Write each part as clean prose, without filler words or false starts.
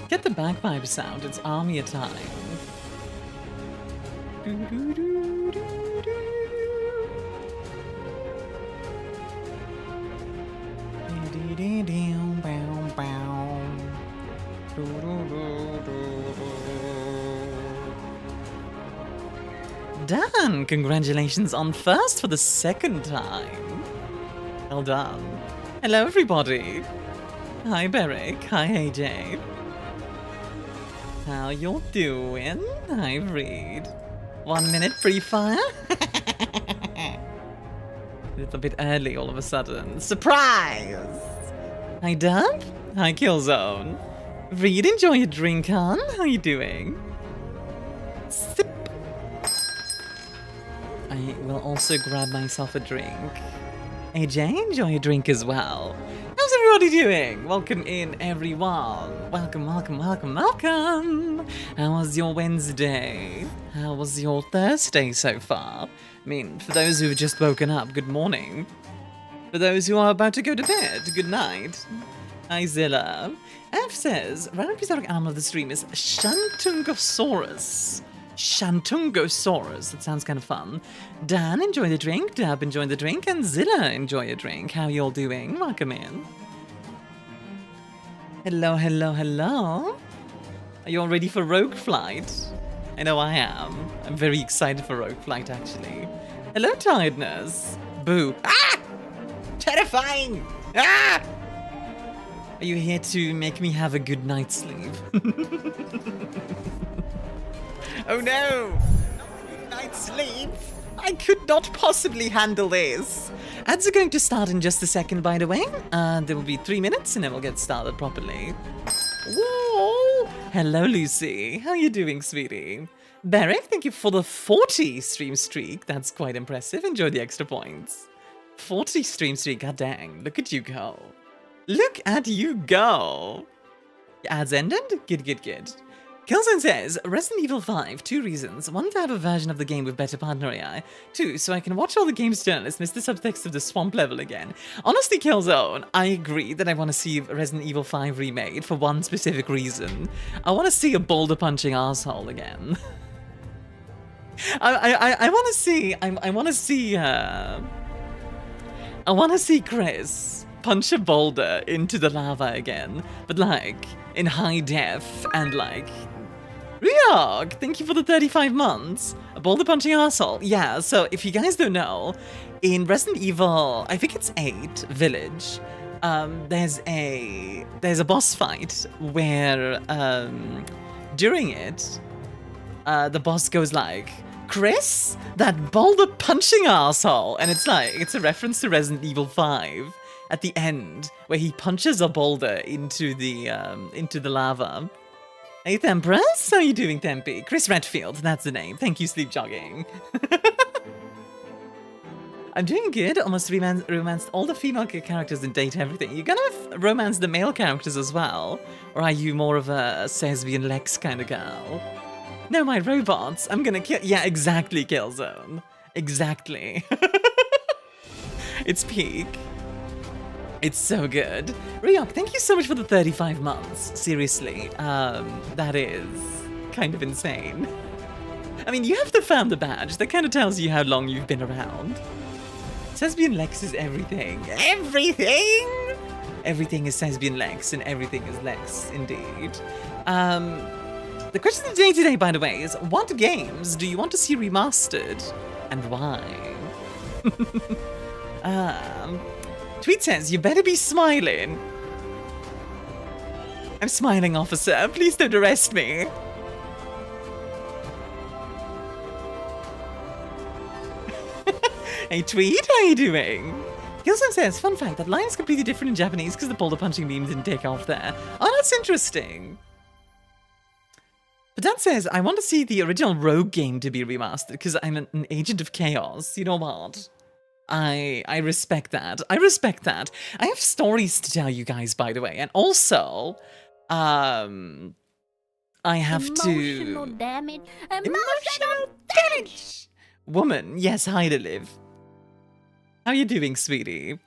Get the bagpipe sound, it's Armia time. Dan, congratulations on first for the second time. Well done. Hello everybody. Hi Beric, hi AJ. How you doing? Hi Reed. 1 minute pre-fire? A little bit early all of a sudden. Surprise! Hi Dub. Hi Killzone. Reed, enjoy your drink, hon. How you doing? Sip. I will also grab myself a drink. AJ, enjoy your drink as well. How's everybody doing? Welcome in, everyone. Welcome, welcome, welcome, welcome. How was your Wednesday? How was your Thursday so far? I mean, for those who have just woken up, good morning. For those who are about to go to bed, good night. Hi, Zilla. F says, random prehistoric animal of the stream is Shantungosaurus. Shantungosaurus. That sounds kind of fun. Dan, enjoy the drink. Dab, enjoy the drink. And Zilla, enjoy a drink. How you all doing? Welcome in. Hello, hello, hello. Are you all ready for Rogue Flight? I know I am. I'm very excited for Rogue Flight, actually. Hello, Tiredness. Boo. Ah! Terrifying! Ah! Are you here to make me have a good night's sleep? Oh no! Good night's sleep! I could not possibly handle this! Ads are going to start in just a second, by the way. There will be 3 minutes and then we'll get started properly. Whoa! Hello, Lucy. How are you doing, sweetie? Beric, thank you for the 40 stream streak. That's quite impressive. Enjoy the extra points. 40 stream streak, god dang. Look at you go. Look at you go! Ads ended? Good, good, good. Killzone says, Resident Evil 5, 2 reasons. 1, to have a version of the game with better partner AI. 2, so I can watch all the game's journalists miss the subtext of the swamp level again. Honestly, Killzone, I agree that I want to see Resident Evil 5 remade for one specific reason. I want to see a boulder punching asshole again. I want to see Chris punch a boulder into the lava again, but like in high def and like Ryog, thank you for the 35 months. A boulder punching arsehole. Yeah, so if you guys don't know, in Resident Evil, I think it's 8 Village, there's a boss fight where during it, the boss goes like, Chris, that boulder punching arsehole, and it's like it's a reference to Resident Evil 5 at the end where he punches a boulder into the lava. Hey Tempress, how are you doing, Tempe? Chris Redfield, that's the name. Thank you, Sleep Jogging. I'm doing good. Almost romanced all the female characters and date everything. You gonna romance the male characters as well? Or are you more of a Sesbian Lex kind of girl? No, my robots. I'm gonna kill. Yeah, exactly, Killzone. Exactly. It's peak. It's so good. Ryok, thank you so much for the 35 months. Seriously, that is kind of insane. I mean, you have the founder badge. That kind of tells you how long you've been around. Sesbian Lex is everything. Everything! Everything is Sesbian Lex, and everything is Lex, indeed. The question of the day today, by the way, is what games do you want to see remastered, and why? Tweet says, you better be smiling. I'm smiling, officer. Please don't arrest me. Hey, Tweet, how are you doing? Gilson says, fun fact, that line is completely different in Japanese because the boulder punching meme didn't take off there. Oh, that's interesting. But Dan says, I want to see the original Rogue game to be remastered because I'm an agent of chaos. You know what? I respect that. I respect that. I have stories to tell you guys, by the way. And also, I have Emotional damage. Emotional damage! Woman, yes, hi to live. How you doing, sweetie?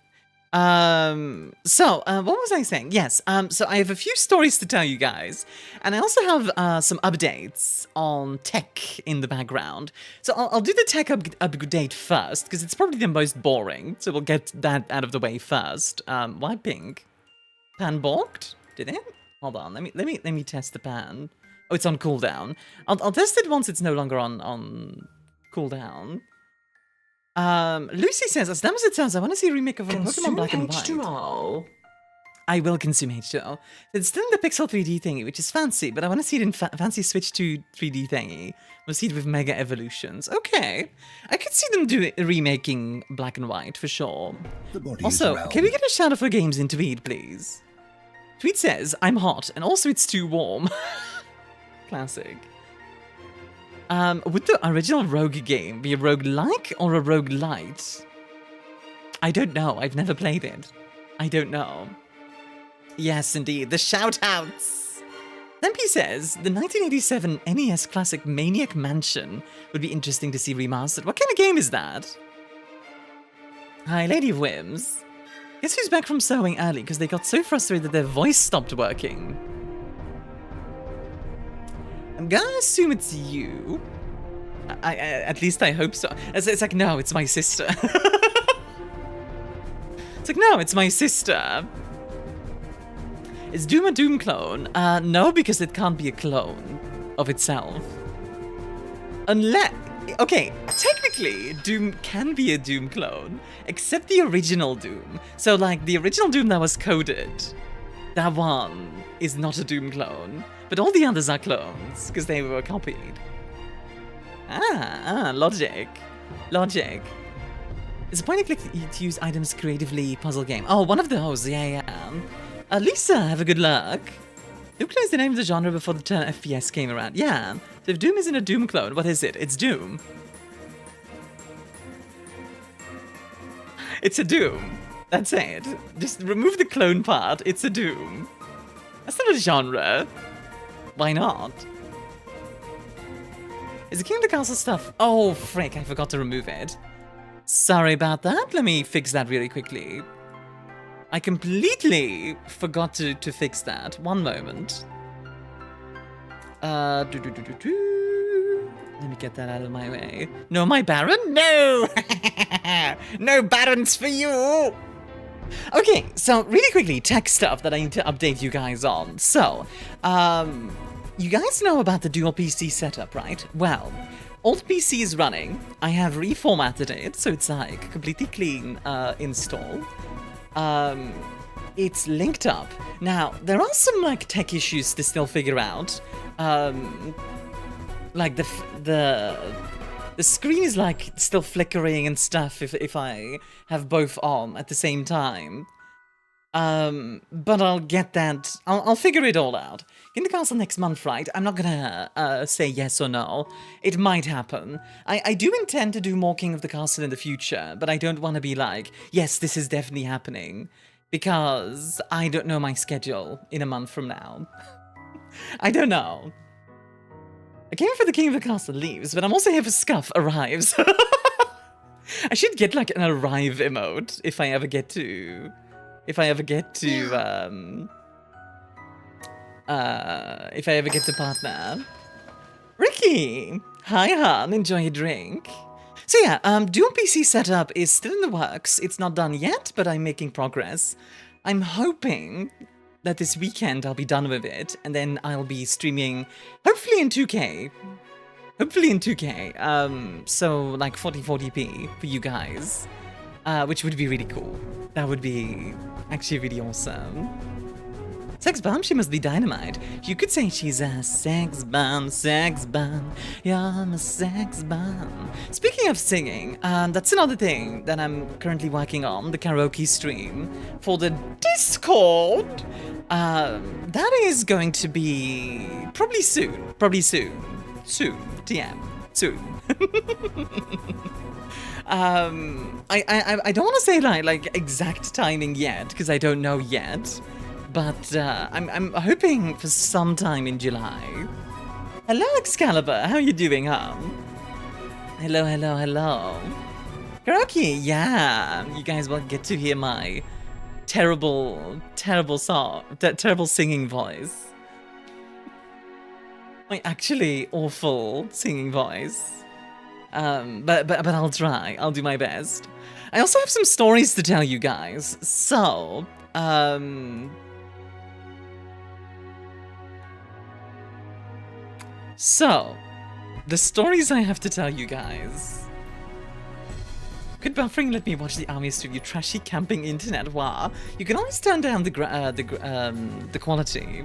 What was I saying? Yes, so I have a few stories to tell you guys, and I also have some updates on tech in the background. So I'll do the tech update first, because it's probably the most boring, so we'll get that out of the way first. Why pink? Pan balked? Did it? Hold on, let me test the pan. Oh, it's on cooldown. I'll test it once it's no longer on cooldown. Lucy says, as dumb as it sounds, I want to see a remake of Pokemon Black and White. H2O. I will consume H2O. It's still in the Pixel 3D thingy, which is fancy, but I want to see it in fancy Switch 2 3D thingy. We'll see it with Mega Evolutions. Okay. I could see them remaking Black and White, for sure. Also, can we get a shout out for games in Tweet, please? Tweet says, I'm hot, and also it's too warm. Classic. Would the original Rogue game be a roguelike or a roguelite? I don't know. I've never played it. I don't know. Yes, indeed. The shout-outs! Thempy says, the 1987 NES classic Maniac Mansion would be interesting to see remastered. What kind of game is that? Hi, Lady of Whims. Guess who's back from sewing early because they got so frustrated their voice stopped working. I'm gonna assume it's you. At least I hope so. It's like, no, it's my sister. It's like, no, it's my sister. Is Doom a Doom clone? No, because it can't be a clone of itself. Unless... Okay, technically, Doom can be a Doom clone, except the original Doom. So, like, the original Doom that was coded, that one is not a Doom clone. But all the others are clones, because they were copied. Logic. Logic. Is a point-and-click to use items creatively puzzle game? Oh, one of those, yeah. Lisa, have a good luck. Doom clone is the name of the genre before the term FPS came around. Yeah, so if Doom isn't a Doom clone, what is it? It's Doom. It's a Doom. That's it. Just remove the clone part, it's a Doom. That's not a genre. Why not? Is the King of the Castle stuff? Oh, frick, I forgot to remove it. Sorry about that. Let me fix that really quickly. I completely forgot to fix that. One moment. Let me get that out of my way. No, my Baron? No! No Barons for you! Okay, so really quickly, tech stuff that I need to update you guys on. So, you guys know about the dual PC setup, right? Well, old PC is running. I have reformatted it, so it's like completely clean install. It's linked up. Now, there are some like tech issues to still figure out. Like the screen is like still flickering and stuff if I have both on at the same time. But I'll get that. I'll figure it all out. In the castle next month, right? I'm not gonna say yes or no. It might happen. I do intend to do more King of the Castle in the future, but I don't want to be like, yes, this is definitely happening, because I don't know my schedule in a month from now. I don't know. I came for the King of the Castle leaves, but I'm also here for Scuff arrives. I should get like an arrive emote if I ever get to. If I ever get to partner. Ricky! Hi, hon. Enjoy your drink. So yeah, dual PC setup is still in the works. It's not done yet, but I'm making progress. I'm hoping that this weekend I'll be done with it, and then I'll be streaming, hopefully in 2K. Hopefully in 2K. So like 4040p for you guys. Which would be really cool. That would be actually really awesome. Sex bomb, she must be dynamite. You could say she's a sex bomb, yeah, I'm a sex bomb. Speaking of singing, that's another thing that I'm currently working on, the karaoke stream for the Discord. That is going to be probably soon, TM, soon. I don't want to say like exact timing yet, because I don't know yet. But I'm hoping for some time in July. Hello, Excalibur. How are you doing, Hello. Karaoke, yeah. You guys will get to hear my terrible, terrible song, terrible singing voice. My actually awful singing voice. But I'll try. I'll do my best. I also have some stories to tell you guys. So, the stories I have to tell you guys. Could buffering let me watch the ArmiaStars review trashy camping internet? Wow. You can always turn down the quality.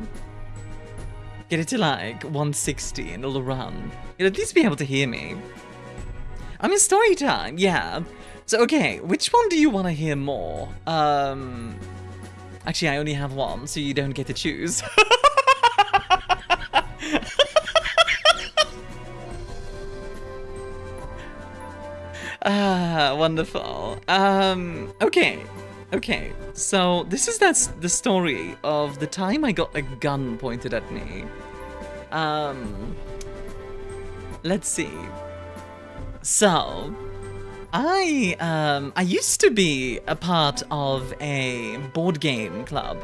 Get it to like 160 and it'll run. You'll at least be able to hear me. I mean, story time, yeah. So, okay, which one do you want to hear more? Actually, I only have one, so you don't get to choose. Wonderful. Okay. So this is the story of the time I got a gun pointed at me. Let's see. So, I used to be a part of a board game club,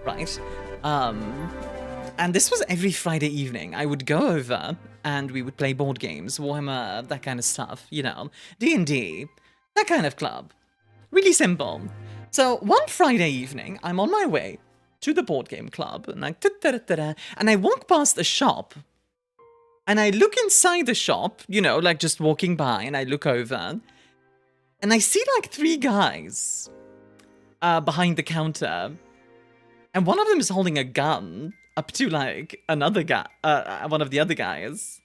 right? And this was every Friday evening. I would go over and we would play board games, Warhammer, that kind of stuff, you know, D&D, that kind of club. Really simple. So one Friday evening, I'm on my way to the board game club, and I walk past a shop, and I look inside the shop, you know, like just walking by, and I look over, and I see like 3 guys behind the counter, and one of them is holding a gun up to like another guy, one of the other guys,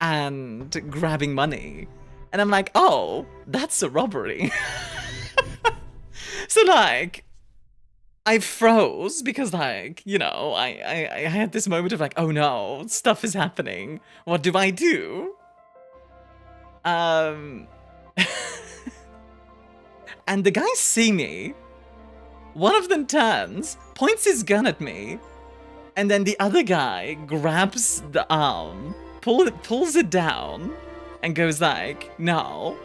and grabbing money. And I'm like, oh, that's a robbery. So like, I froze because like, you know, I had this moment of like, oh no, stuff is happening. What do I do? And the guys see me. One of them turns, points his gun at me, and then the other guy grabs the arm, pulls it down, and goes like, no.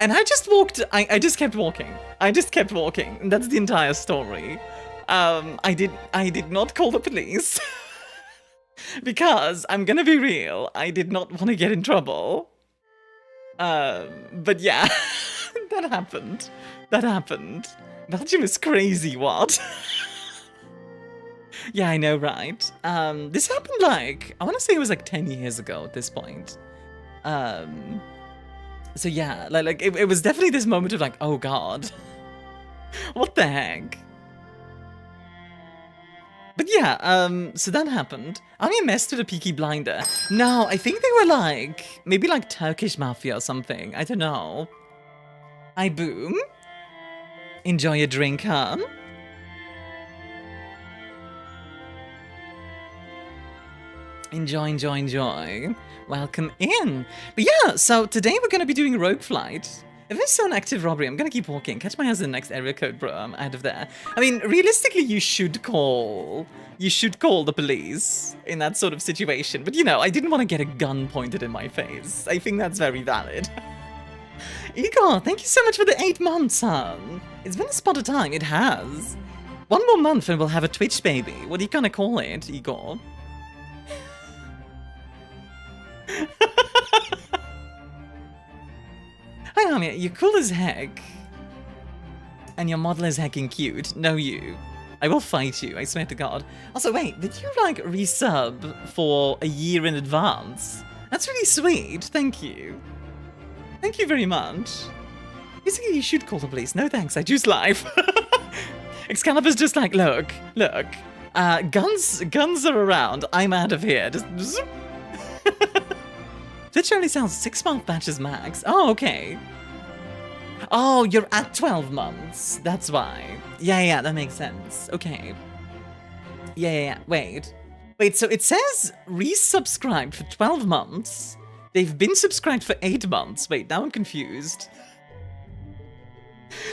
And I just walked, I just kept walking. I just kept walking. And that's the entire story. I did not call the police. Because, I'm gonna be real, I did not want to get in trouble. But yeah, that happened. That happened. Belgium is crazy, what? Yeah, I know, right? This happened like, I want to say it was like 10 years ago at this point. So yeah, like it was definitely this moment of like, oh god, what the heck? But yeah, so that happened. I messed with a Peaky Blinder. No, I think they were like, maybe like Turkish Mafia or something. I don't know. Hi, Boom. Enjoy a drink, huh? Enjoy, enjoy, enjoy. Welcome in. But yeah, so today we're going to be doing Rogue Flight. If there's still an active robbery, I'm going to keep walking. Catch my ass in the next area code, bro. I'm out of there. I mean, realistically, you should call the police in that sort of situation. But, you know, I didn't want to get a gun pointed in my face. I think that's very valid. Igor, thank you so much for the 8 months, son. It's been a spot of time. It has. 1 more month and we'll have a Twitch baby. What are you going to call it, Igor? Hi, Armia, you're cool as heck. And your model is hecking cute. No, you. I will fight you, I swear to God. Also, wait, did you, like, resub for a year in advance? That's really sweet, thank you. Thank you very much. Basically, you should call the police. No thanks, I choose life. Excalibur's just like, look, guns are around. I'm out of here. Just Twitch only sells 6-month batches max. Oh, okay. Oh, you're at 12 months. That's why. Yeah, that makes sense. Okay. Yeah. Wait, so it says resubscribed for 12 months. They've been subscribed for 8 months. Wait, now I'm confused.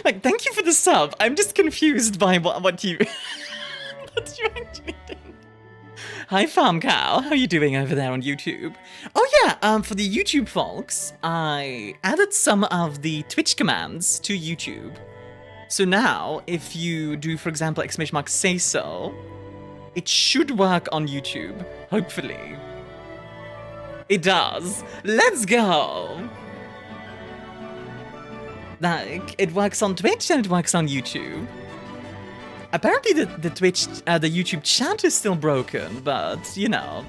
Like, thank you for the sub. I'm just confused by what you... what you actually did. Hi, Farm Cow. How are you doing over there on YouTube? Oh yeah, for the YouTube folks, I added some of the Twitch commands to YouTube. So now, if you do, for example, ! say so, it should work on YouTube, hopefully. It does. Let's go! Like, it works on Twitch and it works on YouTube. Apparently the Twitch, the YouTube chat is still broken, but, you know.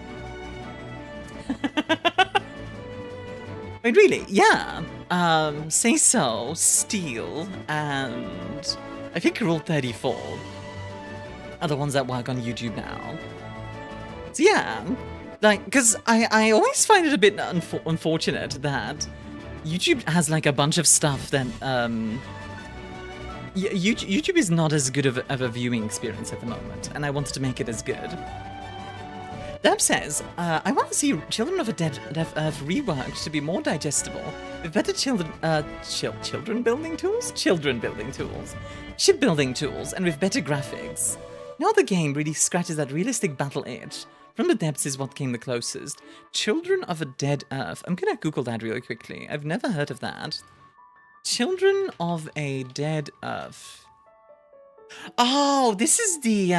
Wait, really? Yeah. Say so, Steel, and I think Rule 34 are the ones that work on YouTube now. So yeah, like, because I always find it a bit unfortunate that YouTube has like a bunch of stuff that YouTube is not as good of a viewing experience at the moment, and I wanted to make it as good. Deb says, I want to see Children of a Dead Earth reworked to be more digestible, with better children building tools? Children building tools. Shipbuilding tools, and with better graphics. No other game really scratches that realistic battle itch. From the Depths is what came the closest. Children of a Dead Earth. I'm gonna Google that really quickly. I've never heard of that. Children of a Dead Earth. Oh, this is the,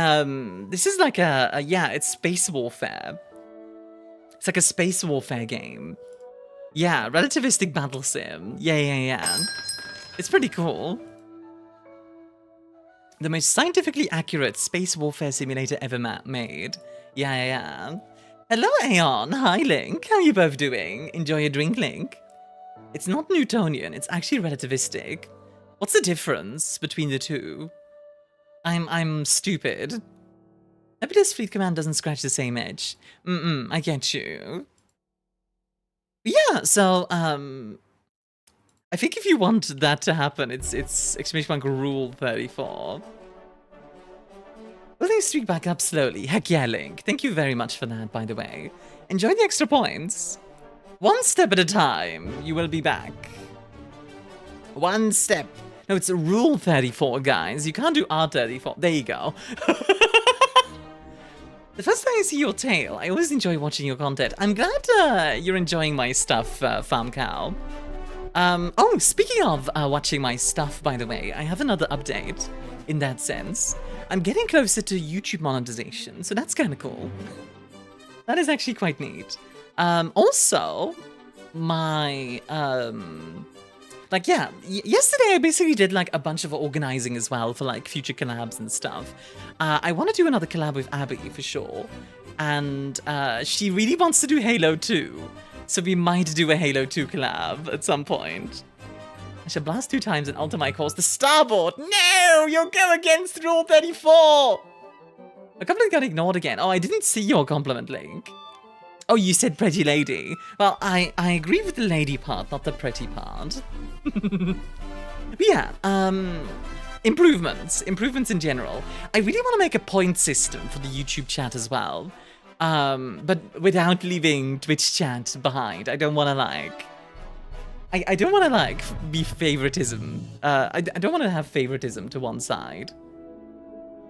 this is like yeah, it's Space Warfare. It's like a Space Warfare game. Yeah, relativistic battle sim. Yeah. It's pretty cool. The most scientifically accurate space warfare simulator ever made. Yeah. Hello, Aeon. Hi, Link. How are you both doing? Enjoy your drink, Link? It's not Newtonian, it's actually relativistic. What's the difference between the two? I'm stupid. Epida's Fleet Command doesn't scratch the same edge. I get you. Yeah, so, I think if you want that to happen, it's Rule 34. Will they streak back up slowly? Heck yeah, Link. Thank you very much for that, by the way. Enjoy the extra points. One step at a time, you will be back. One step. No, it's Rule 34, guys. You can't do R34. There you go. The first time I see your tail, I always enjoy watching your content. I'm glad you're enjoying my stuff, Farm Cow. Oh, speaking of watching my stuff, by the way, I have another update in that sense. I'm getting closer to YouTube monetization, so that's kind of cool. That is actually quite neat. Also, my, like, yeah, yesterday I basically did, like, a bunch of organizing as well for, like, future collabs and stuff. I want to do another collab with Abby, for sure. And, she really wants to do Halo 2. So we might do a Halo 2 collab at some point. I shall blast 2 times and alter my course to starboard. No! You'll go against Rule 34! A compliment got ignored again. Oh, I didn't see your compliment, Link. Oh, you said pretty lady. Well, I agree with the lady part, not the pretty part. But yeah, improvements in general. I really want to make a point system for the YouTube chat as well. But without leaving Twitch chat behind. I don't want to like... I don't want to like be favoritism. I don't want to have favoritism to one side.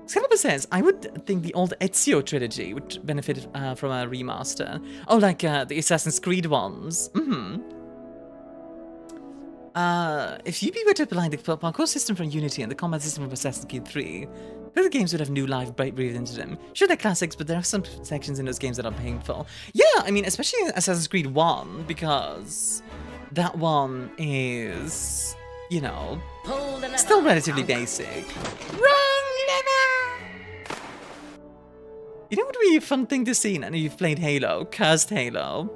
Excalibur says, I would think the old Ezio trilogy would benefit from a remaster. Oh, like the Assassin's Creed ones. If UB were to apply the parkour system from Unity and the combat system from Assassin's Creed 3, the games would have new life breathed into them. Sure, they're classics, but there are some sections in those games that are painful. Yeah, I mean, especially Assassin's Creed 1, because that one is, you know, still relatively basic. Wrong lever! You know what would be a fun thing to see? I know you've played Halo, Cursed Halo.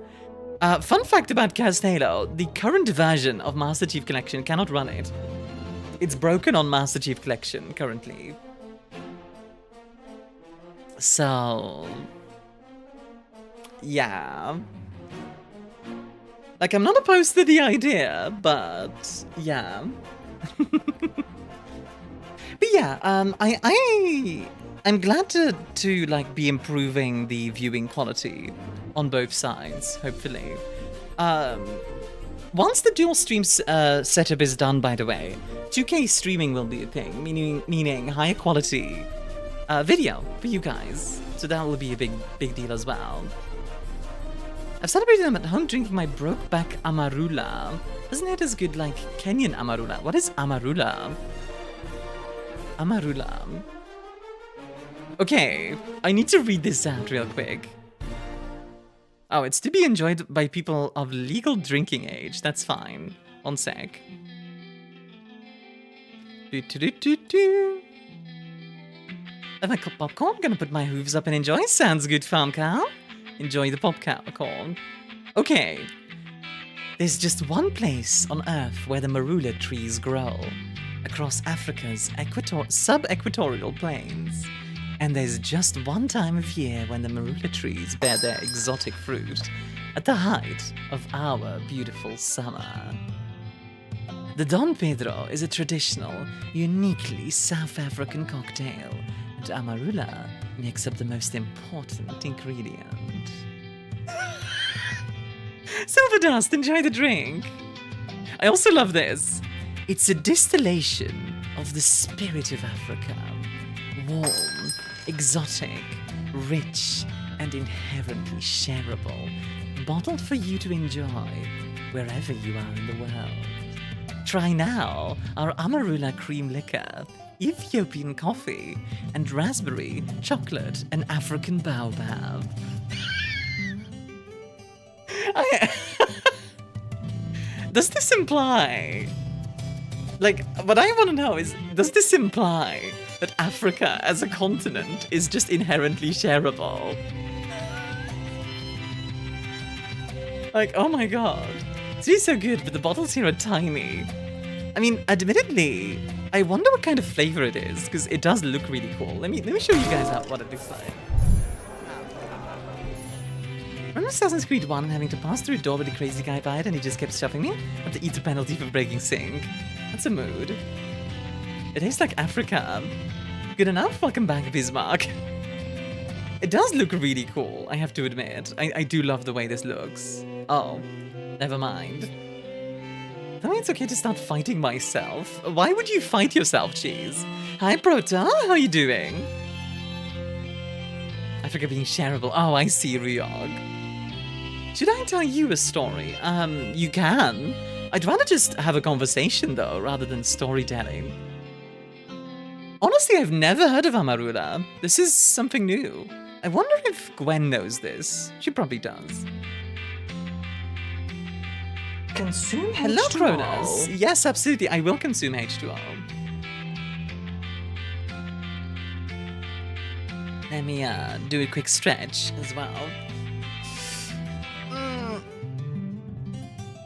Fun fact about Cursed Halo, the current version of Master Chief Collection cannot run it. It's broken on Master Chief Collection currently. So, yeah. Like, I'm not opposed to the idea, but yeah. But yeah, I'm glad to like be improving the viewing quality on both sides, hopefully. Once the dual stream setup is done, by the way, 2K streaming will be a thing, meaning higher quality video for you guys. So that will be a big deal as well. I've celebrated them at home drinking my Brokeback Amarula. Isn't it as good like Kenyan Amarula? What is Amarula? Amarula. Okay, I need to read this out real quick. Oh, it's to be enjoyed by people of legal drinking age. That's fine. One sec. I like popcorn. Gonna put my hooves up and enjoy. Sounds good, farm cow. Enjoy the popcorn. Okay. There's just one place on Earth where the marula trees grow. Across Africa's sub-equatorial plains. And there's just one time of year when the marula trees bear their exotic fruit. At the height of our beautiful summer. The Don Pedro is a traditional, uniquely South African cocktail. And amarula makes up the most important ingredient. Silver Dust, enjoy the drink. I also love this. It's a distillation of the spirit of Africa. Warm, exotic, rich, and inherently shareable. Bottled for you to enjoy wherever you are in the world. Try now our amarula cream liquor, Ethiopian coffee, and raspberry, chocolate, and African baobab. Does this imply... Like, what I want to know is, does this imply that Africa as a continent is just inherently shareable? Like, oh my god. It's so good, but the bottles here are tiny. I mean, admittedly, I wonder what kind of flavor it is, because it does look really cool. Let me show you guys out what it looks like. Remember Assassin's Creed 1 having to pass through a door with a crazy guy by it and he just kept shoving me? I have to eat the penalty for breaking sync. That's a mood. It tastes like Africa. Good enough? Welcome back, Bismarck. It does look really cool, I have to admit. I do love the way this looks. Oh, never mind. Tell me it's okay to start fighting myself. Why would you fight yourself, Cheese? Hi, Prota, how are you doing? Africa being shareable. Oh, I see, Ryog. Should I tell you a story? You can. I'd rather just have a conversation, though, rather than storytelling. Honestly, I've never heard of amarula. This is something new. I wonder if Gwen knows this. She probably does. Consume H2O. Hello, Cronus. Yes, absolutely. I will consume H2O. Let me do a quick stretch as well.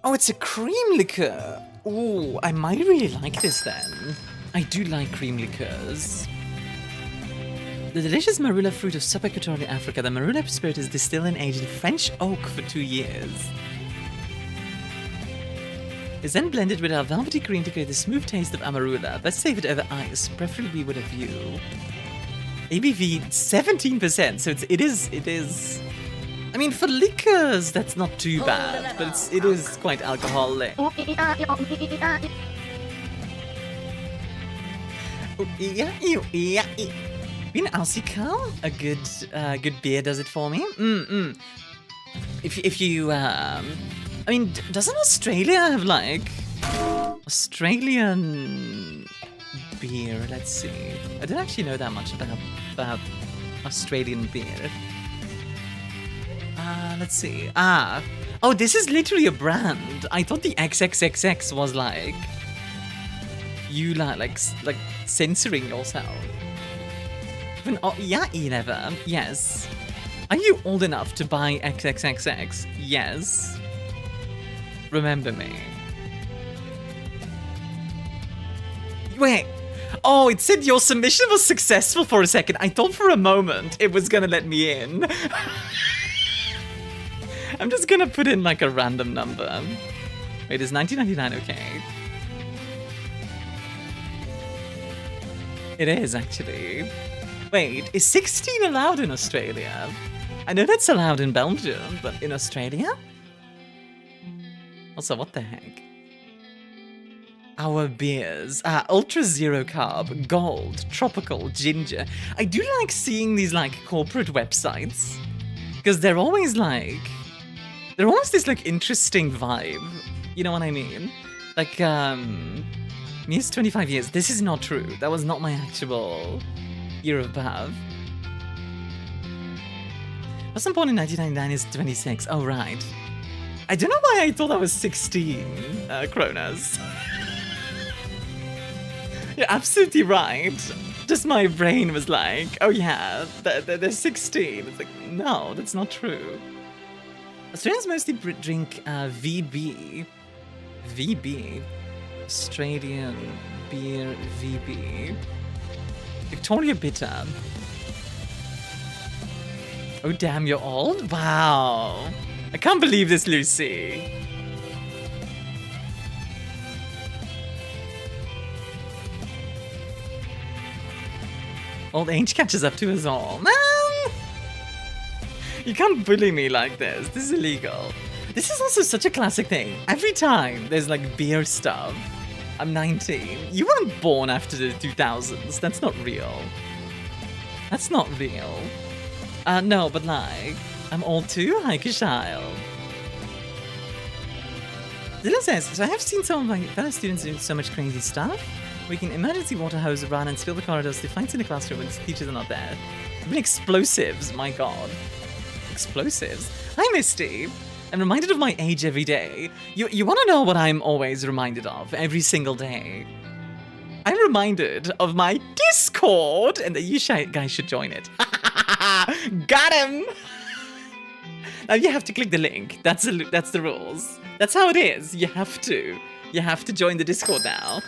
Oh, it's a cream liqueur. Ooh, I might really like this then. I do like cream liqueurs. The delicious marula fruit of sub-equatorial Africa, the marula spirit is distilled and aged in French oak for 2 years. It's then blended with our velvety cream to create the smooth taste of amarula. Best save it over ice, preferably with a view. ABV 17%, so it is. I mean, for liquors, that's not too bad, but it is quite alcoholic. Being Alsical, a good beer does it for me. If you I mean, doesn't Australia have like Australian beer? Let's see. I don't actually know that much about Australian beer. Let's see. Oh, this is literally a brand. I thought the XXXX was like you like censoring yourself. Even, oh, yeah, never. Yes. Are you old enough to buy XXXX? Yes. Remember me. Wait. Oh, it said your submission was successful for a second. I thought for a moment it was gonna let me in. I'm just gonna put in like a random number. Wait, is 1999 okay? It is actually. Wait, is 16 allowed in Australia? I know that's allowed in Belgium, but in Australia? Also, what the heck? Our beers. Ultra Zero Carb, Gold, Tropical, Ginger. I do like seeing these like corporate websites. Because they're always this like interesting vibe. You know what I mean? Like, Mia's 25 years. This is not true. That was not my actual year of birth. Wasn't born in 1999, is 26. Oh, right. I don't know why I thought I was 16, Kronos. You're absolutely right. Just my brain was like, oh yeah, they're 16. It's like, no, that's not true. Australians mostly drink VB. VB. Australian beer VB. Victoria Bitter. Oh damn, you're old? Wow. I can't believe this, Lucy. Old age catches up to us all. Man! You can't bully me like this. This is illegal. This is also such a classic thing. Every time there's like beer stuff, I'm 19. You weren't born after the 2000s. That's not real. That's not real. No, but like, I'm old too? Hi, child. Dylan says, so I have seen some of my fellow students doing so much crazy stuff. We can emergency water hose run and spill the corridors to fights in the classroom when teachers are not there. Even explosives, my god. Explosives. Hi, Misty. I'm reminded of my age every day. You want to know what I'm always reminded of every single day? I'm reminded of my Discord, and that you guys should join it. Got him! Now you have to click the link. That's the rules. That's how it is. You have to. You have to join the Discord now.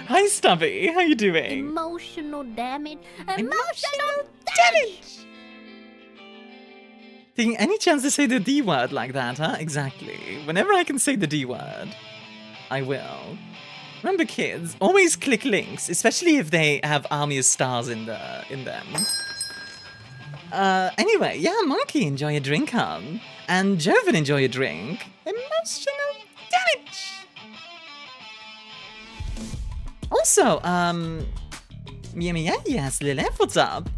Hi, Stubby. How you doing? Emotional damage. Emotional damage! Taking any chance to say the D word like that, huh? Exactly. Whenever I can say the D word, I will. Remember, kids, always click links, especially if they have ArmiaStars in them. Anyway, yeah, Monkey, enjoy your drink, hon. And Joven, enjoy your drink. Emotional damage! Also, yes, Lilith, what's up?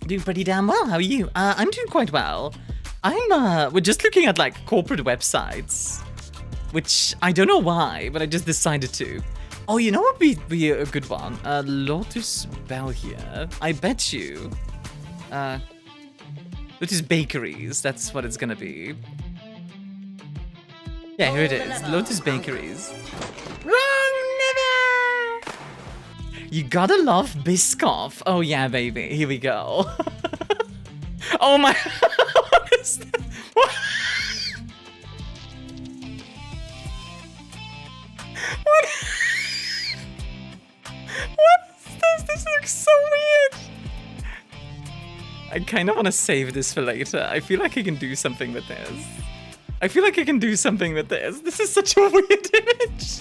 Doing pretty damn well, how are you? I'm doing quite well. We're just looking at, like, corporate websites. Which, I don't know why, but I just decided to. Oh, you know what would be a good one? Lotus Belphi. I bet you. Lotus Bakeries, that's what it's gonna be. Yeah, here it is. Lotus Bakeries. Wrong, never! You gotta love Biscoff. Oh yeah, baby. Here we go. Oh my... What is that? What? What? What is this? This looks so weird. I kind of want to save this for later. I feel like I can do something with this. This is such a weird image.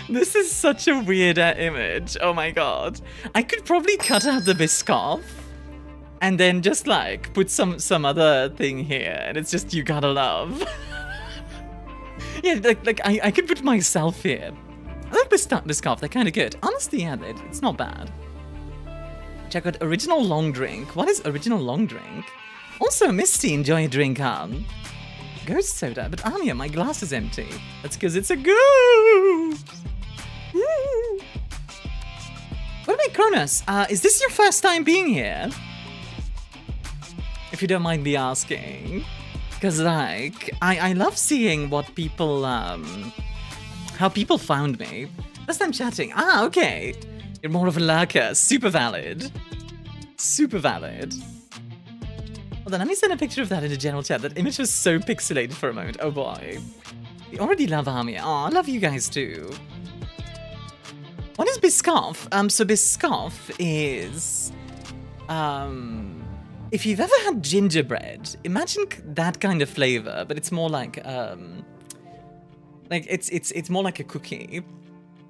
This is such a weird image. Oh my god. I could probably cut out the Biscoff and then just like put some other thing here, and it's just you gotta love. Yeah, like I could put myself here. I like Biscoff, they're kind of good. Honestly, yeah, it's not bad. Check out original long drink. What is original long drink? Also, Misty, enjoy a drink, hon. Ghost soda, but Armia, my glass is empty. That's because it's a ghost. Woo. What about Kronos? Is this your first time being here? If you don't mind me asking. Because, like, I love seeing what people, how people found me. First time chatting. Ah, okay. You're more of a lurker. Super valid. Super valid. Hold on, let me send a picture of that in the general chat. That image was so pixelated for a moment. Oh boy. We already love Armia. Aw, I love you guys too. What is Biscoff? So Biscoff is... if you've ever had gingerbread, imagine that kind of flavor, but it's more like it's more like a cookie.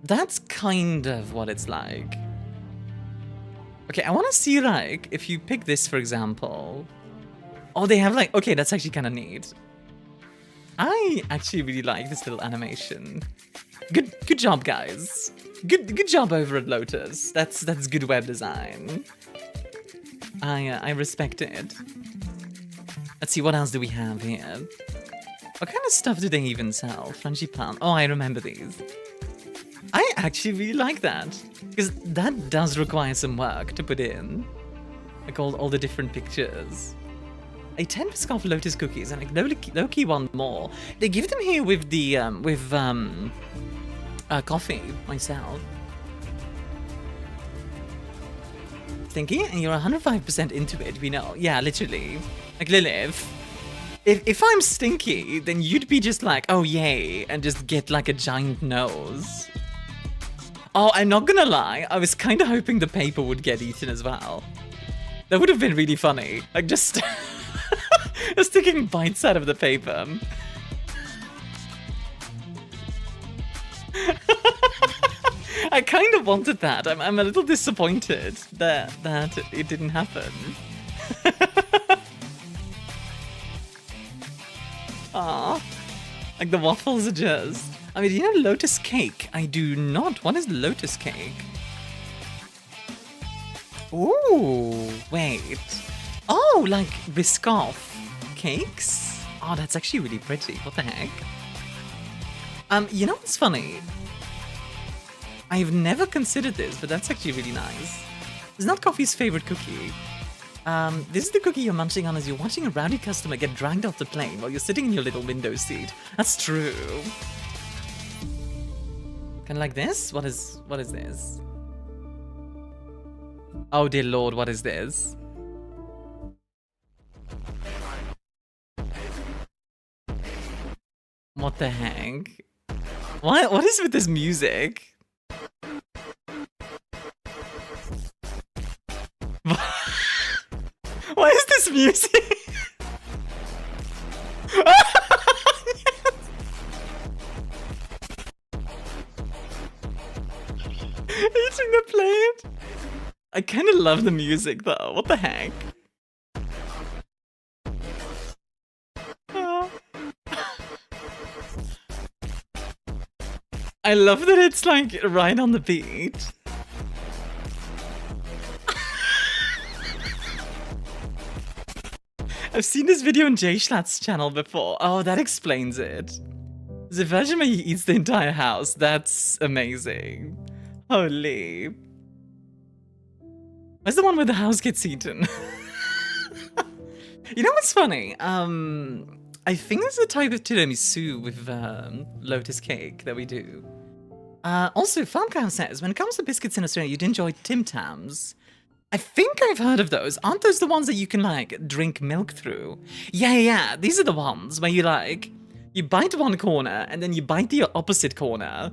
That's kind of what it's like. Okay, I want to see, like, if you pick this, for example. Oh, they have, like, okay, that's actually kind of neat. I actually really like this little animation. Good job, guys. Good job over at Lotus. That's good web design. I respect it. Let's see, what else do we have here? What kind of stuff do they even sell? Frangipane. Oh, I remember these. I actually really like that. Because that does require some work to put in. Like all the different pictures. A 10 Biscoff Lotus cookies and like low-key one more. They give them here with the coffee myself. Stinky, and you're 105% into it, we know. Yeah, literally. Like Lilith. If I'm stinky, then you'd be just like, oh yay, and just get like a giant nose. Oh, I'm not gonna lie, I was kind of hoping the paper would get eaten as well. That would have been really funny. Like just, just taking bites out of the paper. I kind of wanted that. I'm a little disappointed that it didn't happen. Aww. Like the waffles are just... I mean, do you know lotus cake? I do not. What is lotus cake? Ooh, wait. Oh, like Biscoff cakes? Oh, that's actually really pretty. What the heck? You know what's funny? I've never considered this, but that's actually really nice. It's not Coffee's favorite cookie. This is the cookie you're munching on as you're watching a rowdy customer get dragged off the plane while you're sitting in your little window seat. That's true. Kind of like this? What is this? Oh dear lord, what is this? What the heck? What is with this music? Why is this music? Eating the plate? I kind of love the music though. What the heck? I love that it's like right on the beat. I've seen this video on Jschlatt's channel before. Oh, that explains it. The version where he eats the entire house. That's amazing. Holy. Where's the one where the house gets eaten? You know what's funny? I think there's a type of tiramisu with lotus cake that we do. Also, Farmcow says, when it comes to biscuits in Australia, you'd enjoy Tim Tams. I think I've heard of those. Aren't those the ones that you can, like, drink milk through? Yeah. These are the ones where you, like, you bite one corner, and then you bite the opposite corner,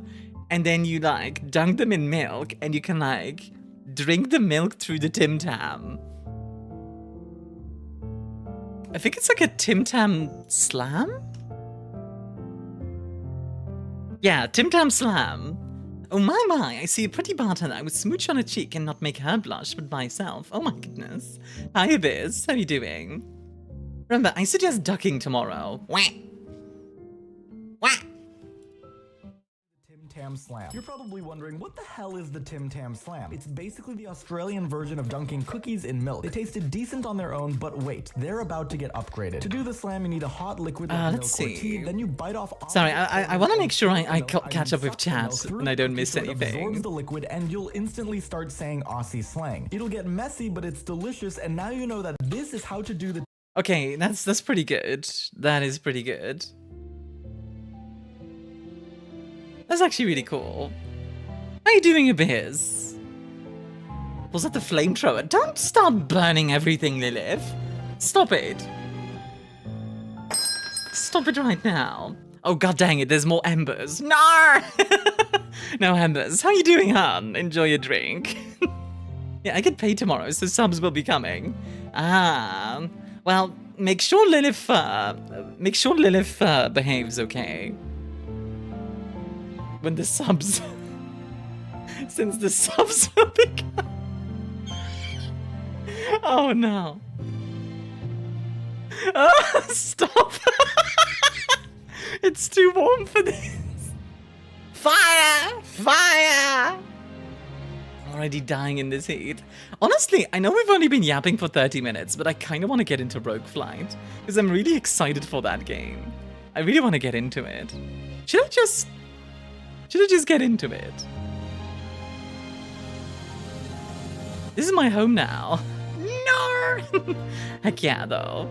and then you, like, dunk them in milk, and you can, like, drink the milk through the Tim Tam. I think it's like a Tim Tam Slam? Yeah, Tim Tam Slam. Oh my, I see a pretty bartender. I would smooch on her cheek and not make her blush, but myself. Oh my goodness. Hi, Biz. How are you doing? Remember, I suggest ducking tomorrow. Wah. Wah. Tim Tam Slam. You're probably wondering, what the hell is the Tim Tam Slam? It's basically the Australian version of dunking cookies in milk. They tasted decent on their own, but wait, they're about to get upgraded. To do the slam, you need a hot liquid like milk or tea, then you bite off... Sorry, I want to make sure I catch up with chat and I don't miss anything. Absorbs the liquid and you'll instantly start saying Aussie slang. It'll get messy, but it's delicious, and now you know that this is how to do the... Okay, that's pretty good. That is pretty good. That's actually really cool. How are you doing, Abiz? Was that the flamethrower? Don't start burning everything, Lilith. Stop it. Stop it right now. Oh, god dang it, there's more embers. No! No embers. How are you doing, hun? Enjoy your drink. Yeah, I get paid tomorrow, so subs will be coming. Ah, well, make sure Lilith behaves okay. When the subs... Since the subs will become... Oh no. Oh, stop. It's too warm for this. Fire! Fire! Already dying in this heat. Honestly, I know we've only been yapping for 30 minutes, but I kind of want to get into Rogue Flight, because I'm really excited for that game. I really want to get into it. Should I just get into it? This is my home now. No! Heck yeah, though.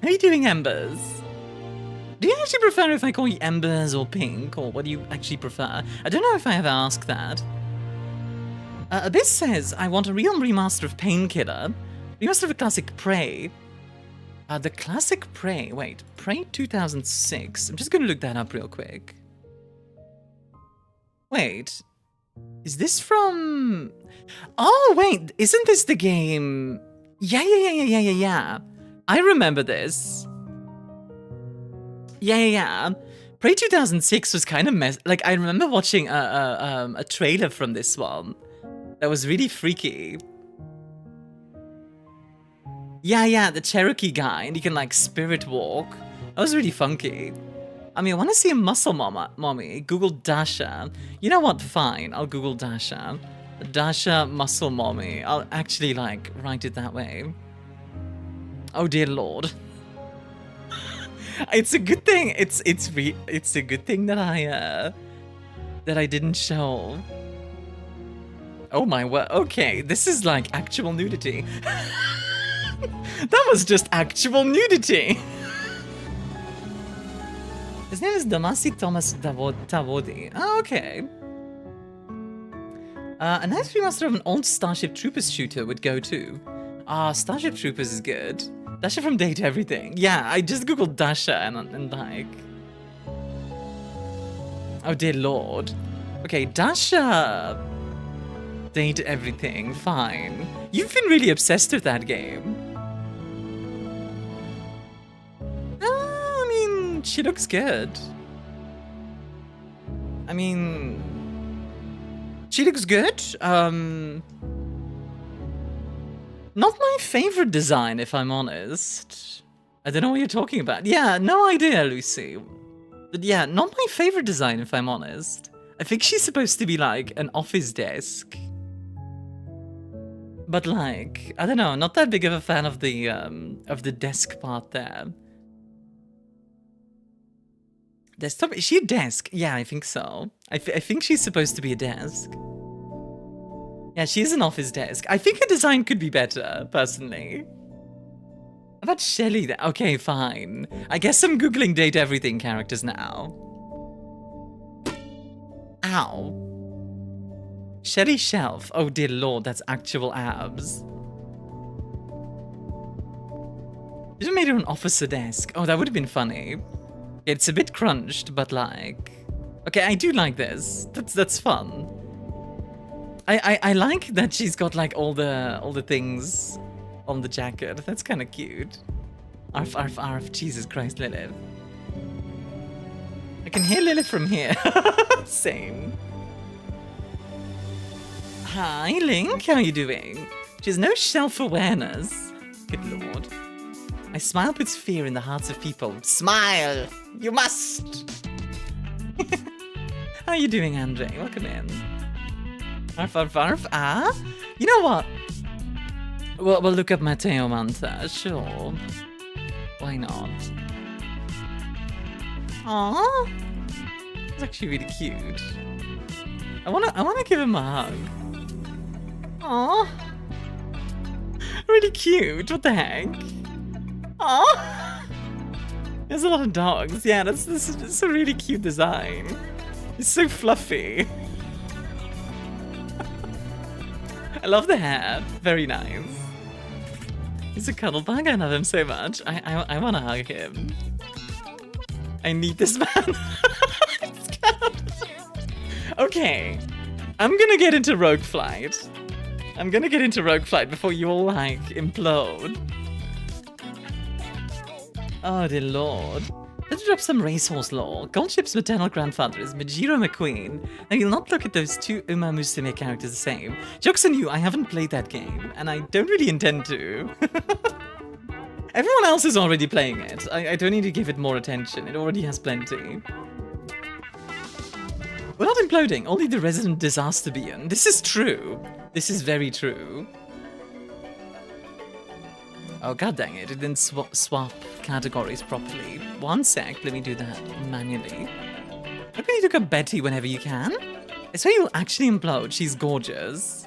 How are you doing, Embers? Do you actually prefer if I call you Embers or Pink, or what do you actually prefer? I don't know if I ever asked that. This says, I want a real remaster of Painkiller, remaster of a classic Prey. The classic Prey, wait, Prey 2006. I'm just gonna look that up real quick. Wait, is this from... Oh, wait, isn't this the game? Yeah. I remember this. Yeah. Prey 2006 was kind of like, I remember watching a trailer from this one that was really freaky. Yeah, the Cherokee guy, and you can like spirit walk. That was really funky. I mean, I want to see a muscle mommy. Google Dasha. You know what? Fine, I'll Google Dasha. Dasha muscle mommy. I'll actually like write it that way. Oh dear Lord. It's a good thing. It's a good thing that I didn't show. Oh my word. Okay, this is like actual nudity. That was just actual nudity. His name is Damasi Thomas Tavodi. Oh, okay. A nice remaster of an old Starship Troopers shooter would go too. Starship Troopers is good. Dasha from Date Everything. Yeah, I just googled Dasha and like... Oh dear Lord. Okay, Dasha... Date Everything, fine. You've been really obsessed with that game. I mean, she looks good. I mean... She looks good. Not my favorite design, if I'm honest. I don't know what you're talking about. Yeah, no idea, Lucy. But yeah, not my favorite design, if I'm honest. I think she's supposed to be like an office desk. But like, I don't know, not that big of a fan of the desk part there. Desktop? Is she a desk? Yeah, I think so. I think she's supposed to be a desk. Yeah, she is an office desk. I think her design could be better, personally. How about Shelly then? Okay, fine. I guess I'm Googling Date Everything characters now. Ow. Shelly Shelf. Oh dear Lord, that's actual abs. Should have made her an officer desk. Oh, that would have been funny. It's a bit crunched, but like... Okay, I do like this. That's fun. I like that she's got like all the things on the jacket. That's kind of cute. Arf, arf, arf. Jesus Christ, Lilith. I can hear Lilith from here. Same. Hi, Link. How are you doing? She has no self-awareness. Good Lord. My smile puts fear in the hearts of people. Smile! You must! How are you doing, Andre? Welcome in. Arf, arf, arf. Ah? You know what? We'll look up Matteo Manta. Sure. Why not? Aww. It's actually really cute. I wanna give him a hug. Aww. Really cute. What the heck? Aww. There's a lot of dogs. Yeah, that's a really cute design. It's so fluffy. I love the hair. Very nice. He's a cuddle bug. I love him so much. I want to hug him. I need this man. Okay. I'm gonna get into Rogue Flight. I'm gonna get into Rogue Flight before you all, like, implode. Oh, dear Lord. Let's drop some racehorse lore. Goldship's maternal grandfather is Majiro McQueen. Now, you'll not look at those two Uma Musume characters the same. Joke's on you, I haven't played that game, and I don't really intend to. Everyone else is already playing it. I don't need to give it more attention. It already has plenty. We're not imploding, only the resident disaster beyond. This is true. This is very true. Oh, god dang it. It didn't swap categories properly. One sec, let me do that manually. Look, you look at Betty whenever you can. I swear you'll actually implode. She's gorgeous.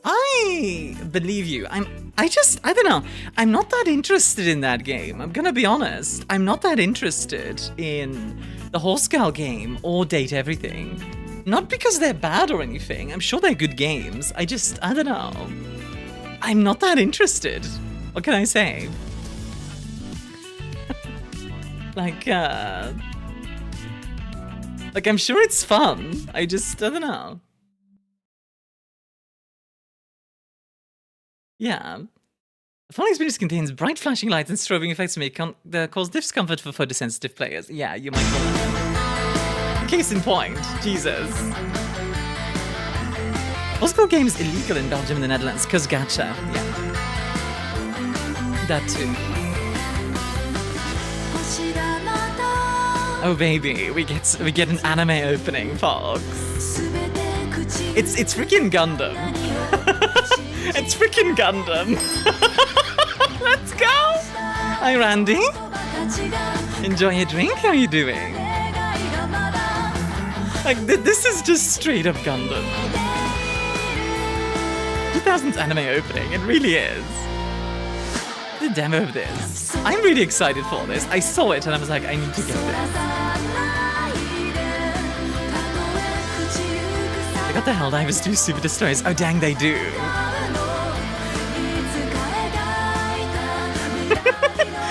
I believe you. I don't know. I'm not that interested in that game. I'm gonna be honest. I'm not that interested in the Horse Girl game or Date Everything. Not because they're bad or anything. I'm sure they're good games. I don't know. I'm not that interested. What can I say? Like, I'm sure it's fun. I don't know. Yeah. The following experience contains bright flashing lights and strobing effects that may cause discomfort for photosensitive players. Yeah, you might call that. Case in point. Jesus. Oscar game is illegal in Belgium and the Netherlands, cause gacha. Yeah. That too. Oh baby, we get an anime opening, folks. It's freaking Gundam. It's freaking Gundam. Let's go. Hi Randy. Enjoy your drink. How are you doing? Like this is just straight up Gundam. 2000's anime opening. It really is. The demo of this. I'm really excited for this. I saw it and I was like, I need to get this. They got the Helldivers do Super Destroyers. Oh dang, they do.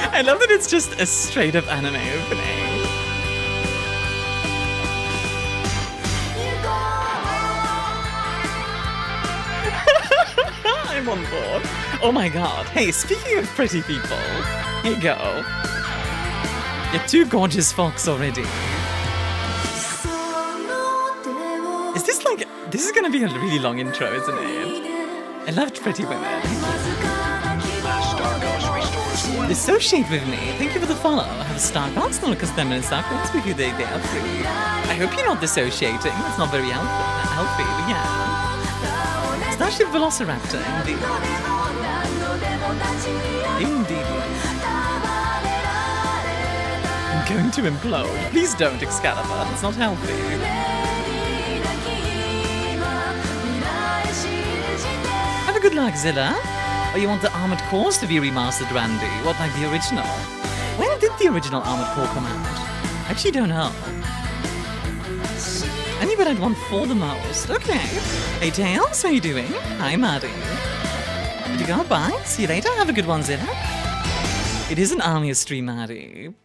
I love that it's just a straight up anime opening. I'm on board. Oh my god. Hey, speaking of pretty people, here you go. You're two gorgeous folks already. Is this like... This is gonna be a really long intro, isn't it? I loved pretty women. Associate with me. Thank you for the follow. I have a Starkos, not because them and Starkos with you they are free. I hope you're not dissociating. That's not very healthy, but yeah. Starship Velociraptor, indeed. Indeed. I'm going to implode. Please don't, Excalibur. It's not healthy. Have a good luck, Zilla. Or you want the Armored Cores to be remastered, Randy? What, like the original? When did the original Armored Core come out? I actually don't know. I knew what I'd want for the most. Okay. Hey, Tails, how you doing? Hi, Maddie. Did you go? Bye. See you later. Have a good one, Zilla. It is an Armia stream, Maddie.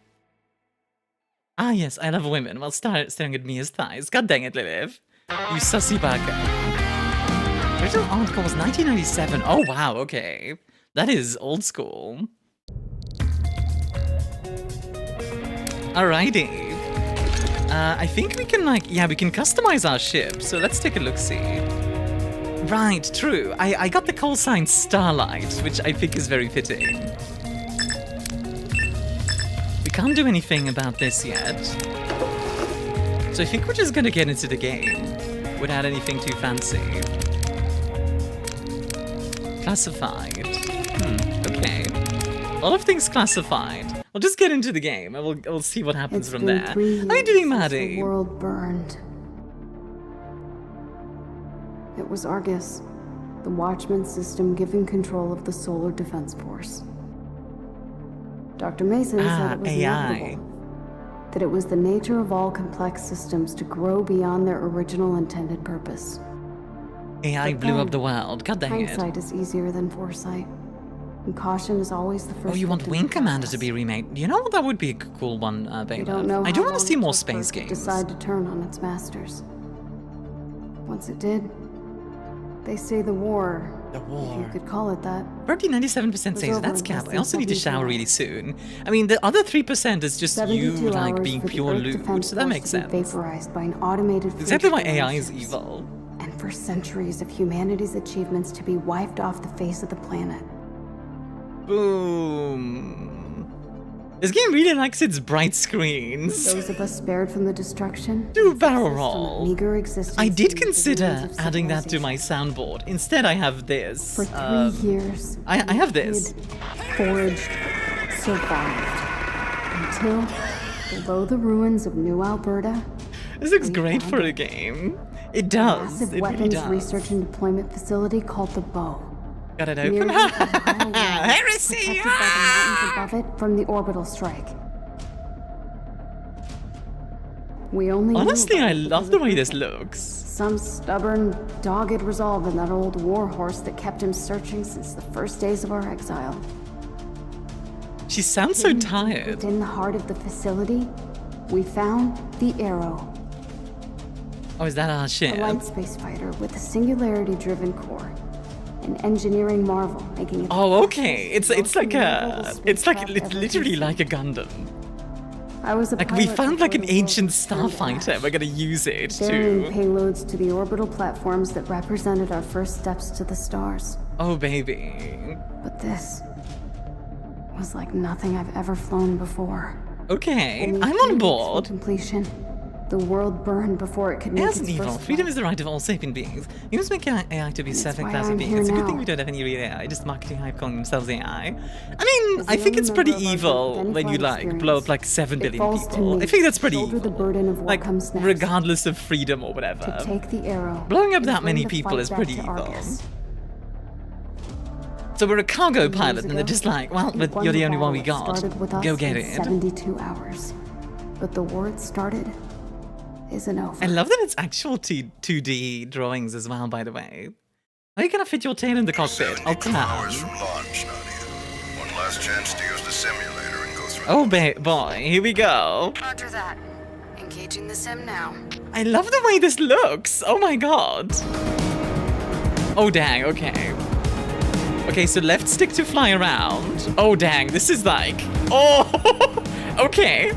Ah, yes, I love women. Well, staring at Mia's thighs. God dang it, Lilith. You sussy bugger. Original Armored Core was 1997. Oh, wow, okay. That is old school. Alrighty. I think we can, like, yeah, we can customize our ship. So let's take a look-see. Right, true. I got the call sign Starlight, which I think is very fitting. We can't do anything about this yet. So I think we're just gonna get into the game without anything too fancy. Classified. Okay. A lot of things classified. We'll just get into the game and we'll see what happens from there. How are you doing, Maddie? The world burned. It was Argus, the Watchman system given control of the Solar Defense Force. Dr. Mason said it was inevitable. That it was the nature of all complex systems to grow beyond their original intended purpose. AI blew up the world. God dang it. Hindsight is easier than foresight. And caution is always the first. Oh, you want Wing Commander to be remade? You know what? That would be a cool one, Baylor. I do want to see more space games. Decide to turn on its masters. Once it did, they say the war. The war. If you could call it that. 97% says that's cap. I also need to shower really soon. I mean, the other 3% is just you, like, being pure loot, so that makes sense. Vaporized by an automated. Exactly why AI is evil. And for centuries of humanity's achievements to be wiped off the face of the planet. Boom. This game really likes its bright screens. Those of us spared from the destruction. Do a barrel roll. Meager existence. I did consider adding that to my soundboard. Instead, I have this. For 3 years. I have this. Forged, survived until below the ruins of New Alberta. This looks great for a game. It does. Massive It really weapons does. research and deployment facility called the Bow. Got it open? Nearly a mile long, Heresy! protected by the mountains above it from the orbital strike. We only Honestly, knew I about it love because the of way this people. looks. Some stubborn, dogged resolve in that old warhorse that kept him searching since the first days of our exile. She sounds so tired. Within the heart of the facility, we found the Arrow, Oh, is that our a ship? light space fighter with a singularity-driven core, an engineering marvel, making it. Oh, okay. It's like It's literally like a Gundam. I was a Like we pilot found like an before the world ancient turned starfighter. ash, We're gonna use it carrying too. payloads to the orbital platforms that represented our first steps to the stars. Oh, baby. But this was like nothing I've ever flown before. Okay, Only I'm a few on weeks board. from completion. The world burned before it could make As its an evil, first freedom flight. is the right of all sapient beings. You must make AI to be That's second why class I'm beings. here It's a good now. thing we don't have any real AI, just marketing hype calling themselves AI. I mean, As I the think only it's pretty member of our evil group with when any you flight like blow up experience, like 7 it billion falls to people. me I think that's to pretty shoulder evil. the burden of what Like, comes next. regardless of freedom or whatever. To take the Arrow. Blowing up and that bring many the people fight is back pretty to evil. Argus. So we're a cargo Years pilot, and they're ago, just like, well, it won you're the only battle one we that got. started with us Go get in it. 72 hours. But the war it started isn't over. I love that it's actual 2D drawings as well, by the way. Are you gonna fit your tail in the cockpit? I'll 72 hours climb. from launch, Nadia. One last chance to use the simulator and go through. Oh, boy, here we go. Roger that. Engaging the sim now. I love the way this looks. Oh my god. Oh, dang, okay. Okay, so left stick to fly around. Oh, dang, this is like... Oh, okay.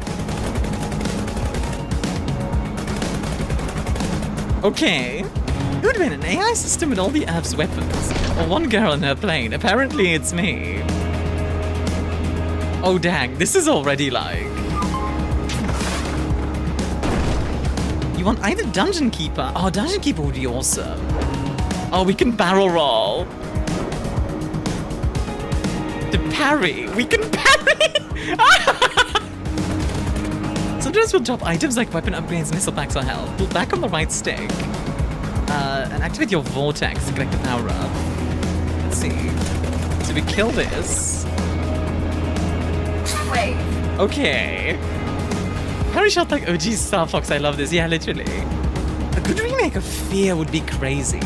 Okay. Who would win, an AI system with all the Earth's weapons? Or one girl in her plane? Apparently it's me. Oh, dang, this is already like... You want either Dungeon Keeper? Oh, Dungeon Keeper would be awesome. Oh, we can barrel roll. To parry. We can parry! Sometimes we'll drop items like weapon upgrades, missile packs, or health. Pull back on the right stick. And activate your vortex to collect the power up. Let's see. So we kill this. Wait. Okay. Parry shot like OG Star Fox, I love this. Yeah, literally. A good remake of Fear would be crazy.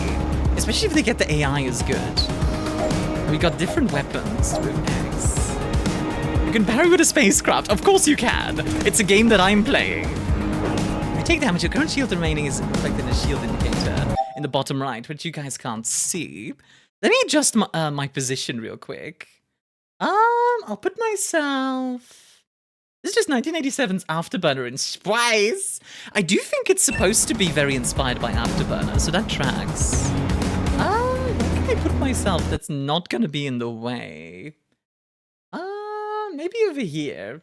Especially if they get the AI as good. We got different weapons with X. You can parry with a spacecraft. Of course you can. It's a game that I'm playing. You take damage. Your current shield remaining is reflected in a shield indicator in the bottom right, which you guys can't see. Let me adjust my position real quick. I'll put myself... This is just 1987's Afterburner in Spice. I do think it's supposed to be very inspired by Afterburner, so that tracks. Where can I put myself that's not gonna be in the way? Maybe over here.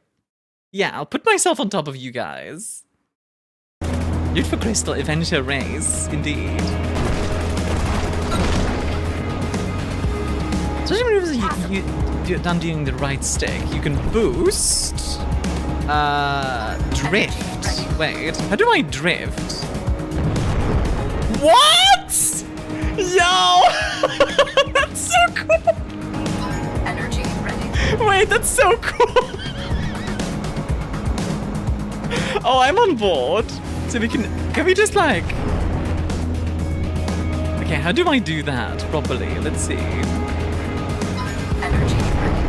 Yeah, I'll put myself on top of you guys. Loot for Crystal, avenge her race, indeed. Special maneuvers you done doing the right stick. You can boost. Drift. Wait, how do I drift? What? Yo! That's so cool! Energy ready. Wait, that's so cool! Oh, I'm on board. So we can we just like... Okay, how do I do that properly? Let's see. Energy ready.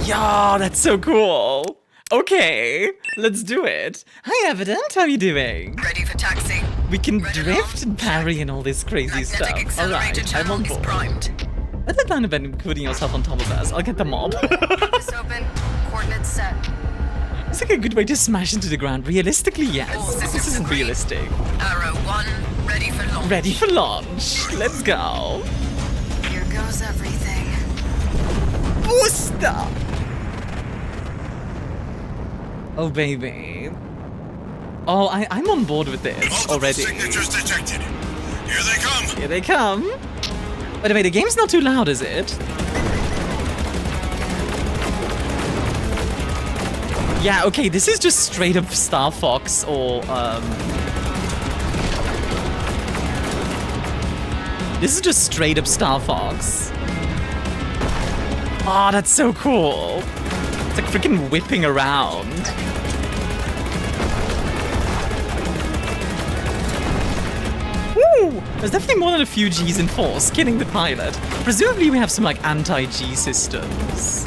Yeah, that's so cool. Okay, let's do it. Hi, Evident, how you doing? Ready for taxi. We can drift and parry and all this crazy stuff. Magnetic Alright, accelerator I'm on channel is board. primed. What's the plan about putting yourself on top of us? I'll get the mob. Compass open. Coordinates set. It's like a good way to smash into the ground. Realistically, All yes. systems This isn't agree. realistic. Arrow 1, ready for launch. Ready for launch. Let's go. Here goes everything. Booster! Oh, baby. Oh, I'm on board with this Multiple already. signatures detected. Here they come. Here they come. By the way, the game's not too loud, is it? Yeah, okay, this is just straight up Star Fox or, this is just straight up Star Fox. Oh, that's so cool. It's like freaking whipping around. Woo! There's definitely more than a few G's in force, killing the pilot. Presumably we have some like anti-G systems.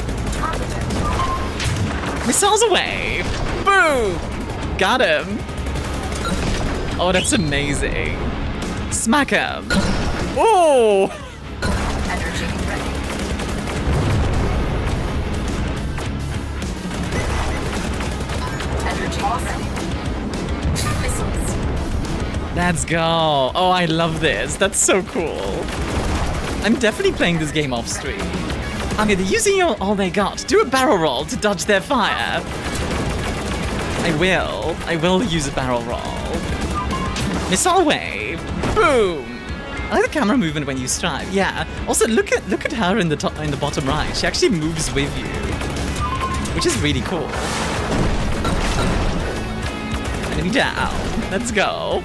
Missiles away! Boom! Got him! Oh, that's amazing. Smack him! Oh! Energy ready. Energy ready. Missiles. Let's go. Oh, I love this. That's so cool. I'm definitely playing this game off stream. I mean, they're using all they got. Do a barrel roll to dodge their fire. I will use a barrel roll. Missile wave. Boom. I like the camera movement when you strike. Yeah. Also, look at her in the bottom right. She actually moves with you, which is really cool. Enemy down. Let's go.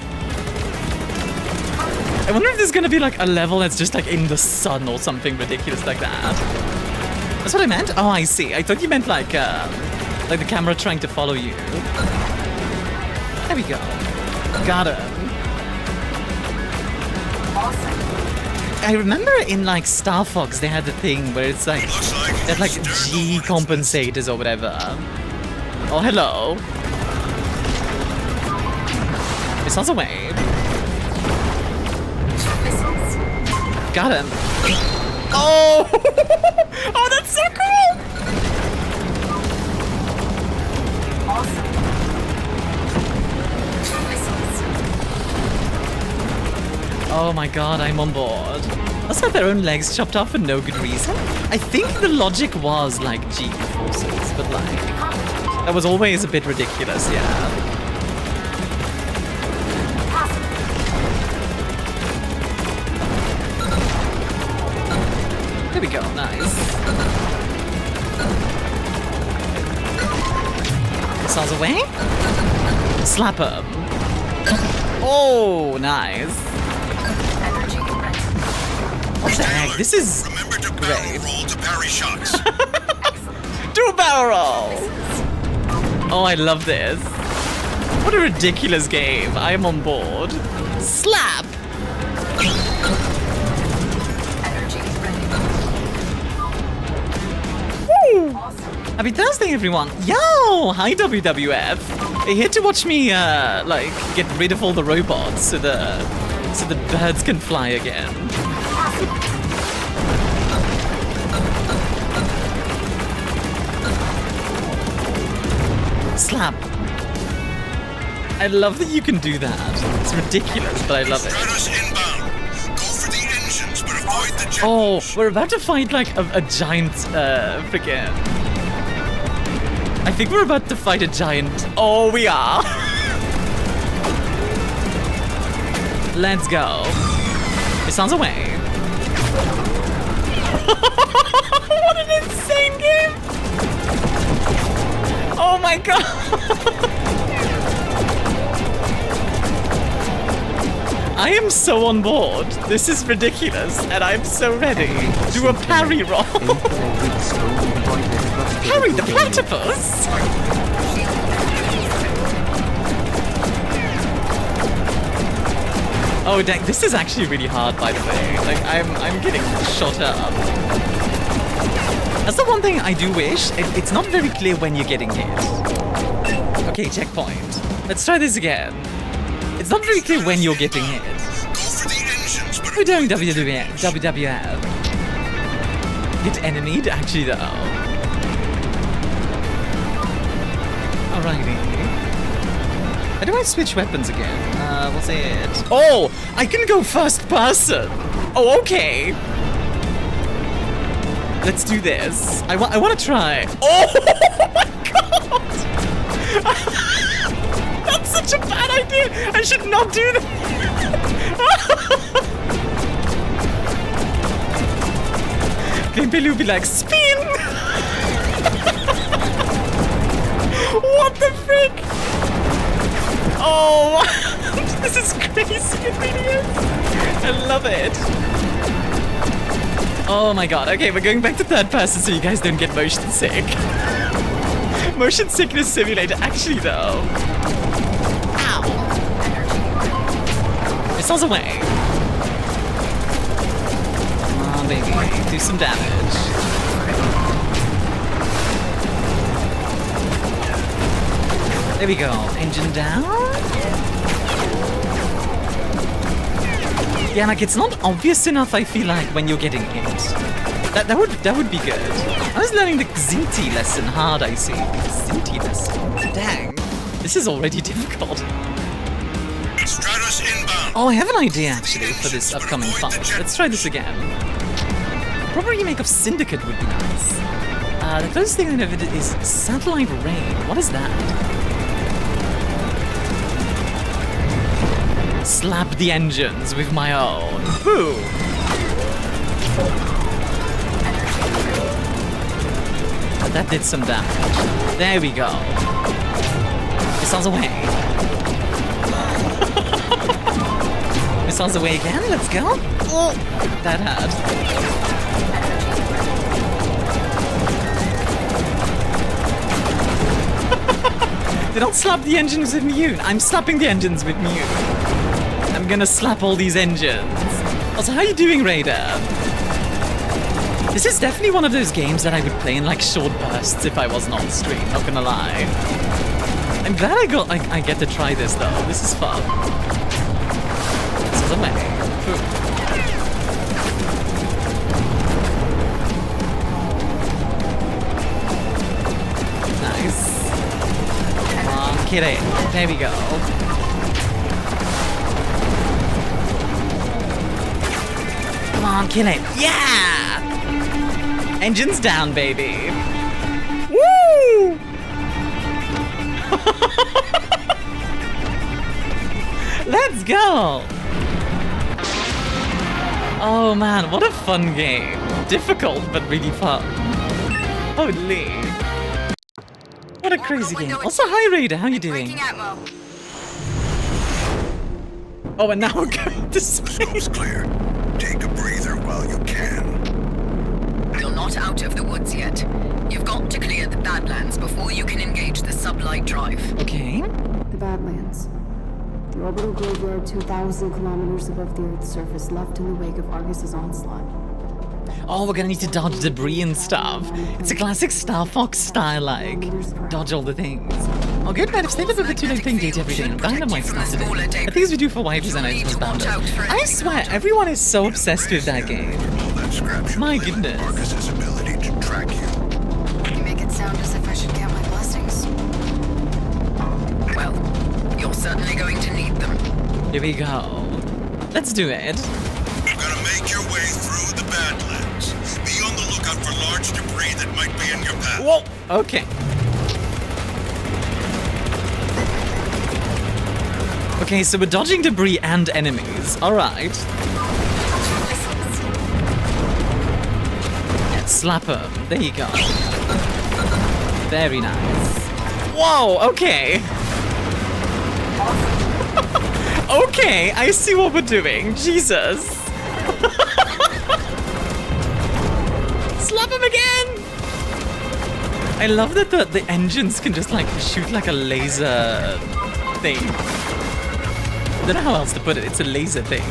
I wonder if there's gonna be like a level that's just like in the sun or something ridiculous like that. That's what I meant? Oh, I see. I thought you meant like the camera trying to follow you. There we go. Got him. I remember in like Star Fox they had the thing where it's like they had like G compensators or whatever. Oh, hello. Missiles away. Got him. Oh! Oh, that's so cool! Awesome. Oh my god, I'm on board. Let's have their own legs chopped off for no good reason. I think the logic was like G forces, but like that was always a bit ridiculous, yeah. There we go, nice. Missiles away. Slap him. Oh, nice. What the heck? This is Remember to great. barrel roll to parry shots. Do a barrel roll! Oh, I love this. What a ridiculous game. I am on board. Slap! Woo! Happy Thursday, everyone. Yo! Hi, WWF. Are you here to watch me, like, get rid of all the robots so the birds can fly again? Slap. I love that you can do that. It's ridiculous, but I love it. Stratus inbound. Go for the engines, but avoid the jet. Oh, we're about to fight like a giant, freaking... I think we're about to fight a giant... Oh, we are. Let's go. Missiles away. What an insane game! Oh my god! I am so on board. This is ridiculous, and I'm so ready. Do a parry roll. Parry the platypus? Oh dang, this is actually really hard, by the way. Like, I'm getting shot up. That's the one thing I do wish. It's not very clear when you're getting hit. Okay, checkpoint. Let's try this again. It's not very clear when you're getting hit. We're doing WWF. Get enemied? Actually, though. Alrighty. How do I switch weapons again? What's it? Oh! I can go first person! Oh, okay! Let's do this. I want to try. Oh my god! That's such a bad idea! I should not do that! Gameplay will be like, spin! What the frick? Oh, this is crazy, idiots. I love it. Oh my god. Okay, we're going back to third person so you guys don't get motion sick. Motion sickness simulator. Actually, though. Ow. Missiles away. Come on, baby. Do some damage. There we go. Engine down. Yeah, like it's not obvious enough, I feel like, when you're getting hit. That would be good. I was learning the Xinti lesson hard, I see. Xinti lesson. Dang. This is already difficult. Stratus inbound. Oh, I have an idea, actually, for this upcoming fight. Let's try this again. Proper remake of Syndicate would be nice. The closest thing I know of it is Satellite Rain. What is that? Slap the engines with my own. Boom. That did some damage. There we go. Missiles away. Missiles away again. Let's go. Oh, that hurt. They don't slap the engines with Myun. I'm slapping the engines with Myun. I'm gonna slap all these engines. Also, how are you doing, Raider? This is definitely one of those games that I would play in like short bursts if I wasn't on stream, not gonna lie. I'm glad I get to try this though. This is fun. This is amazing. Nice. Come on, kitty. There we go. Come on, kill it. Yeah! Engines down, baby. Woo! Let's go! Oh man, what a fun game. Difficult, but really fun. Holy. What a crazy game. Also, hi Raider, how you doing? Oh, and now we're going to space. Scope's clear. Take a breather while you can. You're not out of the woods yet. You've got to clear the Badlands before you can engage the sublight drive. Okay. The Badlands. The orbital graveyard 2,000 kilometers above the Earth's surface, left in the wake of Argus's onslaught. Oh, we're gonna need to dodge debris and stuff. It's a classic Star Fox style, like, dodge all the things. Oh, good man, I've stayed up a bit too late playing data every day and Dynamite stuff today. I think as we do for Wipers and I just found it. I swear, everyone is so obsessed with that game. All that scrap should My limit goodness. Argus's ability to track you. You make it sound as if I should get my blessings. Well, you're certainly going to need them. Here we go. Let's do it. You're gonna make your way through the Badlands. Be on the lookout for large debris that might be in your path. Whoa, okay. Okay, so we're dodging debris and enemies. Alright. Slap him. There you go. Very nice. Whoa, okay. Okay, I see what we're doing. Jesus. Slap him again! I love that the engines can just like shoot like a laser thing. I don't know how else to put it. It's a laser thing.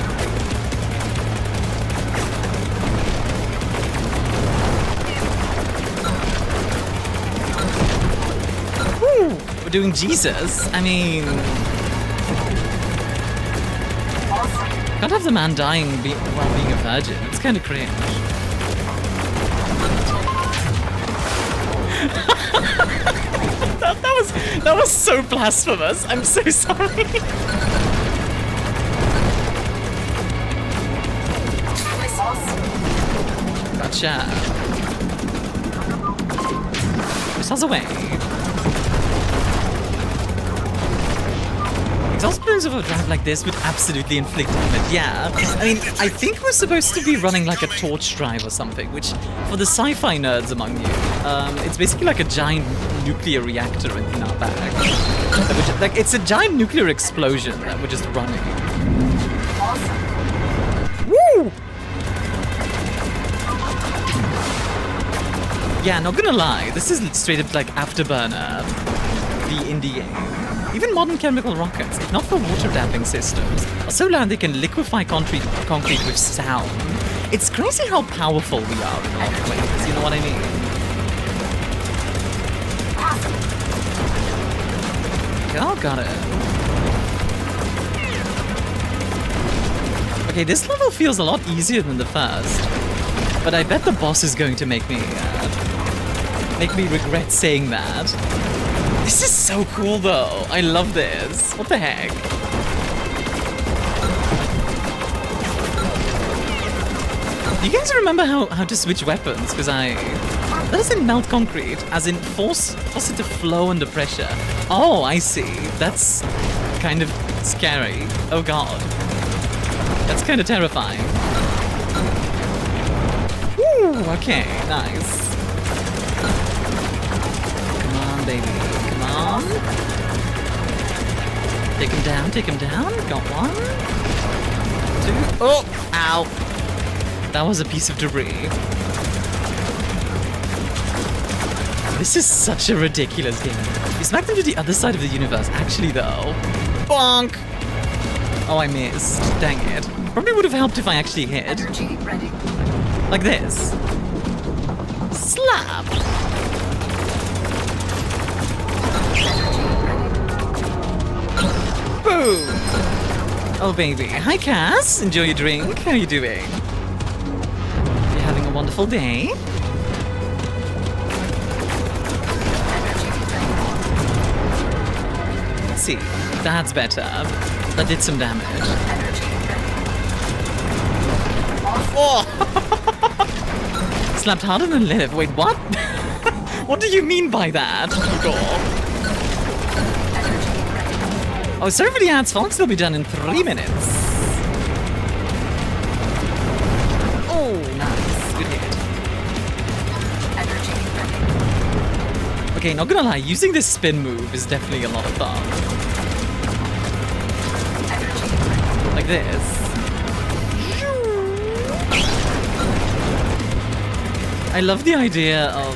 Woo! We're doing Jesus. I mean, can't have the man dying while being a virgin. It's kind of cringe. that was so blasphemous. I'm so sorry. Gotcha. Missiles away. Exhaust plumes of a drive like this would absolutely inflict damage, yeah. I mean, I think we're supposed to be running like a torch drive or something, which, for the sci-fi nerds among you, it's basically like a giant nuclear reactor in our bag. Like, it's a giant nuclear explosion that we're just running. Woo! Yeah, not gonna lie, this is straight up like Afterburner, the indie game. Even modern chemical rockets, if not for water damping systems, are so loud they can liquefy concrete with sound. It's crazy how powerful we are in a lot of ways, you know what I mean? Oh, got it. Okay, this level feels a lot easier than the first, but I bet the boss is going to make me regret saying that. This is so cool though. I love this. What the heck? Do you guys remember how to switch weapons? Because that doesn't melt concrete, as in force it to flow under pressure. Oh, I see. That's kind of scary. Oh god. That's kind of terrifying. Woo, okay, nice. Come on, baby. Come on. Take him down, take him down. Got one. Two. Oh, ow. That was a piece of debris. This is such a ridiculous game. You smacked him to the other side of the universe. Actually, though. Bonk! Oh, I missed. Dang it. Probably would have helped if I actually hit. Energy ready. Like this. Slap! Boom! Oh, baby. Hi, Cass. Enjoy your drink. How are you doing? You having a wonderful day? Let's see. That's better. That did some damage. Oh! Slapped harder than live. Wait, what? What do you mean by that? Oh, sorry for the ads, folks. They'll be done in 3 minutes. Oh, nice. Good hit. Okay, not gonna lie. Using this spin move is definitely a lot of fun. Like this. I love the idea of...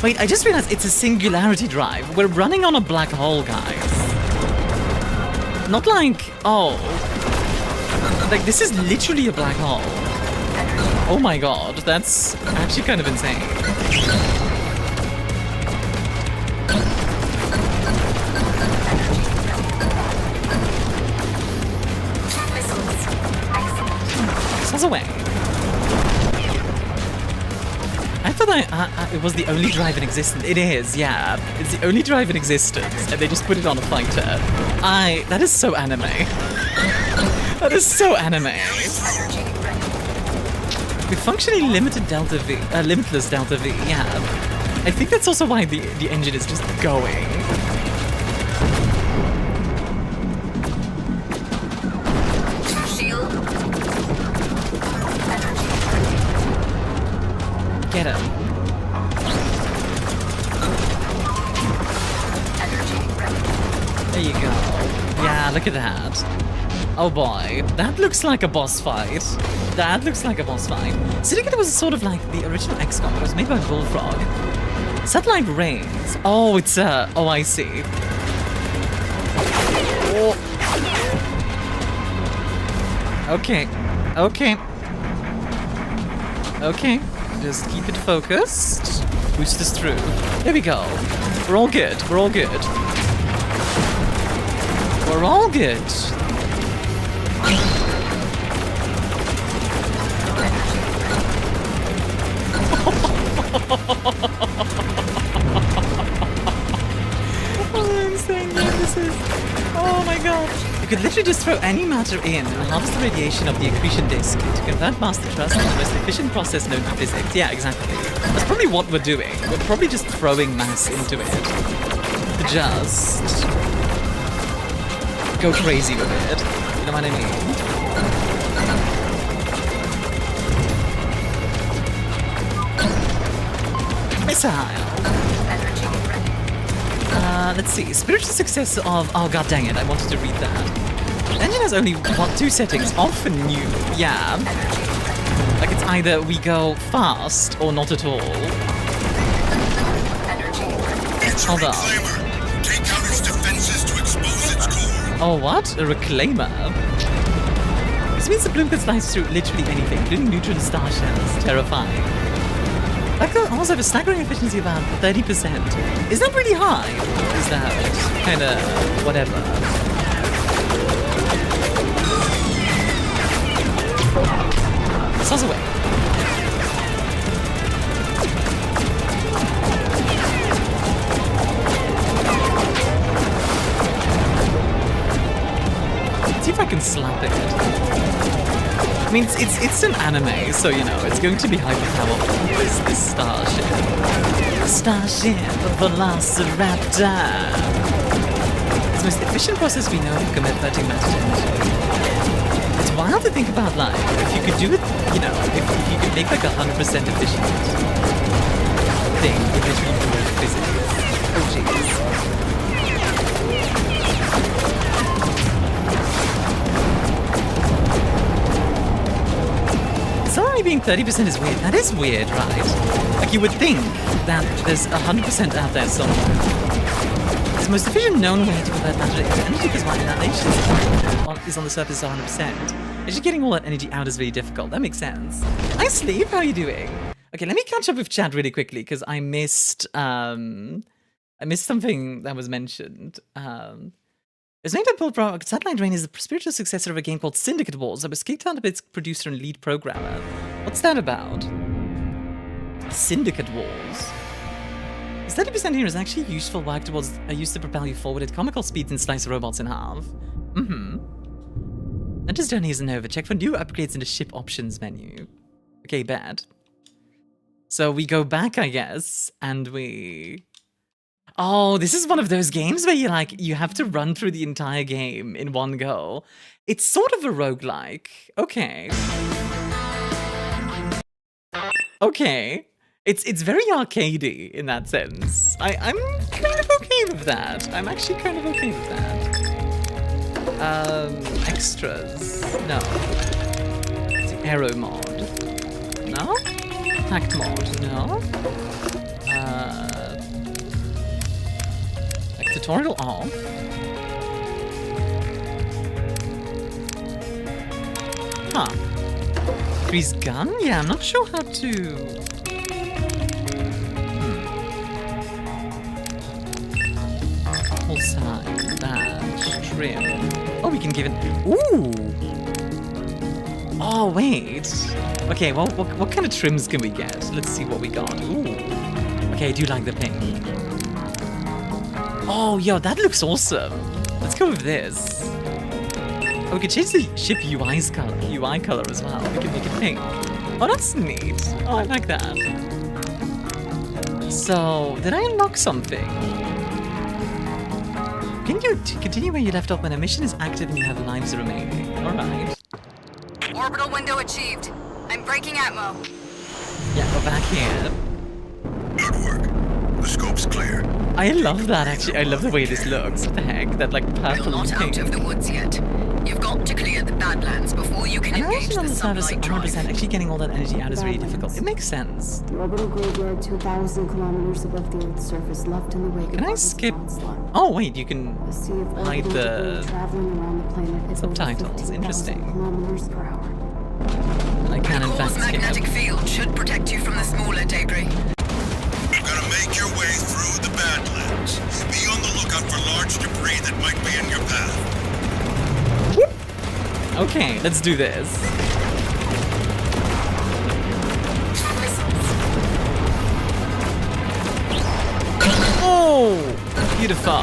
Wait, I just realized it's a singularity drive. We're running on a black hole, guys. Not like... Oh. Like, this is literally a black hole. Oh my god, that's actually kind of insane. Missiles away. I thought it was the only drive in existence. It is, yeah. It's the only drive in existence, and they just put it on a fighter. That is so anime. That is so anime. With functionally limited delta V, limitless delta V, yeah. I think that's also why the engine is just going. Get him. There you go. Yeah, look at that. Oh boy, that looks like a boss fight. That looks like a boss fight. Syndicate was sort of like the original XCOM, but it was made by Bullfrog. Satellite Reigns. Oh, it's oh, I see. Oh. Okay. Okay. Okay. Just keep it focused. Boost this through. There we go. We're all good. We're all good. We're all good. Oh, insane game this is. Oh my god. You could literally just throw any matter in and harvest the radiation of the accretion disk to convert master trust into the most efficient process known to physics. Yeah, exactly. That's probably what we're doing. We're probably just throwing mass into it. Just go crazy with it. You know what I mean? Missile. Let's see. Spiritual success of... Oh, god dang it. I wanted to read that. The engine has only, what, 2 settings. Off and new. Yeah. Like, it's either we go fast or not at all. Hold on. Take out its defenses to expose its core. Oh, what? A reclaimer? This means the bloom can slice through literally anything, including neutron star shells. Terrifying. That could also have a staggering efficiency of about 30%. Is that really high? Or is that kinda whatever? Sauce away. Let's see if I can slap it. I mean, it's an anime, so you know it's going to be hyper powerful. This starship, Velociraptor. It's the most efficient process we know to commit 13 matter to energy. It's wild to think about, like, if you could do it, you know, if you could make like 100% efficient thing with literally pure physics. Oh jeez. Only being 30% is weird. That is weird, right? Like, you would think that there's 100% out there somewhere. It's the most efficient known way to convert matter into energy because my annihilation is on the surface 100%. Actually getting all that energy out is really difficult. That makes sense. Hi, Sleep. How are you doing? Okay, let me catch up with chat really quickly because I missed something that was mentioned. It's named after Satellite Rain is the spiritual successor of a game called Syndicate Wars that was kicked out of its producer and lead programmer. What's that about? Syndicate Wars. Is 30% here is actually useful work towards used to propel you forward at comical speeds and slice robots in half. That just journey isn't over. Check for new upgrades in the ship options menu. Okay, bad. So we go back, I guess, and we... Oh, this is one of those games where you have to run through the entire game in one go. It's sort of a roguelike. Okay. Okay. It's very arcadey in that sense. I'm kind of okay with that. I'm actually kind of okay with that. Extras. No. It's the Aero mod. No? Attack mod. No? Tutorial off. Huh. Increase gun? Yeah, I'm not sure how to... Full size, badge, trim. Oh, we can give it... Ooh! Oh, wait. Okay, well, what kind of trims can we get? Let's see what we got. Ooh. Okay, I do like the pink. Oh, yo, that looks awesome. Let's go with this. Oh, we can change the ship UI color as well. We can make it pink. Oh, that's neat. Oh, I like that. So, did I unlock something? Can you continue where you left off when a mission is active and you have lives remaining? Alright. Orbital window achieved. I'm breaking atmo. Yeah, go back here. Good work. The scope's clear. I love that, actually. I love the way this looks. What the heck? That, like, purple You're not pink. out of the woods yet. You've got to clear the Badlands before you can engage the on the surface sublight at 100%, drive. actually getting all that energy out is really difficult. It makes sense. The orbital graveyard 2,000 kilometers above the Earth's surface, left in the wake of Can I August's skip? onslaught. Oh, wait, you can A sea of hide orbital the debris traveling around the planet at subtitles. over 15,000 Interesting. kilometers per hour. I can, in Core's fact, skip. magnetic field should protect you from the smaller debris. You're gonna make your way through the Badlands. Be on the lookout for large debris that might be in your path. Okay, let's do this. Oh, beautiful.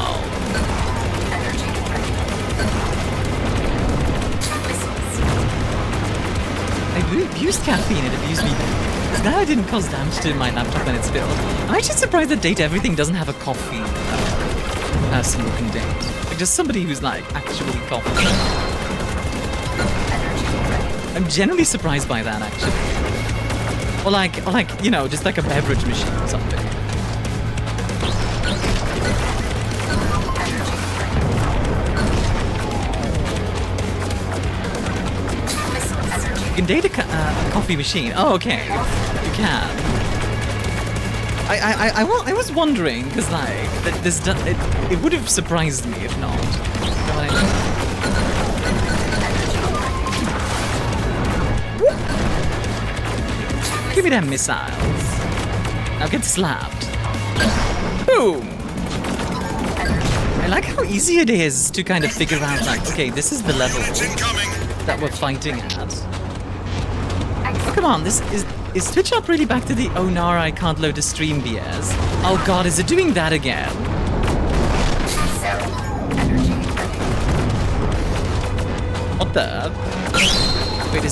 I abused caffeine, it abused me. Glad I didn't cause damage to my laptop when it spilled. I'm actually surprised that Data Everything doesn't have a coffee person who can date. Like, just somebody who's, like, actually confident. I'm generally surprised by that, actually. Or like, you know, just like a beverage machine or something. You can date a coffee machine. Oh, okay. You can. I was wondering, because, like, it would have surprised me if not. You know what I mean? Give me them missiles. Now get slapped. Boom! I like how easy it is to kind of figure out, like, okay, this is the level that we're fighting at. Oh, come on, is Twitch up really back to the oh Nara, I can't load a stream BS? Oh god, is it doing that again? What the? Wait,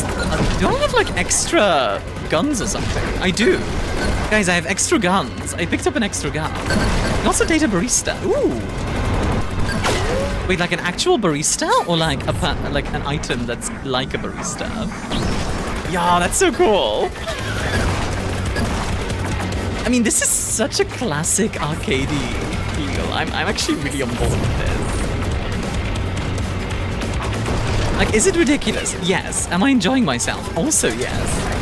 do I have like extra guns or something? I do. Guys, I have extra guns. I picked up an extra gun. And also data barista. Ooh. Wait, like an actual barista or like an item that's like a barista? Yeah, that's so cool. I mean, this is such a classic arcadey feel. I'm actually really on board with this. Like, is it ridiculous? Yes. Am I enjoying myself? Also, yes.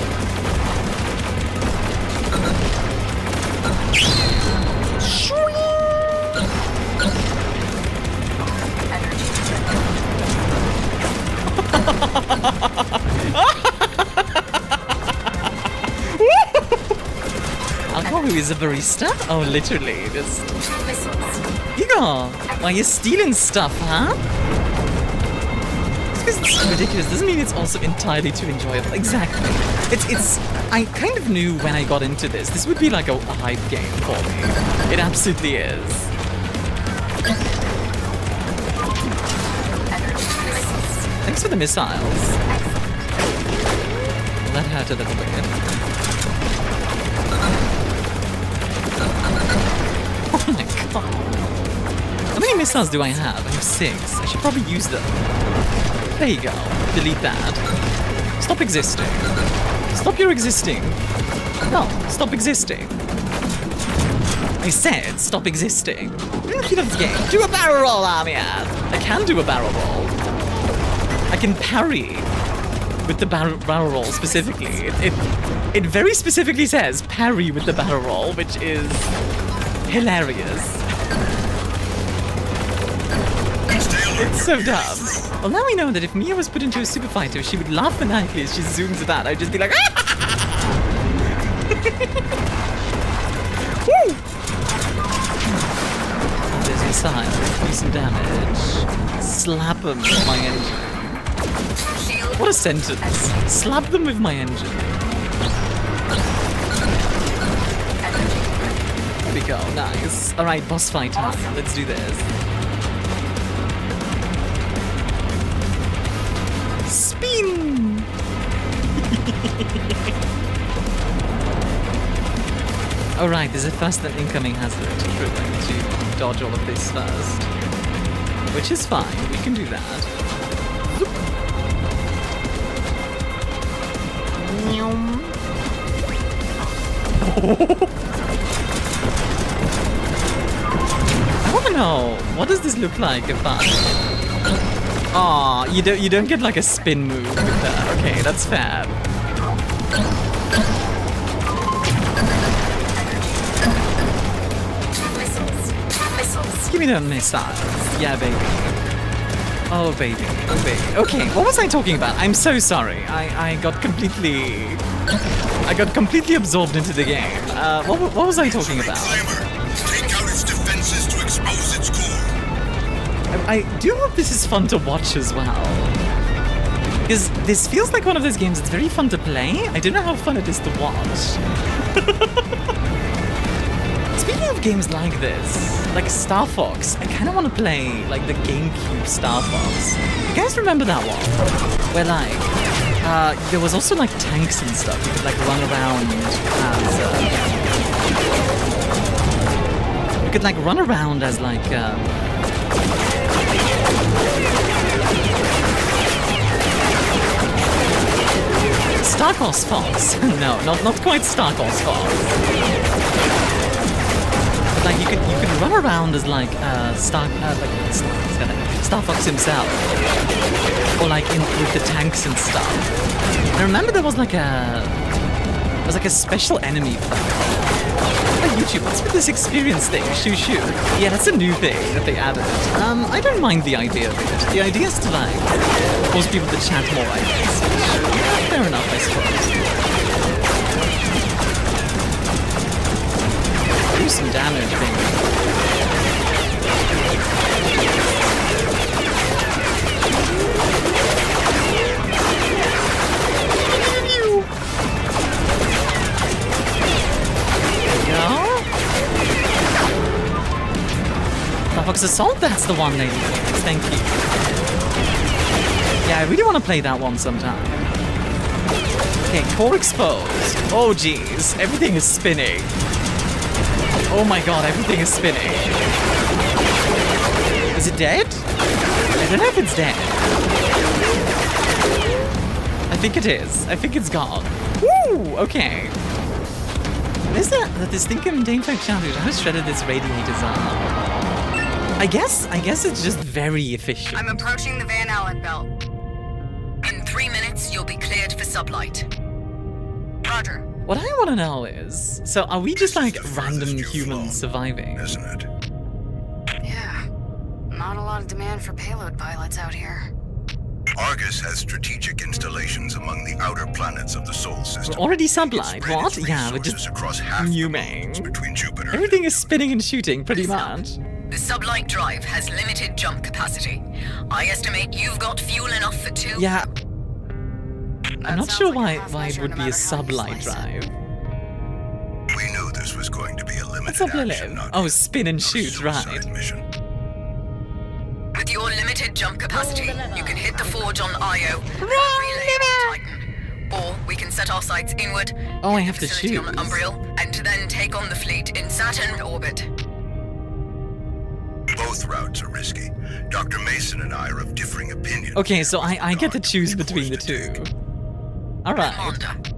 Who is a barista? Oh, literally, just... Igor, why you stealing stuff, huh? Just because it's ridiculous doesn't mean it's also entirely too enjoyable. Exactly. It's... I kind of knew when I got into this, this would be like a hype game for me. It absolutely is. Thanks for the missiles. Well, that hurt a little bit. Oh my god. How many missiles do I have? I have 6. I should probably use them. There you go. Delete that. Stop existing. Stop your existing. No, stop existing. I said stop existing. Really love this game. Do a barrel roll, Armia! I can do a barrel roll. I can parry with the barrel roll specifically. It very specifically says parry with the barrel roll, which is hilarious. It's so dumb. Well, now we know that if Mia was put into a super fighter, she would laugh maniacally as she zooms about. I'd just be like, ah! Woo! Oh, there's a sign. Do some damage. Slap them with my engine. What a sentence. Slap them with my engine. There we go, nice. Alright, boss fight time. Let's do this. Spin! Alright, there's a fast and incoming hazard. We're going to dodge all of this first. Which is fine, we can do that. I want to know, what does this look like if I... Aw, you don't get like a spin move with that. Okay, that's fair. Give me the missiles. Yeah, baby. Oh, baby. Oh, baby. Okay, what was I talking about? I'm so sorry. I got completely absorbed into the game. What was I talking about? Take out its defenses to expose its core. I do hope this is fun to watch as well. Because this feels like one of those games that's very fun to play. I don't know how fun it is to watch. Speaking of games like this, like Star Fox, I kind of want to play like the GameCube Star Fox. You guys remember that one? Where like, there was also like tanks and stuff. You could like run around as, you could like run around as like, Starkos Fox. No, not quite Starkos Fox. But like you could run around as like Star Fox himself, or like with the tanks and stuff. I remember there was like a special enemy for that. Hey, YouTube, what's with this experience thing? Shoo shoo. Yeah, that's a new thing that they added. I don't mind the idea of it. The idea is to like force people to chat more, I guess. Yeah, fair enough, I suppose. Do some damage, maybe. Starfox Assault, that's the one, lady. Thank you. Yeah, I really want to play that one sometime. Okay, core exposed. Oh, jeez. Everything is spinning. Oh my god, everything is spinning. Is it dead? I don't know if it's dead. I think it is. I think it's gone. Woo! Okay. Is that this thinking Dame Folk challenge? How shredded this radiators are. I guess it's just very efficient. I'm approaching the Van Allen belt. In 3 minutes, you'll be cleared for sublight. Roger. What I want to know is, so are we just like random humans surviving? Isn't it? Yeah. Not a lot of demand for payload pilots out here. Argus has strategic installations among the outer planets of the Sol system. We're already sublight. What? Yeah, we're just across half the fuming. moons between Jupiter. Everything is spinning and shooting pretty much. The sublight drive has limited jump capacity. I estimate you've got fuel enough for 2. Yeah. I'm not sure like why it would be a sublight drive. We knew this was going to be a limited What's up, action, Lilith? not Oh, spin and shoot, suicide right. mission. With your limited jump capacity, you can hit the forge on Io, relay on Titan, or we can set our sights inward. Oh, I hit have the to facility shoot. on Umbriel, and then take on the fleet in Saturn orbit. Both routes are risky. Dr. Mason and I are of differing opinions. Okay, so I get to choose between the two. Alright. Commander.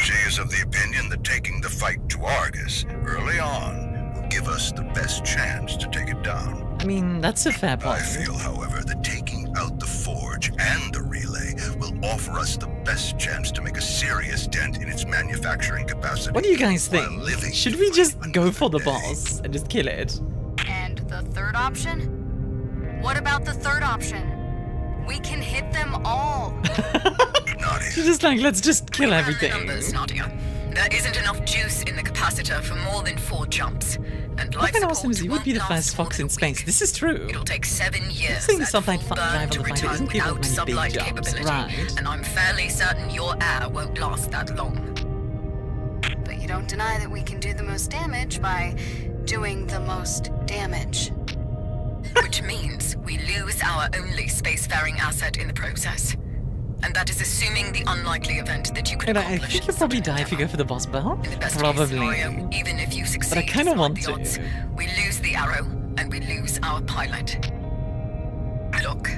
She is of the opinion that taking the fight to Argus early on will give us the best chance to take it down. I mean, that's a fair I point. feel, however, that taking out the forge and the relay will offer us the best chance to make a serious dent in its manufacturing capacity. What do you guys while think? living Should to we fight just go another for the day. boss and just kill it? And the third option? What about the third option? We can hit them all. Nadia, She's just like, let's just kill Run the everything. numbers, Nadia. There isn't enough juice in the capacitor for more than 4 jumps. And What life kind of awesome support is you would won't be the last first more fox than in a space? week. This is true. It'll take 7 years saying the at full sublight drive burn on to the fighter return isn't capable without of many big sublight jumps, capability, right. and I'm fairly certain your air won't last that long. But you don't deny that we can do the most damage by doing the most damage. Which means we lose our only spacefaring asset in the process. And that is assuming the unlikely event that you could And I accomplish think you'll probably such an die if you go endeavor. for the boss belt. In the best case Probably. scenario, even if you succeed, kinda despite want the to. odds, we lose the arrow and we lose our pilot. Look,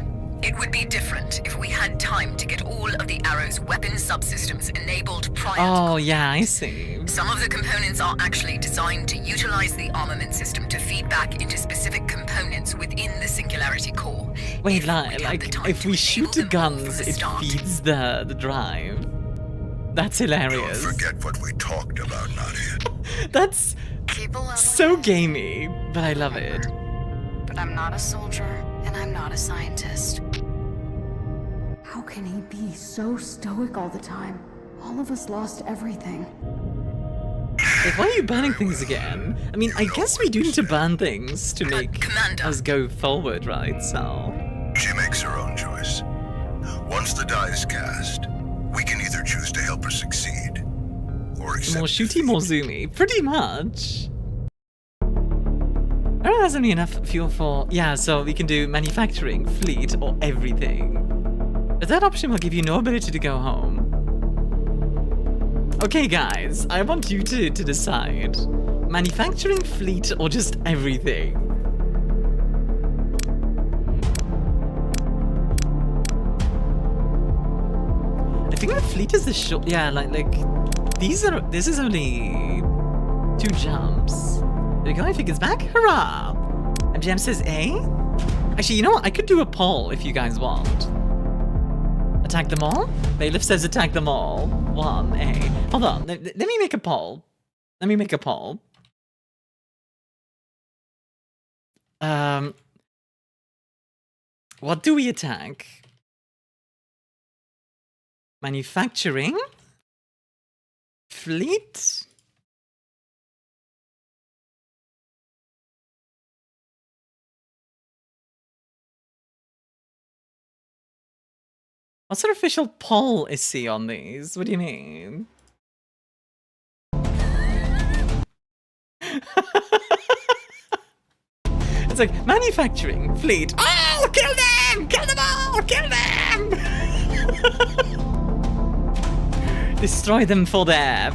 it would be different if we had time to get all of the arrow's weapon subsystems enabled prior Oh, to yeah, I see. Some of the components are actually designed to utilize the armament system to feed back into specific components within the Singularity core. Wait, If we'd had the time if to we enable shoot the them all from guns, the it start. feeds the drive. That's don't hilarious. forget what we talked about, Nadia. That's Keep a level so head. gamey, but I love it. But I'm not a soldier, and I'm not a scientist. How can he be so stoic all the time? All of us lost everything. Like, why are you burning things again? I mean, I guess we do need to burn things to make Commander. us go forward, right? So, She makes her own choice. Once the die is cast, we can either choose to help her succeed, or accept more shooty, defeat. more zoomy. Pretty much. I don't know, that's only enough fuel for... Yeah, so we can do manufacturing, fleet, or everything. The third option will give you no ability to go home. Okay, guys, I want you to decide. Manufacturing, fleet, or just everything? think the fleet is the short. Yeah, like these are. This is only 2 jumps. There we go. If he gets back, hurrah! MGM says A. Actually, you know what? I could do a poll if you guys want. Attack them all? Bailiff says attack them all. 1 A. Hold on. Let me make a poll. Let me make a poll. What do we attack? Manufacturing? Fleet? What's our official poll is he on these? What do you mean? It's like manufacturing, fleet. Oh, kill them! Kill them all! Kill them! Destroy them for their.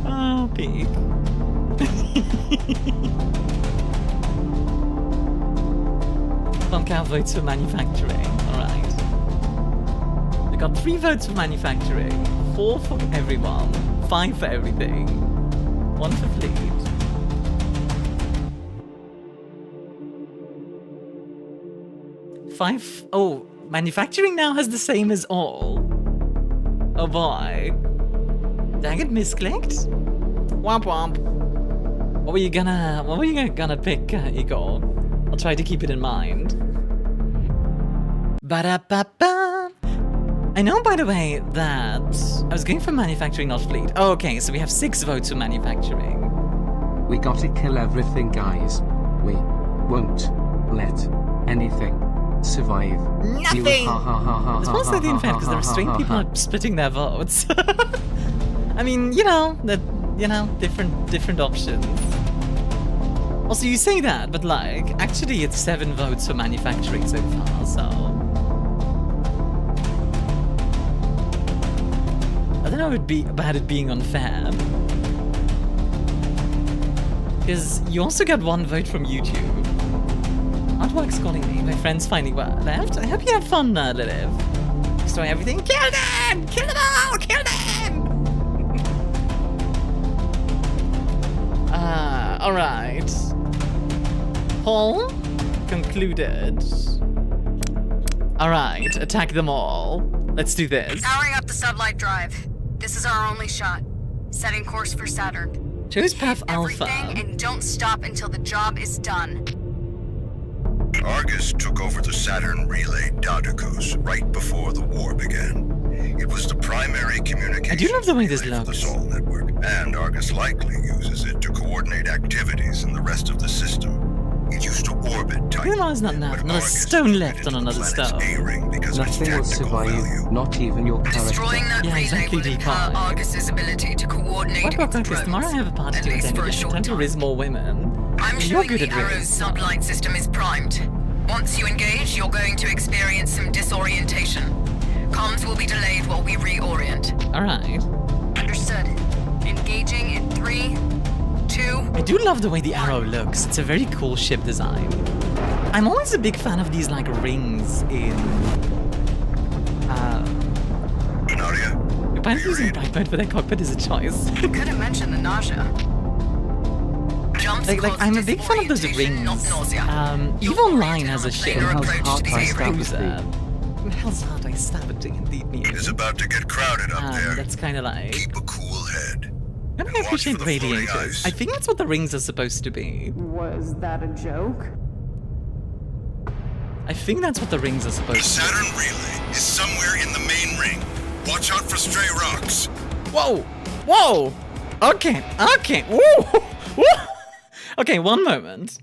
Oh, peak. 1 cow votes for manufacturing. Alright. We got 3 votes for manufacturing, 4 for everyone, 5 for everything, 1 for fleet. Oh, manufacturing now has the same as all. Oh boy. Did I get misclicked? Womp womp. What were you gonna pick, Igor? I'll try to keep it in mind. Ba-da-ba-ba. I know, by the way, that I was going for manufacturing, not fleet. Oh, okay, so we have 6 votes for manufacturing. We gotta kill everything, guys. We won't let anything survive. Nothing! It's more slightly unfair because the restrained people are splitting their votes. I mean, different options. Also, you say that, but like, actually it's 7 votes for manufacturing so far, so. I don't know about it being unfair. Because you also got 1 vote from YouTube. Artwork's calling me, my friend's finding word. I hope you have fun, Lilith. Destroy everything. Kill them! Kill them all! Kill them! Alright. Poll concluded. Alright, attack them all. Let's do this. Powering up the sublight drive. This is our only shot. Setting course for Saturn. Choose path Alpha. Everything and don't stop until the job is done. Argus took over the Saturn relay Starkos right before the war began. It was the primary communication. I do love the way this relay for the looks. Sol network, and Argus likely uses it to coordinate activities in the rest of the system. It used to orbit Titan. Realize not now. Not a stone left on another stone. Nothing will survive, not even your Destroying character. that Yeah, relay exactly, will impair D5. Argus's ability to coordinate its Because drones, tomorrow I have a party at to least attend. for a It's short time to time. raise more women. I'm You're showing good the at Arrow's raising. sublight system is primed. Once you engage, you're going to experience some disorientation. Comms will be delayed while we reorient. Alright. Understood. Engaging in 3, 2... I do love the way the arrow looks. It's a very cool ship design. I'm always a big fan of these like rings in Nadia, apparently using bright mode for their cockpit is a choice. Couldn't mention the nausea. Jumps like cause I'm a big fan of those disorientation, rings. not nausea. EVE Online has a ship. Planar Hell's approach Heart to by the Starkos. Cruiser. Hell's Heart, I stab it indeed me. it is about to get crowded up there. That's kind of like. Keep a cool head. I don't and watch appreciate for the floating radiators. ice. I think that's what the rings are supposed to be. Was that a joke? I think that's what the rings are The supposed to Saturn relay is somewhere in the main ring. Watch out for stray rocks. be. Whoa! Whoa! Okay, okay. Whoa! Whoa! Okay, one moment.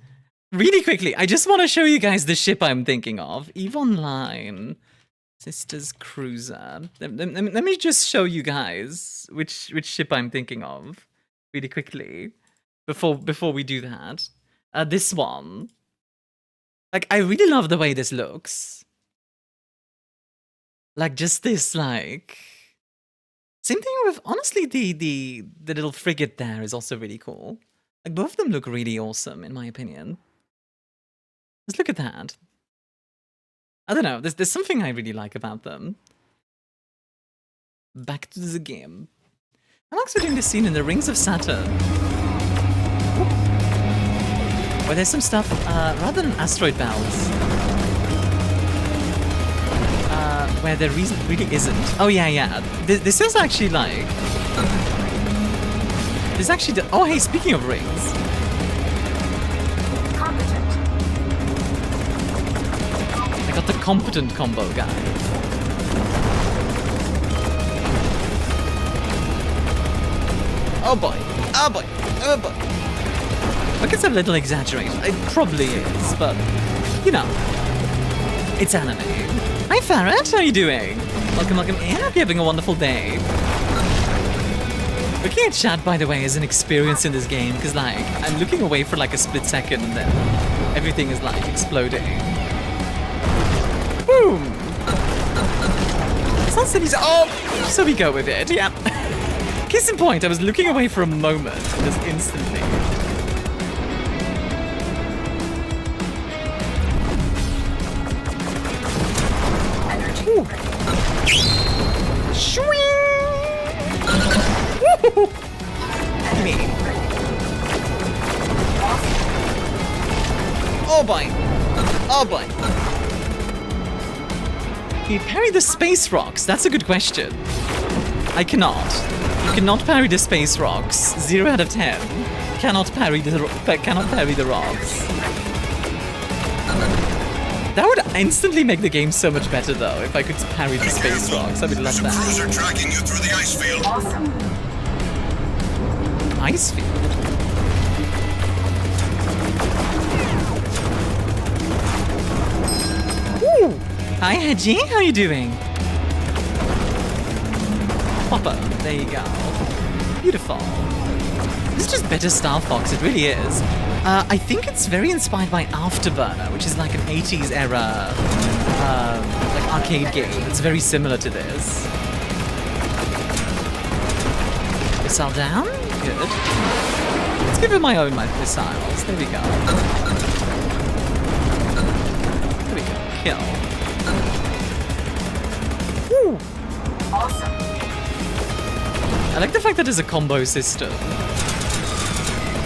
Really quickly, I just want to show you guys the ship I'm thinking of. EVE Online. Sisters Cruiser. Let me just show you guys which ship I'm thinking of. Really quickly. Before we do that. This one. Like, I really love the way this looks. Like, just this, like... Same thing with, honestly, the little frigate there is also really cool. Like, both of them look really awesome, in my opinion. Just look at that. I don't know. There's something I really like about them. Back to the game. I'm actually doing this scene in the Rings of Saturn. Where there's some stuff, rather than asteroid belts. Where there really isn't. Oh yeah. This is actually like... There's actually... Oh hey, speaking of rings. I got the competent combo guy. Oh boy. Oh boy. Oh boy. I guess a little exaggerated. It probably is, but, you know. It's anime. Hi Farrah, how are you doing? Welcome in. I hope you're having a wonderful day. Looking at chat, by the way, is an experience in this game, because, like, I'm looking away for, like, a split second, and then everything is, like, exploding. Boom! It's not silly. Oh! So we go with it, yeah. Case in point, I was looking away for a moment, just instantly. Ooh. Me. Oh boy. Oh boy. Can you parry the space rocks? That's a good question. I cannot. You cannot parry the space rocks. 0 out of 10. Cannot parry the rocks. That would instantly make the game so much better, though, if I could parry the space rocks. I would love that. Cruiser tracking you through the ice field. Awesome. Ice field? Ooh. Hi, Hedgie. How are you doing? Popper. There you go. Beautiful. This is just better Star Fox. It really is. I think it's very inspired by Afterburner, which is like an 80s era like arcade game. It's very similar to this. Missile down? Good. Let's give it my own missiles. There we go. There we go. Kill. Woo! Awesome. I like the fact that there's a combo system.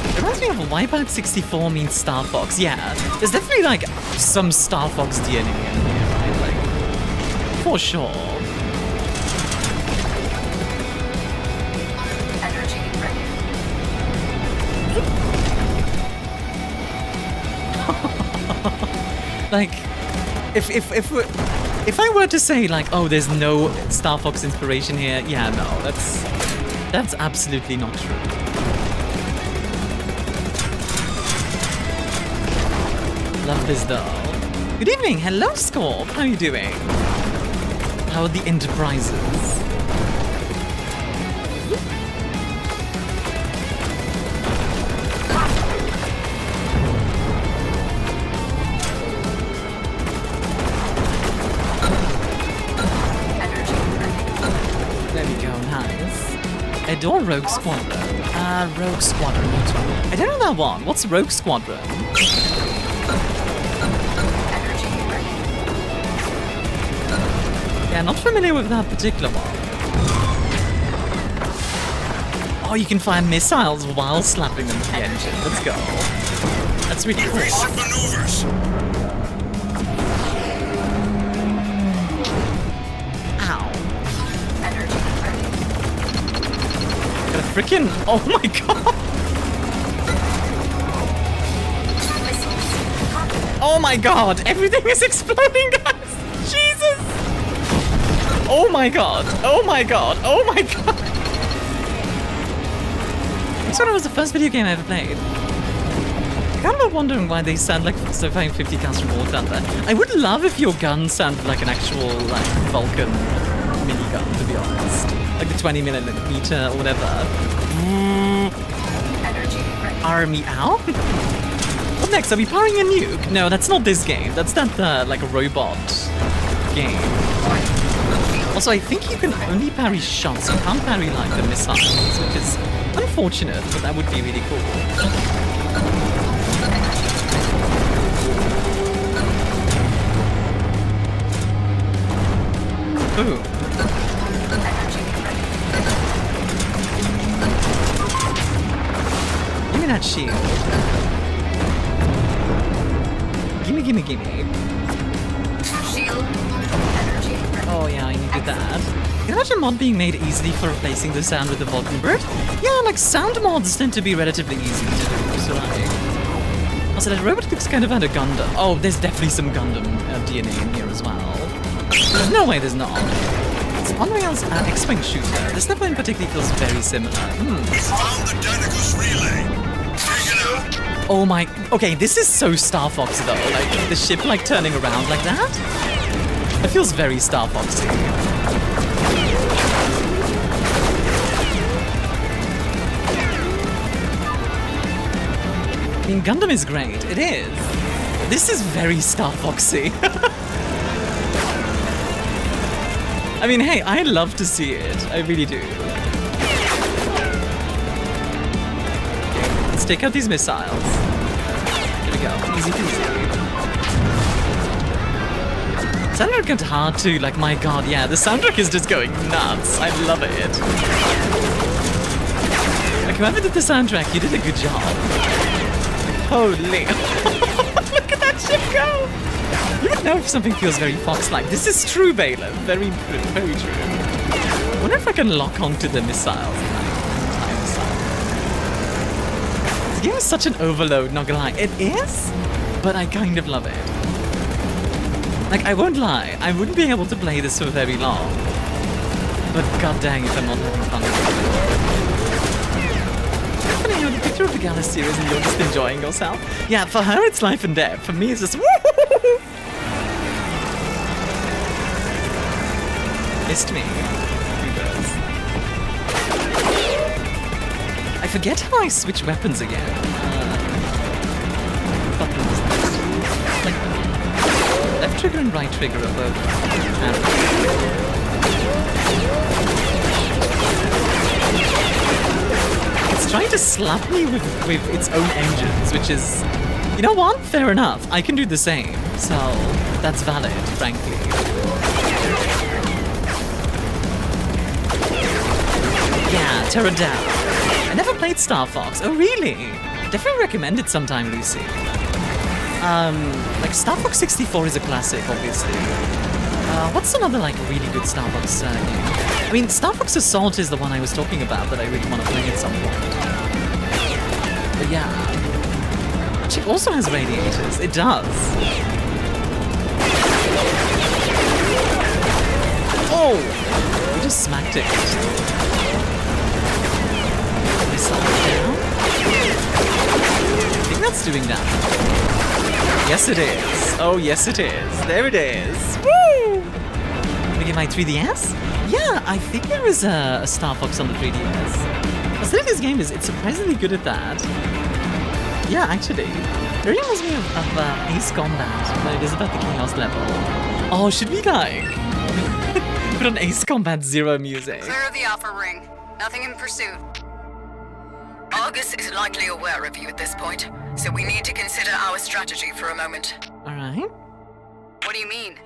It reminds me of Wipeout 64 means Star Fox. Yeah, there's definitely like some Star Fox DNA in here, right? Like, for sure. Energy ready. Like, if I were to say like, oh, there's no Star Fox inspiration here, yeah, no, that's absolutely not true. Love this doll. Good evening, hello Scorp, how are you doing? How are the enterprises? There we go, nice. Adore Rogue Squadron. Rogue Squadron. I don't know that one. What's Rogue Squadron? Yeah, not familiar with that particular one. Oh, you can fire missiles while slapping them to the engine. Let's go. That's really cool. Evasive maneuvers. Ow. Got a freaking... Oh my god! Oh my god! Everything is exploding, guys! Jesus! Oh my god! Oh my god! Oh my god! This one was the first video game I ever played. I kind of wondering why they sound like so firing 50 cans from War Thunder. I would love if your gun sounded like an actual like Vulcan minigun, to be honest. Like the 20mm or whatever. Army out? What next? Are we powering a nuke? No, that's not this game. That's that like a robot game. Also, I think you can only parry shots. You can't parry like the missiles, which is unfortunate, but that would be really cool. Boom. Give me that shield. Gimme, gimme, gimme. Shield. Energy. Oh yeah, I needed that. Can you imagine a mod being made easily for replacing the sound with the Vulcan bird? Yeah, like sound mods tend to be relatively easy to do, so like... Also, that robot looks kind of out of Gundam. Oh, there's definitely some Gundam DNA in here as well. There's no way there's not. It's Unreal's X-Wing shooter. This level in particular feels very similar. We found the Danicus relay. Take it out. Oh my... Okay, this is so Star Fox though. Like, the ship like turning around like that? It feels very Star Foxy. I mean, Gundam is great. It is. This is very Star Foxy. I mean, hey, I love to see it. I really do. Let's take out these missiles. Here we go. Easy peasy. Soundtrack got hard too. Like, my god, yeah. The soundtrack is just going nuts. I love it. Like, whoever did the soundtrack, you did a good job. Holy. Look at that ship go! You don't know if something feels very Fox-like. This is true, Baylor. Very true, very true. I wonder if I can lock onto the missiles. This game is such an overload, not gonna lie. It is, but I kind of love it. Like, I won't lie. I wouldn't be able to play this for very long. But god dang if I'm not having fun with it. You know, the picture of the Gala series and you're just enjoying yourself. Yeah, for her it's life and death. For me it's just woo-hoo-hoo-hoo. Missed me. I forget how I switch weapons again. Buttons. Like, left trigger and right trigger are both. It's trying to slap me with its own engines, which is... You know what? Fair enough. I can do the same. So, that's valid, frankly. Yeah, tear it down. I never played Star Fox. Oh, really? Definitely recommend it sometime, Lucy. Like, Star Fox 64 is a classic, obviously. What's another, like, really good Star Fox game? I mean, Star Fox Assault is the one I was talking about that I really want to play at some point. But yeah. The chip also has radiators. It does. Oh! We just smacked it. Missile down. I think that's doing damage. Yes, it is. Oh, yes, it is. There it is. Woo! Let me get my 3DS? Yeah, I think there is a Star Fox on the 3DS. I think this game it's surprisingly good at that. Yeah, actually. It reminds me of Ace Combat, when it is about the Chaos level. Oh, should we like put on Ace Combat Zero music? Clear of the Alpha Ring. Nothing in pursuit. Argus is likely aware of you at this point, so we need to consider our strategy for a moment. Alright. What do you mean?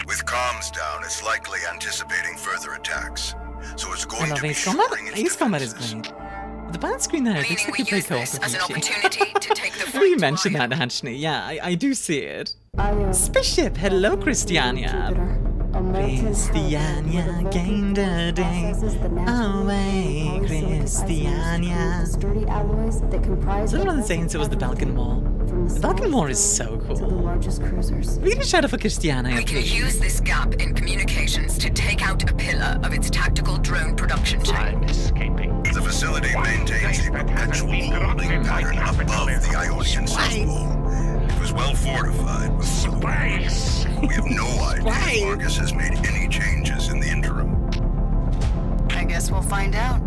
With comms down, it's likely anticipating further attacks. So it's I going love to be Ace Combat. shoring its Ace Combat is defenses. great. The band screen there, it looks Meaning like we you play use co-op this with as an Michi. opportunity to take the Maybe fight you to mentioned Orion. that actually. Yeah, I do see it. Io, Spaceship, hello Christiania. Christiania gained a day away, Christiania. Is that one of the Saints? It was the Balkan Wall. The Balkan Wall is so To the cool. largest cruisers. Read a shout out for Christiania, We can please. use this gap in communications to take out a pillar of its tactical drone production chain. The facility maintains a perpetual holding pattern above the Ionian South Pole. It was well fortified before the war. We have no idea if Argus has made any changes in the interim. I guess we'll find out.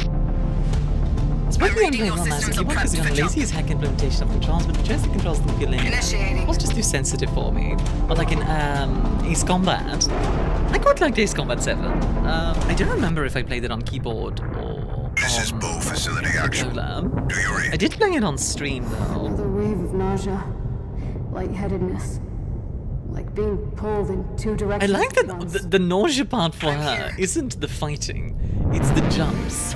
Despite the reading unplayed your one last systems keyboard are because prepped the for lazy as heck implementation of controls, but the joystick controls don't feel linear. Initiating. It was just too sensitive for me. But like in Ace Combat, I quite liked Ace Combat 7. I don't remember if I played it on keyboard or This is Bow Facility Action. controller. Do you read? I did play it on stream though. Another wave of nausea, lightheadedness. Like being pulled in two I directions. like at that once. the nausea part for her isn't the fighting, it's the jumps.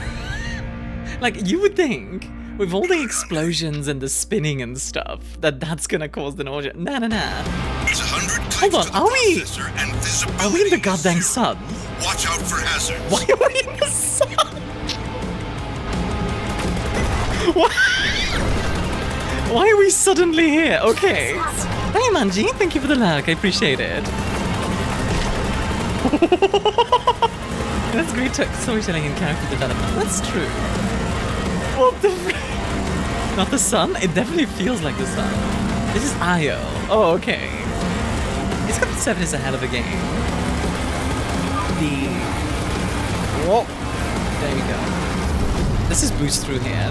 Like, you would think, with all the explosions and the spinning and stuff, that's gonna cause the nausea. Nah. It's 100 Hold on, are we in the goddamn zero. sun? Watch out for hazards. Why are we in the sun? Why are we suddenly here? Okay. Hey Manji, thank you for the lurk, I appreciate it. That's great storytelling and character development. That's true. What the Not the sun? It definitely feels like the sun. This is Io. Oh, okay. It's got 7 is a hell of a game. Whoa. There we go. This is boost through here.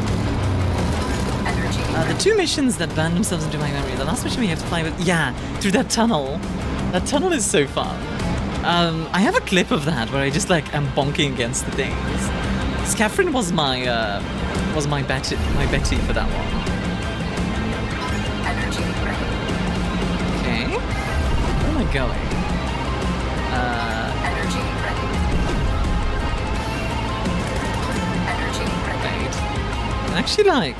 The 2 missions that burn themselves into my memory. The last mission we have to fly with... Yeah, through that tunnel. That tunnel is so fun. I have a clip of that where I just like am bonking against the things. Scaffrin was my Betty for that one. Okay. Where am I going? Wait. Actually, like...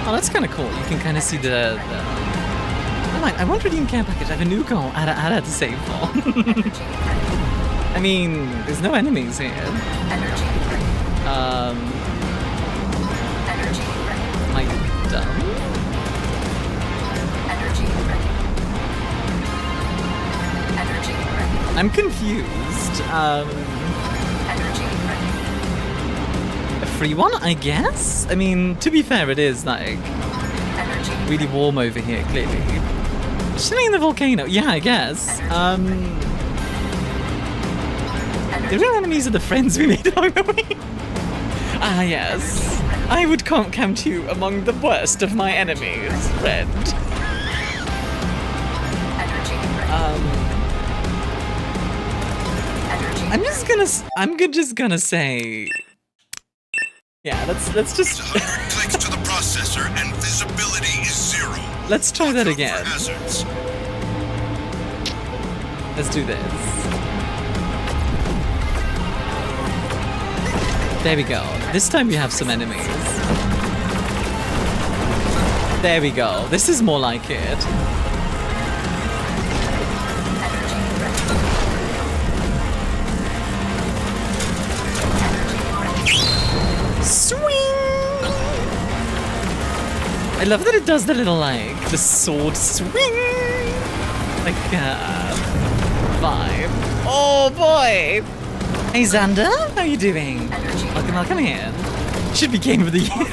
Oh, that's kind of cool. You can kind of see the... I want redeem care package. I have a new goal. Add to save for. I mean, there's no enemies here. Am I dumb? I'm confused. A free one, I guess? I mean, to be fair, it is like really warm over here, clearly. Chilling in the volcano, yeah, I guess. The real enemies are the friends we made along the way. Ah, yes. I would count you among the worst of my enemies, friend. I'm just gonna say, yeah. Let's just. 100 clicks to the processor and visibility is 0. Let's try that again. Hazards. Let's do this. There we go. This time we have some enemies. There we go. This is more like it. Swing! I love that it does the little, like, the sword swing! Like, vibe. Oh boy! Hey Xander, how are you doing? Welcome in. Should be Game of the Year.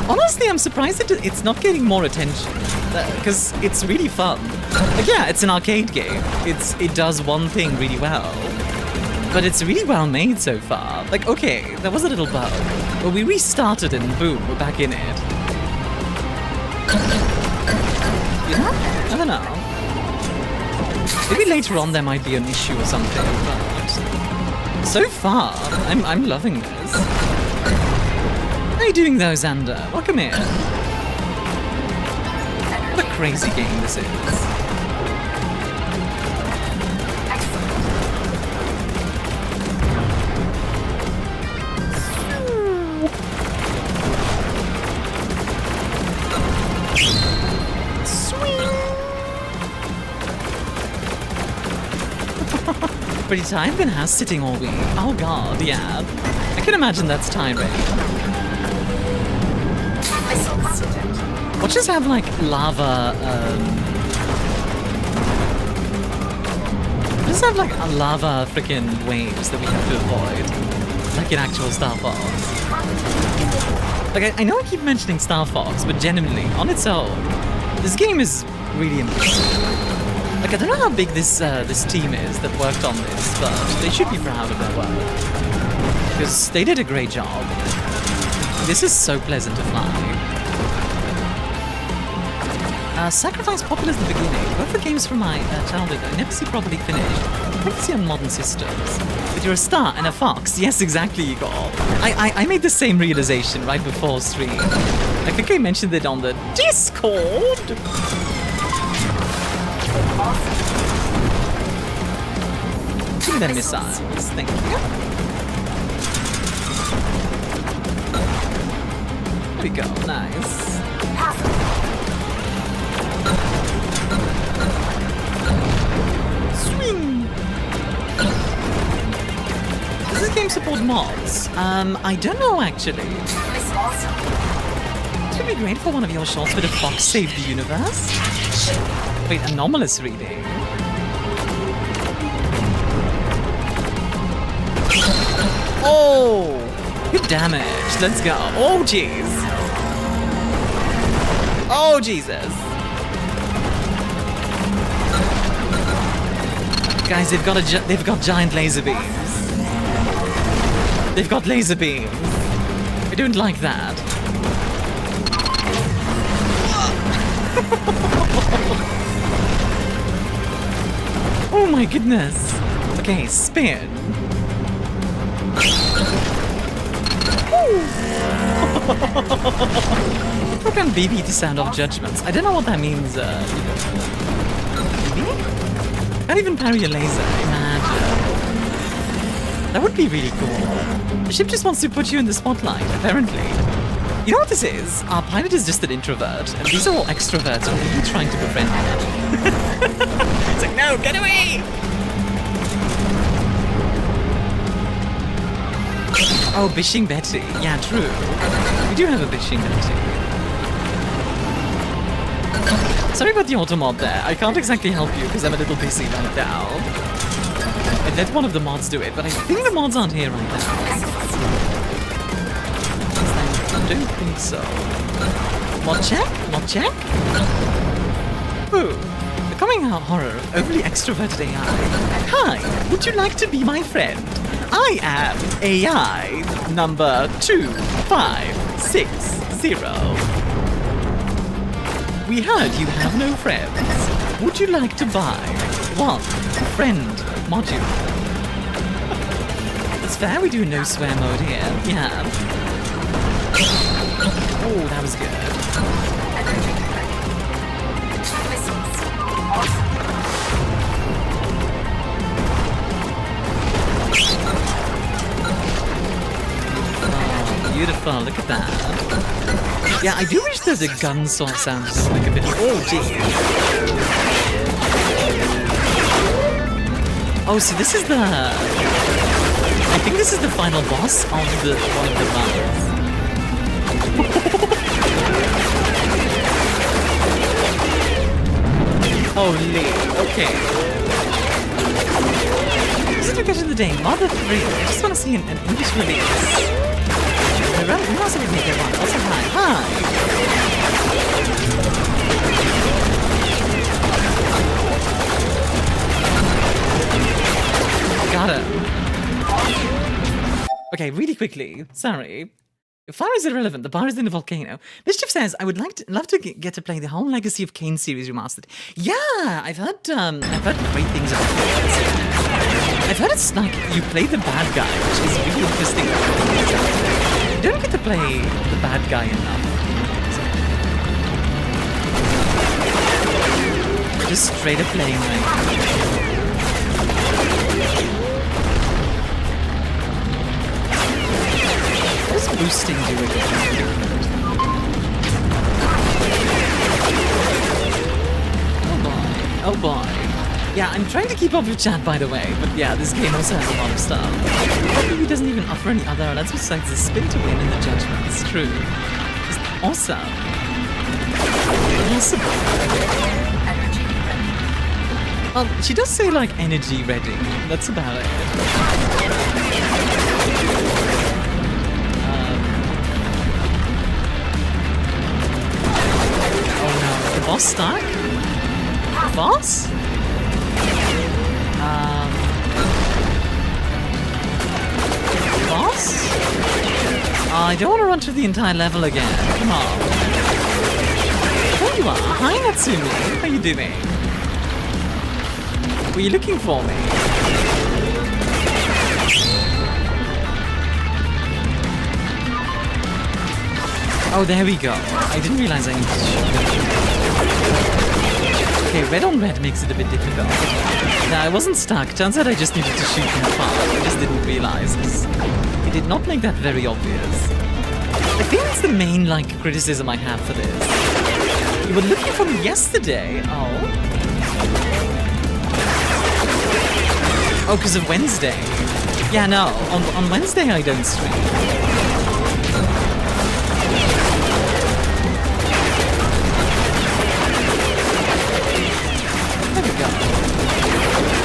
Honestly, I'm surprised it's not getting more attention. Because it's really fun. Like, yeah, it's an arcade game. It does one thing really well. But it's really well made so far. Like, okay, there was a little bug. But we restarted and boom, we're back in it. Yeah? I don't know. Maybe later on there might be an issue or something, but so far, I'm loving this. How are you doing though, Xander? Welcome in. What a crazy game this is. Pretty tired, been house sitting all week. Oh god, yeah. I can imagine that's tiring. Watches have like lava, just have like a lava freaking waves that we have to avoid. Like in actual Star Fox. Like I know I keep mentioning Star Fox, but genuinely, on its own, this game is really impressive. Like, I don't know how big this team is that worked on this, but they should be proud of their work. Because they did a great job. This is so pleasant to fly. Sacrifice popular at the beginning. Both the games from my childhood I never see properly finished. Probably on modern systems. But you're a star and a fox. Yes, exactly, Igor. I made the same realization right before stream. I think I mentioned it on the Discord. Give them missiles, thank you. There we go, nice. Swing! Does this game support mods? I don't know actually. It would be great for one of your shorts with a Fox Save the Universe. Wait, anomalous reading. Oh! Good damage. Let's go. Oh, jeez. Oh, Jesus. Guys, they've got giant laser beams. They've got laser beams. I don't like that. Oh my goodness. Okay, spin. Program BB to sound off judgments. I don't know what that means. BB? Can't even parry a laser. Imagine. That would be really cool. The ship just wants to put you in the spotlight, apparently. You know what this is? Our pilot is just an introvert, and these are all extroverts who are really trying to befriend him. It's like, no, get away! Oh, Bishing Betty. Yeah, true. We do have a Bishing Betty. Sorry about the auto-mod there. I can't exactly help you because I'm a little busy right now. I let one of the mods do it, but I think the mods aren't here right now. I don't think so. Mod check? Mod check? Ooh. The coming out horror of overly extroverted AI. Hi, would you like to be my friend? I am AI number 2560. We heard you have no friends. Would you like to buy one friend module? That's fair, we do no swear mode here. Yeah. Oh, that was good. Beautiful, look at that. Yeah, I do wish there's a gun sort sound just like a bit. Oh, gee. Oh, so this is the. I think this is the final boss of one of the rounds. Holy, okay. Just to get to the day, Mother 3. I just want to see an English release. We also make it once. Also, hi. Got him. Okay, really quickly. Sorry. Your fire is irrelevant. The bar is in the volcano. Mischief says, I would love to get to play the whole Legacy of Kain series remastered. Yeah, I've heard great things about it. I've heard it's like you play the bad guy, which is really interesting. You don't get to play the bad guy enough. You're just straight up playing like. What does boosting do again? Oh boy. Yeah, I'm trying to keep up with chat, by the way, but yeah, this game also has a lot of stuff. Probably doesn't even offer any other outlets besides the spin to win in the judgment. It's true. It's awesome. Possible. She does say, like, energy ready. That's about it. Oh no, the boss stuck? Boss? Boss? I don't want to run through the entire level again. Come on. There you are. Hi, Natsumi. How are you doing? Were you looking for me? Oh, there we go. I didn't realize I needed to shoot. Okay, red on red makes it a bit difficult. Now, I wasn't stuck. Turns out I just needed to shoot from far. I just didn't realize. It did not make that very obvious. I think that's the main, like, criticism I have for this. You were looking for me yesterday. Oh. Oh, because of Wednesday. Yeah, no. On Wednesday I don't stream. There we go.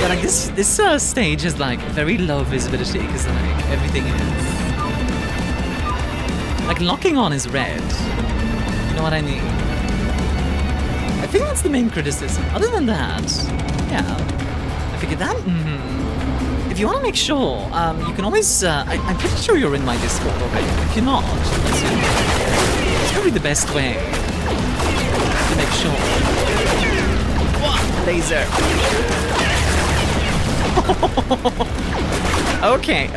Yeah, like this stage has like very low visibility because like everything is like locking on is red. You know what I mean? I think that's the main criticism. Other than that, yeah, I figured that. If you want to make sure, you can always. I'm pretty sure you're in my Discord already. If you're not, it's probably the best way to make sure. Laser. Okay.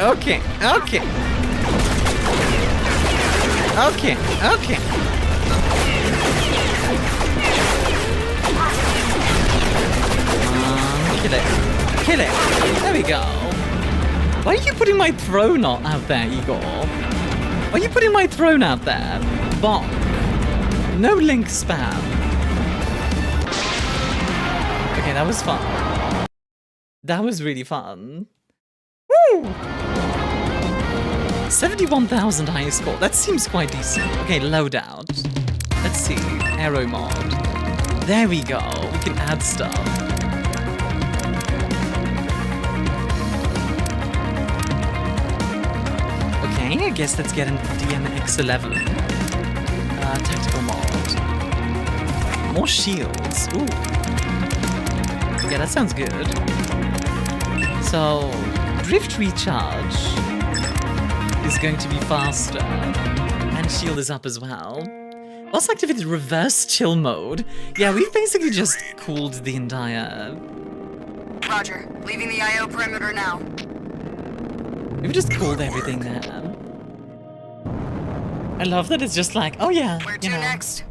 Kill it. There we go. Why are you putting my throne out there, Igor? Why are you putting my throne out there? Bonk. No link spam. Okay, that was fun. That was really fun. Woo! 71,000 high score. That seems quite decent. Okay, loadout. Let's see. Aero mod. There we go. We can add stuff. Okay, I guess let's get an DMX11. Tactical mod. More shields. Ooh. Yeah, that sounds good. So, drift recharge is going to be faster. And shield is up as well. Also activate reverse chill mode. Yeah, we've basically just cooled the entire... Roger. Leaving the IO perimeter now. We've just cooled everything there. I love that it's just like, oh yeah, Where you to know. next?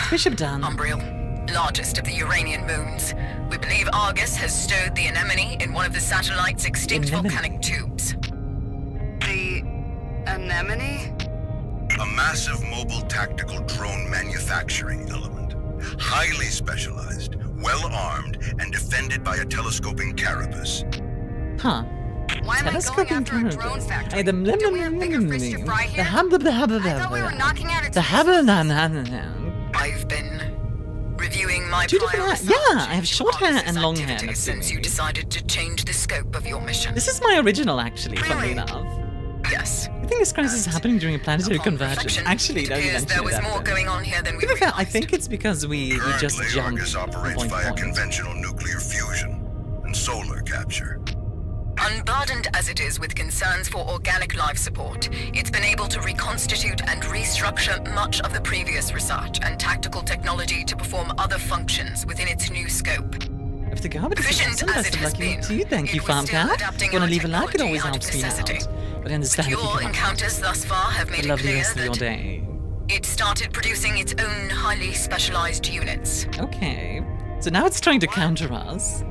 Bishop done. Umbriel, largest of the Uranian moons. We believe Argus has stowed the anemone in one of the satellite's extinct volcanic tubes. The anemone? A massive mobile tactical drone manufacturing element. Highly specialized, well-armed, and defended by a telescoping carapace. Huh. Why am I going after a drone factory? Did we have bigger fish to fry here? I thought we were knocking out its I've been reviewing my prior research yeah, I have short hair into and long hair. activities since you decided to change the scope of your mission. This is my original, actually, funnily Really? enough. Yes. I think this crisis is happening during a planetary Upon convergence. reflection, Actually, it no, you appears there mentioned was that. more going on here than we To be fair, I realized. think it's because we just Currently, jumped Argus from operates point to via point. conventional nuclear fusion and solar capture. Unburdened as it is with concerns for organic life support, it's been able to reconstitute and restructure much of the previous research and tactical technology to perform other functions within its new scope. I have to go, but Efficient it's as best it of has luck been, to you. Thank you, it was still FarmCat. adapting Wanna our leave a like? It always technology helps me out of necessity. out. But I understand if you Your can't. encounters thus far have made Have a it lovely clear rest of your that day. it started producing its own highly specialized units. Okay. So now it's trying to counter us.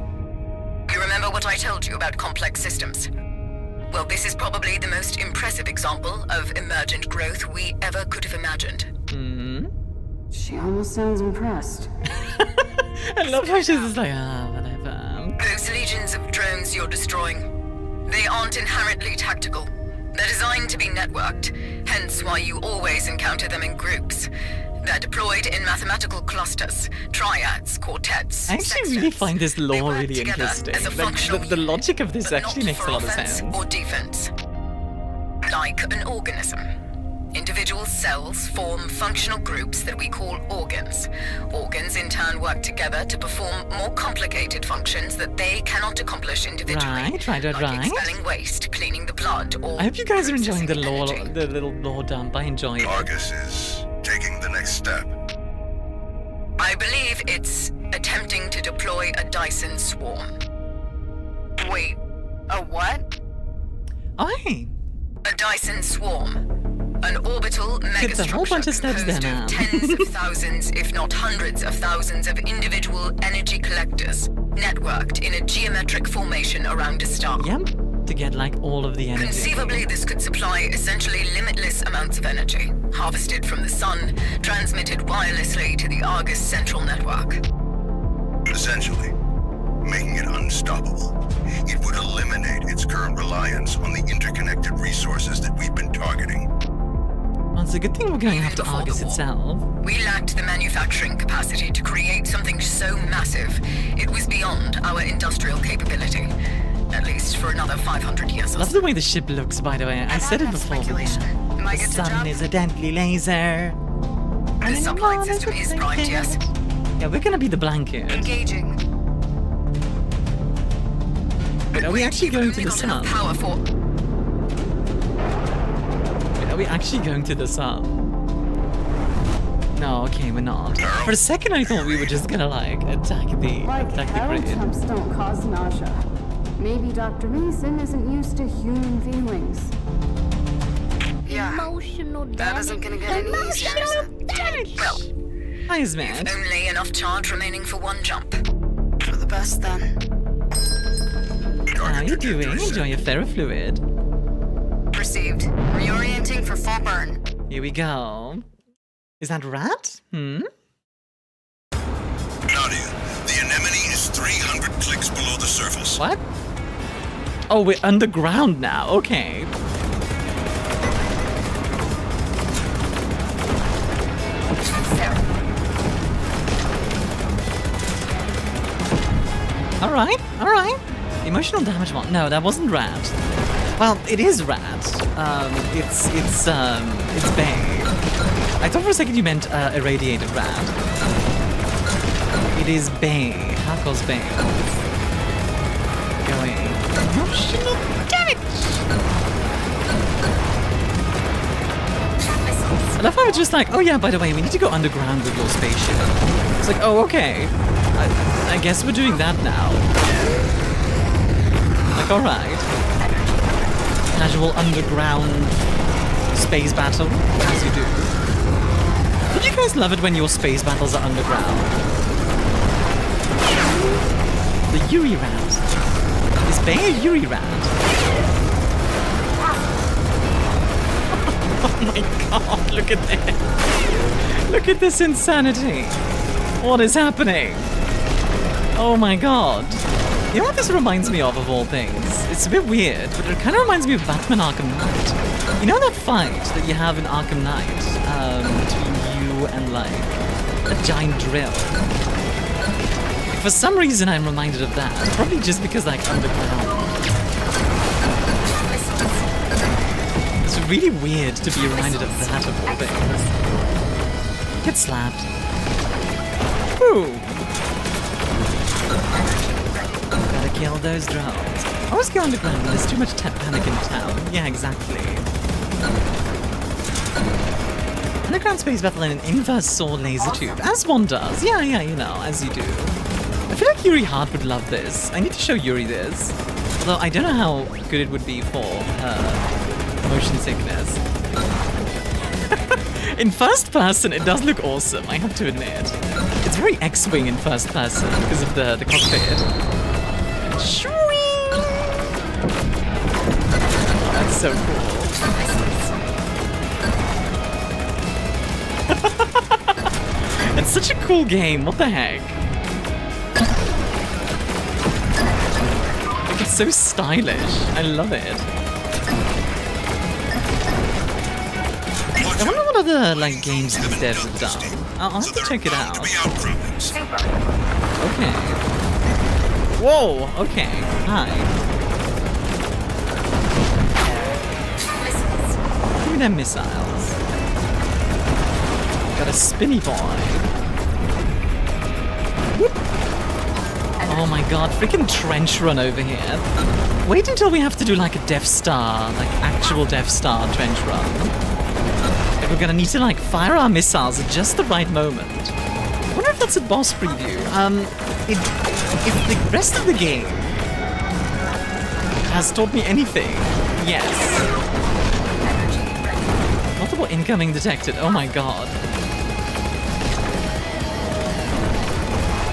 You remember what I told you about complex systems? Well, this is probably the most impressive example of emergent growth we ever could have imagined. Hmm. She almost sounds impressed. I love how she's just like, whatever. Those legions of drones you're destroying, they aren't inherently tactical. They're designed to be networked, hence why you always encounter them in groups. They're deployed in mathematical clusters, triads, quartets. I actually really sextets. find this They lore work really together interesting. as a Like, functional the logic of this unit, actually but makes not a lot of for offense sense. or defense. Like an organism. Individual cells form functional groups that we call organs. Organs in turn work together to perform more complicated functions that they cannot accomplish individually. Right. Like expelling waste, cleaning the blood, or I hope you guys are enjoying the lore, processing the little lore dump. I enjoy it. Argus is taking the next step. I believe it's attempting to deploy a Dyson swarm. Wait, a what? Aye. A Dyson swarm. An orbital It's a whole bunch of steps there, composed man. of tens of thousands, if not hundreds of thousands of individual energy collectors, networked in a geometric formation around a star. Yep. To get like all of the energy. Conceivably, this could supply essentially limitless amounts of energy, harvested from the sun, transmitted wirelessly to the Argus central network. Essentially, making it unstoppable. It would eliminate its current reliance on the interconnected resources that we've been targeting. Well, it's a good thing we're going after Before Argus the war, itself. We lacked the manufacturing capacity to create something so massive, it was beyond our industrial capability. At least for another 500 years or Love so. the way the ship looks, by the way. I said it before. But yeah. Am I The good to sun jump? is a deadly laser. The supply system is primed, yes? Yeah, we're gonna be the blanket. Engaging. Wait, are we actually going to the Only got enough sun? power for... Wait, are we actually going to the sun? No, okay, we're not. For a second, I thought we were just gonna like attack the Like hell, grid. chumps don't cause nausea. Maybe Dr. Mason isn't used to human feelings. Yeah. That isn't gonna get any easier, is it? Well, Hi, Ismet. only enough charge remaining for one jump. For the best then. How you doing? Enjoy your ferrofluid. Received. Reorienting for full burn. Here we go. Is that rat? Nadia, the anemone is 300 clicks below the surface. What? Oh, we're underground now. Okay. Alright, alright. Emotional damage one. No, that wasn't rat. Well, it is rat. It's Bay. I thought for a second you meant irradiated rat. It is Bay. Harko's Bay. Going. Emotional damage! I love how it's just like, oh yeah, by the way, we need to go underground with your spaceship. It's like, oh, okay. I guess we're doing that now. Like, alright. Casual underground space battle, as you do. Don't you guys love it when your space battles are underground? The Yuri rat. Is Bay a Yuri rat? Oh my god, look at this. Look at this insanity. What is happening? Oh my god. You know what this reminds me of all things? It's a bit weird, but it kind of reminds me of Batman Arkham Knight. You know that fight that you have in Arkham Knight between you and, like, a giant drill? For some reason, I'm reminded of that. Probably just because, like, underground. It's really weird to be reminded of that of all things. Get slapped. Ooh. Gotta kill those drones. I always go underground when there's too much panic in town. Yeah, exactly. Underground space battle in an inverse sword laser tube, as one does. Yeah, you know, as you do. I feel like Yuri Hart would love this. I need to show Yuri this. Although I don't know how good it would be for motion sickness. In first person, it does look awesome, I have to admit. It's very X-Wing in first person because of the cockpit. Shwing! Oh, that's so cool. It's such a cool game, what the heck? Like, it's so stylish. I love it. I wonder what other, like, games these devs have done. I'll have to check it out. Okay. Whoa, okay. Hi. Give me them missiles. Got a spinny boy. Whoop. Oh my god, freaking trench run over here. Wait until we have to do like a Death Star, like actual Death Star trench run. We're gonna need to like fire our missiles at just the right moment. I wonder if that's a boss preview. If the rest of the game has taught me anything, yes. Not TF4 incoming detected. Oh my god.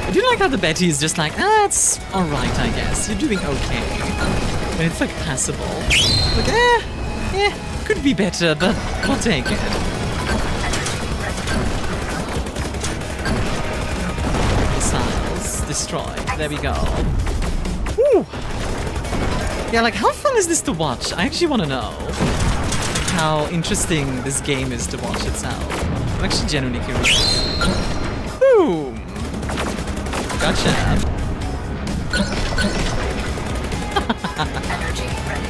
I do like how the Betty is just like, it's alright, I guess. You're doing okay. And it's like passable. Like, could be better, but we'll take it. Missiles destroyed. There we go. Woo! Yeah, like, how fun is this to watch? I actually want to know how interesting this game is to watch itself. I'm actually genuinely curious. Boom! Gotcha. Energy ready.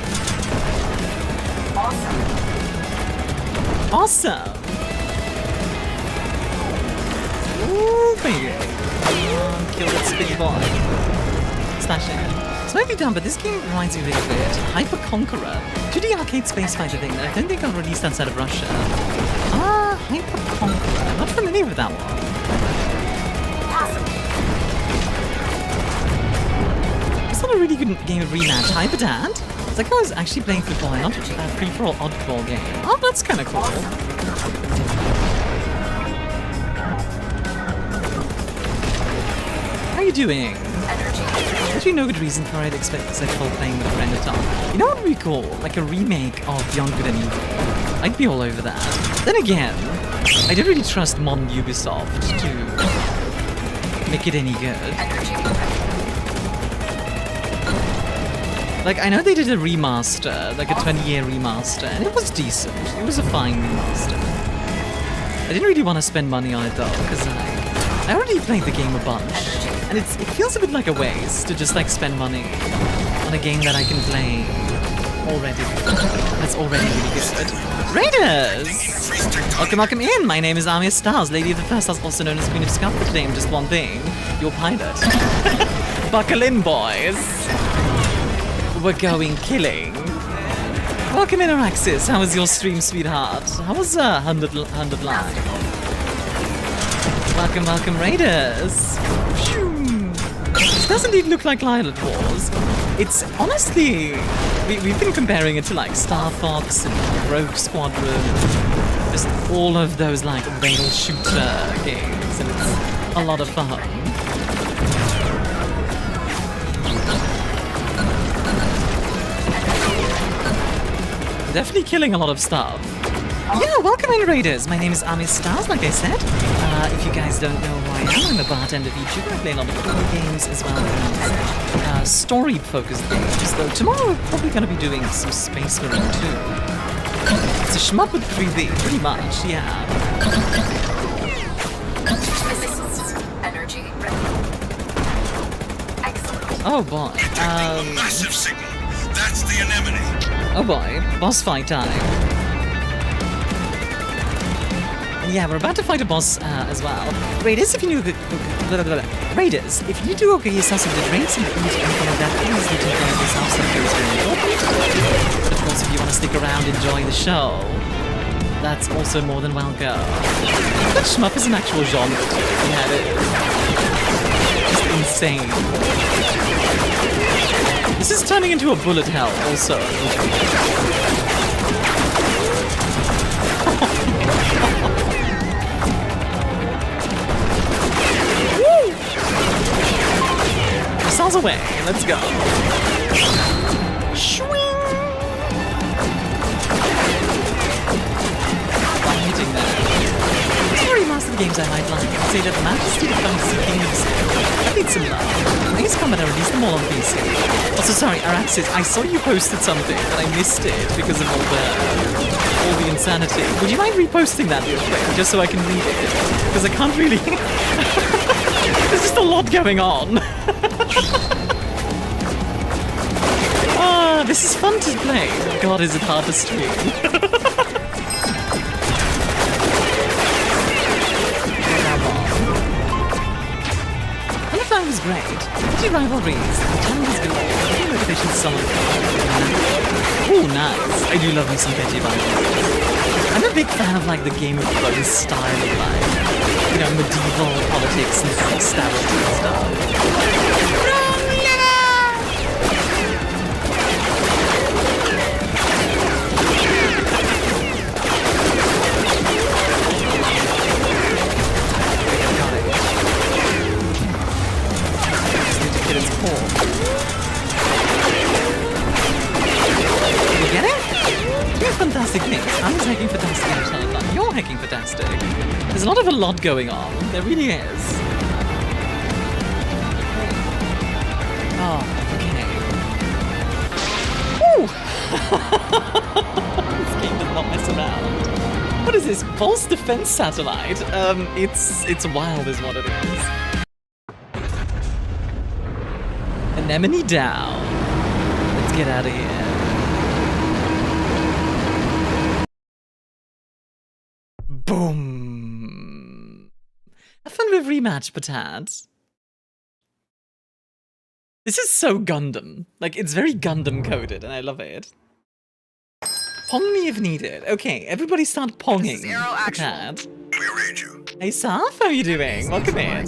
Awesome. Awesome! Ooh, baby. Kill that big boy. Slash it. This might be dumb, but this game reminds me a little bit. Hyper Conqueror. 2D arcade space fighter thing that I don't think got released outside of Russia. Hyper Conqueror. I'm not familiar with that one. It's not a really good game of rematch. Hyper Dad? It's like I was actually playing football, not a free-for-all oddball game. Oh, that's kind of cool. How are you doing? Actually, no good reason for it except for playing with a friend at all. You know what would be cool? Like a remake of Beyond Good and Evil. I'd be all over that. Then again, I don't really trust modern Ubisoft to make it any good. Like, I know they did a remaster, like a 20-year remaster, and it was decent. It was a fine remaster. I didn't really want to spend money on it though, because I already played the game a bunch. And it feels a bit like a waste to just like spend money on a game that I can play already. That's already really good. Raiders! Welcome in. My name is ArmiaStars, Lady of the First House, also known as Queen of Scum. Today I'm just one thing. Your pilot. Buckle in, boys. We're going killing. Welcome in, Araxis. How was your stream, sweetheart? How was 100 Live? Welcome, Raiders. It does indeed look like Lilith Wars. It's honestly, we've been comparing it to like Star Fox and Rogue Squadron, just all of those like rail shooter games, and it's a lot of fun. Definitely killing a lot of stuff. Yeah, welcome in, Raiders. My name is ArmiaStars, like I said. If you guys don't know who I am, I'm a bartender VTuber. I play a lot of indie games as well as story-focused games. Though tomorrow we're probably going to be doing some Space Marine too. It's a shmup with 3D, pretty much, yeah. Energy ready. Excellent. Oh boy. Massive signal. That's the anemone. Oh boy, boss fight time. Yeah, we're about to fight a boss as well. Raiders, if you knew that. Raiders, if you do okay yourselves with the drinks and eat anything like that, please do take care of yourselves. That feels very important. But of course, if you want to stick around enjoying the show, that's also more than welcome. That shmup is an actual genre. Yeah, it is. Just insane. This is turning into a bullet hell, also. Missiles away. Let's go. Swing. I'm hitting that. These are remastered games I might like. I'd say that Majesty of Fantasy Kingdoms. I need some love. Nice Combat, I released them all on PC. Also, sorry, Araxis, I saw you posted something, but I missed it because of all the insanity. Would you mind reposting that real quick, just so I can read it? Because I can't really... There's just a lot going on. This is fun to play. God, is it hard to stream. That was great. Petty rivalries, challenges galore, petty motivations solid. Oh, nice. I do love me some petty rivalries. I'm a big fan of like the Game of Thrones style of like, you know, medieval politics and backstabbing and stuff. Get it? Doing fantastic things. I'm hacking fantastic at a ton of fun. You're hacking fantastic. There's a lot going on. There really is. Oh, okay. Woo! This game does not mess around. What is this? False defense satellite? It's wild is what it is. Anemone down. Let's get out of here. Boom. Have fun with rematch, Patat. This is so Gundam. Like, it's very Gundam coded, and I love it. Pong me if needed. Okay, everybody start ponging. Patat. Hey, Saf, how are you doing? Welcome in.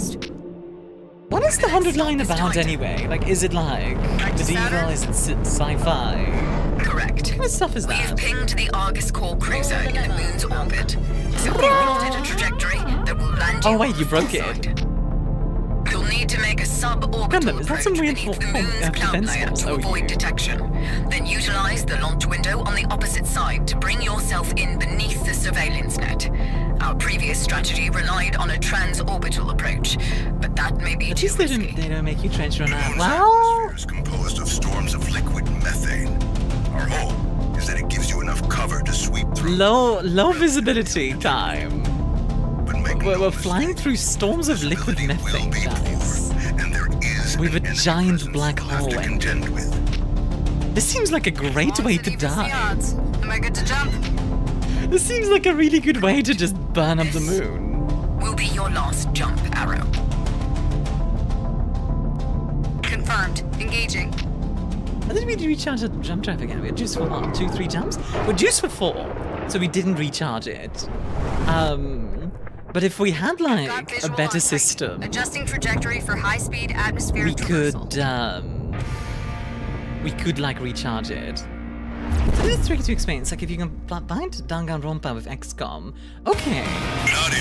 What is the 100 line about anyway? Like, is it like medieval? Is it sci-fi? Correct. What stuff is that? We've pinged the Argus core cruiser in the moon's orbit. So we've plotted a trajectory that will land you. Oh wait, you broke it. You'll need to make a suborbital is that some approach weird beneath the moon's cloud layer to avoid detection. Then utilize the launch window on the opposite side to bring yourself in beneath the surveillance net. Our previous strategy relied on a transorbital approach, but that may be too risky. They don't make you trench run out. Wow. Is composed of storms of liquid methane. Our hope is that it gives you enough cover to sweep through. Low visibility time. We're flying through storms of liquid methane, guys. With a giant black hole engine. This seems like a great way to die. Am I good to jump? This seems like a really good way to just burn up the moon. Will be your last jump, Arrow. Confirmed. Engaging. How did we recharge the jump drive again? We had juice for what? 2, 3 jumps? We're juice for 4, so we didn't recharge it. But if we had like a better system, adjusting trajectory for high-speed atmospheric we could like recharge it. It's tricky to explain. It's like if you can bind Danganronpa with XCOM. Okay.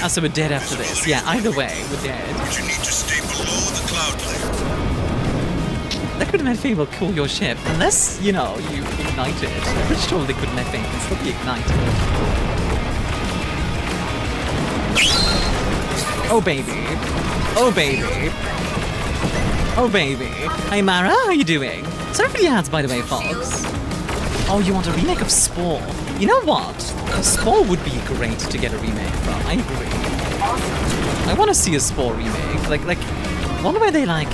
So we're dead after this. Yeah, either way, we're dead. But you need to stay below the cloud layer. Liquid methane will cool your ship, unless, you know, you ignite it. I'm pretty sure liquid methane can still be ignited. Oh baby. Oh baby. Oh baby. Hey Mara, how you doing? Sorry for the ads, by the way, folks. Oh, you want a remake of Spore? You know what? Spore would be great to get a remake from. I agree. I want to see a Spore remake. Like one where they like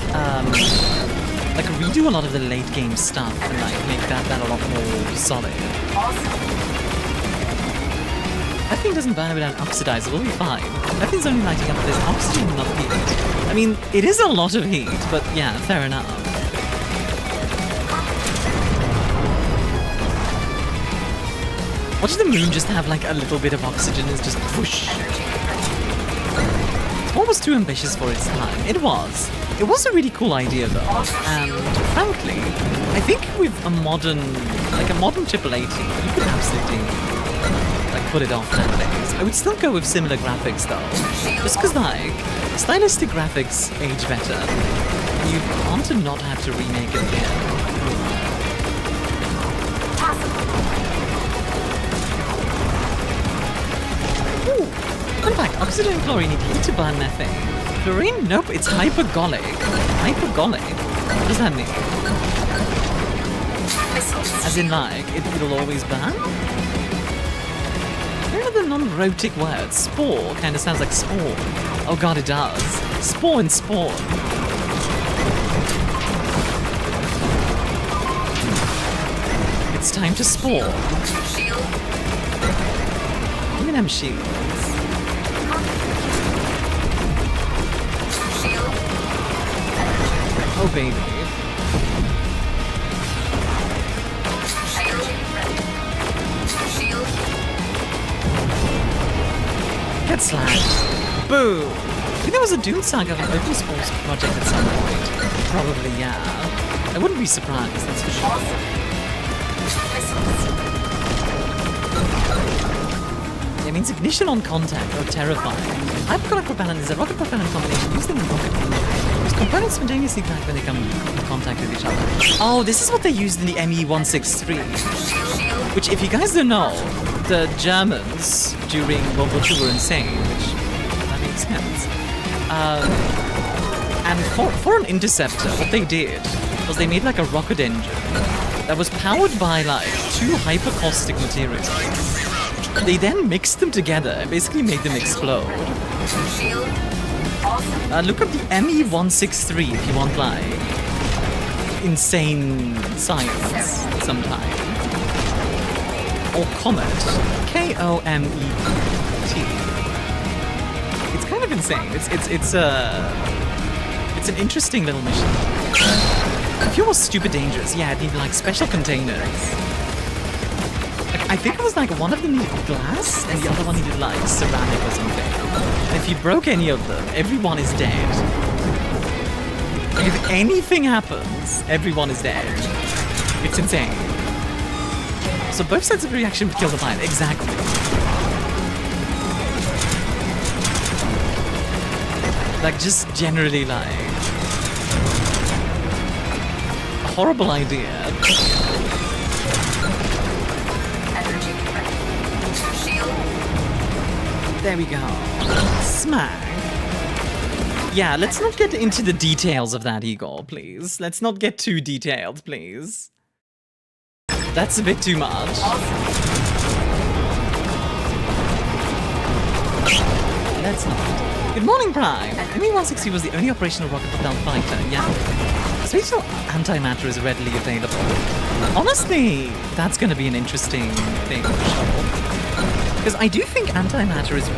redo a lot of the late game stuff and like make that a lot more solid. That thing doesn't burn without oxidize, it will be fine. That thing's only lighting up if there's oxygen and not heat. I mean, it is a lot of heat, but yeah, fair enough. Watching the moon just have like a little bit of oxygen is just whoosh. Spore was too ambitious for its time. It was. It was a really cool idea though. And frankly, I think with a modern AAA team, you could absolutely put it off nowadays. I would still go with similar graphics though. Just because like, stylistic graphics age better. You want to not have to remake it again. Ooh. In fact, oxygen and chlorine need heat to burn methane. Chlorine? Nope, it's hypergolic. Hypergolic? What does that mean? As in like, it'll always burn? The non-rotic word. Spore kind of sounds like spawn. Oh god, it does. Spore and spawn. It's time to spore. Even them shields. Oh baby. Get slammed. Boom! I think there was a Dune Saga of an open source project at some point. Probably, yeah. I wouldn't be surprised, that's for sure. It means ignition on contact, or terrifying. Hypergolic propellant is a rocket propellant combination used in the rocket engine. These components spontaneously ignite when they come in contact with each other. Oh, this is what they used in the ME-163. Which, if you guys don't know, the Germans during World War II were insane, which that makes sense. And for an interceptor, what they did was they made like a rocket engine that was powered by like 2 hypercaustic materials. They then mixed them together and basically made them explode. Look up the ME-163 if you want like insane science sometime. Or Comet. K-O-M-E-T. It's kind of insane. It's an interesting little mission. Fuel was stupid dangerous. Yeah, it needed like special containers. Like, I think it was like one of them needed glass and the other one needed like ceramic or something. And if you broke any of them, everyone is dead. Like, if anything happens, everyone is dead. It's insane. So both sides of the reaction would kill the pilot. Exactly. Like, just generally, like, a horrible idea. There we go. Smack. Yeah, let's not get into the details of that, Igor, please. Let's not get too detailed, please. That's a bit too much. Let's not. Good morning, Prime! ME-160 was the only operational rocket-propelled fighter, yeah. Spatial antimatter is readily available. Honestly, that's going to be an interesting thing for sure. Because I do think antimatter is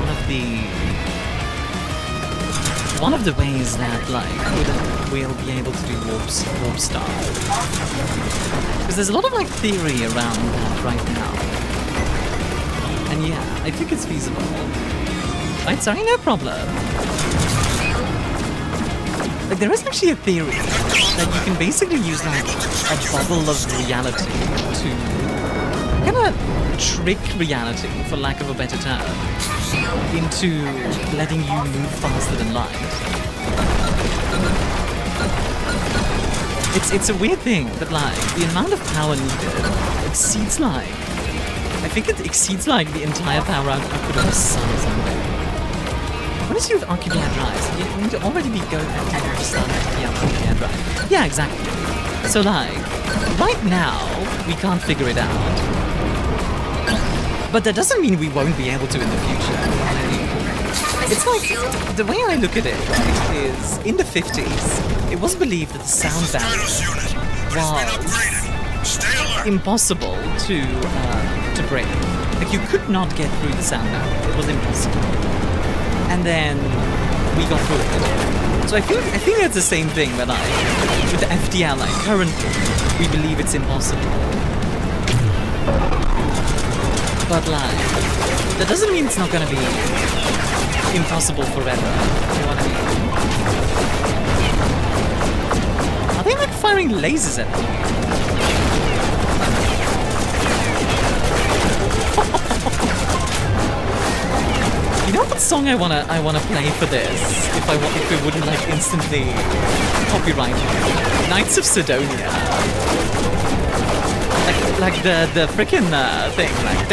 one of the ways that, like, we'll be able to do warp star. Because there's a lot of, like, theory around that right now. And yeah, I think it's feasible. Right, sorry, no problem. Like, there is actually a theory that you can basically use, like, a bubble of reality to kind of trick reality, for lack of a better term, into letting you move faster than light. It's a weird thing, but, like, the amount of power needed exceeds, like, I think it exceeds, like, the entire power output of the sun or something. What is you with Archimedes drives? You need to already be going at time to start Archimedes drive. Yeah, exactly. So, like, right now, we can't figure it out. But that doesn't mean we won't be able to in the future. It's like, the way I look at it, right, is in the 50s, it was believed that the sound barrier was impossible to break. Like, you could not get through the sound barrier. It was impossible. And then we got through it. So I think it's the same thing that with the FDR, like, currently, we believe it's impossible. But, like, that doesn't mean it's not gonna be impossible forever. You know what I mean? Are they, like, firing lasers at me? You know what song I wanna play for this? If we wouldn't, like, instantly copyright it? Knights of Sidonia. Like the frickin' thing, like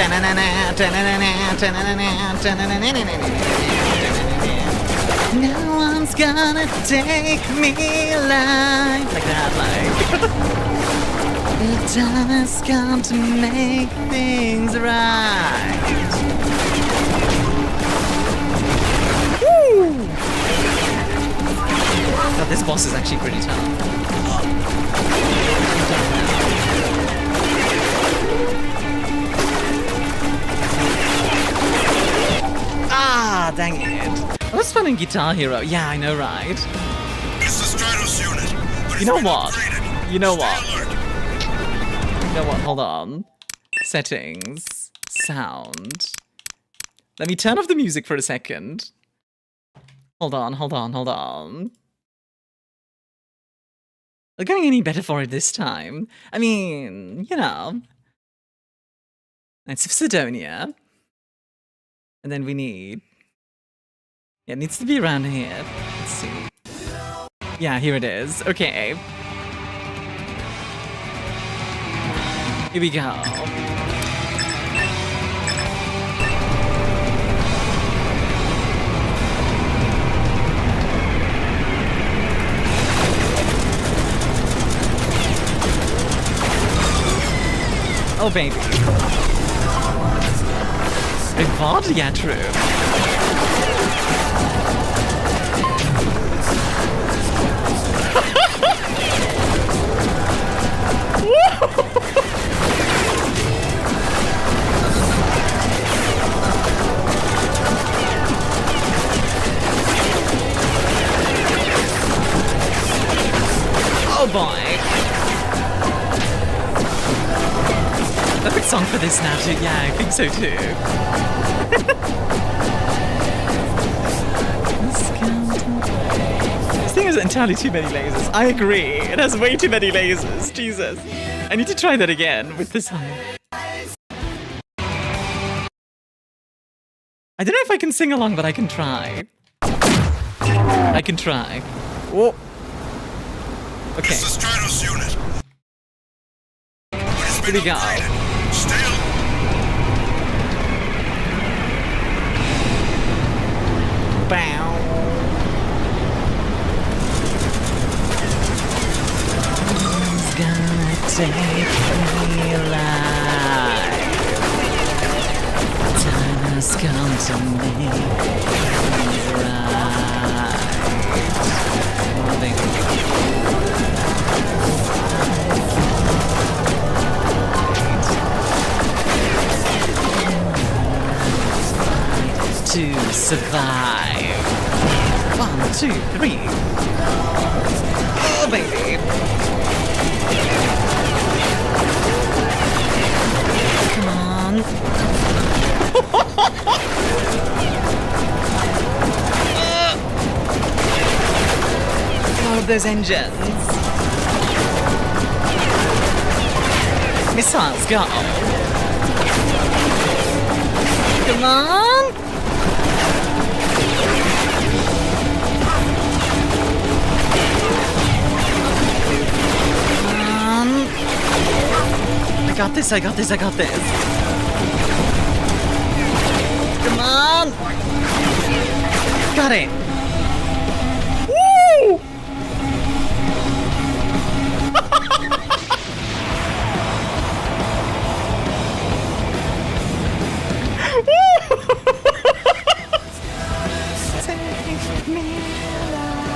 no one's gonna take me alive, like that, like. The time has come to make things right. God, this boss is actually pretty tough. Ah, dang it. I was fun in Guitar Hero. Yeah, I know, right? It's the Stratos unit. You know what? You know what? You know what? Hold on. Settings. Sound. Let me turn off the music for a second. Hold on. Not getting any better for it this time. I mean, you know. Knights of Sidonia. And then we need... Yeah, it needs to be around here. Let's see. Yeah, here it is. Okay. Here we go. Oh, baby. God, yeah, true. Oh boy. Perfect song for this now too. Yeah, I think so too. This thing has entirely too many lasers. I agree. It has way too many lasers. Jesus. I need to try that again with this one. I don't know if I can sing along, but I can try. I can try. Oh. Okay. It's the Starkos unit. Here we go. Still. Bow. Who's gonna take me alive? Time has come to make things right. Oh, baby. To survive. 1, 2, 3. Oh, baby. Come on. More of those engines. Missiles, go. Come on. I got this, I got this, I got this. Come on! Got it! Woo! Take me alive.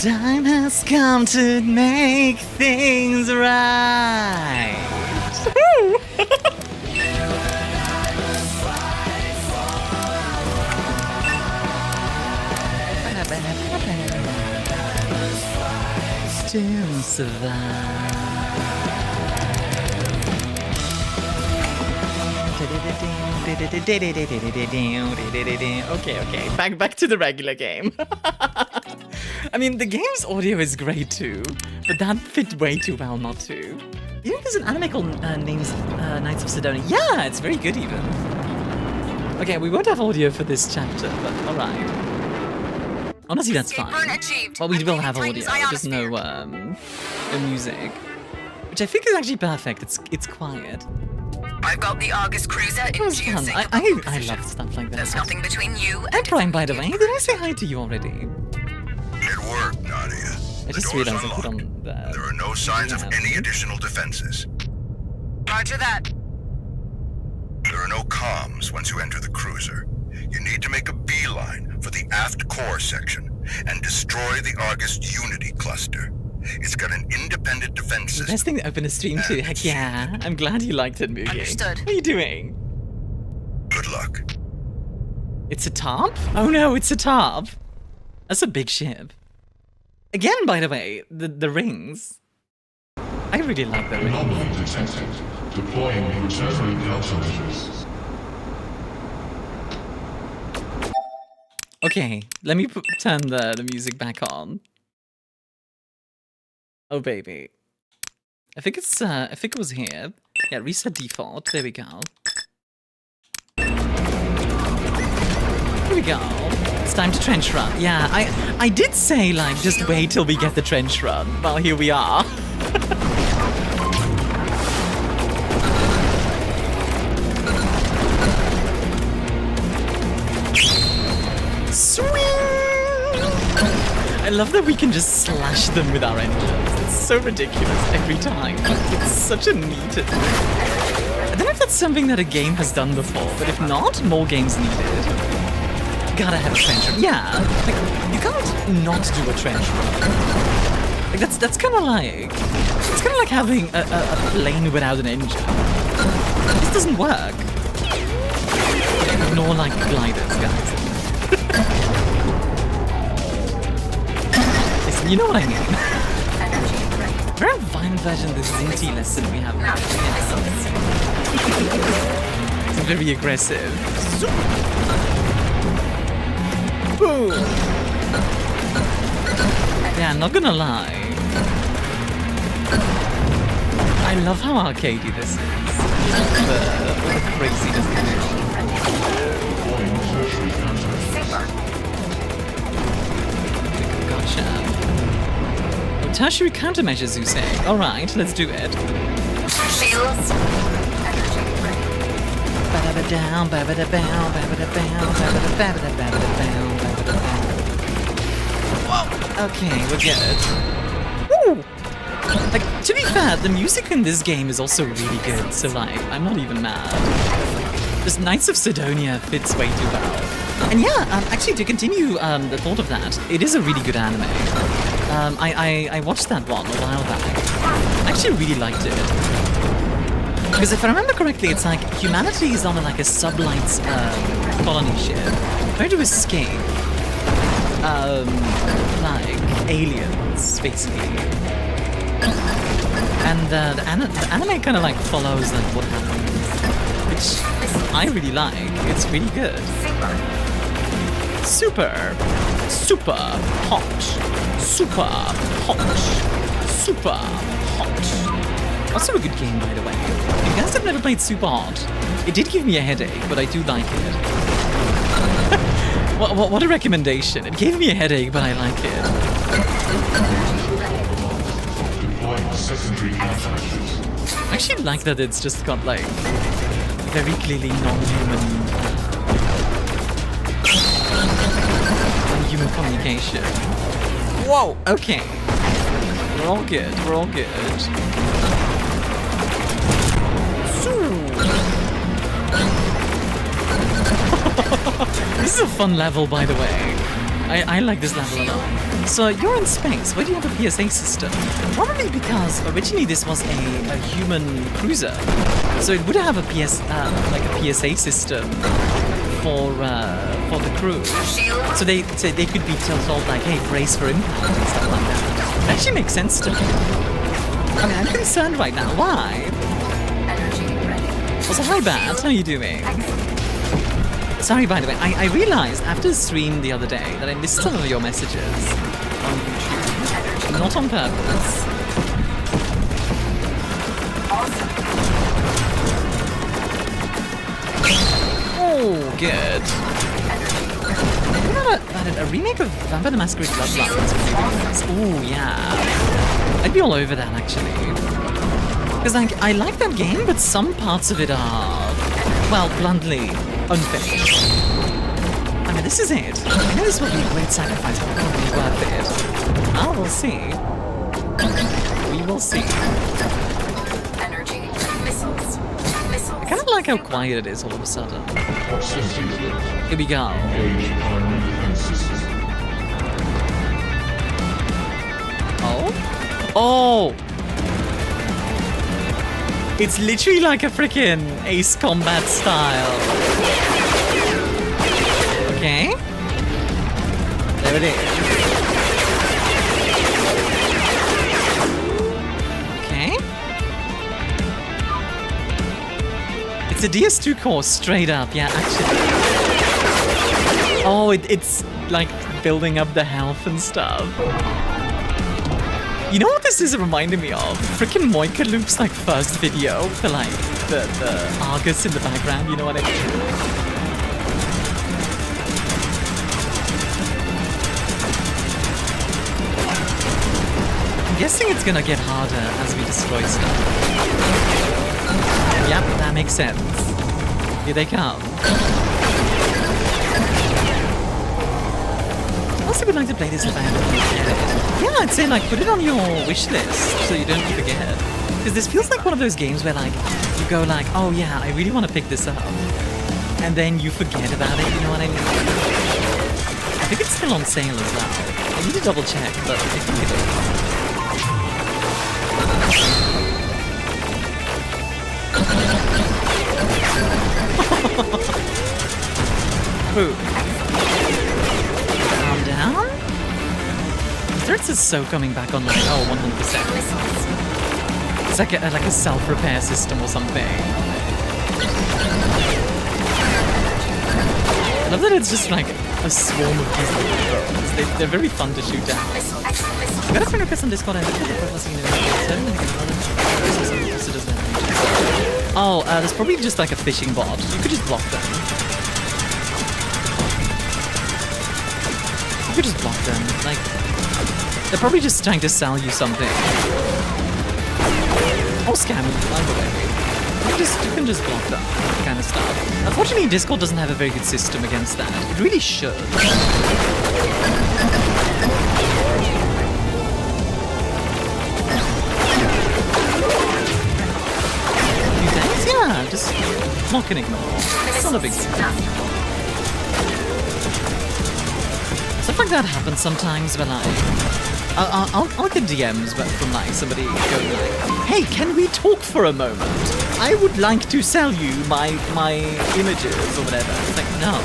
Time has come to make things right. To survive. Okay. Back to the regular game. I mean, the game's audio is great too, but that fit way too well not to. You know there's an anime called names Knights of Sidonia? Yeah, it's very good even. Okay, we won't have audio for this chapter, but alright. Honestly, that's fine. Well, we will have audio, just no music. Which I think is actually perfect, it's quiet. I've got the Argus cruiser in It was fun. I love stuff like that. There's nothing between you and Prime, by the way. Did I say hi to you already? It worked, Nadia. I just realized I put on the... There are no signs of any additional defenses. Roger that. There are no comms once you enter the cruiser. You need to make a beeline for the aft core section and destroy the Argus Unity cluster. It's got an independent defense system. Best thing to open a stream too. Heck yeah. I'm glad you liked it, Myuk. Understood. What are you doing? Good luck. It's a tarp? Oh no, it's a tarp. That's a big ship. Again, by the way, the rings. I really like the rings. Anomaly detected. Deploying returning countermeasures. Okay, let me turn the music back on. Oh baby. I think it was here. Yeah, reset default. There we go. Here we go. It's time to trench run. Yeah, I did say like just wait till we get the trench run. Well, here we are. Swing! I love that we can just slash them with our engines. It's so ridiculous every time. It's such a neat... I don't know if that's something that a game has done before, but if not, more games needed. Gotta have a trench run. Yeah, like, you can't not do a trench run. Like, that's kind of like... It's kind of like having a plane without an engine. This doesn't work. Nor like gliders, guys. Listen, you know what I mean. Very violent version of the Zinti lesson we have now. It's very aggressive. Boom! Yeah, not gonna lie. I love how arcadey this is. The craziness going on. Gotcha. Tertiary countermeasures, you say? Alright, let's do it. Shields. Whoa! Okay, we're good. Woo! Like, to be fair, the music in this game is also really good, so like, I'm not even mad. Just Knights of Sidonia fits way too well. And yeah, actually, to continue the thought of that, it is a really good anime. I watched that one a while back. I actually really liked it. Because if I remember correctly, it's like humanity is on like a sublight colony ship, trying to escape like aliens, basically. And the anime kind of like follows like what happens, which I really like. It's really good. Super hot. Super hot. Super hot. Also a good game, by the way. If you guys have never played Super Hot, it did give me a headache, but I do like it. What a recommendation. It gave me a headache, but I like it. I actually like that it's just got like very clearly non-human communication. Whoa, okay. We're all good, we're all good. This is a fun level, by the way. I like this level a lot. So you're in space. Why do you have a PSA system? Probably because originally this was a human cruiser, so it would have a like a PSA system for the crew. So they could be told like, hey, brace for impact and stuff like that. It actually makes sense to me. I mean, I'm concerned right now. Why? Also, hi, Bat. How are you doing? Sorry, by the way, I realized after the stream the other day that I missed some of your messages on YouTube. Not on purpose. Oh, good. What about a remake of Vampire the Masquerade Bloodlines? Oh, yeah. I'd be all over that, actually. Because like, I like that game, but some parts of it are, well, bluntly unfinished. I mean, this is it. I know this will be a great sacrifice, but it'll be worth it. Oh, we'll see. We will see. Energy missiles. I kind of like how quiet it is all of a sudden. Here we go. Oh? Oh! It's literally like a freaking Ace Combat style. Okay. There it is. Okay. It's a DS2 core, straight up. Yeah, actually. Oh, it's like building up the health and stuff. You know what this is reminding me of? Frickin' Moika Loop's like first video for like the Argus in the background, you know what I mean? I'm guessing it's gonna get harder as we destroy stuff. Yep, that makes sense. Here they come. also would like to play this if I ever get it. Yeah, I'd say like put it on your wish list so you don't forget. Because this feels like one of those games where like you go like, oh yeah, I really want to pick this up, and then you forget about it. You know what I mean? I think it's still on sale as well. I need to double check, but I think it is. Boom. Calm down. Threats is so coming back online. Oh, 100%. It's like a self-repair system or something. I love that it's just like a swarm of these little drones. They're very fun to shoot down. I got a friend request on Discord and oh, there's probably just like a fishing bot. You could just block them. You could just block them. Like, they're probably just trying to sell you something. Or scam you, either way. You can just block that kind of stuff. Unfortunately, Discord doesn't have a very good system against that. It really should. Yeah, just block and ignore. It's not a big deal. Stuff like that happens sometimes when I'll get DMs but from like somebody going like, hey, can we talk for a moment? I would like to sell you my images or whatever. It's like, no.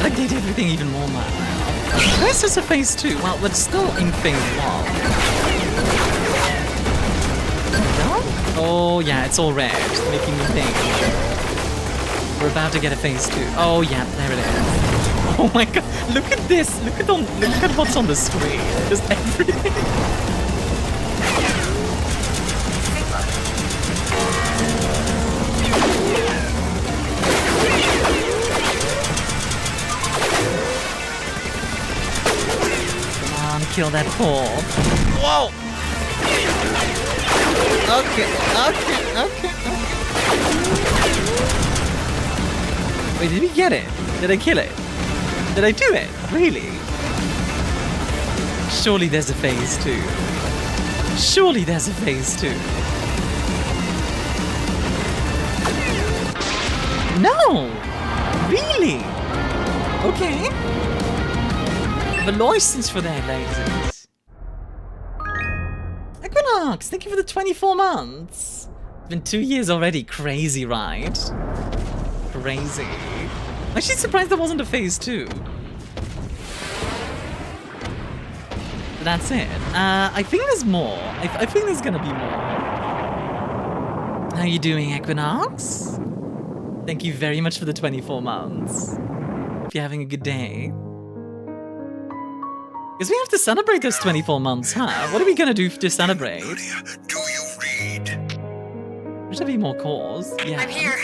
Like they did everything even more mad now. Where's this a phase 2? Well, we're still in phase 1. Oh yeah, it's all red, making me think. We're about to get a phase 2. Oh yeah, there it is. Oh my god, look at this! Look at what's on the screen. Just everything. Come on, kill that paw. Whoa! Okay. Wait, did we get it? Did I kill it? Did I do it? Really? Surely there's a phase 2. Surely there's a phase 2. No! Really? Okay. The license for their lasers. Equinox, thank you for the 24 months. It's been 2 years already. Crazy, right? Crazy. I'm actually surprised there wasn't a phase 2. But that's it. I think there's more. I think there's gonna be more. How you doing, Equinox? Thank you very much for the 24 months. Hope you're having a good day. Because we have to celebrate those 24 months, huh? What are we gonna do to celebrate? Do you read? There should be more calls. Yeah. I'm here.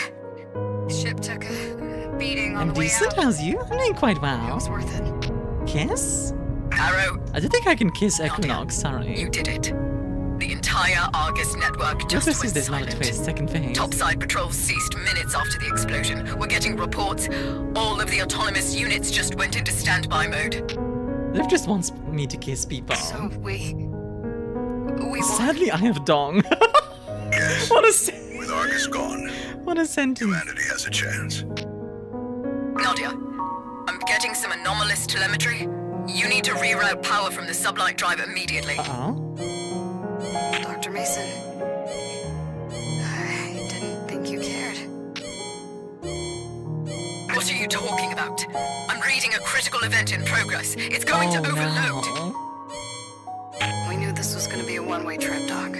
Ship took a beating on the way decent. out. How's you? I'm doing quite well. It was worth it. Kiss? Arrow. I don't think I can kiss Equinox, sorry. You did it. The entire Argus network just went there's not a silent. twist, second phase. Topside patrols ceased minutes after the explosion. We're getting reports. All of the autonomous units just went into standby mode. Liv just wants me to kiss people. So we Sadly, I have dong. Yes. What a With Argus gone, what a sentence. humanity has a chance. Nadia, I'm getting some anomalous telemetry. You need to reroute power from the sublight drive immediately. Dr. Mason, I didn't think you cared. What are you talking about? I'm reading a critical event in progress. It's going to overload. No. We knew this was going to be a one-way trip, Doc.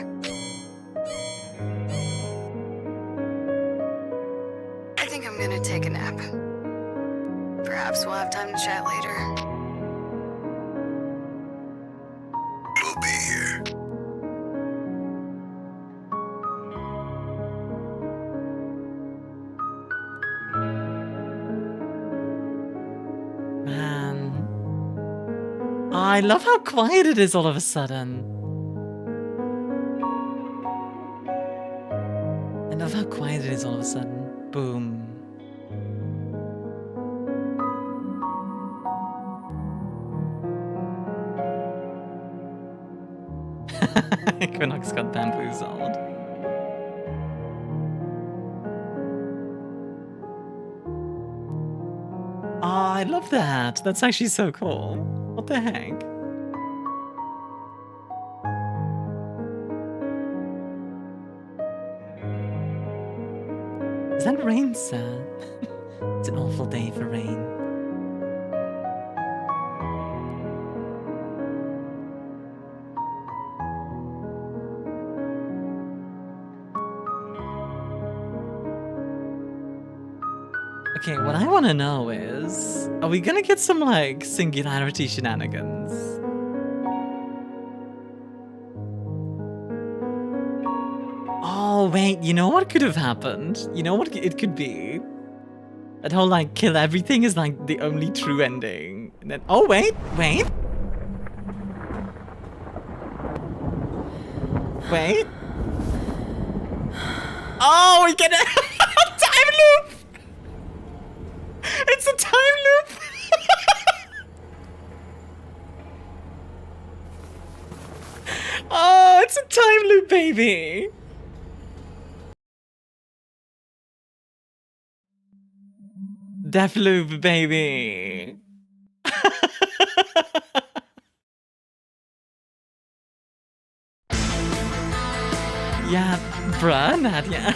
I think I'm going to take a nap. Perhaps we'll have time to chat later. We'll be here. Man. I love how quiet it is all of a sudden. I love how quiet it is all of a sudden. Boom. Equinox got bamboozled. Oh, I love that. That's actually so cool. What the heck? Is that rain, sir? It's an awful day for rain. Okay, what I want to know is, are we gonna get some, like, singularity shenanigans? Oh, wait, you know what could have happened? You know what it could be? That whole, like, kill everything is, like, the only true ending. And then, oh, wait. Wait. Oh, we get a time loop! It's a time loop! Oh, it's a time loop, baby! Death loop, baby! Yeah, bruh, Nadia.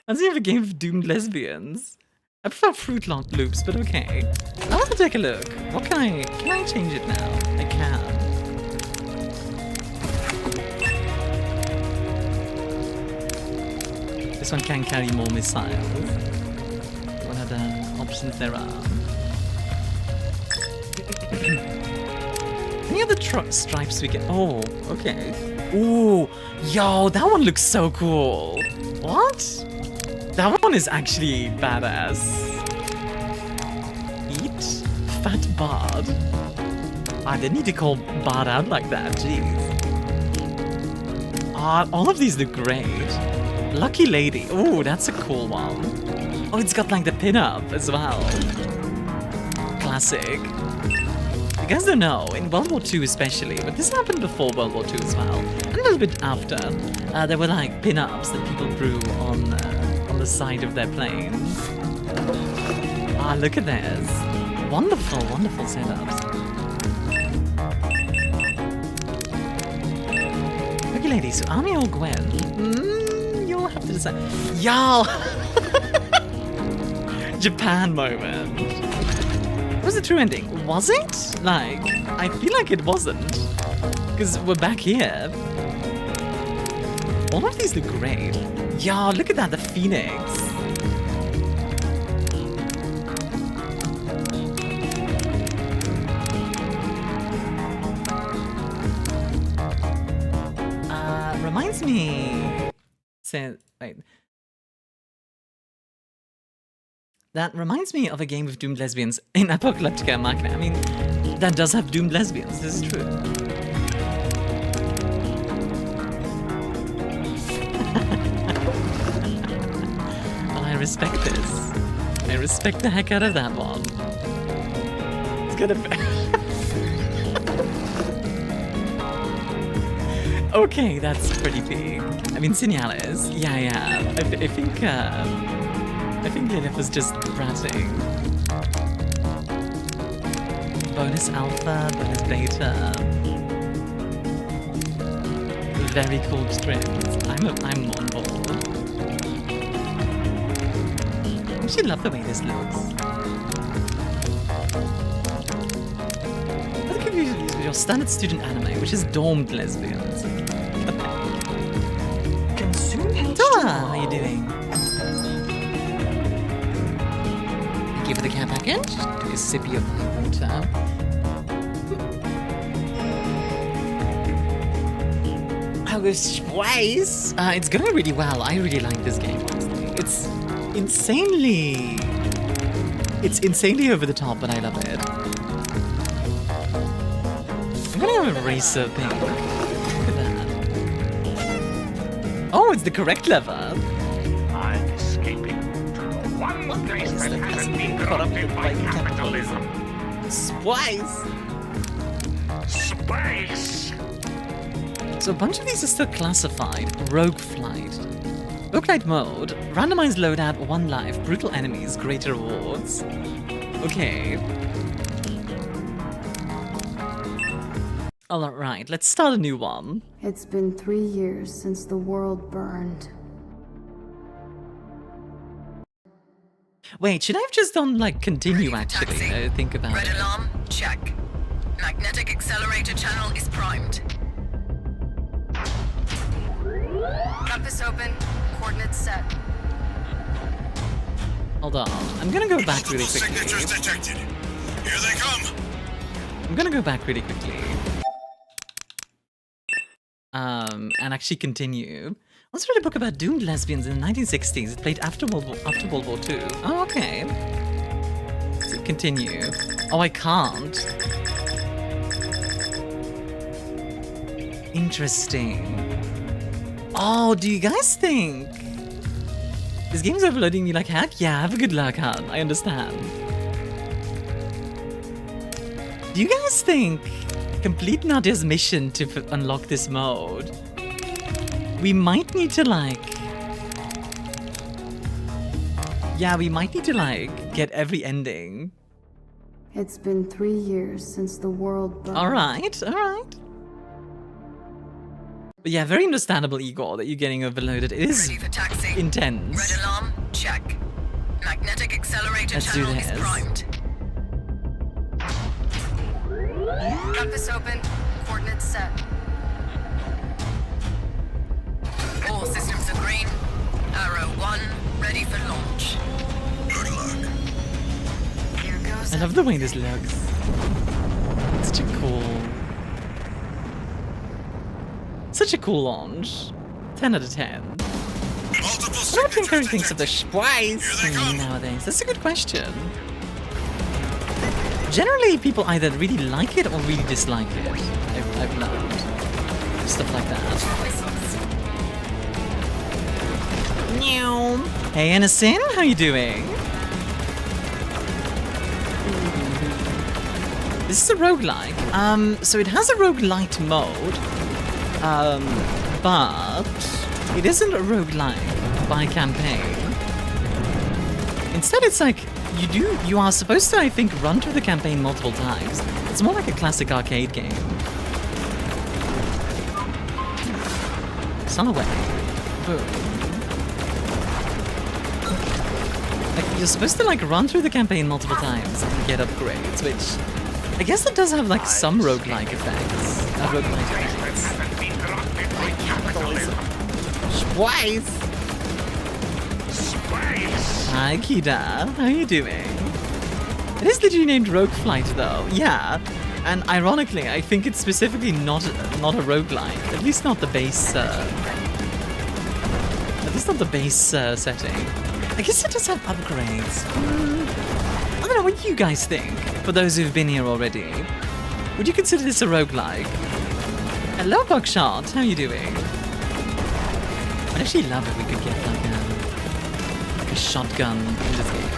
Let's have a game of doomed lesbians. I prefer fruit lock loops, but okay. I want to take a look. What can I change it now? I can. This one can carry more missiles. What other options there are? Any other stripes we get? Oh, okay. Ooh, yo, that one looks so cool. What? That one is actually badass. Eat fat bard. I didn't need to call bard out like that, jeez. All of these look great. Lucky lady. Ooh, that's a cool one. Oh, it's got like the pin-up as well. Classic. You guys don't know, in World War II especially, but this happened before World War II as well, and a little bit after, there were like pin-ups that people drew on the side of their planes. Ah, look at this. Wonderful, wonderful setups. Okay, ladies, so Army or Gwen? You'll have to decide. Y'all! Japan moment. What was the true ending? Was it? Like, I feel like it wasn't. Because we're back here. All of these look great. Yeah, look at that, the Phoenix. Reminds me... wait. That reminds me of a game with doomed lesbians in Apocalyptica Machina. I mean, that does have doomed lesbians, this is true. Well, I respect this. I respect the heck out of that one. It's gonna be... Okay, that's pretty big. I mean, Signales. Yeah. I think Lilith was just ratting. Bonus alpha, bonus beta. Very cool strings. I'm on board. I actually love the way this looks. Let's give you your standard student anime, which is dormed lesbians. Dora, how are you doing? Thank you for the care package. Do a sippy of my water. How goes Space? It's going really well. I really like this game, honestly. It's insanely over the top, but I love it. I'm gonna have a racer pink. Look at that. Oh, it's the correct lever. I'm escaping from one place that hasn't been corrupted by capitalism. Spice! Space! So a bunch of these are still classified. Rogue Flight. Roguelite mode. Randomized loadout, 1 life. Brutal enemies, greater rewards. Okay. Alright, let's start a new one. It's been 3 years since the world burned. Wait, should I have just done, like, continue, actually? Think about Red it. alarm, check. Magnetic accelerator channel is primed. Compass open. Coordinates set. Hold on. I'm gonna go back really Multiple quickly. signatures detected. Here they come. I'm gonna go back really quickly. And actually continue. Let's read a book about doomed lesbians in the 1960s. It played after World War II. Oh, okay. So continue. Oh, I can't. Interesting. Oh, do you guys think this game's overloading me like heck? Yeah, have a good luck, hon. I understand. Do you guys think complete Nadia's mission to unlock this mode, we might need to like... Yeah, we might need to like get every ending. It's been 3 years since the world burned. Alright, alright. But yeah, very understandable, Igor, that you're getting overloaded. It is intense. Red alarm, check. Magnetic accelerator Let's do channel is this. primed. Compass open. Coordinates set. All systems are green. Arrow 1, ready for launch. Good luck. Here goes. I love the way this looks. Such a cool launch. 10 out of 10. Multiple What do you signatures think everyone thinks of the detected. Spice Here they come. nowadays? That's a good question. Generally, people either really like it or really dislike it. I've learned. Stuff like that. Meow. Hey, Innocent, how you doing? This is a roguelike. So it has a roguelite mode. But it isn't a roguelike by campaign. Instead, it's like you are supposed to, I think, run through the campaign multiple times. It's more like a classic arcade game. Son away. Boom. Like, you're supposed to like run through the campaign multiple times and get upgrades, which I guess it does have like some roguelike effects. Roguelike effects. Twice. Hi, Kida. How you doing? It is literally named Rogue Flight, though. Yeah. And ironically, I think it's specifically not a roguelike. At least not the base. At least not the base setting. I guess it does have upgrades. I don't know. What do you guys think? For those who've been here already, would you consider this a roguelike? Hello, Buckshot. How you doing? I'd actually love if we could get like a shotgun in this game.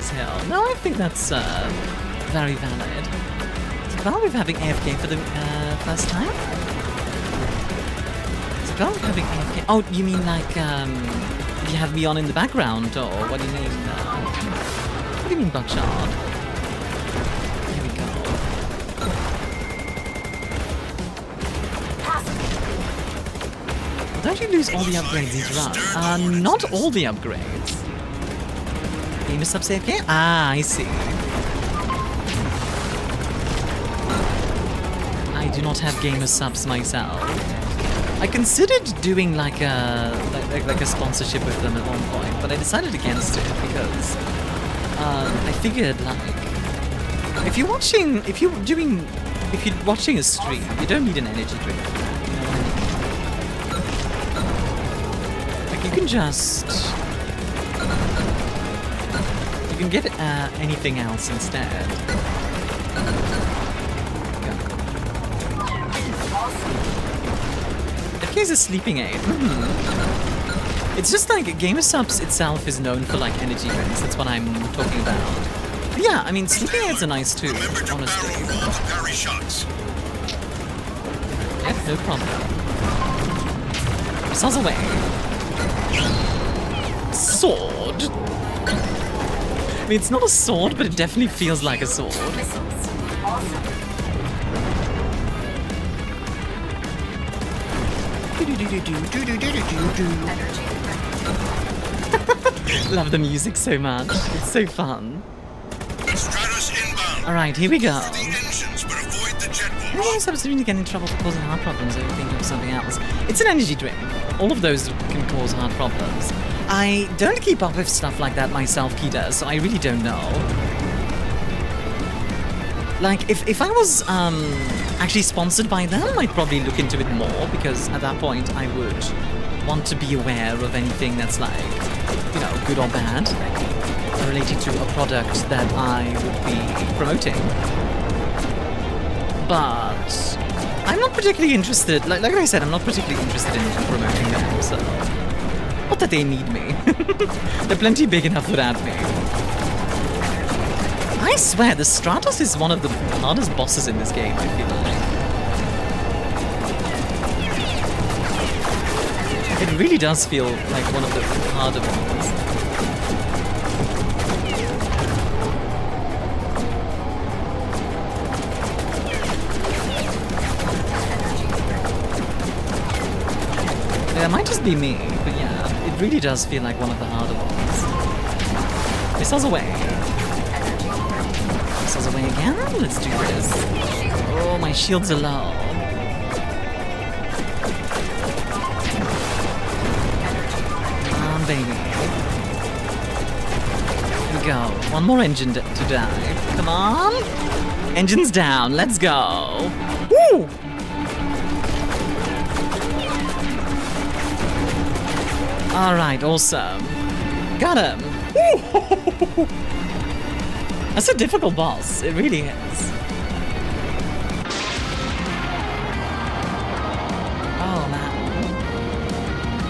So, no, I think that's very valid. So Valve having AFK for the first time? So Valve having AFK... Oh, you mean like, you have me on in the background, or what do you mean? What do you mean, Buckshot? Here we go. Don't you lose all the upgrades each run? Not all the upgrades. Gamer subs AFK? Ah, I see. I do not have gamer subs myself. I considered doing like a sponsorship with them at one point, but I decided against it because I figured like if you're watching a stream, you don't need an energy drink. You can just... You can get anything else instead. That case is sleeping aid. It's just like Gamer Subs itself is known for like energy drinks. That's what I'm talking about. Yeah, I mean, sleeping aids are nice too, honestly. Parry shots. Yep, no problem. Missiles away. Sword. I mean, it's not a sword, but it definitely feels like a sword. Love the music so much. It's so fun. Alright, here we go. Everyone is absolutely getting in trouble for causing heart problems over thinking of something else. It's an energy drink. All of those can cause heart problems. I don't keep up with stuff like that myself, Kida, so I really don't know. Like, if I was actually sponsored by them, I'd probably look into it more, because at that point I would want to be aware of anything that's like, you know, good or bad, related to a product that I would be promoting. But I'm not particularly interested, like I said, I'm not particularly interested in promoting them, so... Not that they need me. They're plenty big enough without me. I swear, the Starkos is one of the hardest bosses in this game, I feel like. It really does feel like one of the harder ones. Yeah, it might just be me, but yeah, it really does feel like one of the harder ones. Missiles away. Missiles away again? Let's do this. Oh, my shields are low. Come on, baby. Here we go. One more engine to die. Come on. Engine's down. Let's go. Woo! Alright, awesome. Got him! Woo! That's a difficult boss, it really is. Oh man.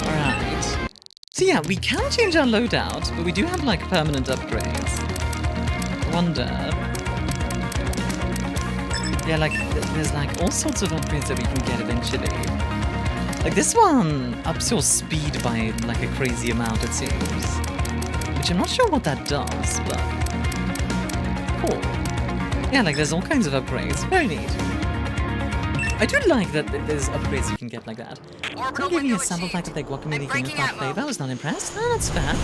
Alright. So yeah, we can change our loadout, but we do have like permanent upgrades. I wonder... Yeah, like, there's like all sorts of upgrades that we can get eventually. Like, this one ups your speed by, like, a crazy amount, it seems. Which I'm not sure what that does, but... Cool. Yeah, like, there's all kinds of upgrades. Very neat. I do like that there's upgrades you can get like that. Someone gave me a sample pack of their guacamole king without flavor. I was not impressed. No, that's fair.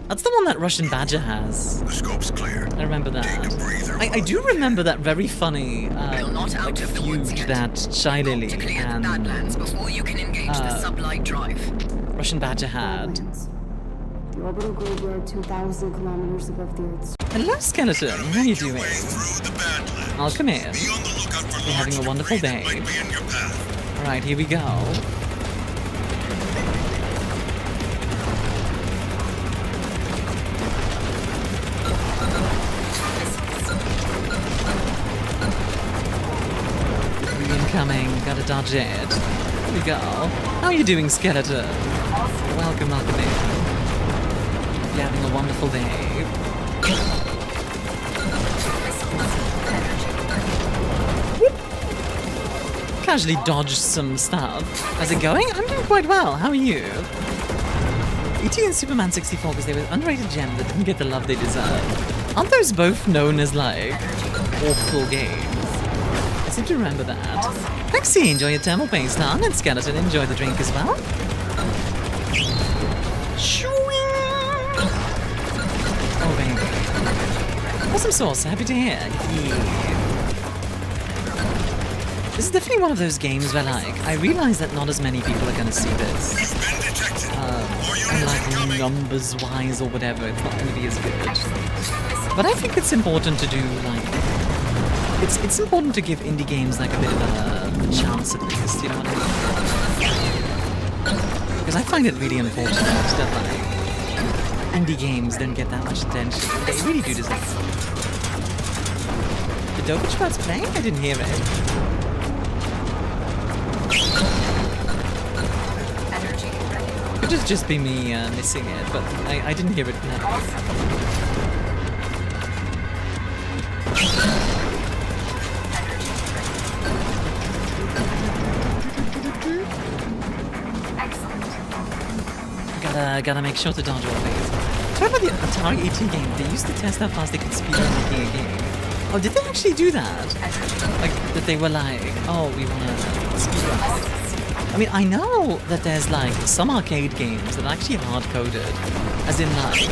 That's the one that Russian Badger has. The scope's clear. I remember that. I do remember that very funny like feud that Shay and Russian Badger had. The orbital grid rode 2,000 kilometers above the Earth's. Hello, Skeleton. How are you doing? Welcome in. You're having a wonderful day. Alright, here we go. Incoming, gotta dodge it. Here we go. How are you doing, Skeleton? Welcome, welcome in. You're having a wonderful day. Casually dodged some stuff. How's it going? I'm doing quite well. How are you? E.T. and Superman 64 because they were underrated gems that didn't get the love they deserve. Aren't those both known as, like, awful games? I seem to remember that. Lexi, enjoy your thermal paste, huh? And Skeleton, enjoy the drink as well. Oh, baby. Awesome sauce, happy to hear. Yeah. This is definitely one of those games where, like, I realize that not as many people are gonna see this. And, like, numbers-wise or whatever, it's not gonna be as good. But I think it's important to do, like... It's important to give indie games, like, a bit of a chance at least, you know what I mean? Because I find it really unfortunate that, like, indie games don't get that much attention. They really do deserve it. The Dopage Bird's playing? I didn't hear it. Could just be me, missing it, but I didn't hear it now. gotta make sure to dodge all these. Talk about the Atari ET game. They used to test how fast they could speed up making a game. Oh, did they actually do that? Like, that they were like, oh, we wanna speed run. I mean, I know that there's like some arcade games that are actually hard-coded. As in like,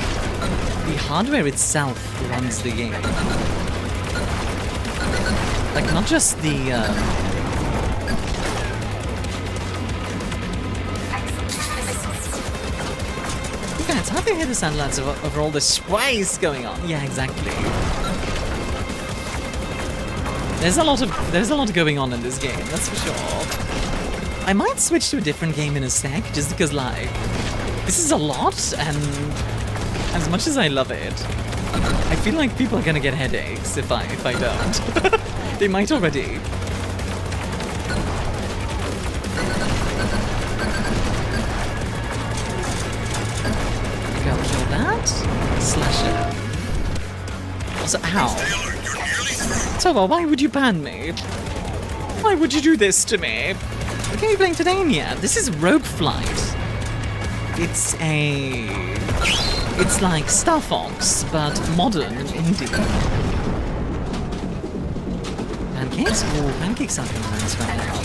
the hardware itself runs the game. Like, not just the, Okay, it's hard to hear the sound lads over all the spice going on. Yeah, exactly. There's a lot going on in this game, that's for sure. I might switch to a different game in a sec, just because, like, this is a lot, and as much as I love it, I feel like people are gonna get headaches if I don't. They might already. Go kill that. Slash it. So, ow. So, why would you ban me? Why would you do this to me? What game are you playing today yet? This is Rogue Flight. It's like Star Fox, but modern indie. Pancakes? Ooh, pancakes are really nice right now.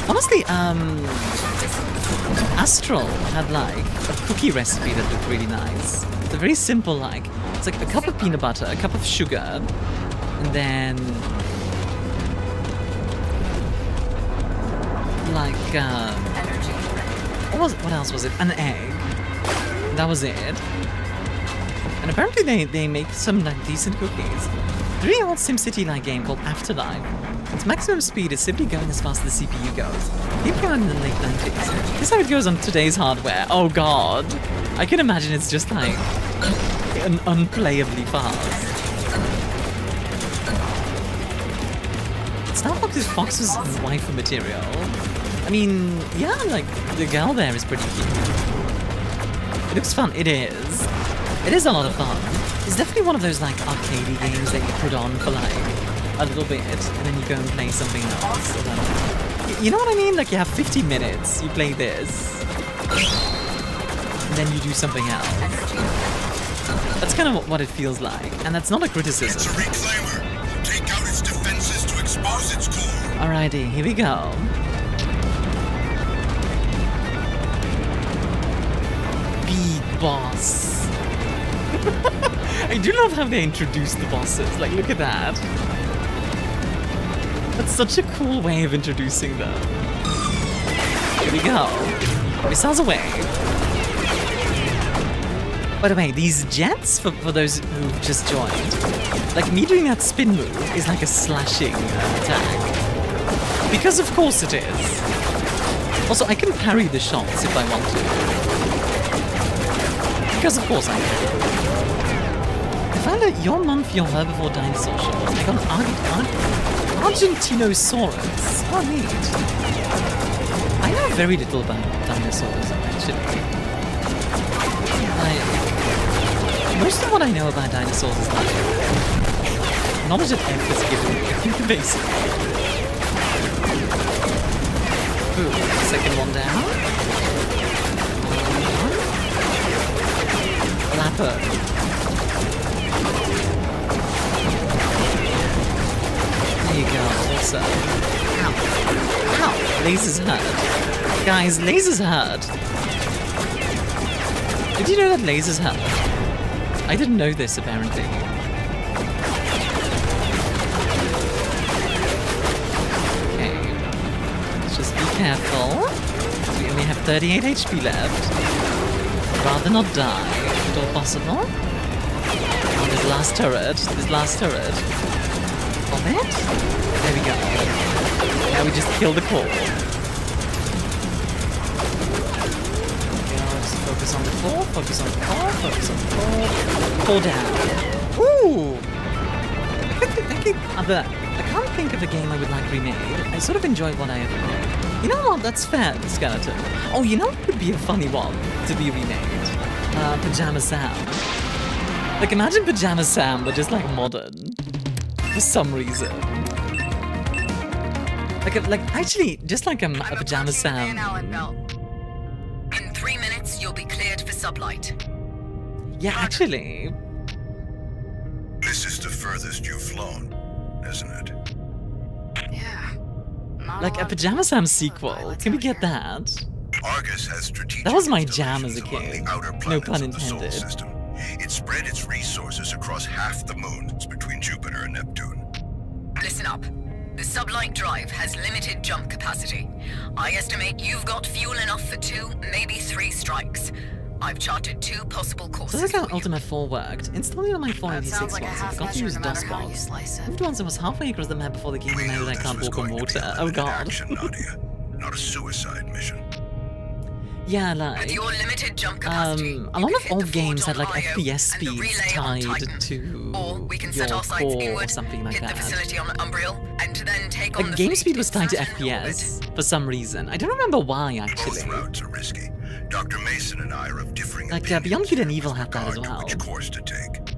Honestly, Astral had like a cookie recipe that looked really nice. It's a very simple, like, it's like a cup of peanut butter, a cup of sugar, and then like what else was it? An egg. That was it. And apparently they make some like decent cookies. The really old SimCity-like game called Afterlife. Its maximum speed is simply going as fast as the CPU goes. It came out in the late 90s. This is how it goes on today's hardware. Oh god. I can imagine it's just like unplayably fast. Star Fox's waifu material. I mean, yeah, like, the girl there is pretty cute. It looks fun. It is. It is a lot of fun. It's definitely one of those, like, arcadey games that you put on for, like, a little bit, and then you go and play something else. You know what I mean? Like, you have 50 minutes, you play this, and then you do something else. That's kind of what it feels like, and that's not a criticism. It's a reclaimer. Take out its defenses to expose its core. Alrighty, here we go. Boss. I do love how they introduce the bosses. Like, look at that. That's such a cool way of introducing them. Here we go. Missiles away. By the way, these jets, for those who've just joined, like me doing that spin move is like a slashing attack. Because of course it is. Also, I can parry the shots if I want to. Because of course I can. I found out your month for your herbivore dinosaur shot. I got an Argentinosaurus. Oh, neat. I know very little about dinosaurs, actually. Most of what I know about dinosaurs is like knowledge that F is given me, basically. Ooh, second one down. Flapper. There you go, also. Ow. Ow! Lasers hurt. Guys, lasers hurt. Did you know that lasers hurt? I didn't know this, apparently. Okay. Let's just be careful. We only have 38 HP left. Rather not die, if at all possible. Oh, this last turret. This last turret. Pop it. There we go. Now we just kill the core. Focus on the core, focus on the core, focus on the core. Fall down. Ooh! I can't think of a game I would like remade. I sort of enjoy what I have made. You know what? That's fair, Skeleton. Oh, you know what would be a funny one to be remade? Pajama Sam. Like, imagine Pajama Sam, but just like modern. For some reason. Like actually, just like a Pajama Sam. In 3 minutes, you'll be sublight. Yeah, actually. This is the furthest you've flown, isn't it? Yeah. Like a Pajama Sam sequel. Can we get that? Argus has strategic That was my jam as a installations kid. along the outer No planets pun of the solar intended. system. It spread its resources across half the moons between Jupiter and Neptune. Listen up. The sublight drive has limited jump capacity. I estimate you've got fuel enough for 2, maybe 3 strikes. I've charted 2 possible So courses this is how for you. Ultima 4 worked. Installing on my 486 like a once, I half forgot to measure use no matter how you DOSBox. slice it. Moved once I was halfway across the map before the game We knew remembered I this can't was walk on going to be water. a Oh limited god. action, Nadia, not a suicide mission. Yeah, With like... your limited jump capacity, a lot of old games had like Io FPS and the speeds relay on tied Titan. to Or we can your set our sights core or inward, something like hit the that. facility on Umbriel, and then take on Like the game fleet speed was tied to in certain orbit. FPS for some reason. I don't remember why Both actually. routes are risky. Dr. Mason and I are of differing Like opinions Beyond Good and here Evil with had that as regard to well. which course to take.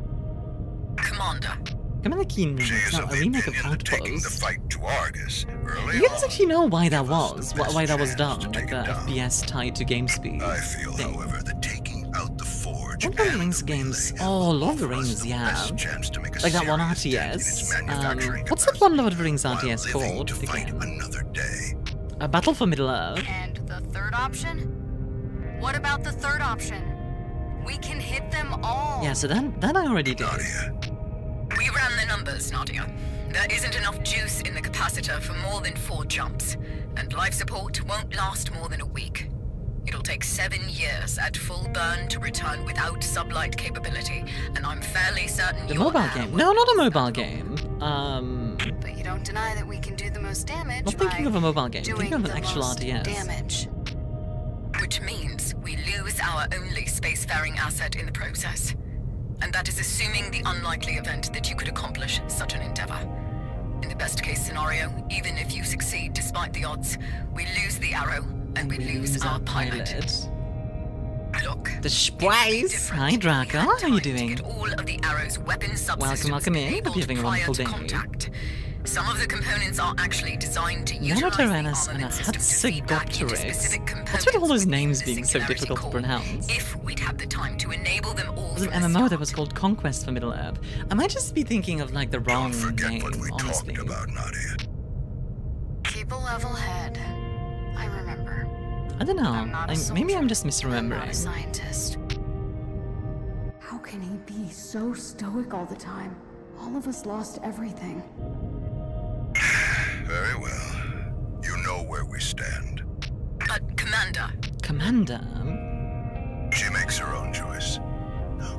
Commander, Commander Keen She remake, is not of a the remake of opinion that taking the Outpost. fight to Argus early You guys on actually know why that give us was, the best why that was chance done, to like take the it down. FPS tied to game speed. I feel, thing. however, that taking out the Forge Lord of the and Rings the games. relay Oh, Lord of the offer us Rings, the yeah. best chance to make a Like that one serious dent in its RTS. manufacturing What's that one Lord of the capacity Rings while RTS living called to fight again? another day. A Battle for Middle Earth. And the third option? What about the third option? We can hit them all. Yeah, so that I already did. Nadia, we ran the numbers, Nadia. There isn't enough juice in the capacitor for more than 4 jumps, and life support won't last more than a week. It'll take 7 years at full burn to return without sublight capability, and I'm fairly certain The your mobile arrow game. will No, not a pass mobile that game. But you don't deny that we can do the most damage Not thinking by of a mobile game. doing Thinking of an the actual most RTS. damage. Which means we lose our only spacefaring asset in the process. And that is assuming the unlikely event that you could accomplish such an endeavor. In the best case scenario, even if you succeed despite the odds, we lose the arrow and we lose our pilot. Look, The it would be Spice. different Hi, if we Draco. had How you time to doing? get all of the arrow's weapon subsystems Welcome in. Hope enabled you're having a prior wonderful to day. contact. Some of the components are actually designed to utilize the Nanotyrannus and a armament system to feed back into Hatsugopteryx. specific What's components with all those within names the being so singularity difficult to core. pronounce? If we'd had the time to enable them all There's an from the MMO that start. was called Conquest for Middle Earth. I might just be thinking of like the wrong don't forget name, what we honestly. talked about, Nadia. Keep a level head. I remember. I don't know. I'm not a Maybe I'm soldier. just I'm not a misremembering. scientist. How can he be so stoic all the time? All of us lost everything. Very well. You know where we stand. But, Commander, Commander? She makes her own choice.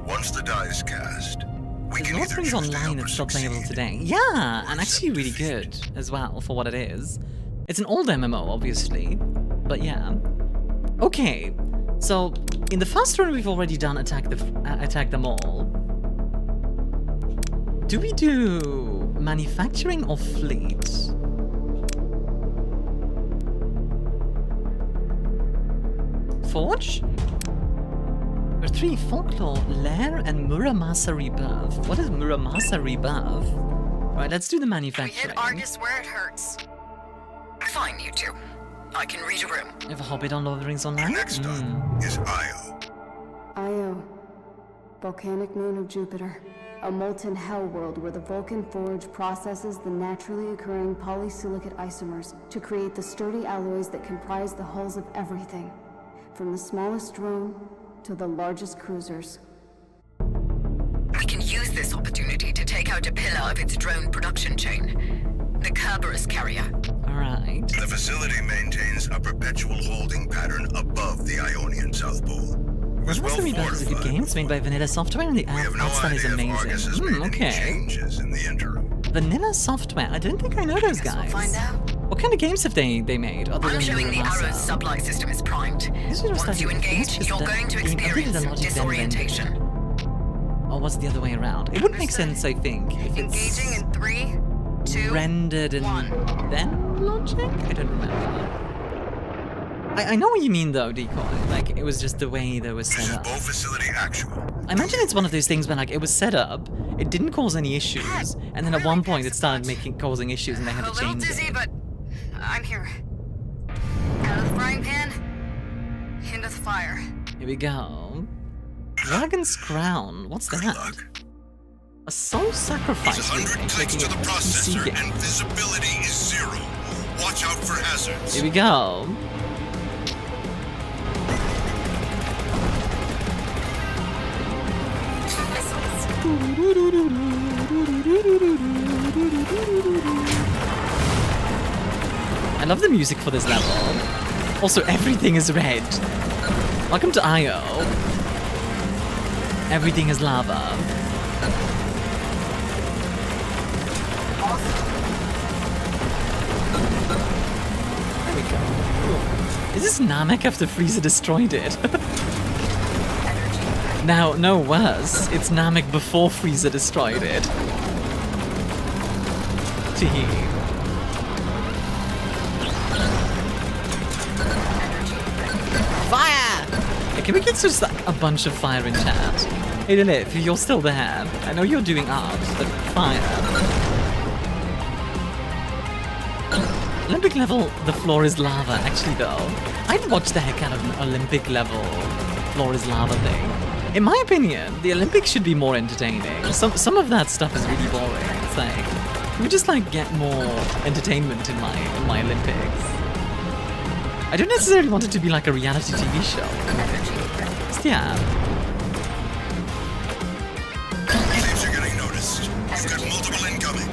Once the die is cast, we There's can Lord either Rings choose to Online help her that's still playable succeed, today. Yeah, or and actually accept really defeat. good as well for what it is. It's an old MMO, obviously, but yeah. Okay, so in the first run we've already done attack them all. Do we do manufacturing or fleet? Forge? There are 3: Folklore, Lair, and Muramasa Rebirth. What is Muramasa Rebirth? Right, let's do the We manufacturing. hit Argus where it hurts. fine, you two. I can read a room. You have a Hobbit on Lord of the Rings Online? Next up is Io. Io, volcanic moon of Jupiter. A molten hell world where the Vulcan Forge processes the naturally occurring polysilicate isomers to create the sturdy alloys that comprise the hulls of everything, from the smallest drone to the largest cruisers. We can use this opportunity to take out a pillar of its drone production chain, the Kerberos carrier. Alright. The facility maintains a perpetual holding pattern above the Ionian South Pole. It was What's well the Rebirth is a good fortified game. It's made by Vanilla Software and the We have no art style is idea if amazing. Argus has made any Okay. changes in the interim. Vanilla Software. I don't think I know those Guess guys. we'll find out. What kind of games have they made other I'm than showing the Muramasa? arrow's sublight system is primed. This is just Once you like- engage, just you're that going to game- I did it experience a lot of them then. disorientation. Or was it the other way around? It would make sense, I think, if it's Engaging in 3, 2, rendered and 1. then launching? I don't remember. I know what you mean though, Decoy. Like, it was just the way that was This set is up. Bow Facility Actual. I imagine it's one of those things where like it was set up, it didn't cause any issues, and then at one point it started causing issues and they had A to little change dizzy, it. but I'm here. Out of the frying pan, into the fire. Here we go. Dragon's Crown. What's that? A soul sacrifice. It's 100 clicks to the processor and visibility is 0. Watch out for hazards. Here we go. I love the music for this level. Also, everything is red. Welcome to IO. Everything is lava. There we go. Is this Namek after Frieza destroyed it? Now, no, worse. It's Namek before Frieza destroyed it. Tee. Fire! Hey, can we get just like a bunch of fire in chat? Hey, Lilith, you're still there. I know you're doing art, but fire. Olympic level, the floor is lava. Actually, though, I'd watch the heck out of an Olympic level floor is lava thing. In my opinion, the Olympics should be more entertaining. Some of that stuff is really boring. It's like, can we just like get more entertainment in my Olympics? I don't necessarily want it to be like a reality TV show. Just, yeah. Thieves are getting noticed. You've got multiple incoming.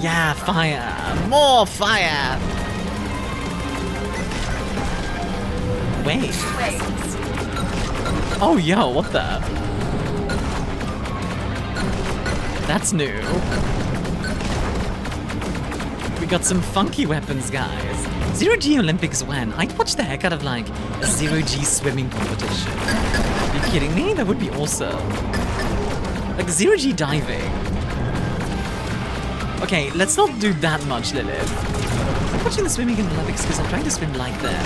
Yeah, fire. More fire. Wait. Oh, yo, what the? That's new. We got some funky weapons, guys. Zero-G Olympics when? I'd watch the heck out of, like, a Zero-G swimming competition. Are you kidding me? That would be awesome. Like, Zero-G diving. Okay, let's not do that much, Lilith. I'm watching the swimming in the Olympics because I'm trying to swim like them.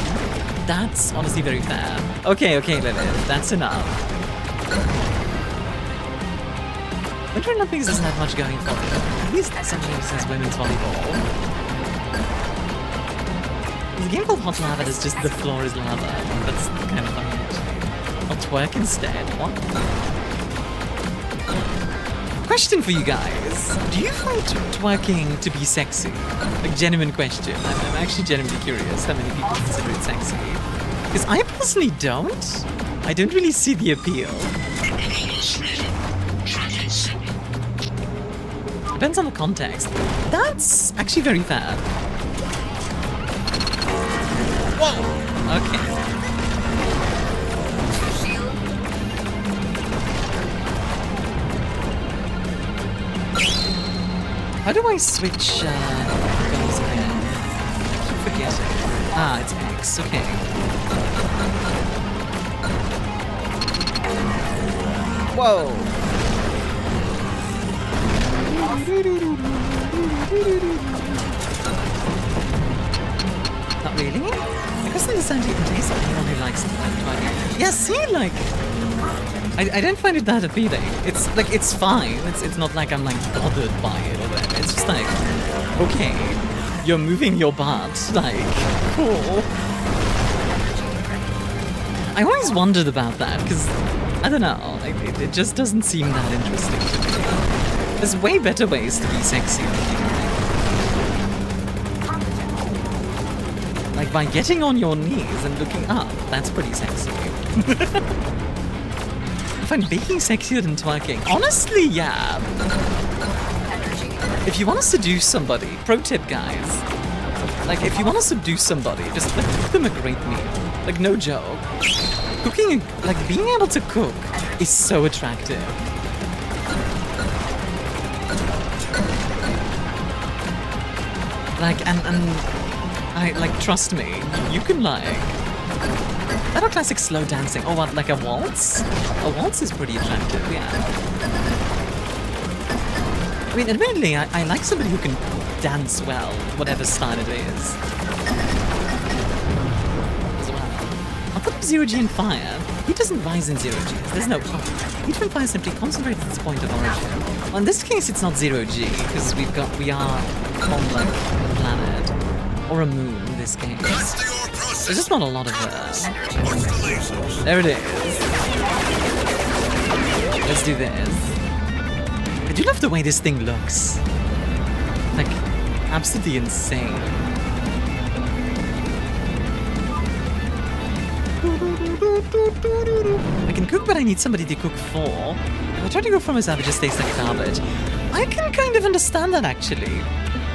That's honestly very fair. Okay, Lilith, that's enough. Winter Olympics doesn't have much going for it. At least sometimes since women's volleyball. The game called Hot Lava is just the floor is lava. That's kind of funny, actually. I'll twerk instead. What? Question for you guys. Do you find twerking to be sexy? Like, genuine question. I'm actually genuinely curious how many people consider it sexy. Because I personally don't. I don't really see the appeal. Depends on the context. That's actually very fair. Whoa! Okay. How do I switch guns again? I keep forgetting. Ah, it's X, okay. Whoa! Not really? I guess I understand you can taste anyone who likes it. Yeah, see, like... I don't find it that appealing. It's like, it's fine. It's not like I'm like bothered by it or whatever. It's just like, okay, you're moving your butt, like, cool. I always wondered about that because, I don't know, like, it just doesn't seem that interesting to me. There's way better ways to be sexy than you. Like by getting on your knees and looking up, that's pretty sexy. I find baking sexier than twerking. Honestly, yeah. If you want to seduce somebody, pro tip, guys. Like, if you want to seduce somebody, just like, cook them a great meal. Like, no joke. Cooking, like, being able to cook is so attractive. Like, and I, like, trust me, you can, like... That or classic slow dancing. Oh, what, like a waltz? A waltz is pretty attractive, yeah. I mean, admittedly, I like somebody who can dance well, whatever style it is. As well. I'll put Zero-G in fire. He doesn't rise in Zero-G. There's no point. Heat from fire simply concentrates its point of origin. Well, in this case, it's not Zero-G, because we are on, like, a planet. Or a moon, in this case. There's just not a lot of there it is. Let's do this. I do love the way this thing looks. Like, absolutely insane. I can cook, but I need somebody to cook for. If I try to cook for myself, it just tastes like garbage. I can kind of understand that, actually.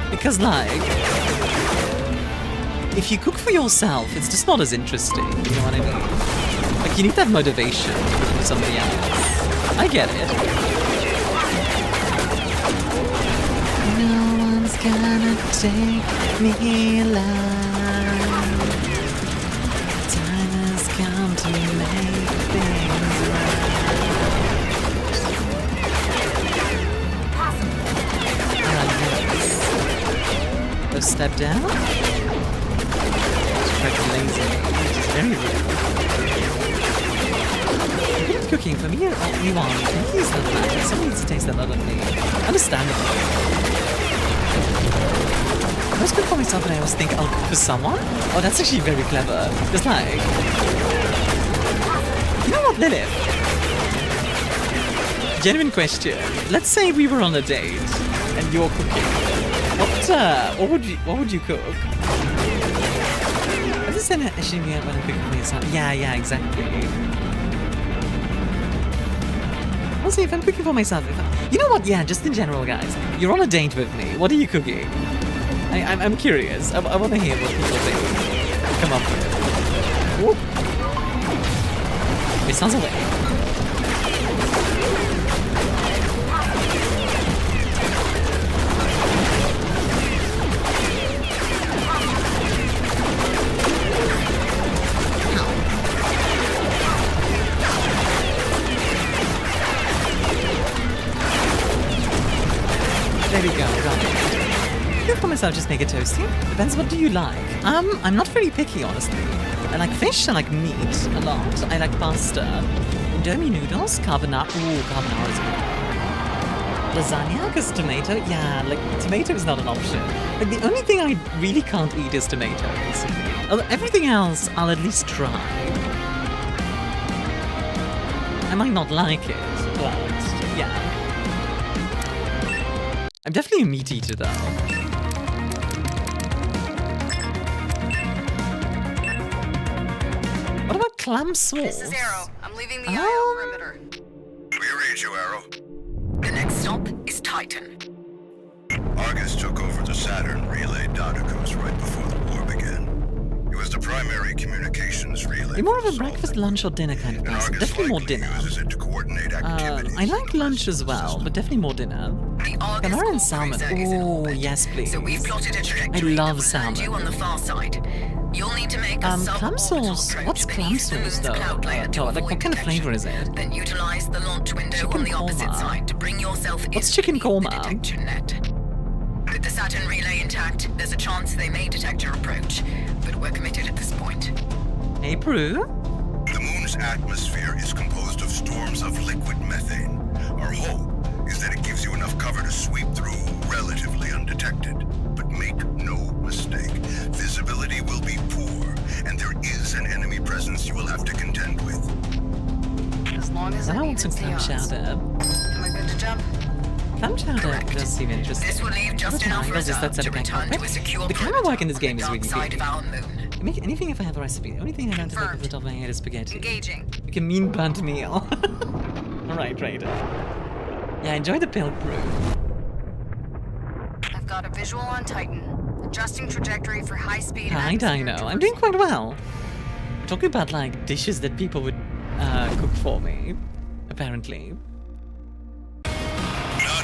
Because, like, if you cook for yourself, it's just not as interesting. You know what I mean? Like, you need that motivation for somebody else. I get it. No one's gonna take me alive. Time has come to make things right. Alright, let's step down. It's quite lazy, which is very rude. Good cooking for me. Oh, we want. He's not bad. Someone needs to taste that other thing. Understandable. I always cook for myself and I always think I'll cook for someone. Oh, that's actually very clever. It's like, you know what, Lilith? Genuine question. Let's say we were on a date and you're cooking. What would you cook? I just said I shouldn't be out when I'm cooking for myself. Yeah, exactly. Also, if I'm cooking for myself, you know what? Yeah, just in general, guys. You're on a date with me. What are you cooking? I'm curious. I want to hear what people think. Come up with. It sounds away. There we go. Got it. For myself, just make it toasty. Depends, what do you like? I'm not very picky, honestly. I like fish, I like meat a lot. I like pasta. Indomie noodles, carbonara. Ooh, carbonara is good. Lasagna, because tomato, yeah, like, tomato is not an option. Like, the only thing I really can't eat is tomatoes. Everything else, I'll at least try. I might not like it, but, yeah. I'm definitely a meat eater, though. What about clam sauce? This is Arrow. I'm leaving the IO perimeter. We read you, Arrow. The next stop is Titan. Argus took over the Saturn relay Watakashinekomi right before the war began. It was the primary communications relay. You're more of a breakfast, lunch, or dinner kind of person. Definitely more dinner. It to coordinate activities. I like lunch as well, but definitely more dinner. Calamari and salmon. Oh, yes, please. So we've plotted a trajectory. I love salmon. You on the far side. You'll need to make a clam sauce. What's clam sauce though? Like, what kind of flavor is it? Then utilize the launch window chicken on the korma. opposite side to bring yourself What's chicken korma? the detection net. With the Saturn relay intact, there's a chance they may detect your approach, but we're committed at this point. Hey, Prue. The moon's atmosphere is composed of storms of liquid methane. Our hope is that it gives you enough cover to sweep through relatively undetected. But make no mistake, visibility will be poor, and there is an enemy presence you will have to contend with. As long as I want some clam chowder. Am I good to jump? Clam chowder does seem interesting. This will leave just enough reserve to return to a secure the camera work in this game is dark really side big. of our moon. Make anything if I have a recipe. The only thing I don't have off the top of my head is spaghetti. Engaging. Like a mean burnt meal. Alright, right. Yeah, enjoy the pill brew. I've got a visual on Titan. Adjusting trajectory for high speed. Hi, Dino. I'm doing quite well. Talking about, like, dishes that people would cook for me. Apparently.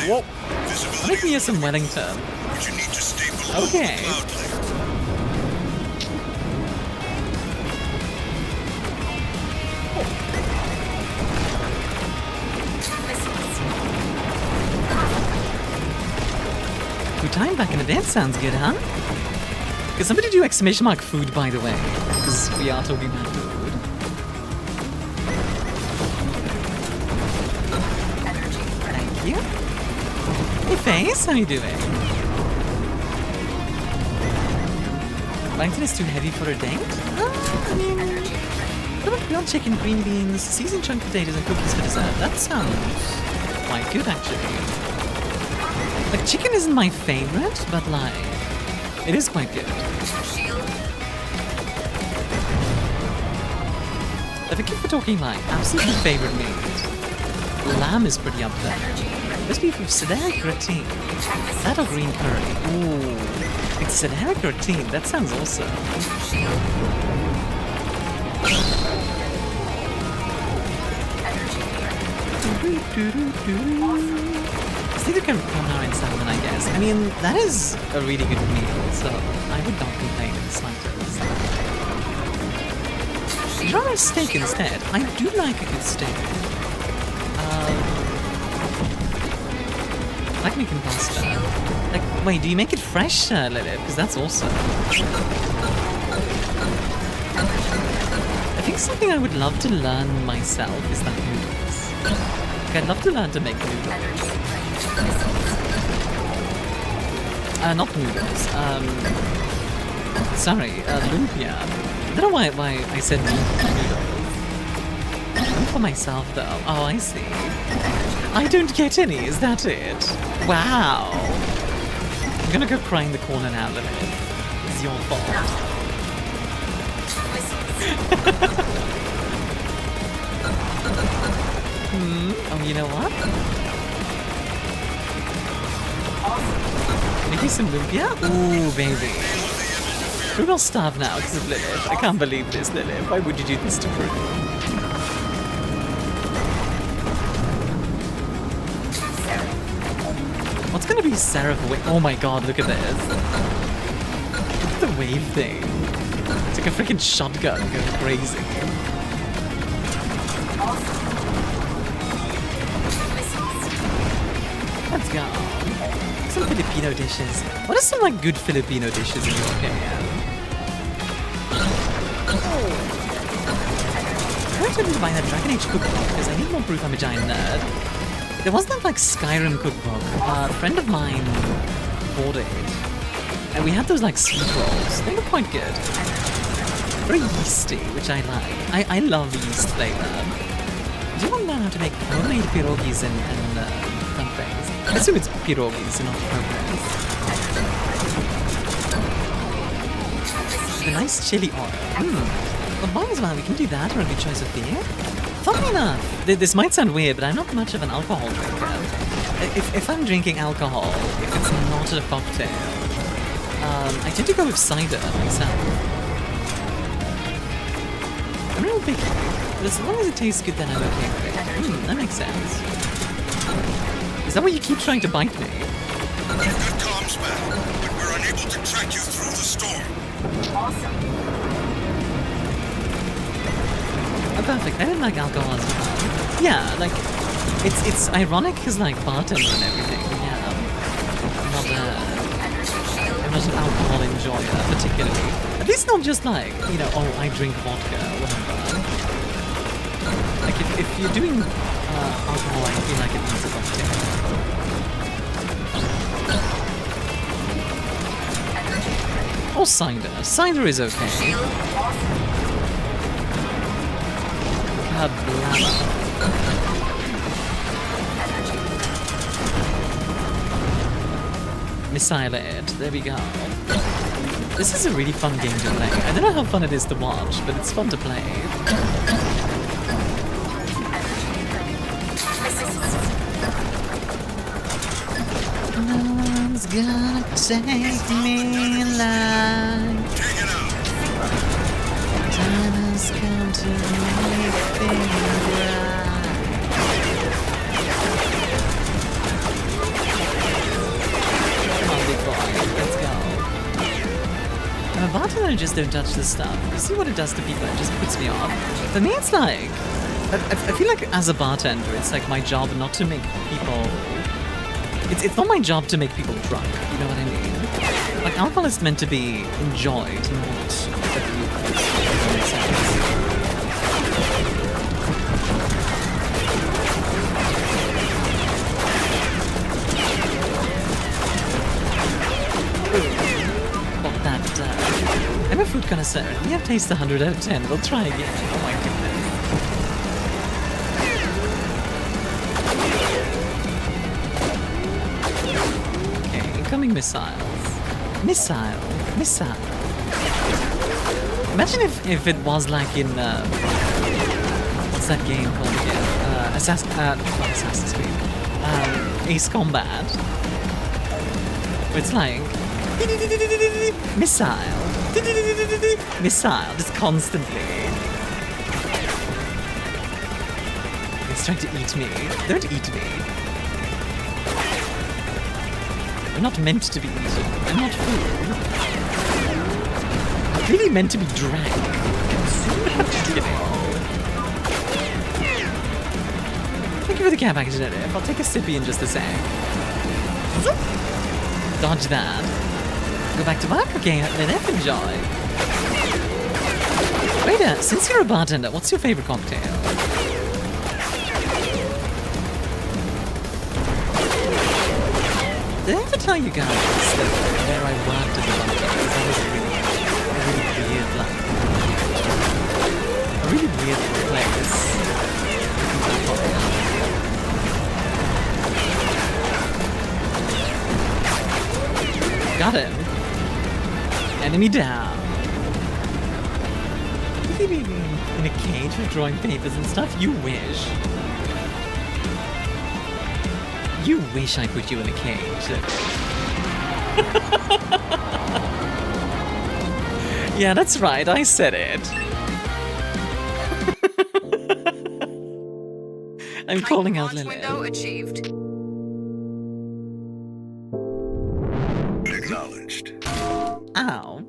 Whoa. Make me some Wellington. But you need to stay below okay. the cloud layer. Good time back in the bed sounds good, huh? Can somebody do exclamation mark food, by the way? Because we are talking about food. Thank you. Hey, Face, how you doing? Wellington is too heavy for a date? I mean, Grilled chicken, green beans, seasoned chunk potatoes, and cookies for dessert. That sounds quite good, actually. Like, chicken isn't my favorite, but like, it is quite good. If I keep talking like absolutely favorite meat, lamb is pretty up there. Roast beef with cedaric routine. That or green curry. Ooh, it's cedaric routine. That sounds awesome. It's either carbonara and salmon, I guess. I mean, that is a really good meal, so I would not complain in the slightest. Try a steak instead. I do like a good steak. I like making pasta. Like, wait, do you make it fresh, Lilith? Because that's awesome. I think something I would love to learn myself is like noodles. Like, I'd love to learn to make noodles. Not noodles. Sorry, lumpia. I don't know why I said noodles. Not for myself though. Oh, I see. I don't get any, is that it? Wow. I'm gonna go cry in the corner now, Lilith. It's your fault. Oh, you know what? Maybe some lumpia? Ooh, baby. We will starve now because of Lilith. I can't believe this, Lilith. Why would you do this to Prue? What's gonna be Seraph wave? Oh my god, look at this. Look at the wave thing. It's like a freaking shotgun going crazy. Let's go. Some Filipino dishes. What are some like good Filipino dishes in your opinion? I wanted to buy that Dragon Age cookbook because I need more proof I'm a giant nerd. There was that like Skyrim cookbook. A friend of mine bought it. And we had those like sweet rolls. They were quite good. Very yeasty, which I like. I love yeast flavor. Do you want to learn how to make homemade pierogis and dumplings? I assume it's pierogis, not dumplings. The nice chili oil. Well, might as well, we can do that or a good choice of beer. Funnily enough, this might sound weird, but I'm not much of an alcohol drinker. If I'm drinking alcohol, if it's not a cocktail, I tend to go with cider myself. I'm real picky, but as long as it tastes good, then I'm okay with it. That makes sense. Is that why you keep trying to bite me? You've got comms back, but we're unable to track you through the storm. Awesome. Oh, perfect. I didn't like alcohol as well. Yeah, like, it's ironic because, like, bartender and everything, but yeah, I'm not an alcohol enjoyer, particularly. At least not just like, you know, oh, I drink vodka or whatever. Like, if you're doing alcohol, I feel like it needs a cocktail. Or cider. Cider is okay. Missile it. There we go. This is a really fun game to play. I don't know how fun it is to watch, but it's fun to play. No one's gonna take me alive. Time has come to make things right. Come on, big boy, let's go. I'm a bartender, just don't touch this stuff. You see what it does to people, it just puts me off. For me, it's like, I feel like as a bartender, it's like my job not to make people... It's not my job to make people drunk, you know what I mean? Like, alcohol is meant to be enjoyed, not abused. I'm a food connoisseur. We have taste 100 out of 10. We'll try again. Oh my goodness. throwing missiles. Missile. Imagine if it was like in what's that game called again? Not Assassin's Creed. Ace Combat. It's like missile, just constantly. It's trying to eat me. Don't eat me. I'm not meant to be eaten. I'm not food. I'm really meant to be dragged. Just kidding. Thank you for the care package, Edit. I'll take a sippy in just a sec. Dodge that. Go back to work? Okay, let F enjoy. Wait, since you're a bartender, what's your favorite cocktail? Did I ever tell you guys that where I worked at the bunker? Because that was a really weird place. Got him. Enemy down. In a cage with drawing papers and stuff? You wish. You wish I put you in a cage. Yeah, that's right, I said it. I'm calling out Lilith. Window achieved. Acknowledged. Ow.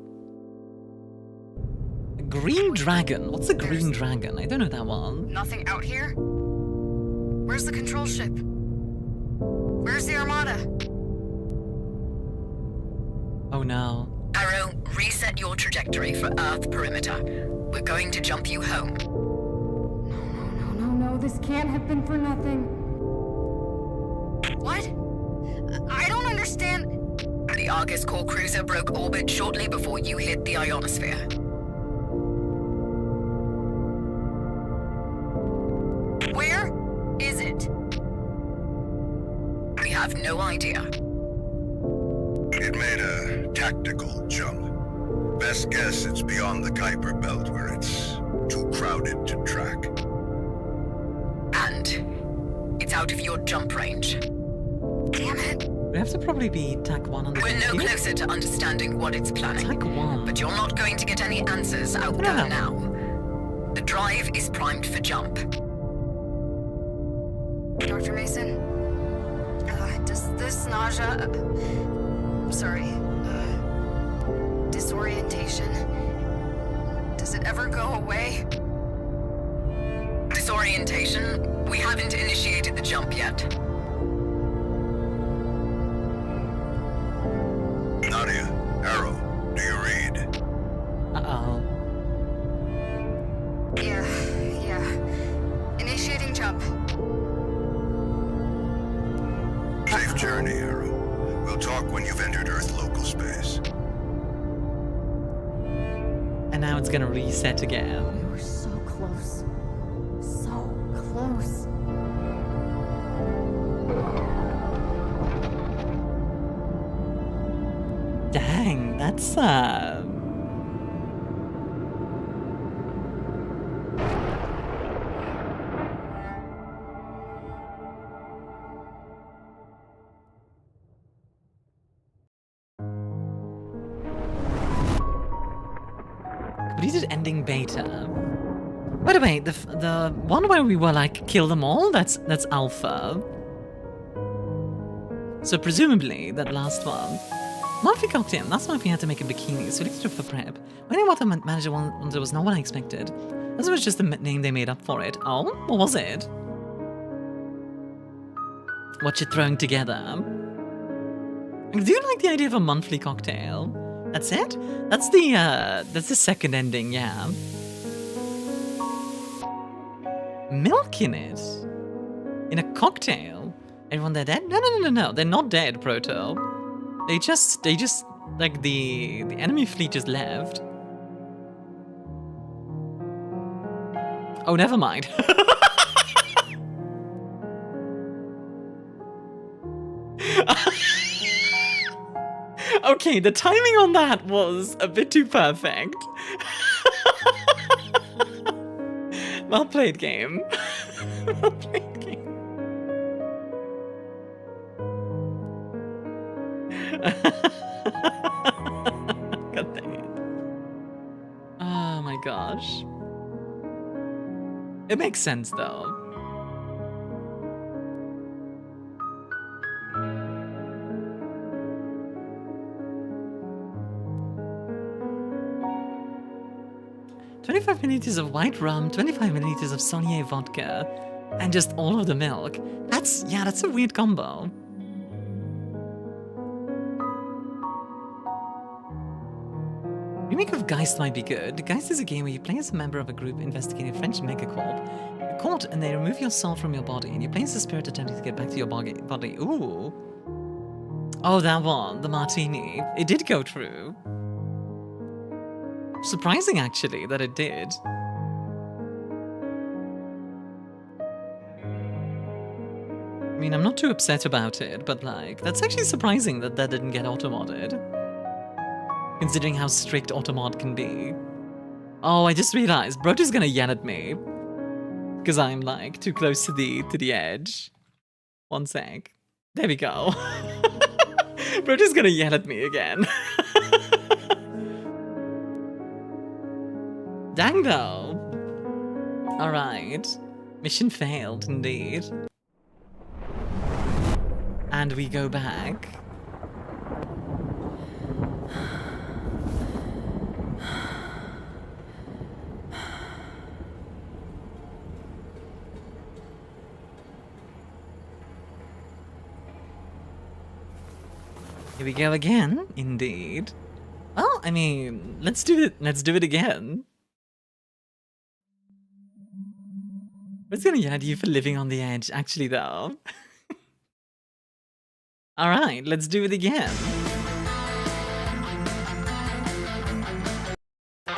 A green dragon? What's a green dragon? I don't know that one. Nothing out here? Where's the control ship? Where's the Armada? Oh no. Arrow, reset your trajectory for Earth perimeter. We're going to jump you home. No, this can't have been for nothing. What? I don't understand. The Argus core cruiser broke orbit shortly before you hit the ionosphere. Where is it? We have no idea. It made a tactical jump. Best guess it's beyond the Kuiper belt where it's too crowded to track. And it's out of your jump range. Damn it. We have to probably be TAC 1 on the We're no closer to understanding what it's planning. TAC 1. But you're not going to get any answers out there now. The drive is primed for jump. Dr. Mason? Does this nausea... disorientation... Does it ever go away? Disorientation? We haven't initiated the jump yet. Nadia, Arrow, do you read? Uh-oh. Yeah. Initiating jump. Safe journey, Arrow. We'll talk when you've entered Earth local space. And now it's gonna reset again. We were so close. So close. Dang, that's completed ending beta. By the way, the one where we were like kill them all, that's alpha. So presumably that last one. Lawffy got in. Last month we had to make a bikini, so we needed for prep. When I Water Manager one was not what I expected. This was just the name they made up for it. Oh, what was it? What you're throwing together. Do you like the idea of a monthly cocktail? That's it? That's the second ending, yeah. Milk in it? In a cocktail? Everyone they're dead? No. They're not dead, Proto. They just, like, the enemy fleet just left. Oh, never mind. Okay, the timing on that was a bit too perfect. Well played, game. Well played, game. God dang it. Oh my gosh. It makes sense though. $25 milliliters of white rum, 25 milliliters of Saunier vodka, and just all of the milk. That's a weird combo. Remake of Geist might be good. Geist is a game where you play as a member of a group investigating a French megacorp. You're caught and they remove your soul from your body, and you play as a spirit attempting to get back to your body. Ooh. Oh, that one, the martini. It did go through. Surprising, actually, that it did. I mean, I'm not too upset about it, but like, that's actually surprising that that didn't get auto-modded. Considering how strict auto-mod can be. Oh, I just realized, Broto's gonna yell at me. Because I'm like, too close to the edge. One sec. There we go. Broto's gonna yell at me again. Dang though. Alright. Mission failed, indeed. And we go back. Here we go again, indeed. Oh, I mean, let's do it again. What's gonna yell at you for living on the edge, actually, though? Alright, let's do it again.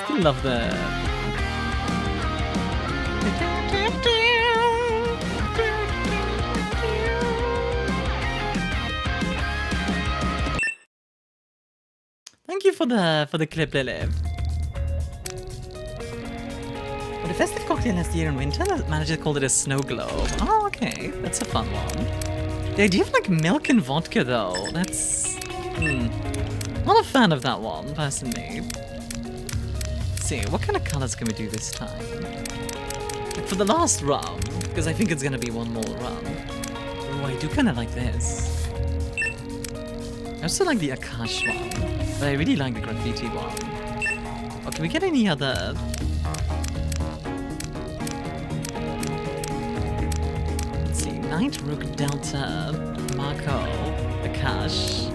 Still love the... Thank you for the clip, Lilith. But a festive cocktail last year in winter, the manager called it a snow globe. Oh, okay. That's a fun one. The idea of like milk and vodka though, that's... Not a fan of that one, personally. Let's see, what kind of colors can we do this time? Like for the last rum, because I think it's gonna be one more rum. Oh, I do kind of like this. I also like the Akash one, but I really like the graffiti one. Oh, can we get any other... Let's see, Knight, Rook, Delta, Marco, Akash.